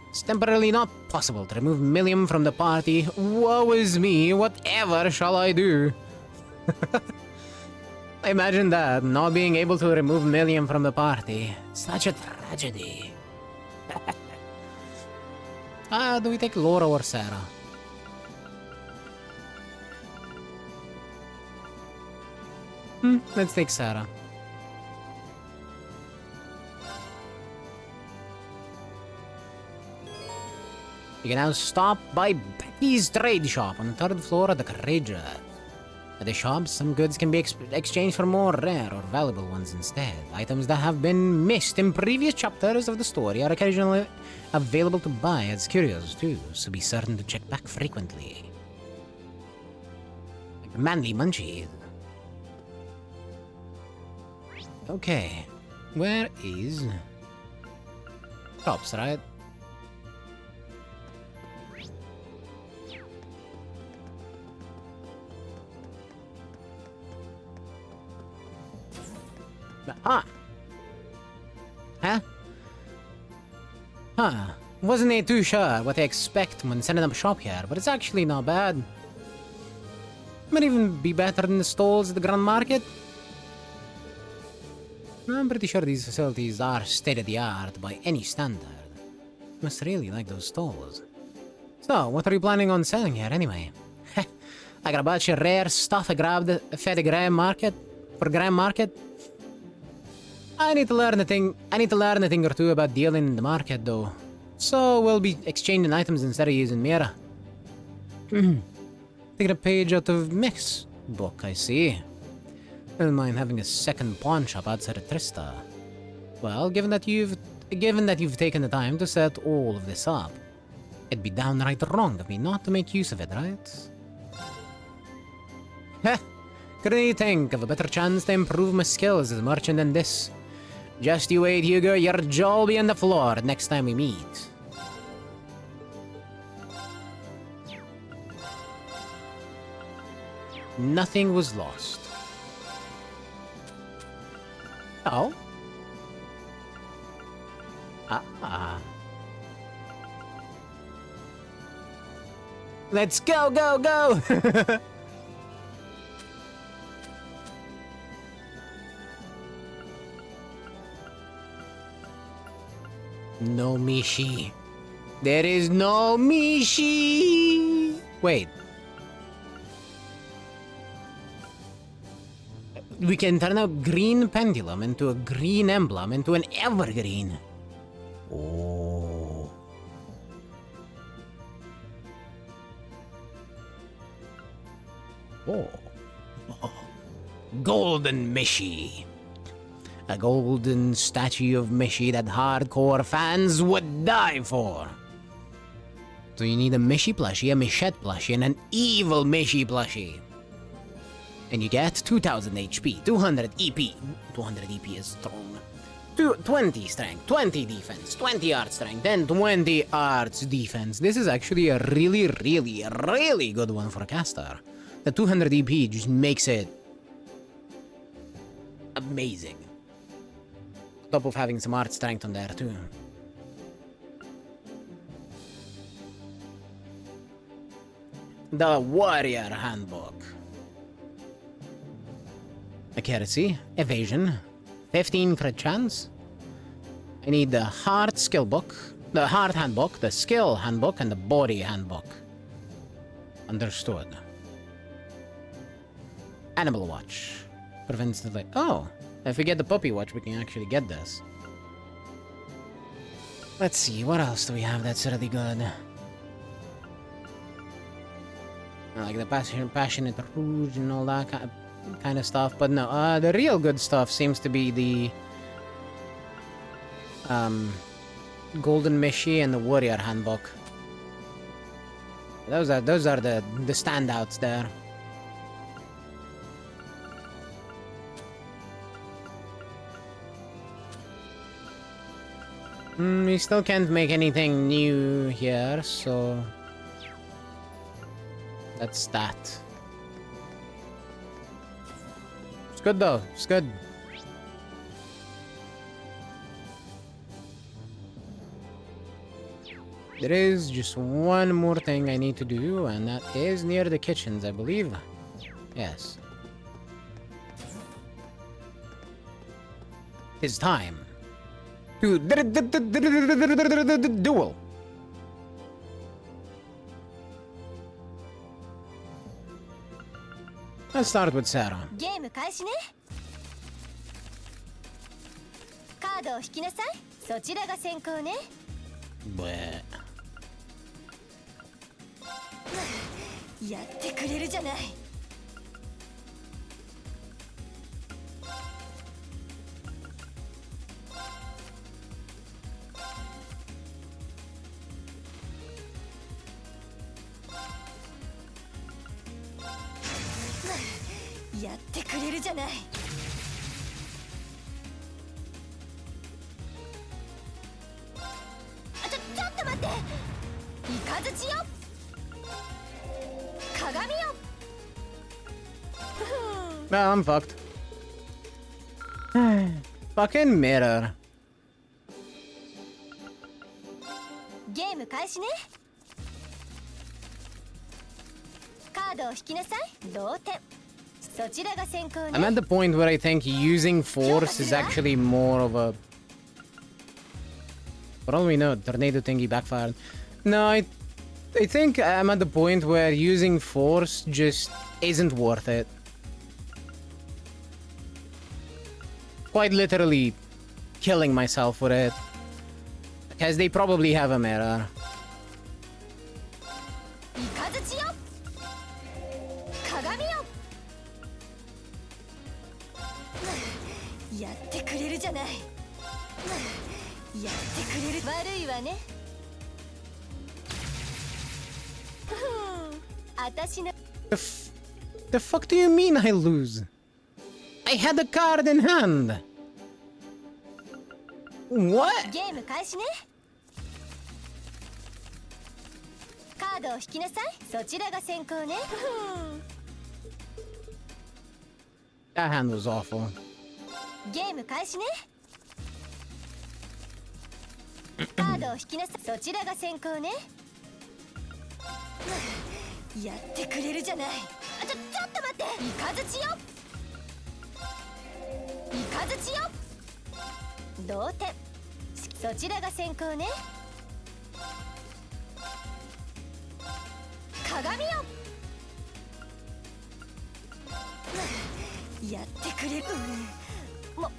It's temporarily not possible to remove Milliam from the party. Woe is me, whatever shall I do? Imagine that, not being able to remove Milliam from the party. Such a tragedy. Do we take Laura or Sarah? Let's take Sarah. You can now stop by Becky's Trade Shop on the third floor of the Courageous. At the shops, some goods can be exchanged for more rare or valuable ones instead. Items that have been missed in previous chapters of the story are occasionally available to buy as curios too, so be certain to check back frequently. Like manly munchie. Okay, where is shops, right? Ah. Huh? Huh. Wasn't too sure what to expect when setting up shop here, but it's actually not bad. Might even be better than the stalls at the Grand Market. I'm pretty sure these facilities are state-of-the-art by any standard. Must really like those stalls. So, what are you planning on selling here anyway? I got a bunch of rare stuff I grabbed for the Grand Market. For Grand Market. I need to learn a thing or two about dealing in the market though. So we'll be exchanging items instead of using Mira. Taking a page out of Mick's book, I see. I don't mind having a second pawn shop outside of Trista. Well, given that you've taken the time to set all of this up, it'd be downright wrong of me not to make use of it, right? Heh! Couldn't you think of a better chance to improve my skills as a merchant than this? Just you wait, YuGiOh, your jaw will be on the floor next time we meet. Nothing was lost. Oh? Ah. Let's go, go, go! No Mishi. There is no Mishi! Wait. We can turn a green pendulum into a green emblem into an evergreen. Oh. Oh. Golden Mishi. A golden statue of Mishi that hardcore fans would die for. So you need a Mishi plushie, a Michette plushie, and an evil Mishi plushie. And you get 2000 HP, 200 EP. 200 EP is strong. 20 strength, 20 defense, 20 art strength, and 20 arts defense. This is actually a really, really, really good one for a caster. The 200 EP just makes it amazing. Top of having some art strength on there too. The Warrior Handbook. Accuracy, evasion, 15 crit chance. I need the Heart Skill Book, the Heart Handbook, the Skill Handbook, and the Body Handbook. Understood. Animal Watch. Prevents the oh! If we get the Puppy Watch, we can actually get this. Let's see, what else do we have that's really good? I like the Passionate Rouge and all that kind of stuff, but no, the real good stuff seems to be the Golden Mishi and the Warrior Handbook. Those are the standouts there. We still can't make anything new here, so that's that. It's good though, it's good. There is just one more thing I need to do, and that is near the kitchens, I believe. Yes. It's time to duel. Let's start with Sarah. ゲーム開始ね。カードを引きなさい。そちらが先行ね。やってくれるじゃない。やってくれるじゃない。ちょっと待って。雷よ、鏡よ。Well, I'm fucked. Fucking mirror. ゲーム開始ね。カードを引きなさい。同点。そちらが先行ね。I'm at the point where I think using force is actually more of a... For all we know, tornado thingy backfired. No, I think I'm at the point where using force just isn't worth it. Quite literally killing myself with it. Because they probably have a mirror. 雷よ、鏡よ。やってくれるじゃない。やってくれる。悪いわね。私の The fuck do you mean I lose? I had a card in hand. What? ゲーム開始ね。カードを引きなさい。そちらが先行ね。That hand was awful. ゲーム開始ね。カードを引きなさい。そちらが先行ね。やってくれるじゃない。ちょっと待って。雷よ、雷よ。同点。そちらが先行ね。鏡よ。やってくれる。も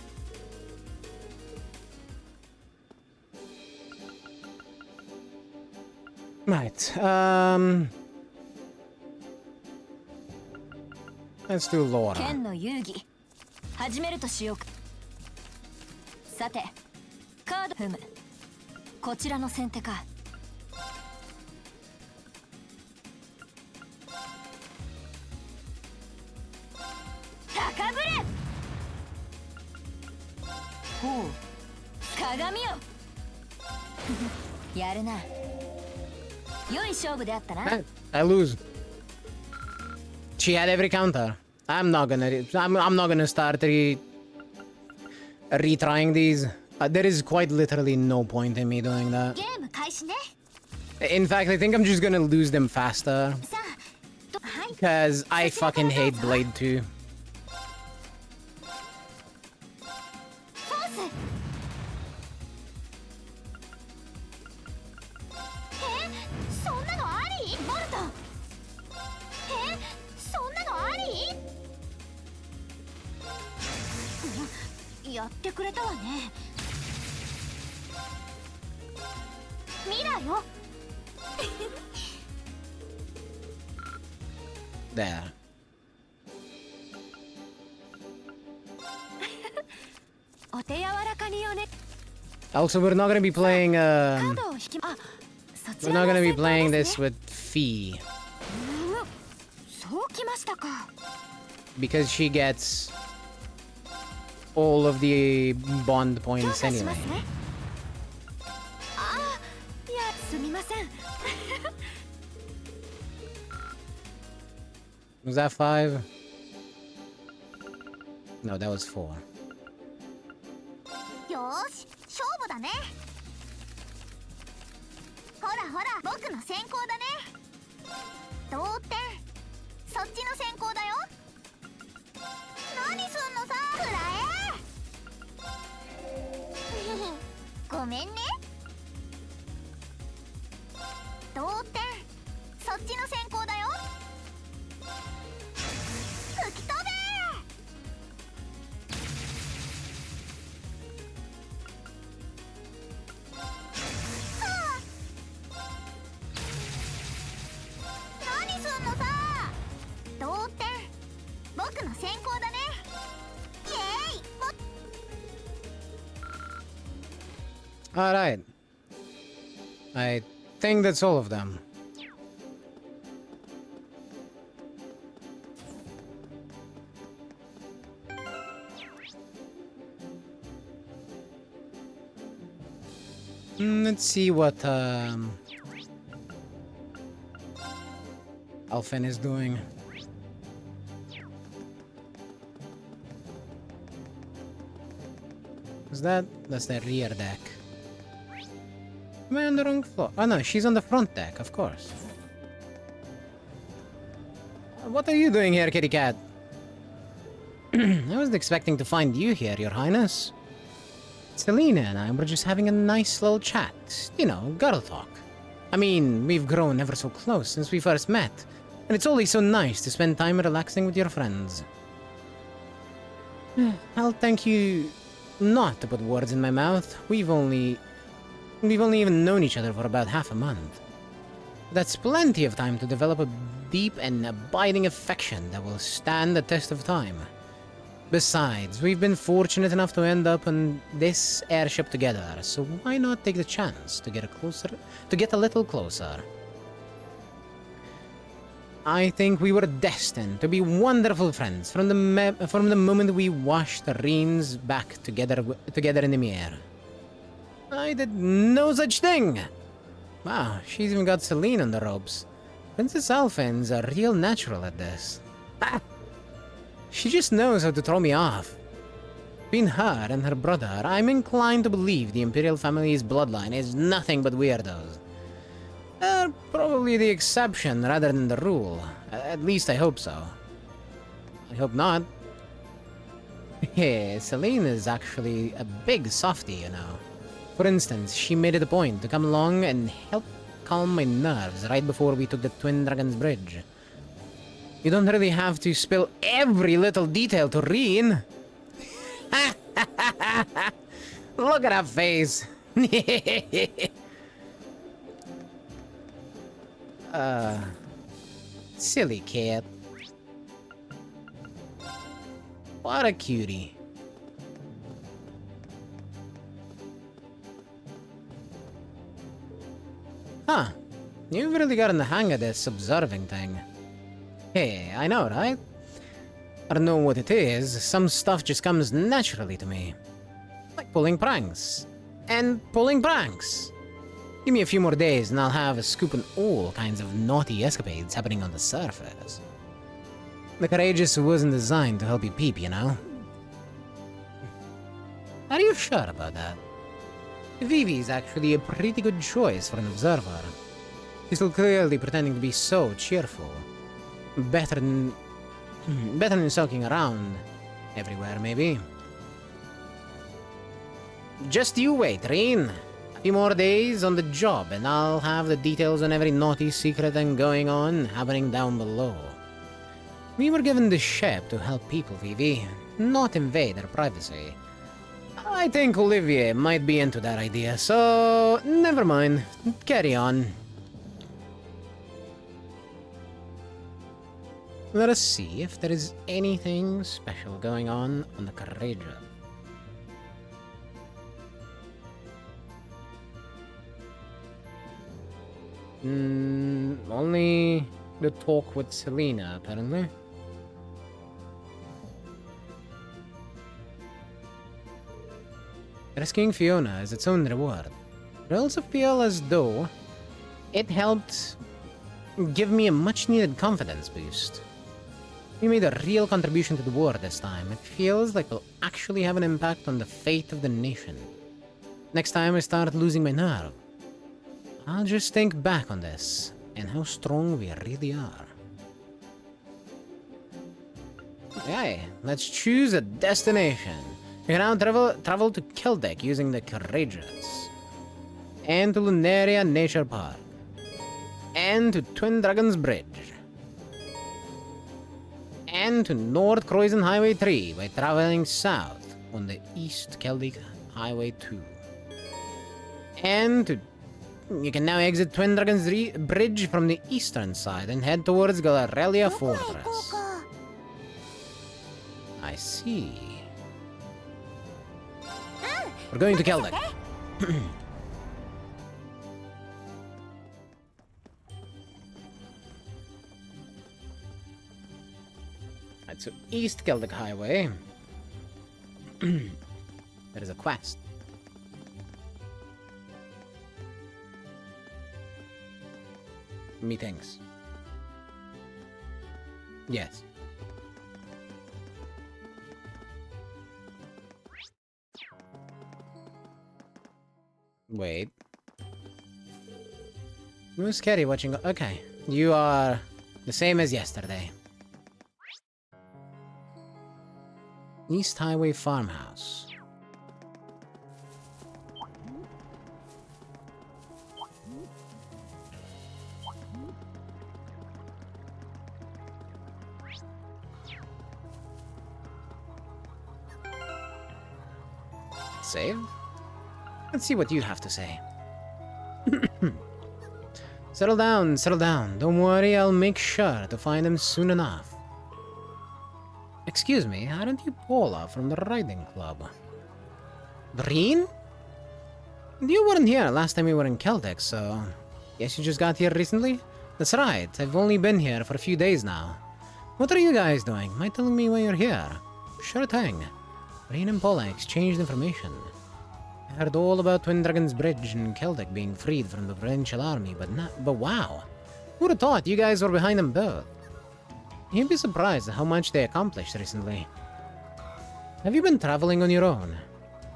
Right, let's do Laura. 剣の遊戯始めるとしようか。さてカード踏む。こちらの先手か。高ぶれ。ほう、鏡よ。やるな。良い勝負であったな。I lose. She had every counter. I'm not gonna start retrying these. There is quite literally no point in me doing that. ゲーム開始ね。 In fact, I think I'm just gonna lose them faster. さあ、はい。 Because I fucking hate Blade 2. フォース。そんなのあり？ボルト。そんなのあり？やってくれたわね。ミラよ。There. お手柔らかによね。 Also, we're not gonna be playing, カードを引き、あ、そち we're ら not の gonna be 先行 playing で this すね。 with Fee. そうきましたか。 Because she gets all of the bond 強 points 化し anyway. ますね。ああ、いや、すみません。 Was that 5? No, that was 4. よーし、勝負だね。ほらほら、僕の先行だね。同点。そっちの先行だよ。何すんのさ、くらえ。ごめんね。同点。そっちの先行だよ。吹き飛べ。何すんのさ。同点。僕の先行だね。イエーイ。 Alright. I think that's all of them. Let's see what Alphen is doing. That's the rear deck. Am I on the wrong floor? Oh no, she's on the front deck, of course. What are you doing here, kitty cat? I wasn't expecting to find you here, Your Highness. Selena and I were just having a nice little chat. You know, girl talk. I mean, we've grown ever so close since we first met, and it's always so nice to spend time relaxing with your friends. I'll thank you not to put words in my mouth. We've only even known each other for about half a month. That's plenty of time to develop a deep and abiding affection that will stand the test of time. Besides, we've been fortunate enough to end up on this airship together, so why not take the chance to get a little closer? I think we were destined to be wonderful friends from the moment we washed the reins back together in the mirror. I did no such thing. Wow, she's even got Celine on the ropes. Princess Alphen's a real natural at this. Ha! She just knows how to throw me off. Between her and her brother, I'm inclined to believe the Imperial family's bloodline is nothing but weirdos. They're probably the exception rather than the rule. At least I hope so. I hope not. Yeah, Celine is actually a big softie, you know. For instance, she made it a point to come along and help calm my nerves right before we took the Twin Dragons Bridge. You don't really have to spill every little detail to Reen. Look at her face. Silly cat. What a cutie. Huh. You've really gotten the hang of this observing thing. Hey, I know, right? I don't know what it is, some stuff just comes naturally to me. Like pulling pranks. And pulling pranks! Give me a few more days and I'll have a scoop on all kinds of naughty escapades happening on the surface. The Courageous wasn't designed to help you peep, you know? Are you sure about that? Vivi's actually a pretty good choice for an observer. She's still clearly pretending to be so cheerful. Better than sulking around everywhere, maybe. Just you wait, Reen. A few more days on the job, and I'll have the details on every naughty secret thing going on happening down below. We were given this ship to help people, Vivi, not invade their privacy. I think Olivier might be into that idea, so never mind. Carry on. Let us see if there is anything special going on the Courageous. Only the talk with Selena, apparently. Rescuing Fiona is its own reward. I also feel as though it helped give me a much-needed confidence boost. We made a real contribution to the war this time. It feels like we'll actually have an impact on the fate of the nation. Next time I start losing my nerve, I'll just think back on this and how strong we really are. Okay, let's choose a destination. We can now travel to Kildek using the Courageous, and to Lunaria Nature Park, and to Twin Dragons Bridge, and to North Croydon Highway 3 by traveling south on the East Kildek Highway 2. And you can now exit Twin Dragons Bridge from the eastern side and head towards Galarelia Fortress. I see. We're going to Kildek. Right, so East Kildek Highway. There is a quest. methinks. Yes. Wait. It was scary watching. Okay. You are the same as yesterday. East Highway Farmhouse. Save? Let's see what you have to say. Settle down, settle down. Don't worry, I'll make sure to find him soon enough. Excuse me, aren't you Paula from the riding club? Breen? You weren't here last time we were in Celtic, so... Guess you just got here recently? That's right, I've only been here for a few days now. What are you guys doing? Mind telling me why you're here? Sure thing. Breen and Paula exchanged information. I heard all about Twin Dragons Bridge and Celtic being freed from the provincial army, but wow. Who'd have thought you guys were behind them both? You'd be surprised at how much they accomplished recently. Have you been traveling on your own?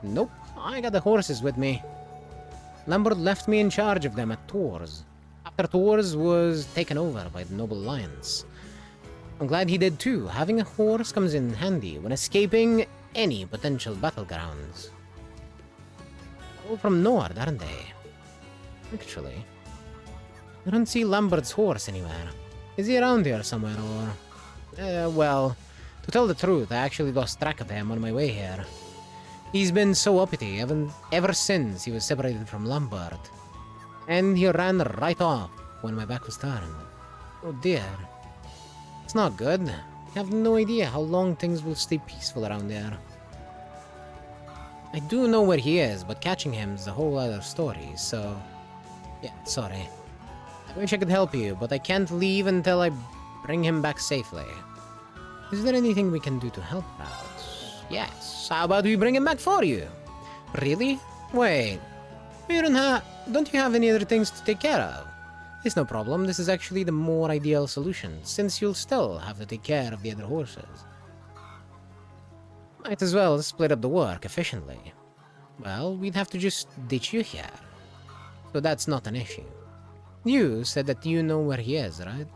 Nope, I got the horses with me. Lambert left me in charge of them at Tours, after Tours was taken over by the Noble Alliance. I'm glad he did too. Having a horse comes in handy when escaping any potential battlegrounds. All from Nord, aren't they? Actually, I don't see Lambert's horse anywhere. Is he around here somewhere, or... well, to tell the truth, I actually lost track of him on my way here. He's been so uppity ever since he was separated from Lambert. And he ran right off when my back was turned. Oh dear. It's not good. I have no idea how long things will stay peaceful around there. I do know where he is, but catching him is a whole other story, so... Yeah, sorry. I wish I could help you, but I can't leave until I bring him back safely. Is there anything we can do to help out? Yes, how about we bring him back for you? Really? Wait. Don't you have any other things to take care of? It's no problem, this is actually the more ideal solution, since you'll still have to take care of the other horses. Might as well split up the work efficiently. Well, we'd have to just ditch you here. So that's not an issue. You said that you know where he is, right?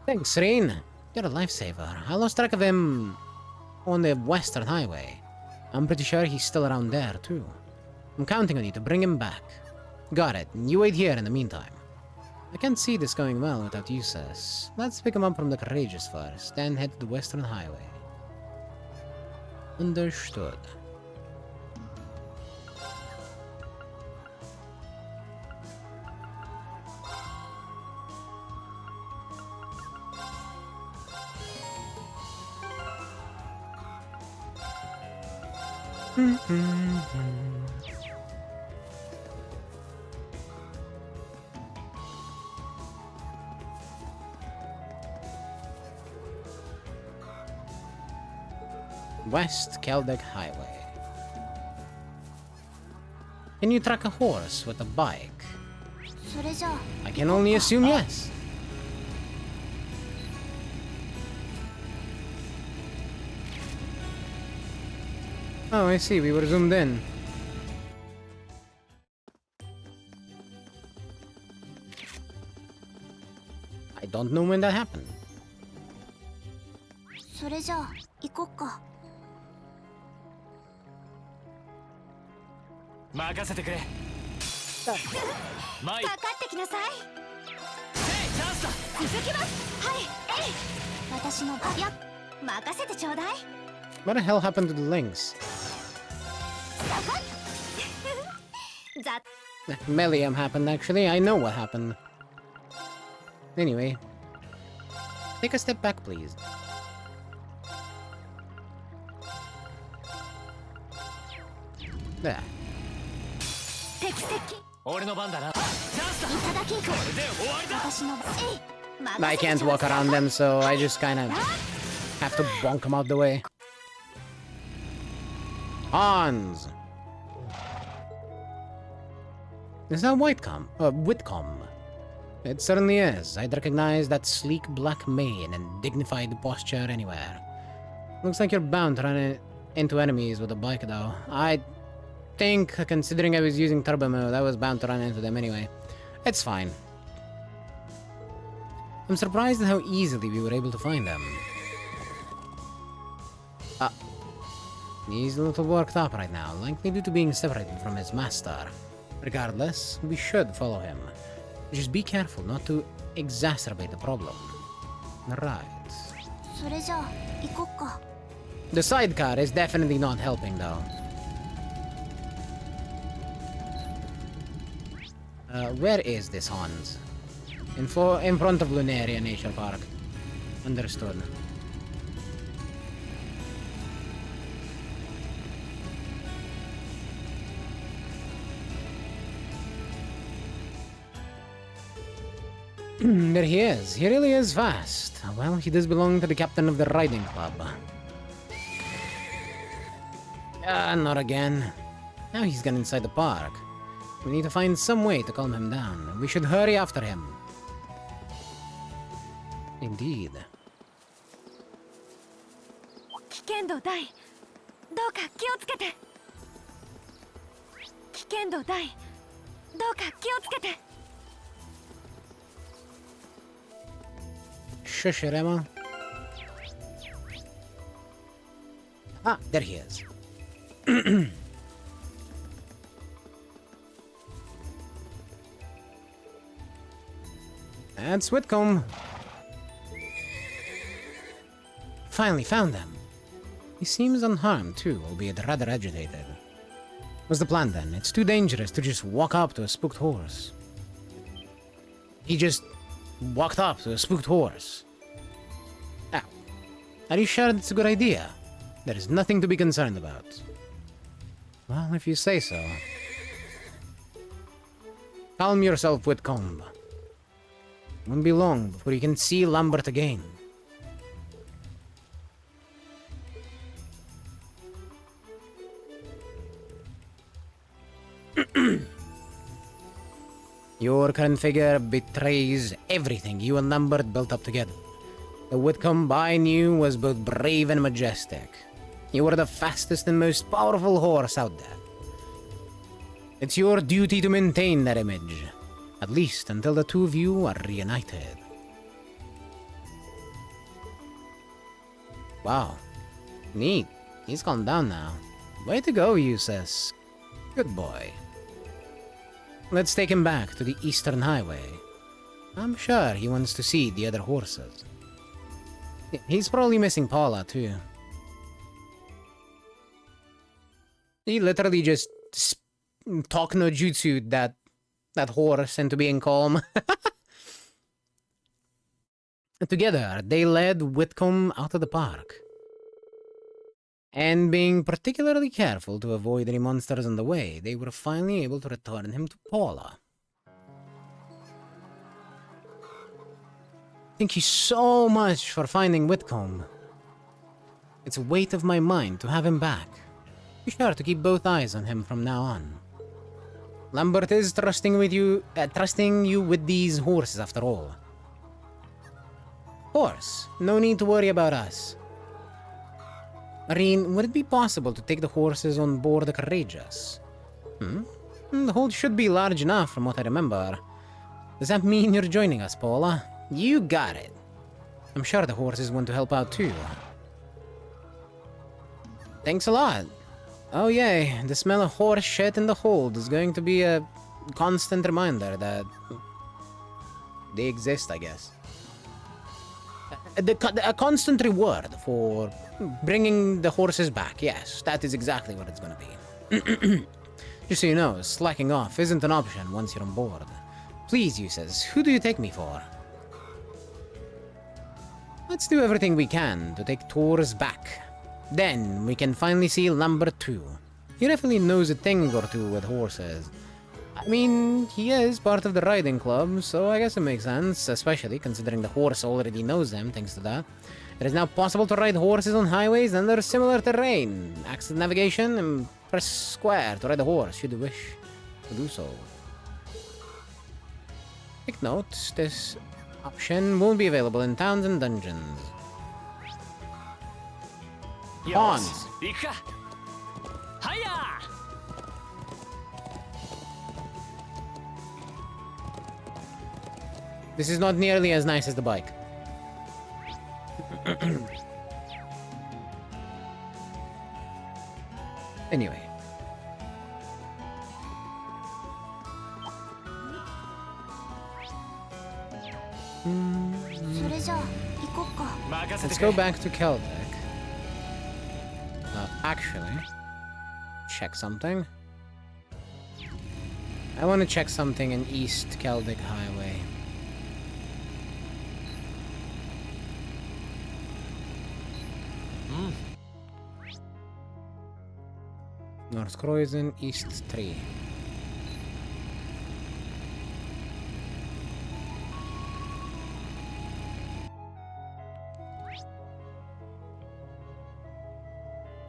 Thanks, Rain. You're a lifesaver. I lost track of him on the Western Highway. I'm pretty sure he's still around there, too. I'm counting on you to bring him back. Got it. You wait here in the meantime. I can't see this going well without you, sis. Let's pick him up from the Courageous first, then head to the Western Highway. Understood. West Celtic Highway. Can you track a horse with a bike? I can only assume yes. Oh, I see. We were zoomed in. I don't know when that happened. What the hell happened to the links? Melium happened, actually. I know what happened. Anyway. Take a step back, please. There. I can't walk around them, so I just kind of have to bonk them out the way. Hans! Is that Whitcomb? Whitcomb? It certainly is. I'd recognize that sleek black mane and dignified posture anywhere. Looks like you're bound to run into enemies with a bike, though. I think, considering I was using turbo mode, I was bound to run into them anyway. It's fine. I'm surprised at how easily we were able to find them. He's a little worked up right now, likely due to being separated from his master. Regardless, we should follow him. Just be careful not to exacerbate the problem. Right. それじゃあ行こっか。 The sidecar is definitely not helping, though. Where is this Hans? In front of Lunaria Nature Park. Understood. There he is. He really is fast. Well, he does belong to the captain of the riding club. Not again. Now he's gone inside the park. We need to find some way to calm him down. We should hurry after him. Indeed. 危険度大。どうか気をつけて。危険度大。どうか気をつけて。 Shush it, Emma. Ah, there he is. That's Whitcomb. Finally found them. He seems unharmed too, albeit rather agitated. What's the plan then? It's too dangerous to just walk up to a spooked horse. He just walked up to a spooked horse. Now, are you sure it's a good idea? There is nothing to be concerned about. Well, if you say so. Calm yourself, Whitcomb. Won't be long before you can see Lambert again. Your current figure betrays everything you and Lambert built up together. The Whitcomb I knew was both brave and majestic. You were the fastest and most powerful horse out there. It's your duty to maintain that image, at least until the two of you are reunited. Wow. Neat. He's calmed down now. Way to go, Eustace. Good boy. Let's take him back to the Eastern Highway. I'm sure he wants to see the other horses. He's probably missing Paula, too. He literally just talk no jutsu that horse into being calm. Together, they led Whitcomb out of the park. And being particularly careful to avoid any monsters on the way, they were finally able to return him to Paula. Thank you so much for finding Whitcomb. It's a weight of my mind to have him back. Be sure to keep both eyes on him from now on. Lambert is trusting you with these horses after all. Of course, no need to worry about us. Marine, would it be possible to take the horses on board the Courageous? The hold should be large enough from what I remember. Does that mean you're joining us, Paula? You got it. I'm sure the horses want to help out too. Thanks a lot. Oh yay, the smell of horse shit in the hold is going to be a constant reminder that they exist, I guess. A constant reward for bringing the horses back. Yes, that is exactly what it's gonna be. Just so you know, slacking off isn't an option once you're on board. Please, Eustace, who do you take me for? Let's do everything we can to take tours back. Then we can finally see Lambert too. He definitely knows a thing or two with horses. I mean, he is part of the riding club, so I guess it makes sense, especially considering the horse already knows them thanks to that. It is now possible to ride horses on highways under similar terrain. Access navigation and press square to ride a horse should you wish to do so. Take note, this option won't be available in towns and dungeons. Pawns. 行くか。はいや。This is not nearly as nice as the bike. Anyway. Let's go back to Keldek. Actually, check something. I want to check something in East Keldek Highway. North Croydon, East 3.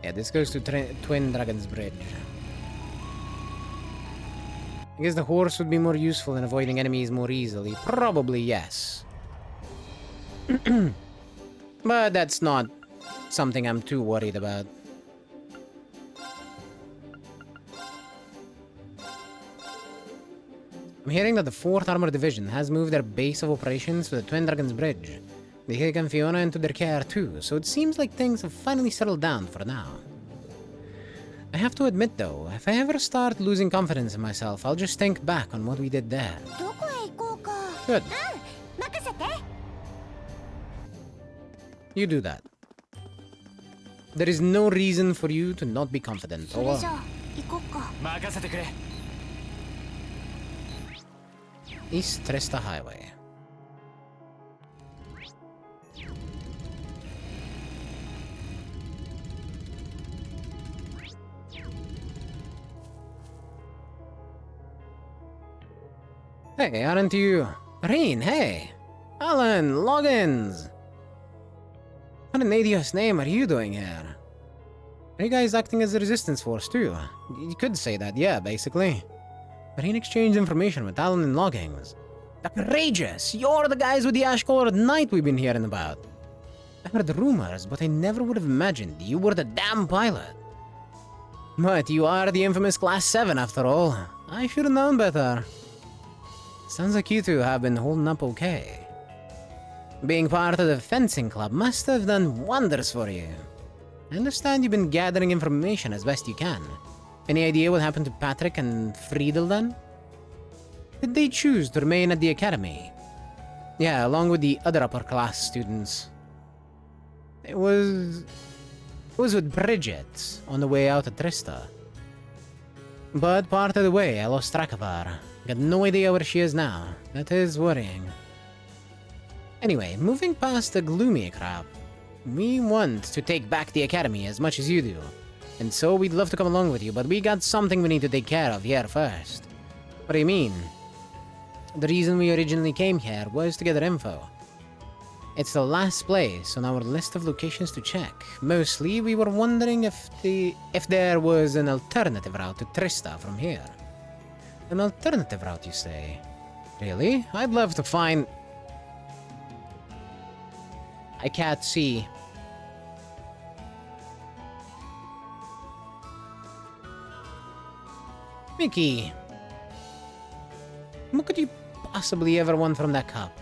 Yeah, this goes to Twin Dragon's Bridge. I guess the horse would be more useful in avoiding enemies more easily. Probably yes. But that's not something I'm too worried about. I'm hearing that the 4th Armored Division has moved their base of operations to the Twin Dragons Bridge. They taken Fiona into their care too, so it seems like things have finally settled down for now. I have to admit though, if I ever start losing confidence in myself, I'll just think back on what we did there. Good. You do that. There is no reason for you to not be confident, or... East Trista Highway. Hey, aren't you... Rain, hey! Alan, Loggins! What an idiot's name are you doing here? Are you guys acting as a resistance force too? You could say that, yeah, basically. Marine exchanged information with Alan and Loggins. Outrageous! You're the guys with the ash-colored knight we've been hearing about. I heard rumors, but I never would have imagined you were the damn pilot. But you are the infamous Class 7 after all. I should have known better. Sounds like you two have been holding up okay. Being part of the fencing club must have done wonders for you. I understand you've been gathering information as best you can. Any idea what happened to Patrick and Friedel then? Did they choose to remain at the academy? Yeah, along with the other upper class students. It was with Bridget on the way out of Trista. But part of the way I lost track of her. Got no idea where she is now. That is worrying. Anyway, moving past the gloomy crap, we want to take back the academy as much as you do. And so we'd love to come along with you, but we got something we need to take care of here first. What do you mean? The reason we originally came here was to gather info. It's the last place on our list of locations to check. Mostly, we were wondering if there was an alternative route to Trista from here. An alternative route, you say? Really? I'd love to find... I can't see. Mickey! What could you possibly ever want from that cup?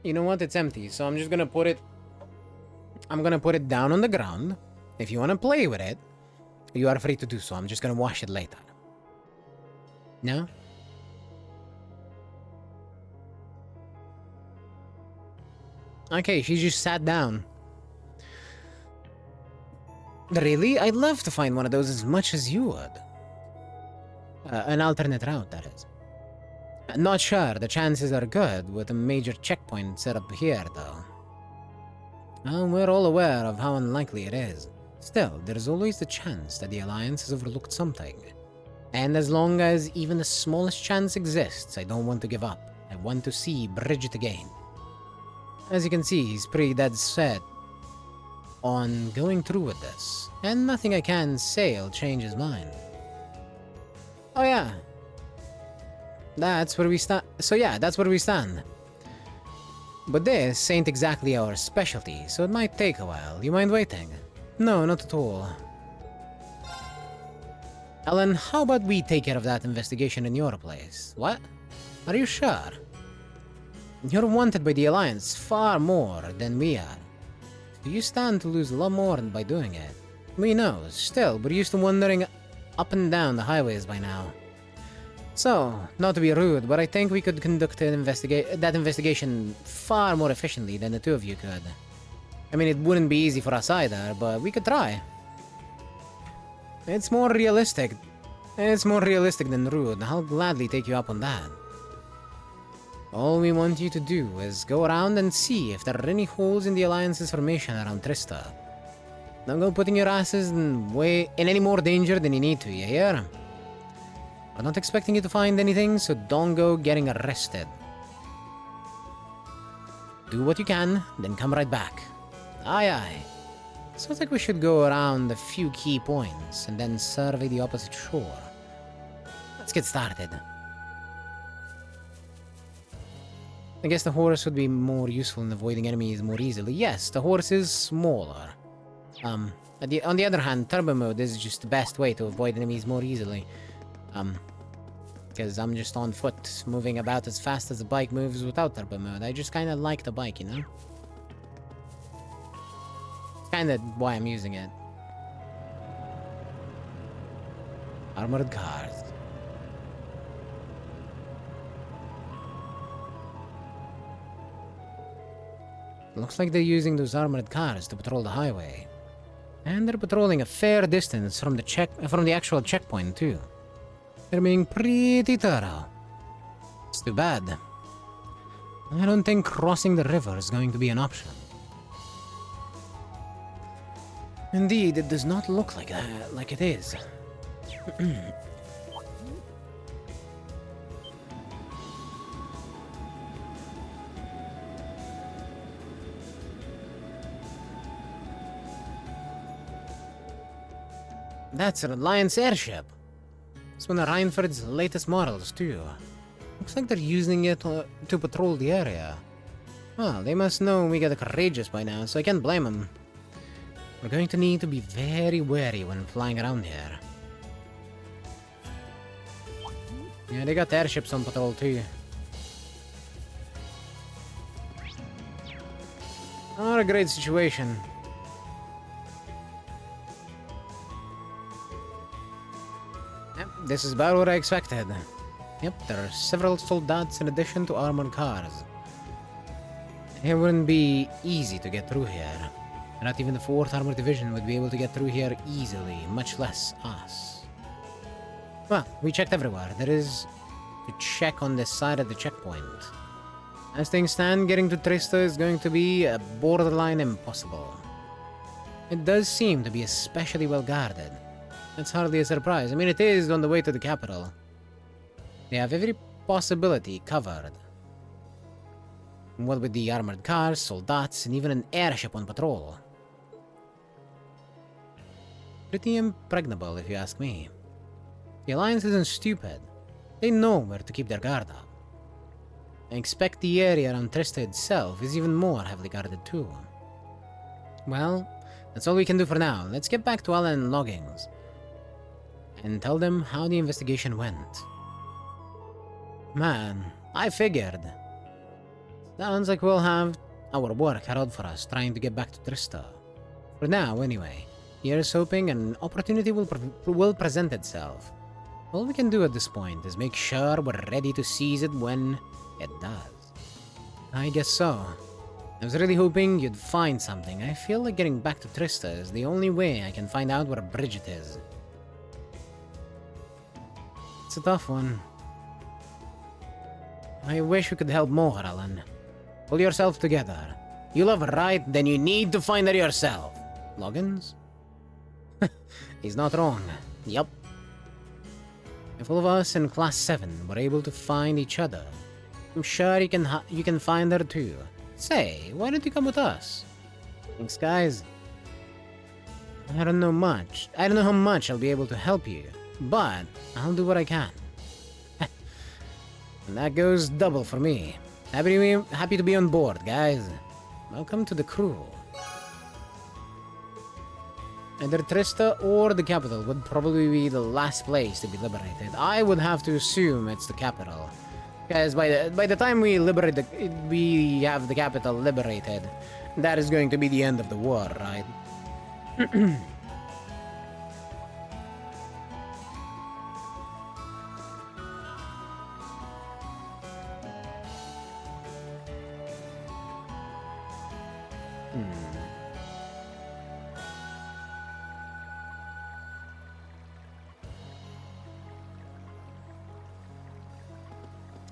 You know what? It's empty, so I'm just gonna put it... I'm gonna put it down on the ground. If you wanna play with it, you are free to do so. I'm just gonna wash it later. No? Okay, she just sat down. Really? I'd love to find one of those as much as you would. An alternate route, that is. Not sure the chances are good with a major checkpoint set up here, though. We're all aware of how unlikely it is. Still, there's always the chance that the Alliance has overlooked something. And as long as even the smallest chance exists, I don't want to give up. I want to see Bridget again. As you can see, he's pretty dead set on going through with this, and nothing I can say will change his mind. Oh yeah. That's where we stand. So yeah, that's where we stand. But this ain't exactly our specialty, so it might take a while. You mind waiting? No, not at all. Ellen, how about we take care of that investigation in your place? What? Are you sure? You're wanted by the Alliance far more than we are. You stand to lose a lot more by doing it. We know, still, we're used to wandering up and down the highways by now. So, not to be rude, but I think we could conduct that investigation far more efficiently than the two of you could. I mean, it wouldn't be easy for us either, but we could try. It's more realistic. It's more realistic than rude. I'll gladly take you up on that. All we want you to do is go around and see if there are any holes in the Alliance's formation around Trista. Don't go putting your asses in any more danger than you need to, you hear? We're not expecting you to find anything, so don't go getting arrested. Do what you can, then come right back. Aye aye. Sounds like we should go around a few key points and then survey the opposite shore. Let's get started. I guess the horse would be more useful in avoiding enemies more easily. Yes, the horse is smaller. On the other hand, turbo mode is just the best way to avoid enemies more easily. Because I'm just on foot, moving about as fast as the bike moves without turbo mode. I just kind of like the bike, you know? Kind of why I'm using it. Armored cars. Looks like they're using those armored cars to patrol the highway. And they're patrolling a fair distance from the actual checkpoint too. They're being pretty thorough. It's too bad. I don't think crossing the river is going to be an option. Indeed, it does not look like that, like it is. That's an Alliance airship. It's one of Reinford's latest models, too. Looks like they're using it to patrol the area. Well, they must know we get courageous by now, so I can't blame them. We're going to need to be very wary when flying around here. Yeah, they got airships on patrol, too. Not a great situation. This is about what I expected. Yep, there are several soldats in addition to armored cars. It wouldn't be easy to get through here. Not even the 4th Armored Division would be able to get through here easily, much less us. Well, we checked everywhere. There is to check on this side of the checkpoint. As things stand, getting to Trista is going to be borderline impossible. It does seem to be especially well guarded. That's hardly a surprise. I mean, it is on the way to the capital. They have every possibility covered. What with the armored cars, soldats, and even an airship on patrol. Pretty impregnable, if you ask me. The Alliance isn't stupid. They know where to keep their guard up. I expect the area around Trista itself is even more heavily guarded too. Well, that's all we can do for now. Let's get back to Alan and Loggins and tell them how the investigation went. Man, I figured. Sounds like we'll have our work cut out for us trying to get back to Trista. For now, anyway. Here's hoping an opportunity will present itself. All we can do at this point is make sure we're ready to seize it when it does. I guess so. I was really hoping you'd find something. I feel like getting back to Trista is the only way I can find out where Bridget is. It's a tough one. I wish we could help more, Alan. Pull yourself together. You love her, right? Then you need to find her yourself. Loggins? He's not wrong. Yup. If all of us in Class 7 were able to find each other, I'm sure you can find her too. Say, why don't you come with us? Thanks, guys. I don't know how much I'll be able to help you, but I'll do what I can. And that goes double for me. Happy to be on board, guys. Welcome to the crew. Either Trista or the capital would probably be the last place to be liberated. I would have to assume it's the capital. Because by the time we have the capital liberated, that is going to be the end of the war, right?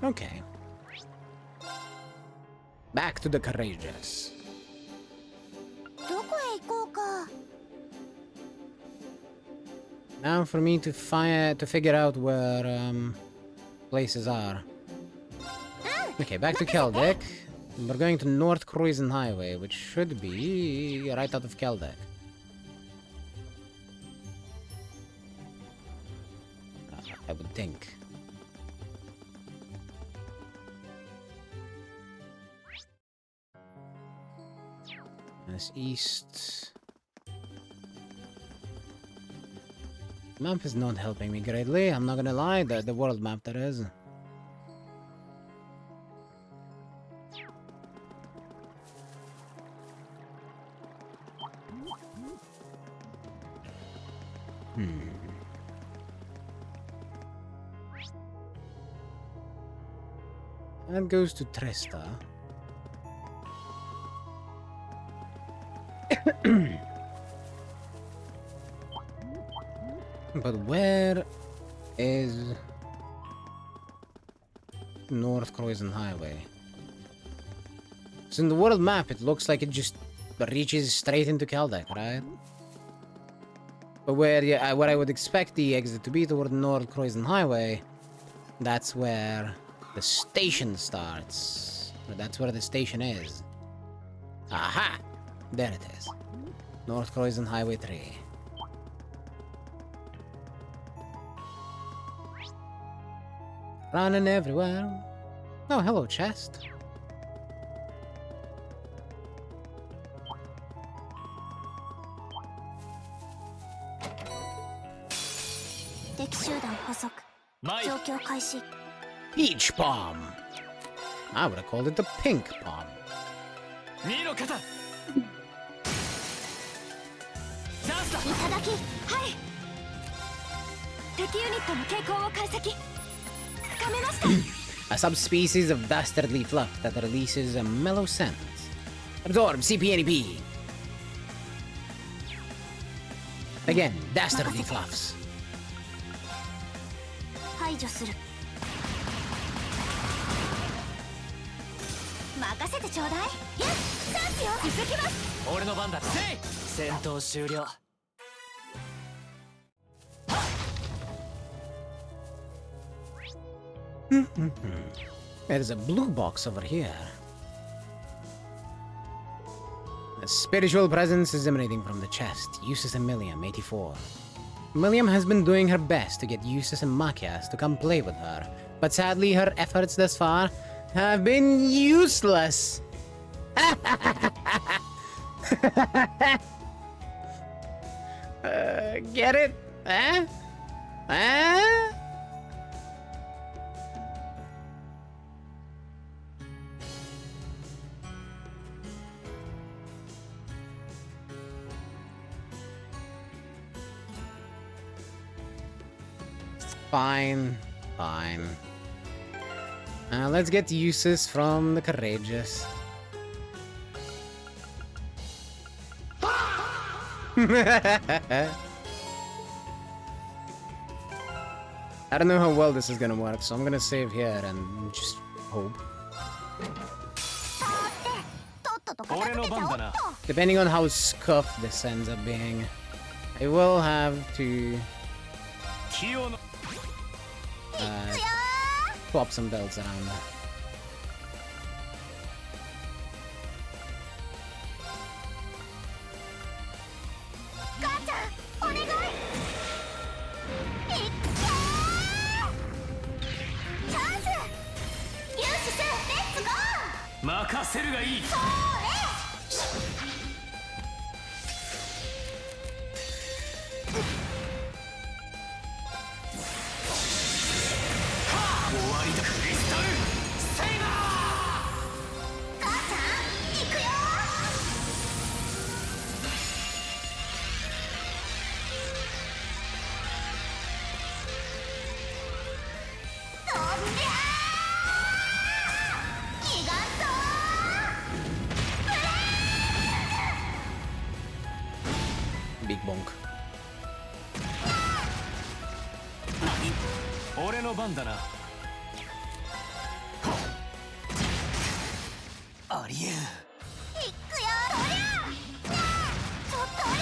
Okay. Back to the courageous. Now for me to figure out where places are. Okay, back to Keldek. We're going to North Croydon Highway, which should be right out of Keldek. I would think. This east. Map is not helping me greatly, I'm not gonna lie, the world map that is. That goes to Trista. But where is North Croydon Highway? So in the world map, it looks like it just reaches straight into Keldek, right? But where I would expect the exit to be toward North Croydon Highway, that's where the station starts. Or that's where the station is. Aha! There it is. North Croydon Highway 3. Running everywhere. Oh, hello, chest. Peach palm. I would have called it the pink palm. A subspecies of dastardly fluff that releases a mellow scent. Absorb CPNP. Again, dastardly fluffs. There's a blue box over here. A spiritual presence is emanating from the chest. Eustace and Milliam, 84. Milliam has been doing her best to get Eustace and Machias to come play with her, but sadly her efforts thus far have been useless. Get it? Eh? Eh? Fine, fine. Let's get uses from the courageous. I don't know how well this is gonna work, so I'm gonna save here and just hope. Depending on how scuffed this ends up being, I will have to swap some belts around. 任せるがいい。終わりだ。クリスタルセイバー。母ちゃん行くよ。飛んでギガント Big bonk. 俺の番だな。ありえん。行くよ。そりゃちょっとり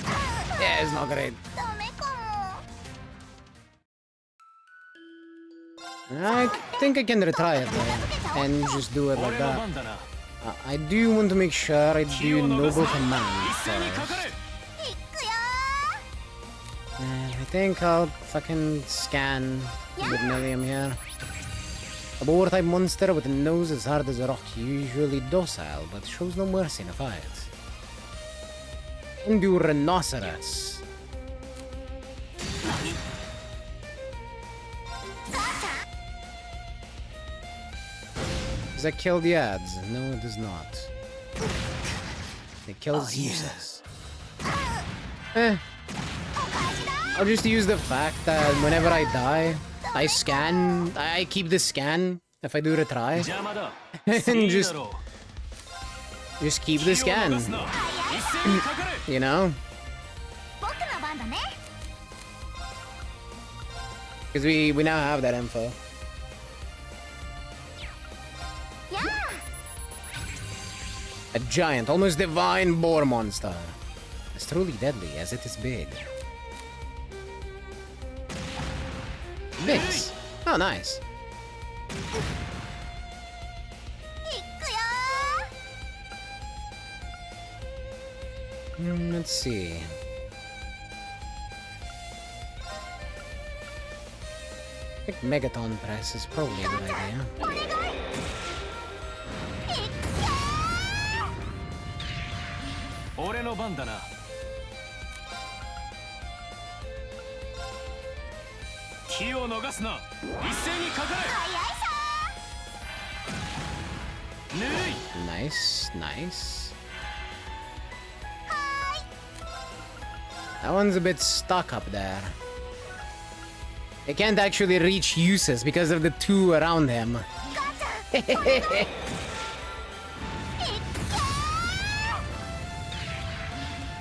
ゃ Yeah, it's not great. ダメかも。 I think I can retry it though, and just do it like 俺の that. 番だな。 I do want to make sure I 気 do を逃す noble な。 command 一斉にかか first. れ。行くよ。 And I think I'll fucking scan with Millium here. A boar type monster with a nose as hard as a rock, usually docile, but shows no mercy in a fight. And do rhinoceros. Does that kill the ads? No, it does not. It kills useless. Eh. I'll just use the fact that whenever I die, I scan. I keep the scan if I do retry. 邪魔だ。 And いい just だろ just keep う。 the 気を逃 scan. すな。一斉にかかれ。 You know? 僕の番だね。 Because we now have that info. や A giant, almost divine boar monster. It's truly deadly as it is big. Biggs. Oh, nice. 行くよ。 Let's see. I think Megaton Press is probably a good idea. お願い。行くよ。 俺の番だな。気を逃すな。一斉にかかれ。ぬるい。 Nice, nice. That one's a bit stuck up there. It can't actually reach uses because of the two around him.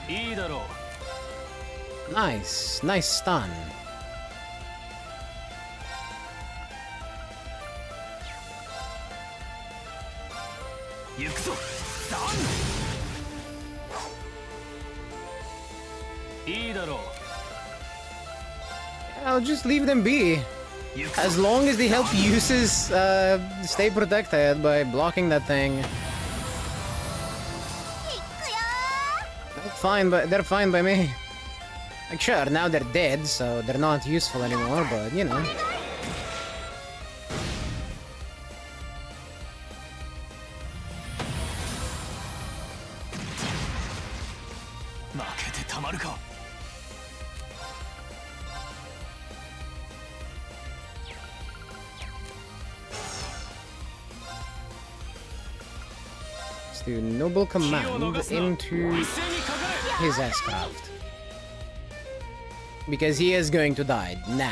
いいだろう。 Nice, nice stun. 行くぞ。いいだろう。 I'll just leave them be. 行くぞ。 As long as the help uses stay protected by blocking that thing. 行くよ。 Fine, but they're fine by me. Like, sure, now they're dead, so they're not useful anymore, but you know. 負けてたまるか。 Let's do Noble Command into 一斉にかかれ。 his S-Craft. Because he is going to die now.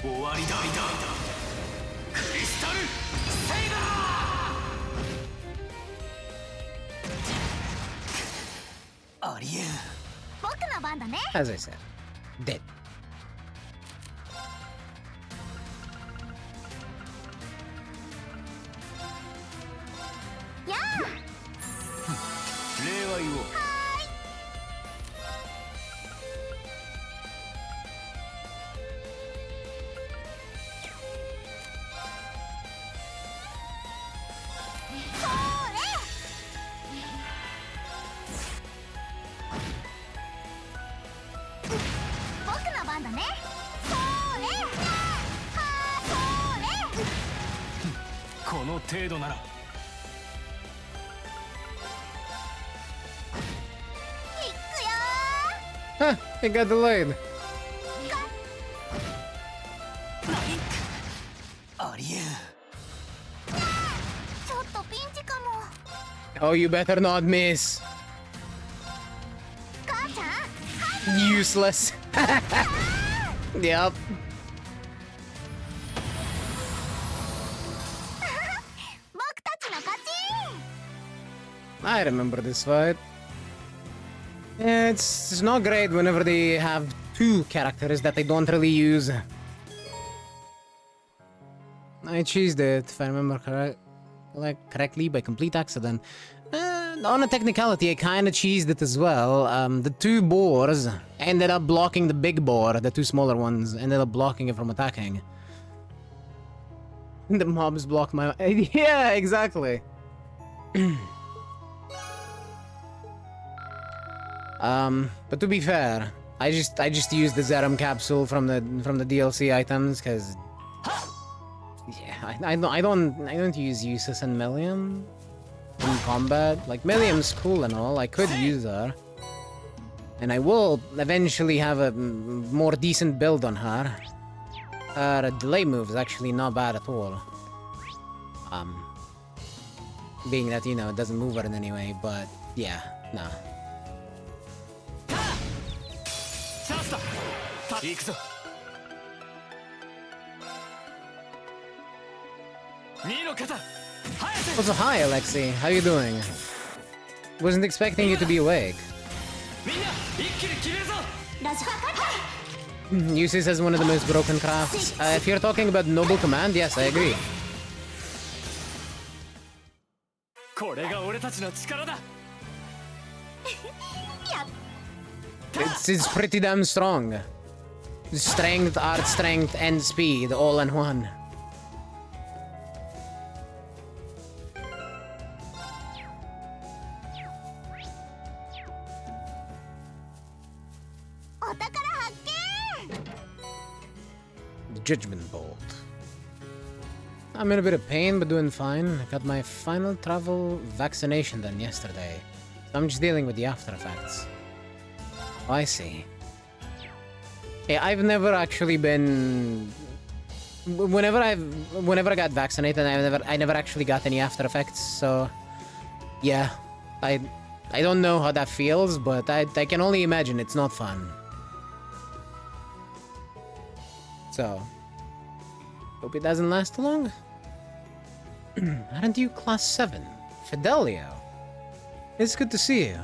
終わりだ。クリスタルセイバー。ありえん。僕の番だね。 As I said, dead. や礼は言おう。 あ。程度なら。 Huh, it got delayed. ありえん。 ちょっとピンチかも。 Oh, you better not miss. 母ちゃん Useless. Yep. 僕たちの勝ち。 I remember this fight. Yeah, it's not great whenever they have two characters that they don't really use. I cheesed it, if I remember correctly, by complete accident. On a technicality, I kinda cheesed it as well. The two boars ended up blocking the big boar, the two smaller ones ended up blocking it from attacking. The mobs blocked my... Yeah, exactly. But to be fair, I just used the Zerum capsule from the DLC items because yeah, I don't use Usus and Millium in combat. Like Millium's cool and all, I could use her, and I will eventually have a more decent build on her. Her delay move is actually not bad at all. Being that, you know, it doesn't move her in any way, but yeah, nah. チャンスだ。行くぞ。2の肩。早せ。 Also, hi Alexei, how you doing? Wasn't expecting you to be awake. みんな一気に決めるぞ。 ラジオ Usus has one of the most broken crafts. If you're talking about Noble Command, yes, I agree. これが俺たちの力だ。 It's pretty damn strong. Strength, art strength, and speed all in one. お宝発見。 The Judgment Bolt. I'm in a bit of pain, but doing fine. I got my final travel vaccination done yesterday. So I'm just dealing with the after effects. Oh, I see. Yeah, I've never actually been... Whenever I got vaccinated, I never actually got any after effects, so... Yeah, I don't know how that feels, but I can only imagine it's not fun. So... Hope it doesn't last long. Aren't you class 7? Fidelio? It's good to see you.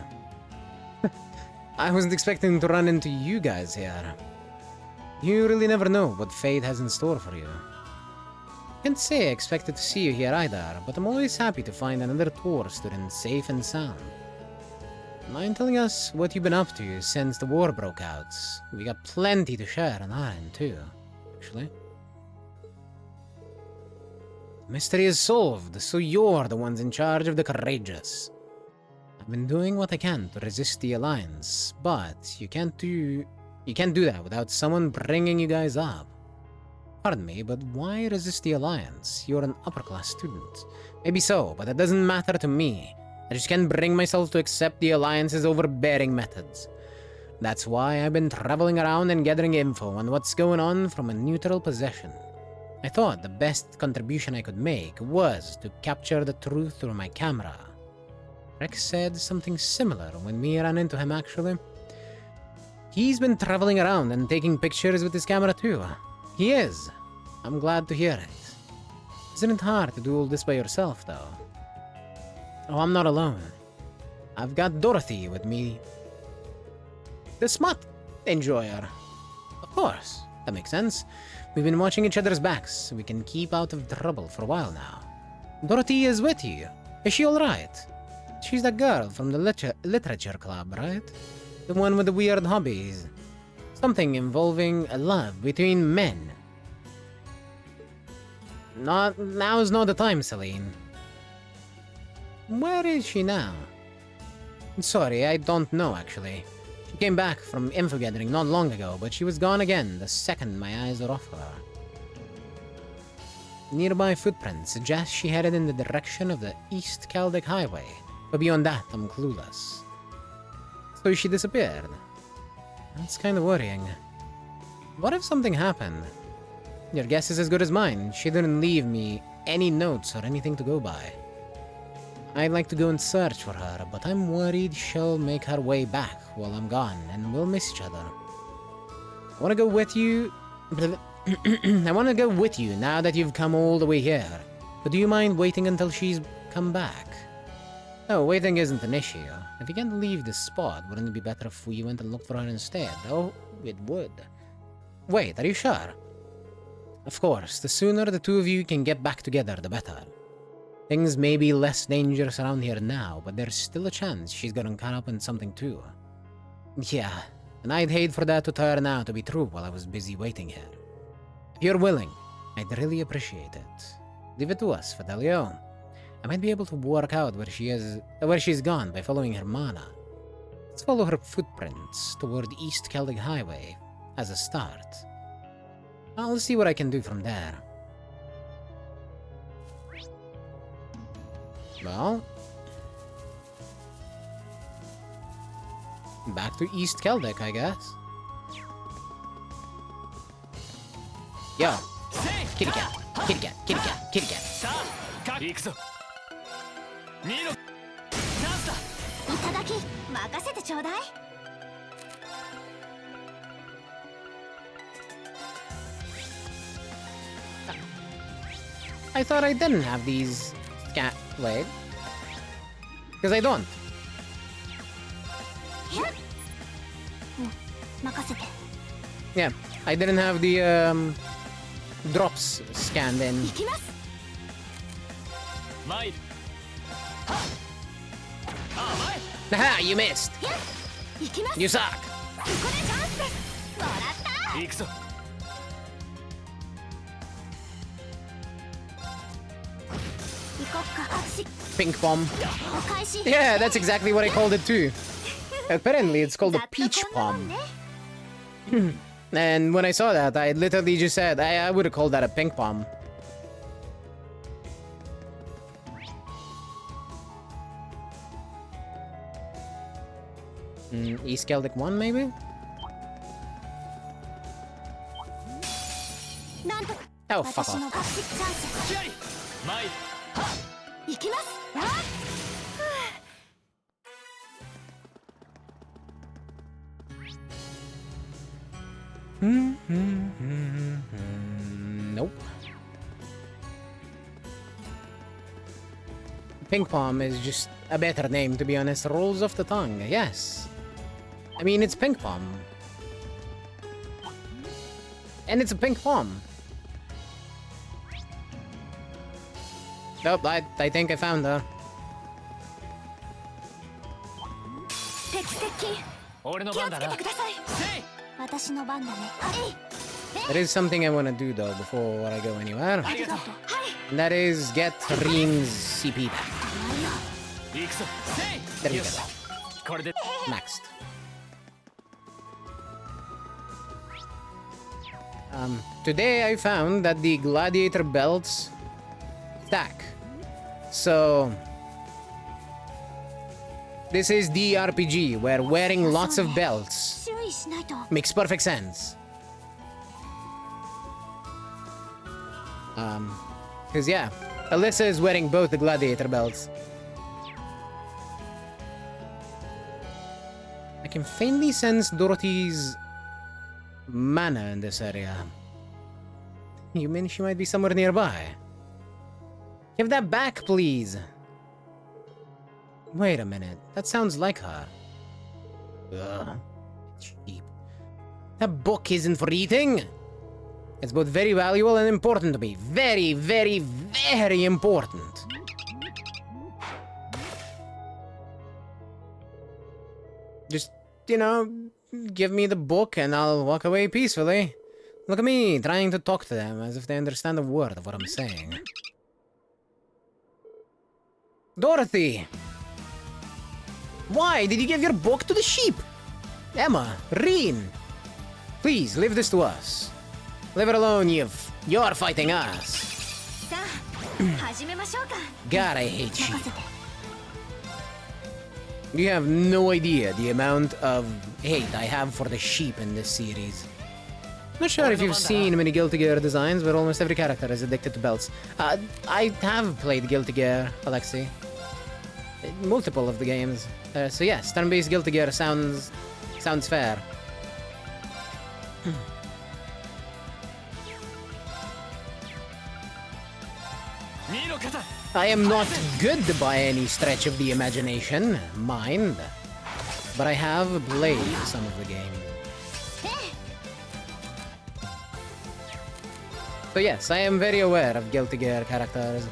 I wasn't expecting to run into you guys here. You really never know what fate has in store for you. Can't say I expected to see you here either, but I'm always happy to find another tour student safe and sound. Mind telling us what you've been up to since the war broke out? We got plenty to share on our end too, actually. Mystery is solved, so you're the ones in charge of the courageous. I've been doing what I can to resist the Alliance, but you can't do that without someone bringing you guys up. Pardon me, but why resist the Alliance? You're an upper-class student. Maybe so, but that doesn't matter to me. I just can't bring myself to accept the Alliance's overbearing methods. That's why I've been traveling around and gathering info on what's going on from a neutral position. I thought the best contribution I could make was to capture the truth through my camera. Rex said something similar when we ran into him, actually. He's been traveling around and taking pictures with his camera too. He is. I'm glad to hear it. Isn't it hard to do all this by yourself, though? Oh, I'm not alone. I've got Dorothy with me. The smut enjoyer. Of course, that makes sense. We've been watching each other's backs so we can keep out of trouble for a while now. Dorothy is with you. Is she alright? She's that girl from the literature club, right? The one with the weird hobbies. Something involving a love between men. Now's not the time, Celine. Where is she now? Sorry, I don't know, actually. She came back from info gathering not long ago, but she was gone again the second my eyes were off her. Nearby footprints suggest she headed in the direction of the East Celtic Highway, but beyond that, I'm clueless. So she disappeared. That's kind of worrying. What if something happened? Your guess is as good as mine. She didn't leave me any notes or anything to go by. I'd like to go and search for her, but I'm worried she'll make her way back while I'm gone, and we'll miss each other. I want to go with you... I want to go with you now that you've come all the way here. But do you mind waiting until she's come back? No, waiting isn't an issue. If you can't leave this spot, wouldn't it be better if we went and looked for her instead? Oh, it would. Wait, are you sure? Of course, the sooner the two of you can get back together, the better. Things may be less dangerous around here now, but there's still a chance she's gotten caught up in something too. Yeah, and I'd hate for that to turn out to be true while I was busy waiting here. If you're willing, I'd really appreciate it. Leave it to us, Fidelio. I might be able to work out where she's gone by following her mana. Let's follow her footprints toward East Celtic Highway as a start. I'll see what I can do from there. Well, back to East Celtic, I guess. Yo, kitty cat, kitty cat, kitty cat, kitty cat. 行くぞ見ろチャンスだいただき任せてちょうだい I thought I didn't have these cat wait. Because I don't. 任せて Yeah, I didn't have the drops scanned in. 行きます 参る Haha, you missed. 行きます You suck. ここでチャンスですもらった行くぞ行こっか私 Pink bomb. お返し Yeah, that's exactly what I called it too. Apparently, it's called a ざっと peach こんなもん bomb. ね And when I saw that, I literally just said, I would have called that a pink bomb. East Celtic 1, maybe? なんとか Oh, fuck 私の off. バッチチャンス気合い参る行きますあ Nope. Pink Palm is just a better name, to be honest. Rolls off the tongue, yes. I mean, it's Pink Palm. And it's a pink palm. Nope, I think I found her. 敵接近俺の気を番だなつけてくださいせい私の番だねえい There is something I want to do, though, before I go anywhere. ありがとう And that is get Reen's CP back. 行くぞ There せい we よ go. しこれで Next. Today I found that the gladiator belts stack. So this is the RPG where wearing lots of belts 注意しないと makes perfect sense. Because yeah, Alyssa is wearing both the gladiator belts. I can faintly sense Dorothy's mana in this area. You mean she might be somewhere nearby? Give that back, please. Wait a minute, that sounds like her. Ugh, cheap. That book isn't for eating. It's both very valuable and important to me. Very, very, very important. Just, you know, give me the book and I'll walk away peacefully. Look at me, trying to talk to them as if they understand a word of what I'm saying. Dorothy! Why did you give your book to the sheep? Emma, Reen! Please, leave this to us. Leave it alone, you're fighting us. 始めましょうか。 God, I hate sheep. 任せて。 You have no idea the amount of hate I have for the sheep in this series. Not sure if you've seen many Guilty Gear designs, but almost every character is addicted to belts. I have played Guilty Gear, Alexei. Multiple of the games. So yes, turn-based Guilty Gear sounds fair. I am not good by any stretch of the imagination, mind. But I have played some of the game. So yes, I am very aware of Guilty Gear characters.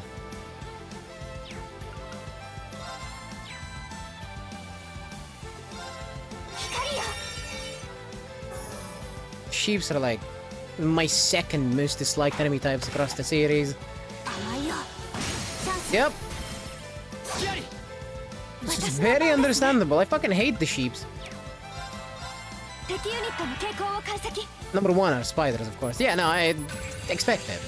Sheeps are like my second most disliked enemy types across the series. Yep. This is very understandable. I fucking hate the sheeps. Number one are spiders, of course. Yeah, no, I expected.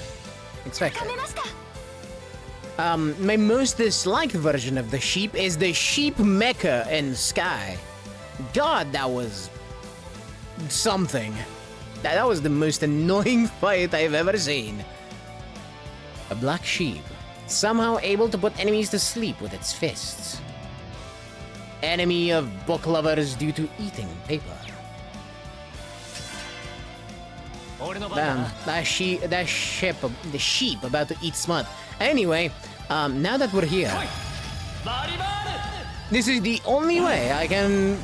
My most disliked version of the sheep is the sheep mecha in Sky. God, that was something. That was the most annoying fight I've ever seen. A black sheep, somehow able to put enemies to sleep with its fists. Enemy of book lovers due to eating paper. Damn, the sheep about to eat smut. Anyway, now that we're here, this is the only way I can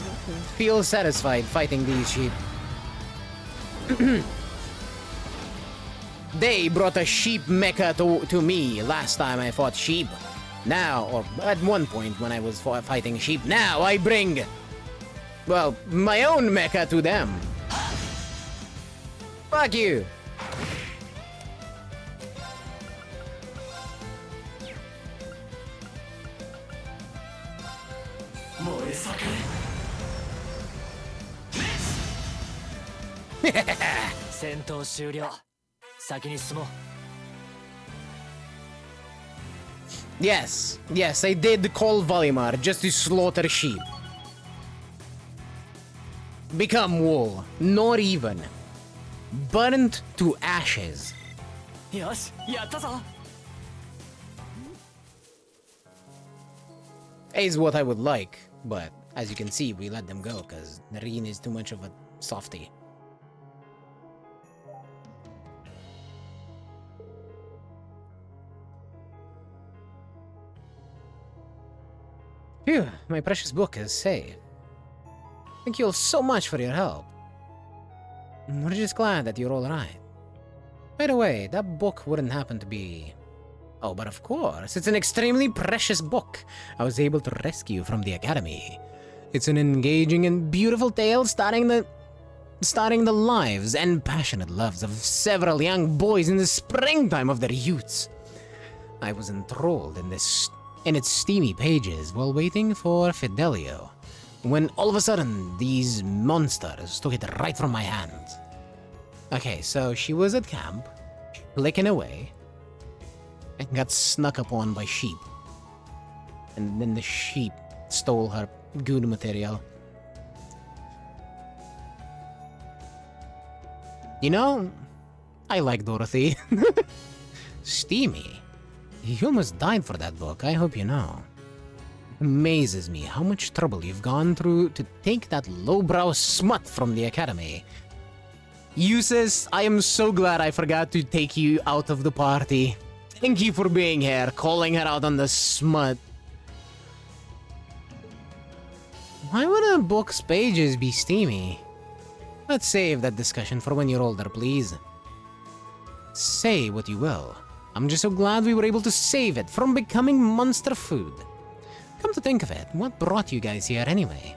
feel satisfied fighting these sheep. They brought a sheep mecha to me last time I fought sheep. Now, or at one point when I was fighting sheep, now I bring, well, my own mecha to them. Fuck you. Yes, I did call Valimar just to slaughter sheep. Become wool, not even. Burnt to ashes. Is what I would like, but as you can see, we let them go because Nareen is too much of a softie. Phew, my precious book is safe. Thank you all so much for your help. We're just glad that you're alright. By the way, that book wouldn't happen to be... Oh, but of course, it's an extremely precious book I was able to rescue from the Academy. It's an engaging and beautiful tale starring the lives and passionate loves of several young boys in the springtime of their youths. I was enthralled in its steamy pages while waiting for Fidelio, when all of a sudden these monsters took it right from my hands. Okay, so she was at camp, clicking away, and got snuck upon by sheep. And then the sheep stole her good material. You know, I like Dorothy. Steamy. You almost died for that book, I hope you know. Amazes me how much trouble you've gone through to take that lowbrow smut from the Academy. Useless, I am so glad I forgot to take you out of the party. Thank you for being here, calling her out on the smut. Why would a book's pages be steamy? Let's save that discussion for when you're older, please. Say what you will. I'm just so glad we were able to save it from becoming monster food. Come to think of it, what brought you guys here anyway?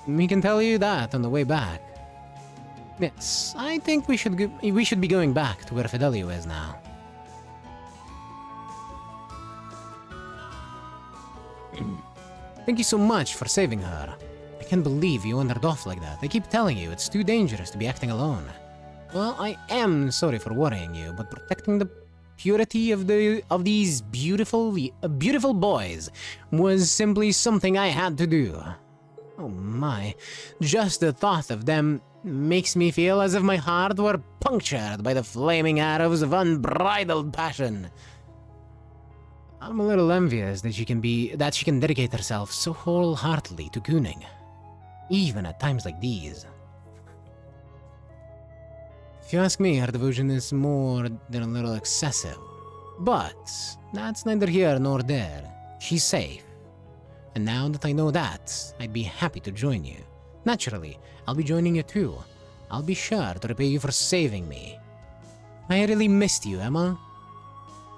We can tell you that on the way back. Yes, I think we should be going back to where Fidelio is now. Thank you so much for saving her. I can't believe you wandered off like that. I keep telling you, it's too dangerous to be acting alone. Well, I am sorry for worrying you, but protecting the purity of these beautiful boys was simply something I had to do. Oh my, just the thought of them makes me feel as if my heart were punctured by the flaming arrows of unbridled passion. I'm a little envious that she can dedicate herself so wholeheartedly to gooning, even at times like these. If you ask me, her devotion is more than a little excessive. But that's neither here nor there. She's safe. And now that I know that, I'd be happy to join you. Naturally, I'll be joining you too. I'll be sure to repay you for saving me. I really missed you, Emma.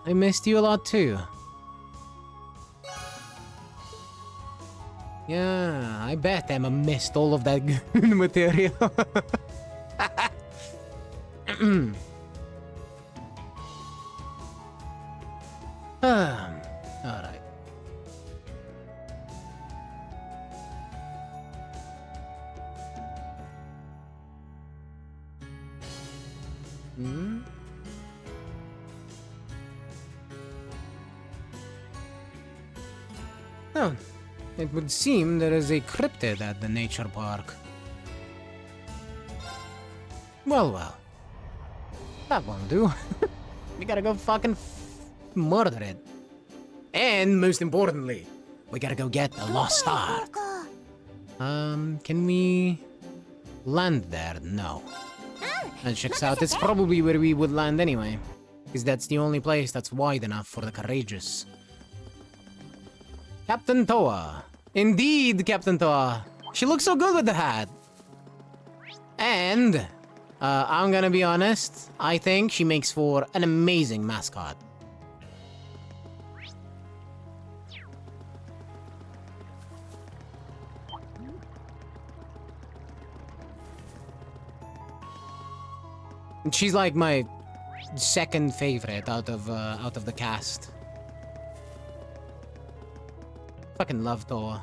I missed you a lot too. Yeah, I bet Emma missed all of that goon material. Alright. Oh, it would seem there is a cryptid at the nature park. Well. That won't do. We gotta go fucking murder it. And most importantly, we gotta go get the lost star. Can we land there? No. That checks out. It's probably where we would land anyway. Because that's the only place that's wide enough for the courageous. Captain Toa. Indeed, Captain Toa. She looks so good with the hat. And I'm gonna be honest, I think she makes for an amazing mascot. She's like my second favorite out of the cast. Fucking love Toa.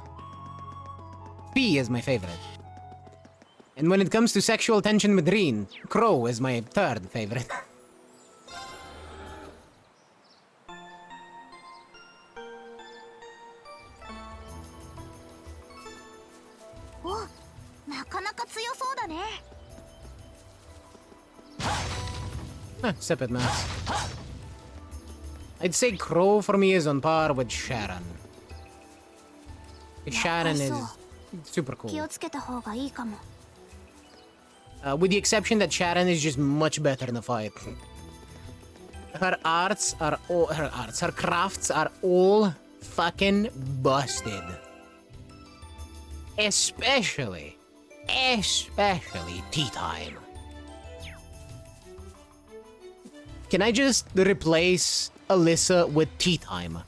P is my favorite. And when it comes to sexual tension with Rin, Crow is my third favorite. Sip it, man. I'd say Crow for me is on par with Sharon. Sharon is super cool. With the exception that Sharon is just much better in the fight. Her crafts are all fucking busted. Especially tea time. Can I just replace Alyssa with tea time?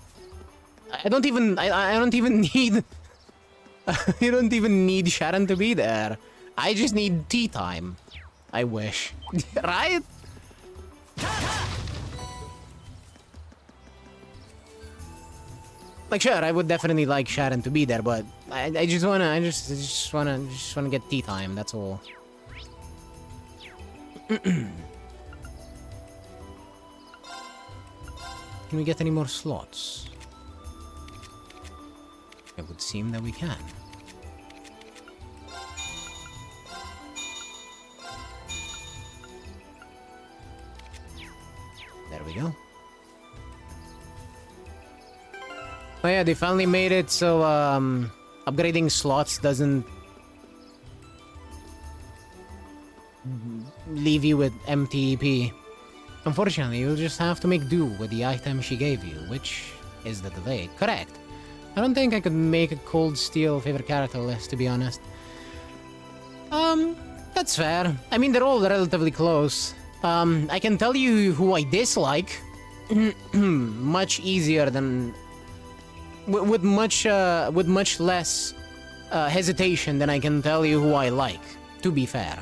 I don't even need I don't even need Sharon to be there. I just need tea time. I wish. Right? Like, sure, I would definitely like Sharon to be there, but I just wanna get tea time, that's all. Can we get any more slots? It would seem that we can. There we go. Oh yeah, they finally made it so upgrading slots doesn't leave you with empty EP. Unfortunately, you'll just have to make do with the item she gave you, which is the delay. Correct. I don't think I could make a Cold Steel favorite character list, to be honest. That's fair. I mean, they're all relatively close. I can tell you who I dislike much easier than... with much less hesitation than I can tell you who I like, to be fair.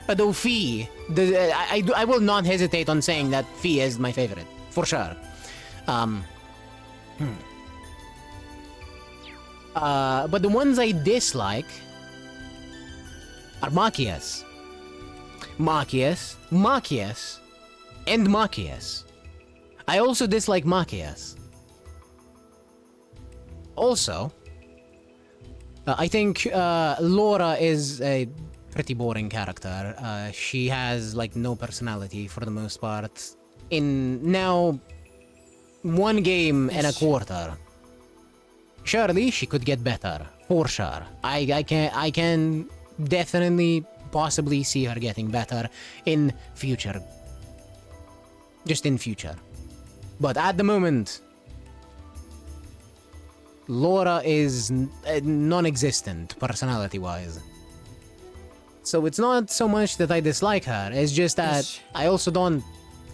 Though Fee, I will not hesitate on saying that Fee is my favorite, for sure. But the ones I dislike are Machias, and Machias. I also dislike Machias. Also, I think Laura is a pretty boring character. She has like no personality for the most part. In now 1 game and a quarter. Surely she could get better, for sure. I can definitely possibly see her getting better in future. Just in future. But at the moment, Laura is non-existent personality-wise. So it's not so much that I dislike her, it's just that I also don't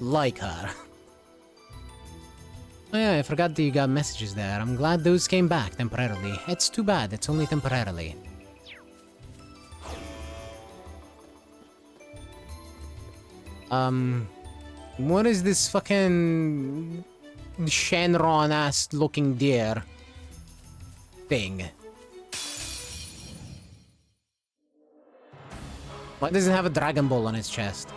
like her. Oh yeah, I forgot that you got messages there. I'm glad those came back temporarily. It's too bad, it's only temporarily. What is this fucking Shenron-ass looking deer thing? Why does it have a Dragon Ball on its chest?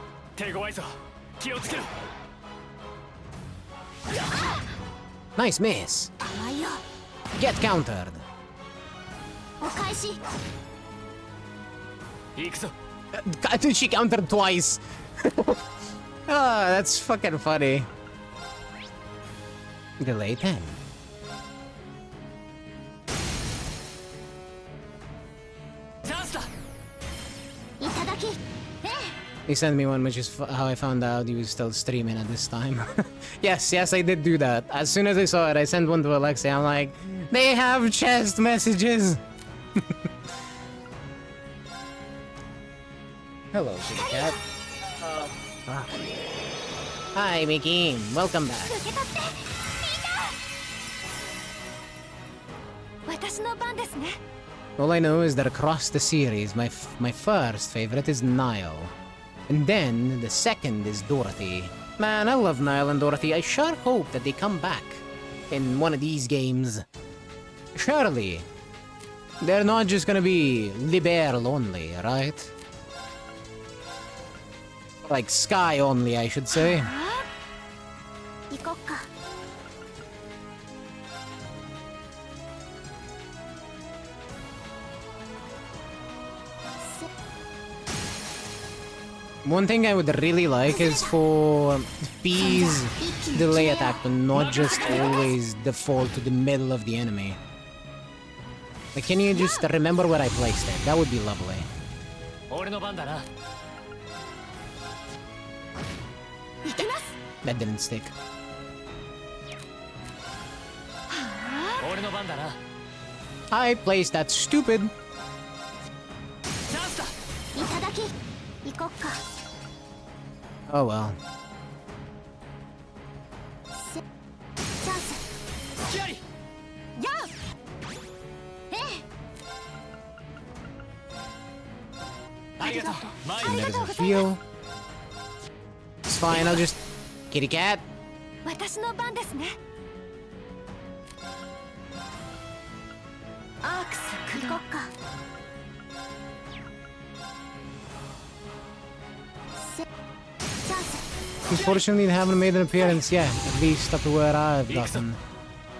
Nice miss. Get countered. She countered twice. Ah, that's fucking funny. Delay 10. He sent me one, which is how I found out he was still streaming at this time. Yes, I did do that. As soon as I saw it, I sent one to Alexei. I'm like, they have chest messages. Hello, kitty cat. Hi, Mickey. Welcome back. All I know is that across the series, my first favorite is Niall. And then, the second is Dorothy. Man, I love Niall and Dorothy. I sure hope that they come back in one of these games. Surely, they're not just gonna be Libelle only, right? Like Sky only, I should say. One thing I would really like is for Fi's delay attack to not just always default to the middle of the enemy. Like, can you just remember where I placed it? That would be lovely. That didn't stick. I placed that stupid. Oh well. And there's a feel. It's fine, I'll just... Kitty cat. Unfortunately, they haven't made an appearance yet, at least up to where I've gotten.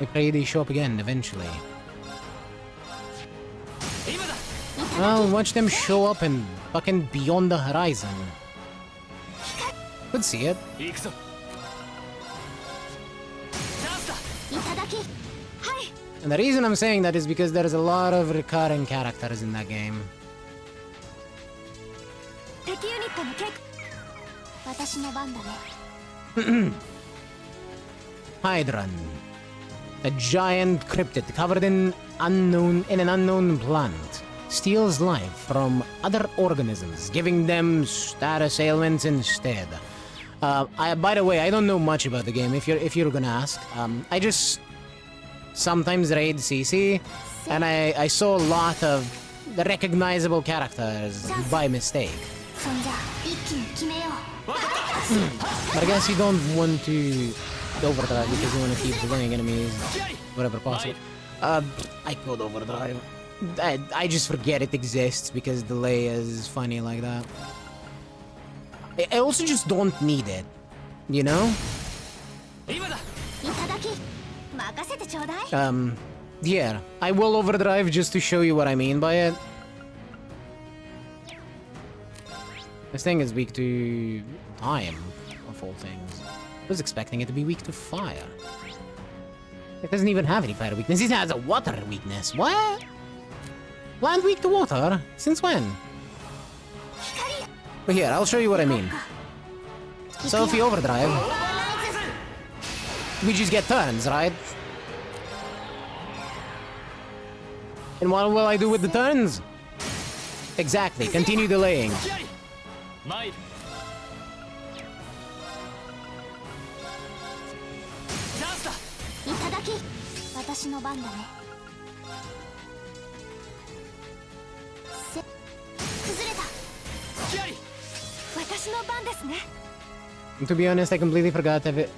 I pray they show up again eventually. Well, watch them show up and fucking beyond the horizon. Could see it. And the reason I'm saying that is because there's a lot of recurring characters in that game. Hydran. A giant cryptid covered in an unknown plant. Steals life from other organisms, giving them status ailments instead. By the way, I don't know much about the game, if you're gonna ask. I just sometimes raid CC, and I saw a lot of the recognizable characters by mistake. But I guess you don't want to overdrive because you want to keep delaying enemies whatever possible. I could overdrive. I just forget it exists because delay is funny like that. I also just don't need it, you know? 任せてちょうだい。 Yeah, I will overdrive just to show you what I mean by it. This thing is weak to time, of all things. I was expecting it to be weak to fire. It doesn't even have any fire weakness. It has a water weakness. What? Land weak to water? Since when? But here, I'll show you what I mean. So if we overdrive, we just get turns, right? And what will I do with the turns? Exactly, continue delaying. 参るチャンスだ。いただき。私の番だね。崩れた。隙あり。私の番ですね。 To be honest, I completely forgot if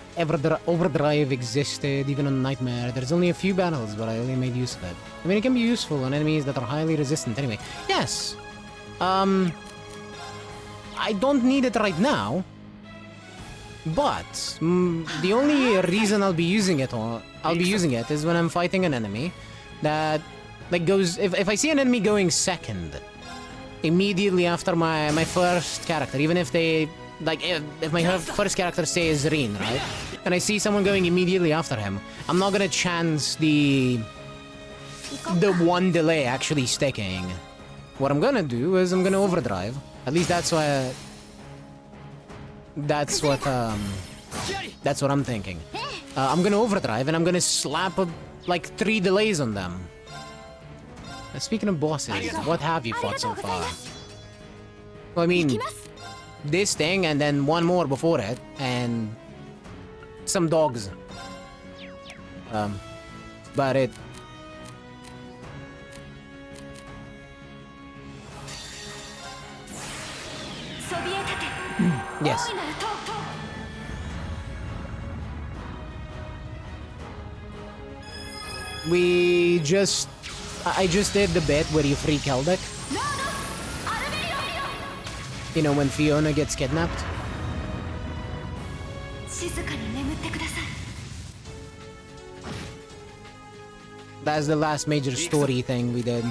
overdrive existed, even on Nightmare. There's only a few battles, but I only made use of it. I mean, it can be useful on enemies that are highly resistant anyway. Yes! I don't need it right now. But, the only reason I'll be using it is when I'm fighting an enemy that, like, goes... If I see an enemy going second, immediately after my first character, even if they... Like, if my first character, say, is Rin, right? And I see someone going immediately after him, I'm not gonna chance the one delay actually sticking. What I'm gonna do is I'm gonna overdrive. At least that's why... That's what I'm thinking. I'm gonna overdrive and I'm gonna slap, like, 3 delays on them. Speaking of bosses, what have you fought so far? Well, I mean... This thing, and then one more before it, and some dogs. But it... Yes. We just... I just did the bit where you free Keldek. You know, when Fiona gets kidnapped. That's the last major story thing we did.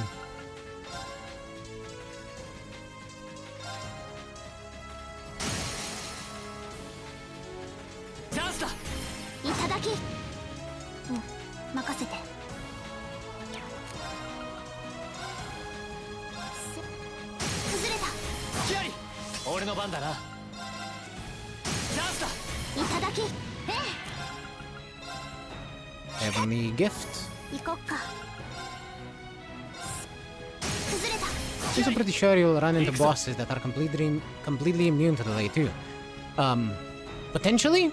Heavenly gift. I'm pretty sure you'll run into bosses that are completely immune to delay too. Potentially?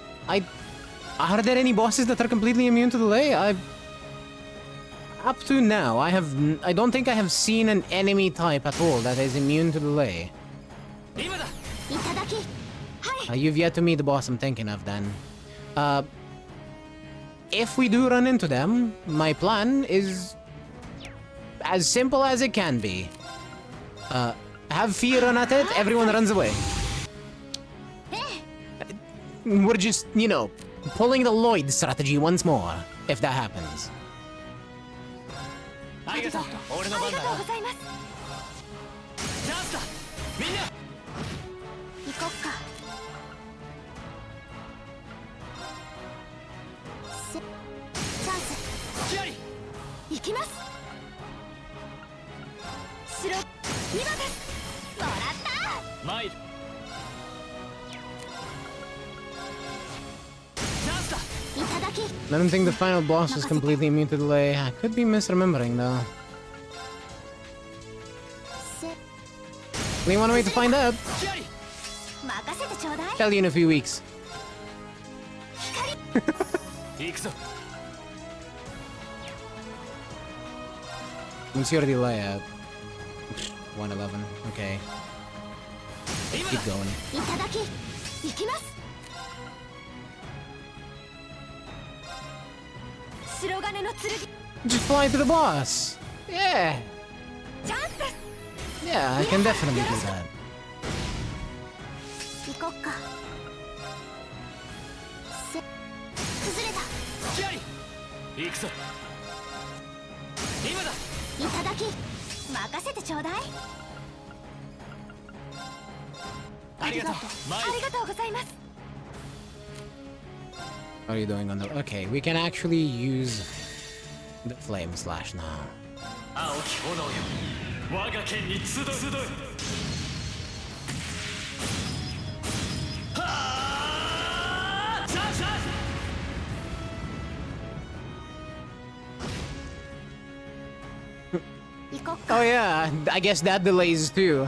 Are there any bosses that are completely immune to delay? Up to now, I don't think I have seen an enemy type at all that is immune to delay. You've yet to meet the boss I'm thinking of then. If we do run into them, my plan is as simple as it can be. Have fear on at it, everyone runs away. We're just, you know, pulling the Lloyd strategy once more, if that happens. I don't think the final boss is completely immune to delay. I could be misremembering though. We want to wait to find out. Tell you in a few weeks. What's your delay at? 111. Okay. Keep going. Just fly to the boss. Yeah. Yeah, I can definitely do that. 行くぞ。今だ。いただき任せてちょうだい。ありがとう。マイありがとうございます。 What are you doing on the... Okay, we can actually use the flame slash now. 青き炎よ、我が剣に集う。はあ！さあさあ。 行こっか。 Oh yeah, I guess that delays too.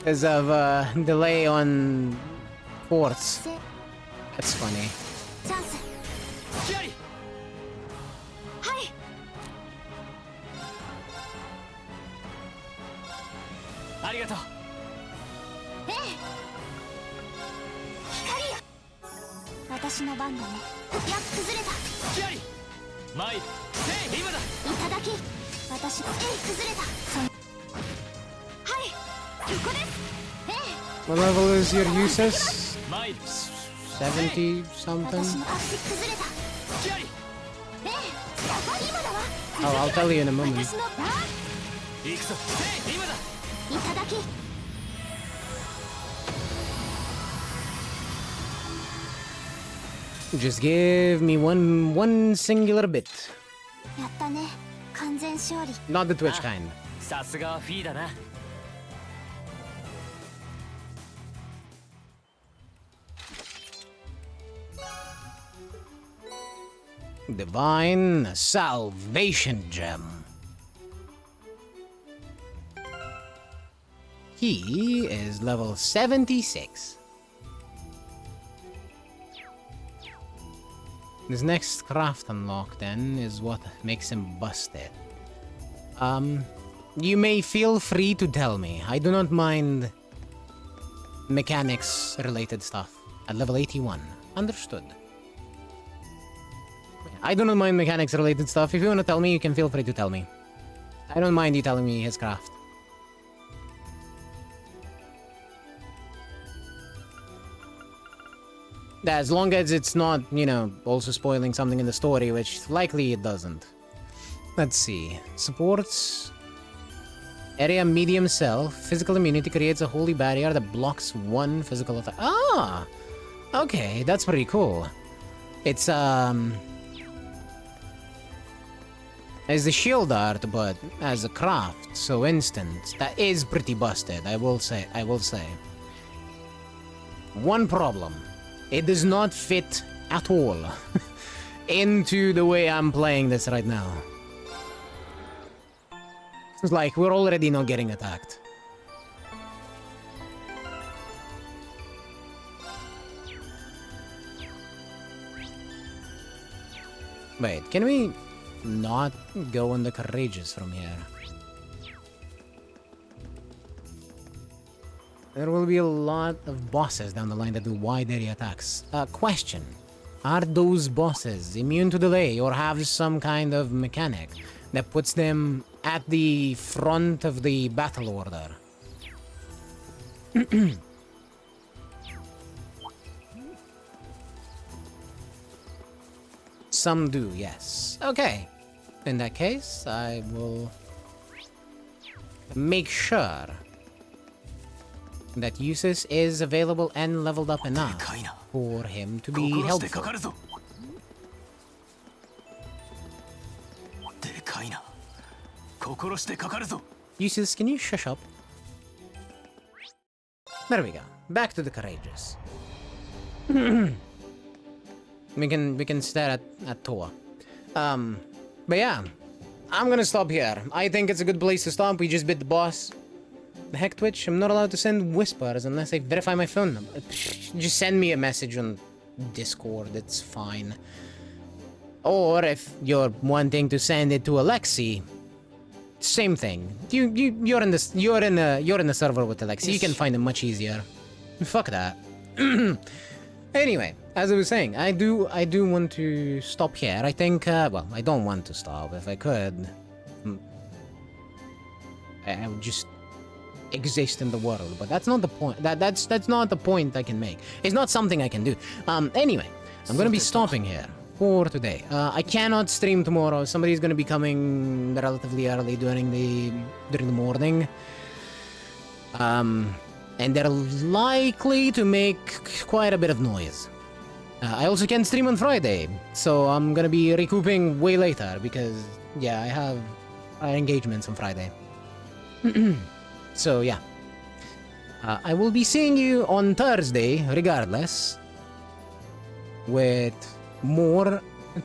Because of delay on quartz. せ That's funny. チャンス。キャリ。はい。ありがとう。ええ。光よ。私の番だね。やっ崩れた。キャリ。マイル。せい、今だ。いただき。私崩れた。はい。ここです。ええ。 What level is your Usus? マイル。 70 something? 私の足崩れた。キャリ。ええ。今だわ。 Oh, I'll tell you in a moment. 私の行くぞ。せい、今だ。いただき。 Just give me one singular bit. やったね。完全勝利。 Not the Twitch kind. さすがはフィーだな。 Divine Salvation Gem. He is level 76. This next craft unlock then is what makes him busted. You may feel free to tell me. I do not mind mechanics related stuff at level 81. Understood. I do not mind mechanics related stuff. If you want to tell me, you can feel free to tell me. I don't mind you telling me his craft. As long as it's not, you know, also spoiling something in the story, which likely it doesn't. Let's see. Supports... Area medium self. Physical immunity creates a holy barrier that blocks one physical attack. Ah! Okay, that's pretty cool. It's, as the shield art, but as a craft, so instant. That is pretty busted, I will say. One problem. It does not fit at all into the way I'm playing this right now. It's like, we're already not getting attacked. Wait, can we not go on the courageous from here? There will be a lot of bosses down the line that do wide area attacks. Question. Are those bosses immune to delay or have some kind of mechanic that puts them at the front of the battle order? Some do, yes. Okay. In that case, I will make sure that Usus is available and leveled up enough for him to be helpful. Usus, can you shush up? There we go. Back to the courageous. we can stare at Toa. But yeah, I'm gonna stop here. I think it's a good place to stop. We just beat the boss. The heck, Twitch? I'm not allowed to send whispers unless I verify my phone number. Just send me a message on Discord, it's fine. Or if you're wanting to send it to Alexi, same thing. You're in the server with Alexi. You can find it much easier. Fuck that. Anyway, as I was saying, I do want to stop here. I think well, I don't want to stop. If I could, I would just exist in the world, but that's not the point. That's not the point I can make. It's not something I can do. Anyway, I'm gonna be stopping here for today. I cannot stream tomorrow. Somebody's gonna be coming relatively early during the morning. And they're likely to make quite a bit of noise. I also can stream on Friday, so I'm gonna be recouping way later because, yeah, I have engagements on Friday. So, yeah. I will be seeing you on Thursday, regardless, with more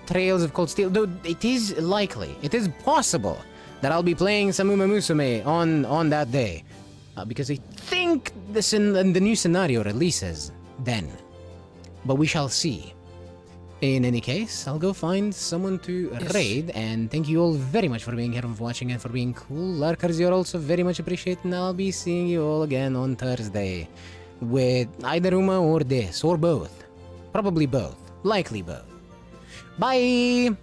Trails of Cold Steel. Though it is likely, it is possible that I'll be playing Samuma Musume on that day. Because I think the new scenario releases then. But we shall see. In any case, I'll go find someone to raid, and thank you all very much for being here and for watching and for being cool. Lurkers, you're also very much appreciated, and I'll be seeing you all again on Thursday with either Uma or this, or both. Probably both. Likely both. Bye!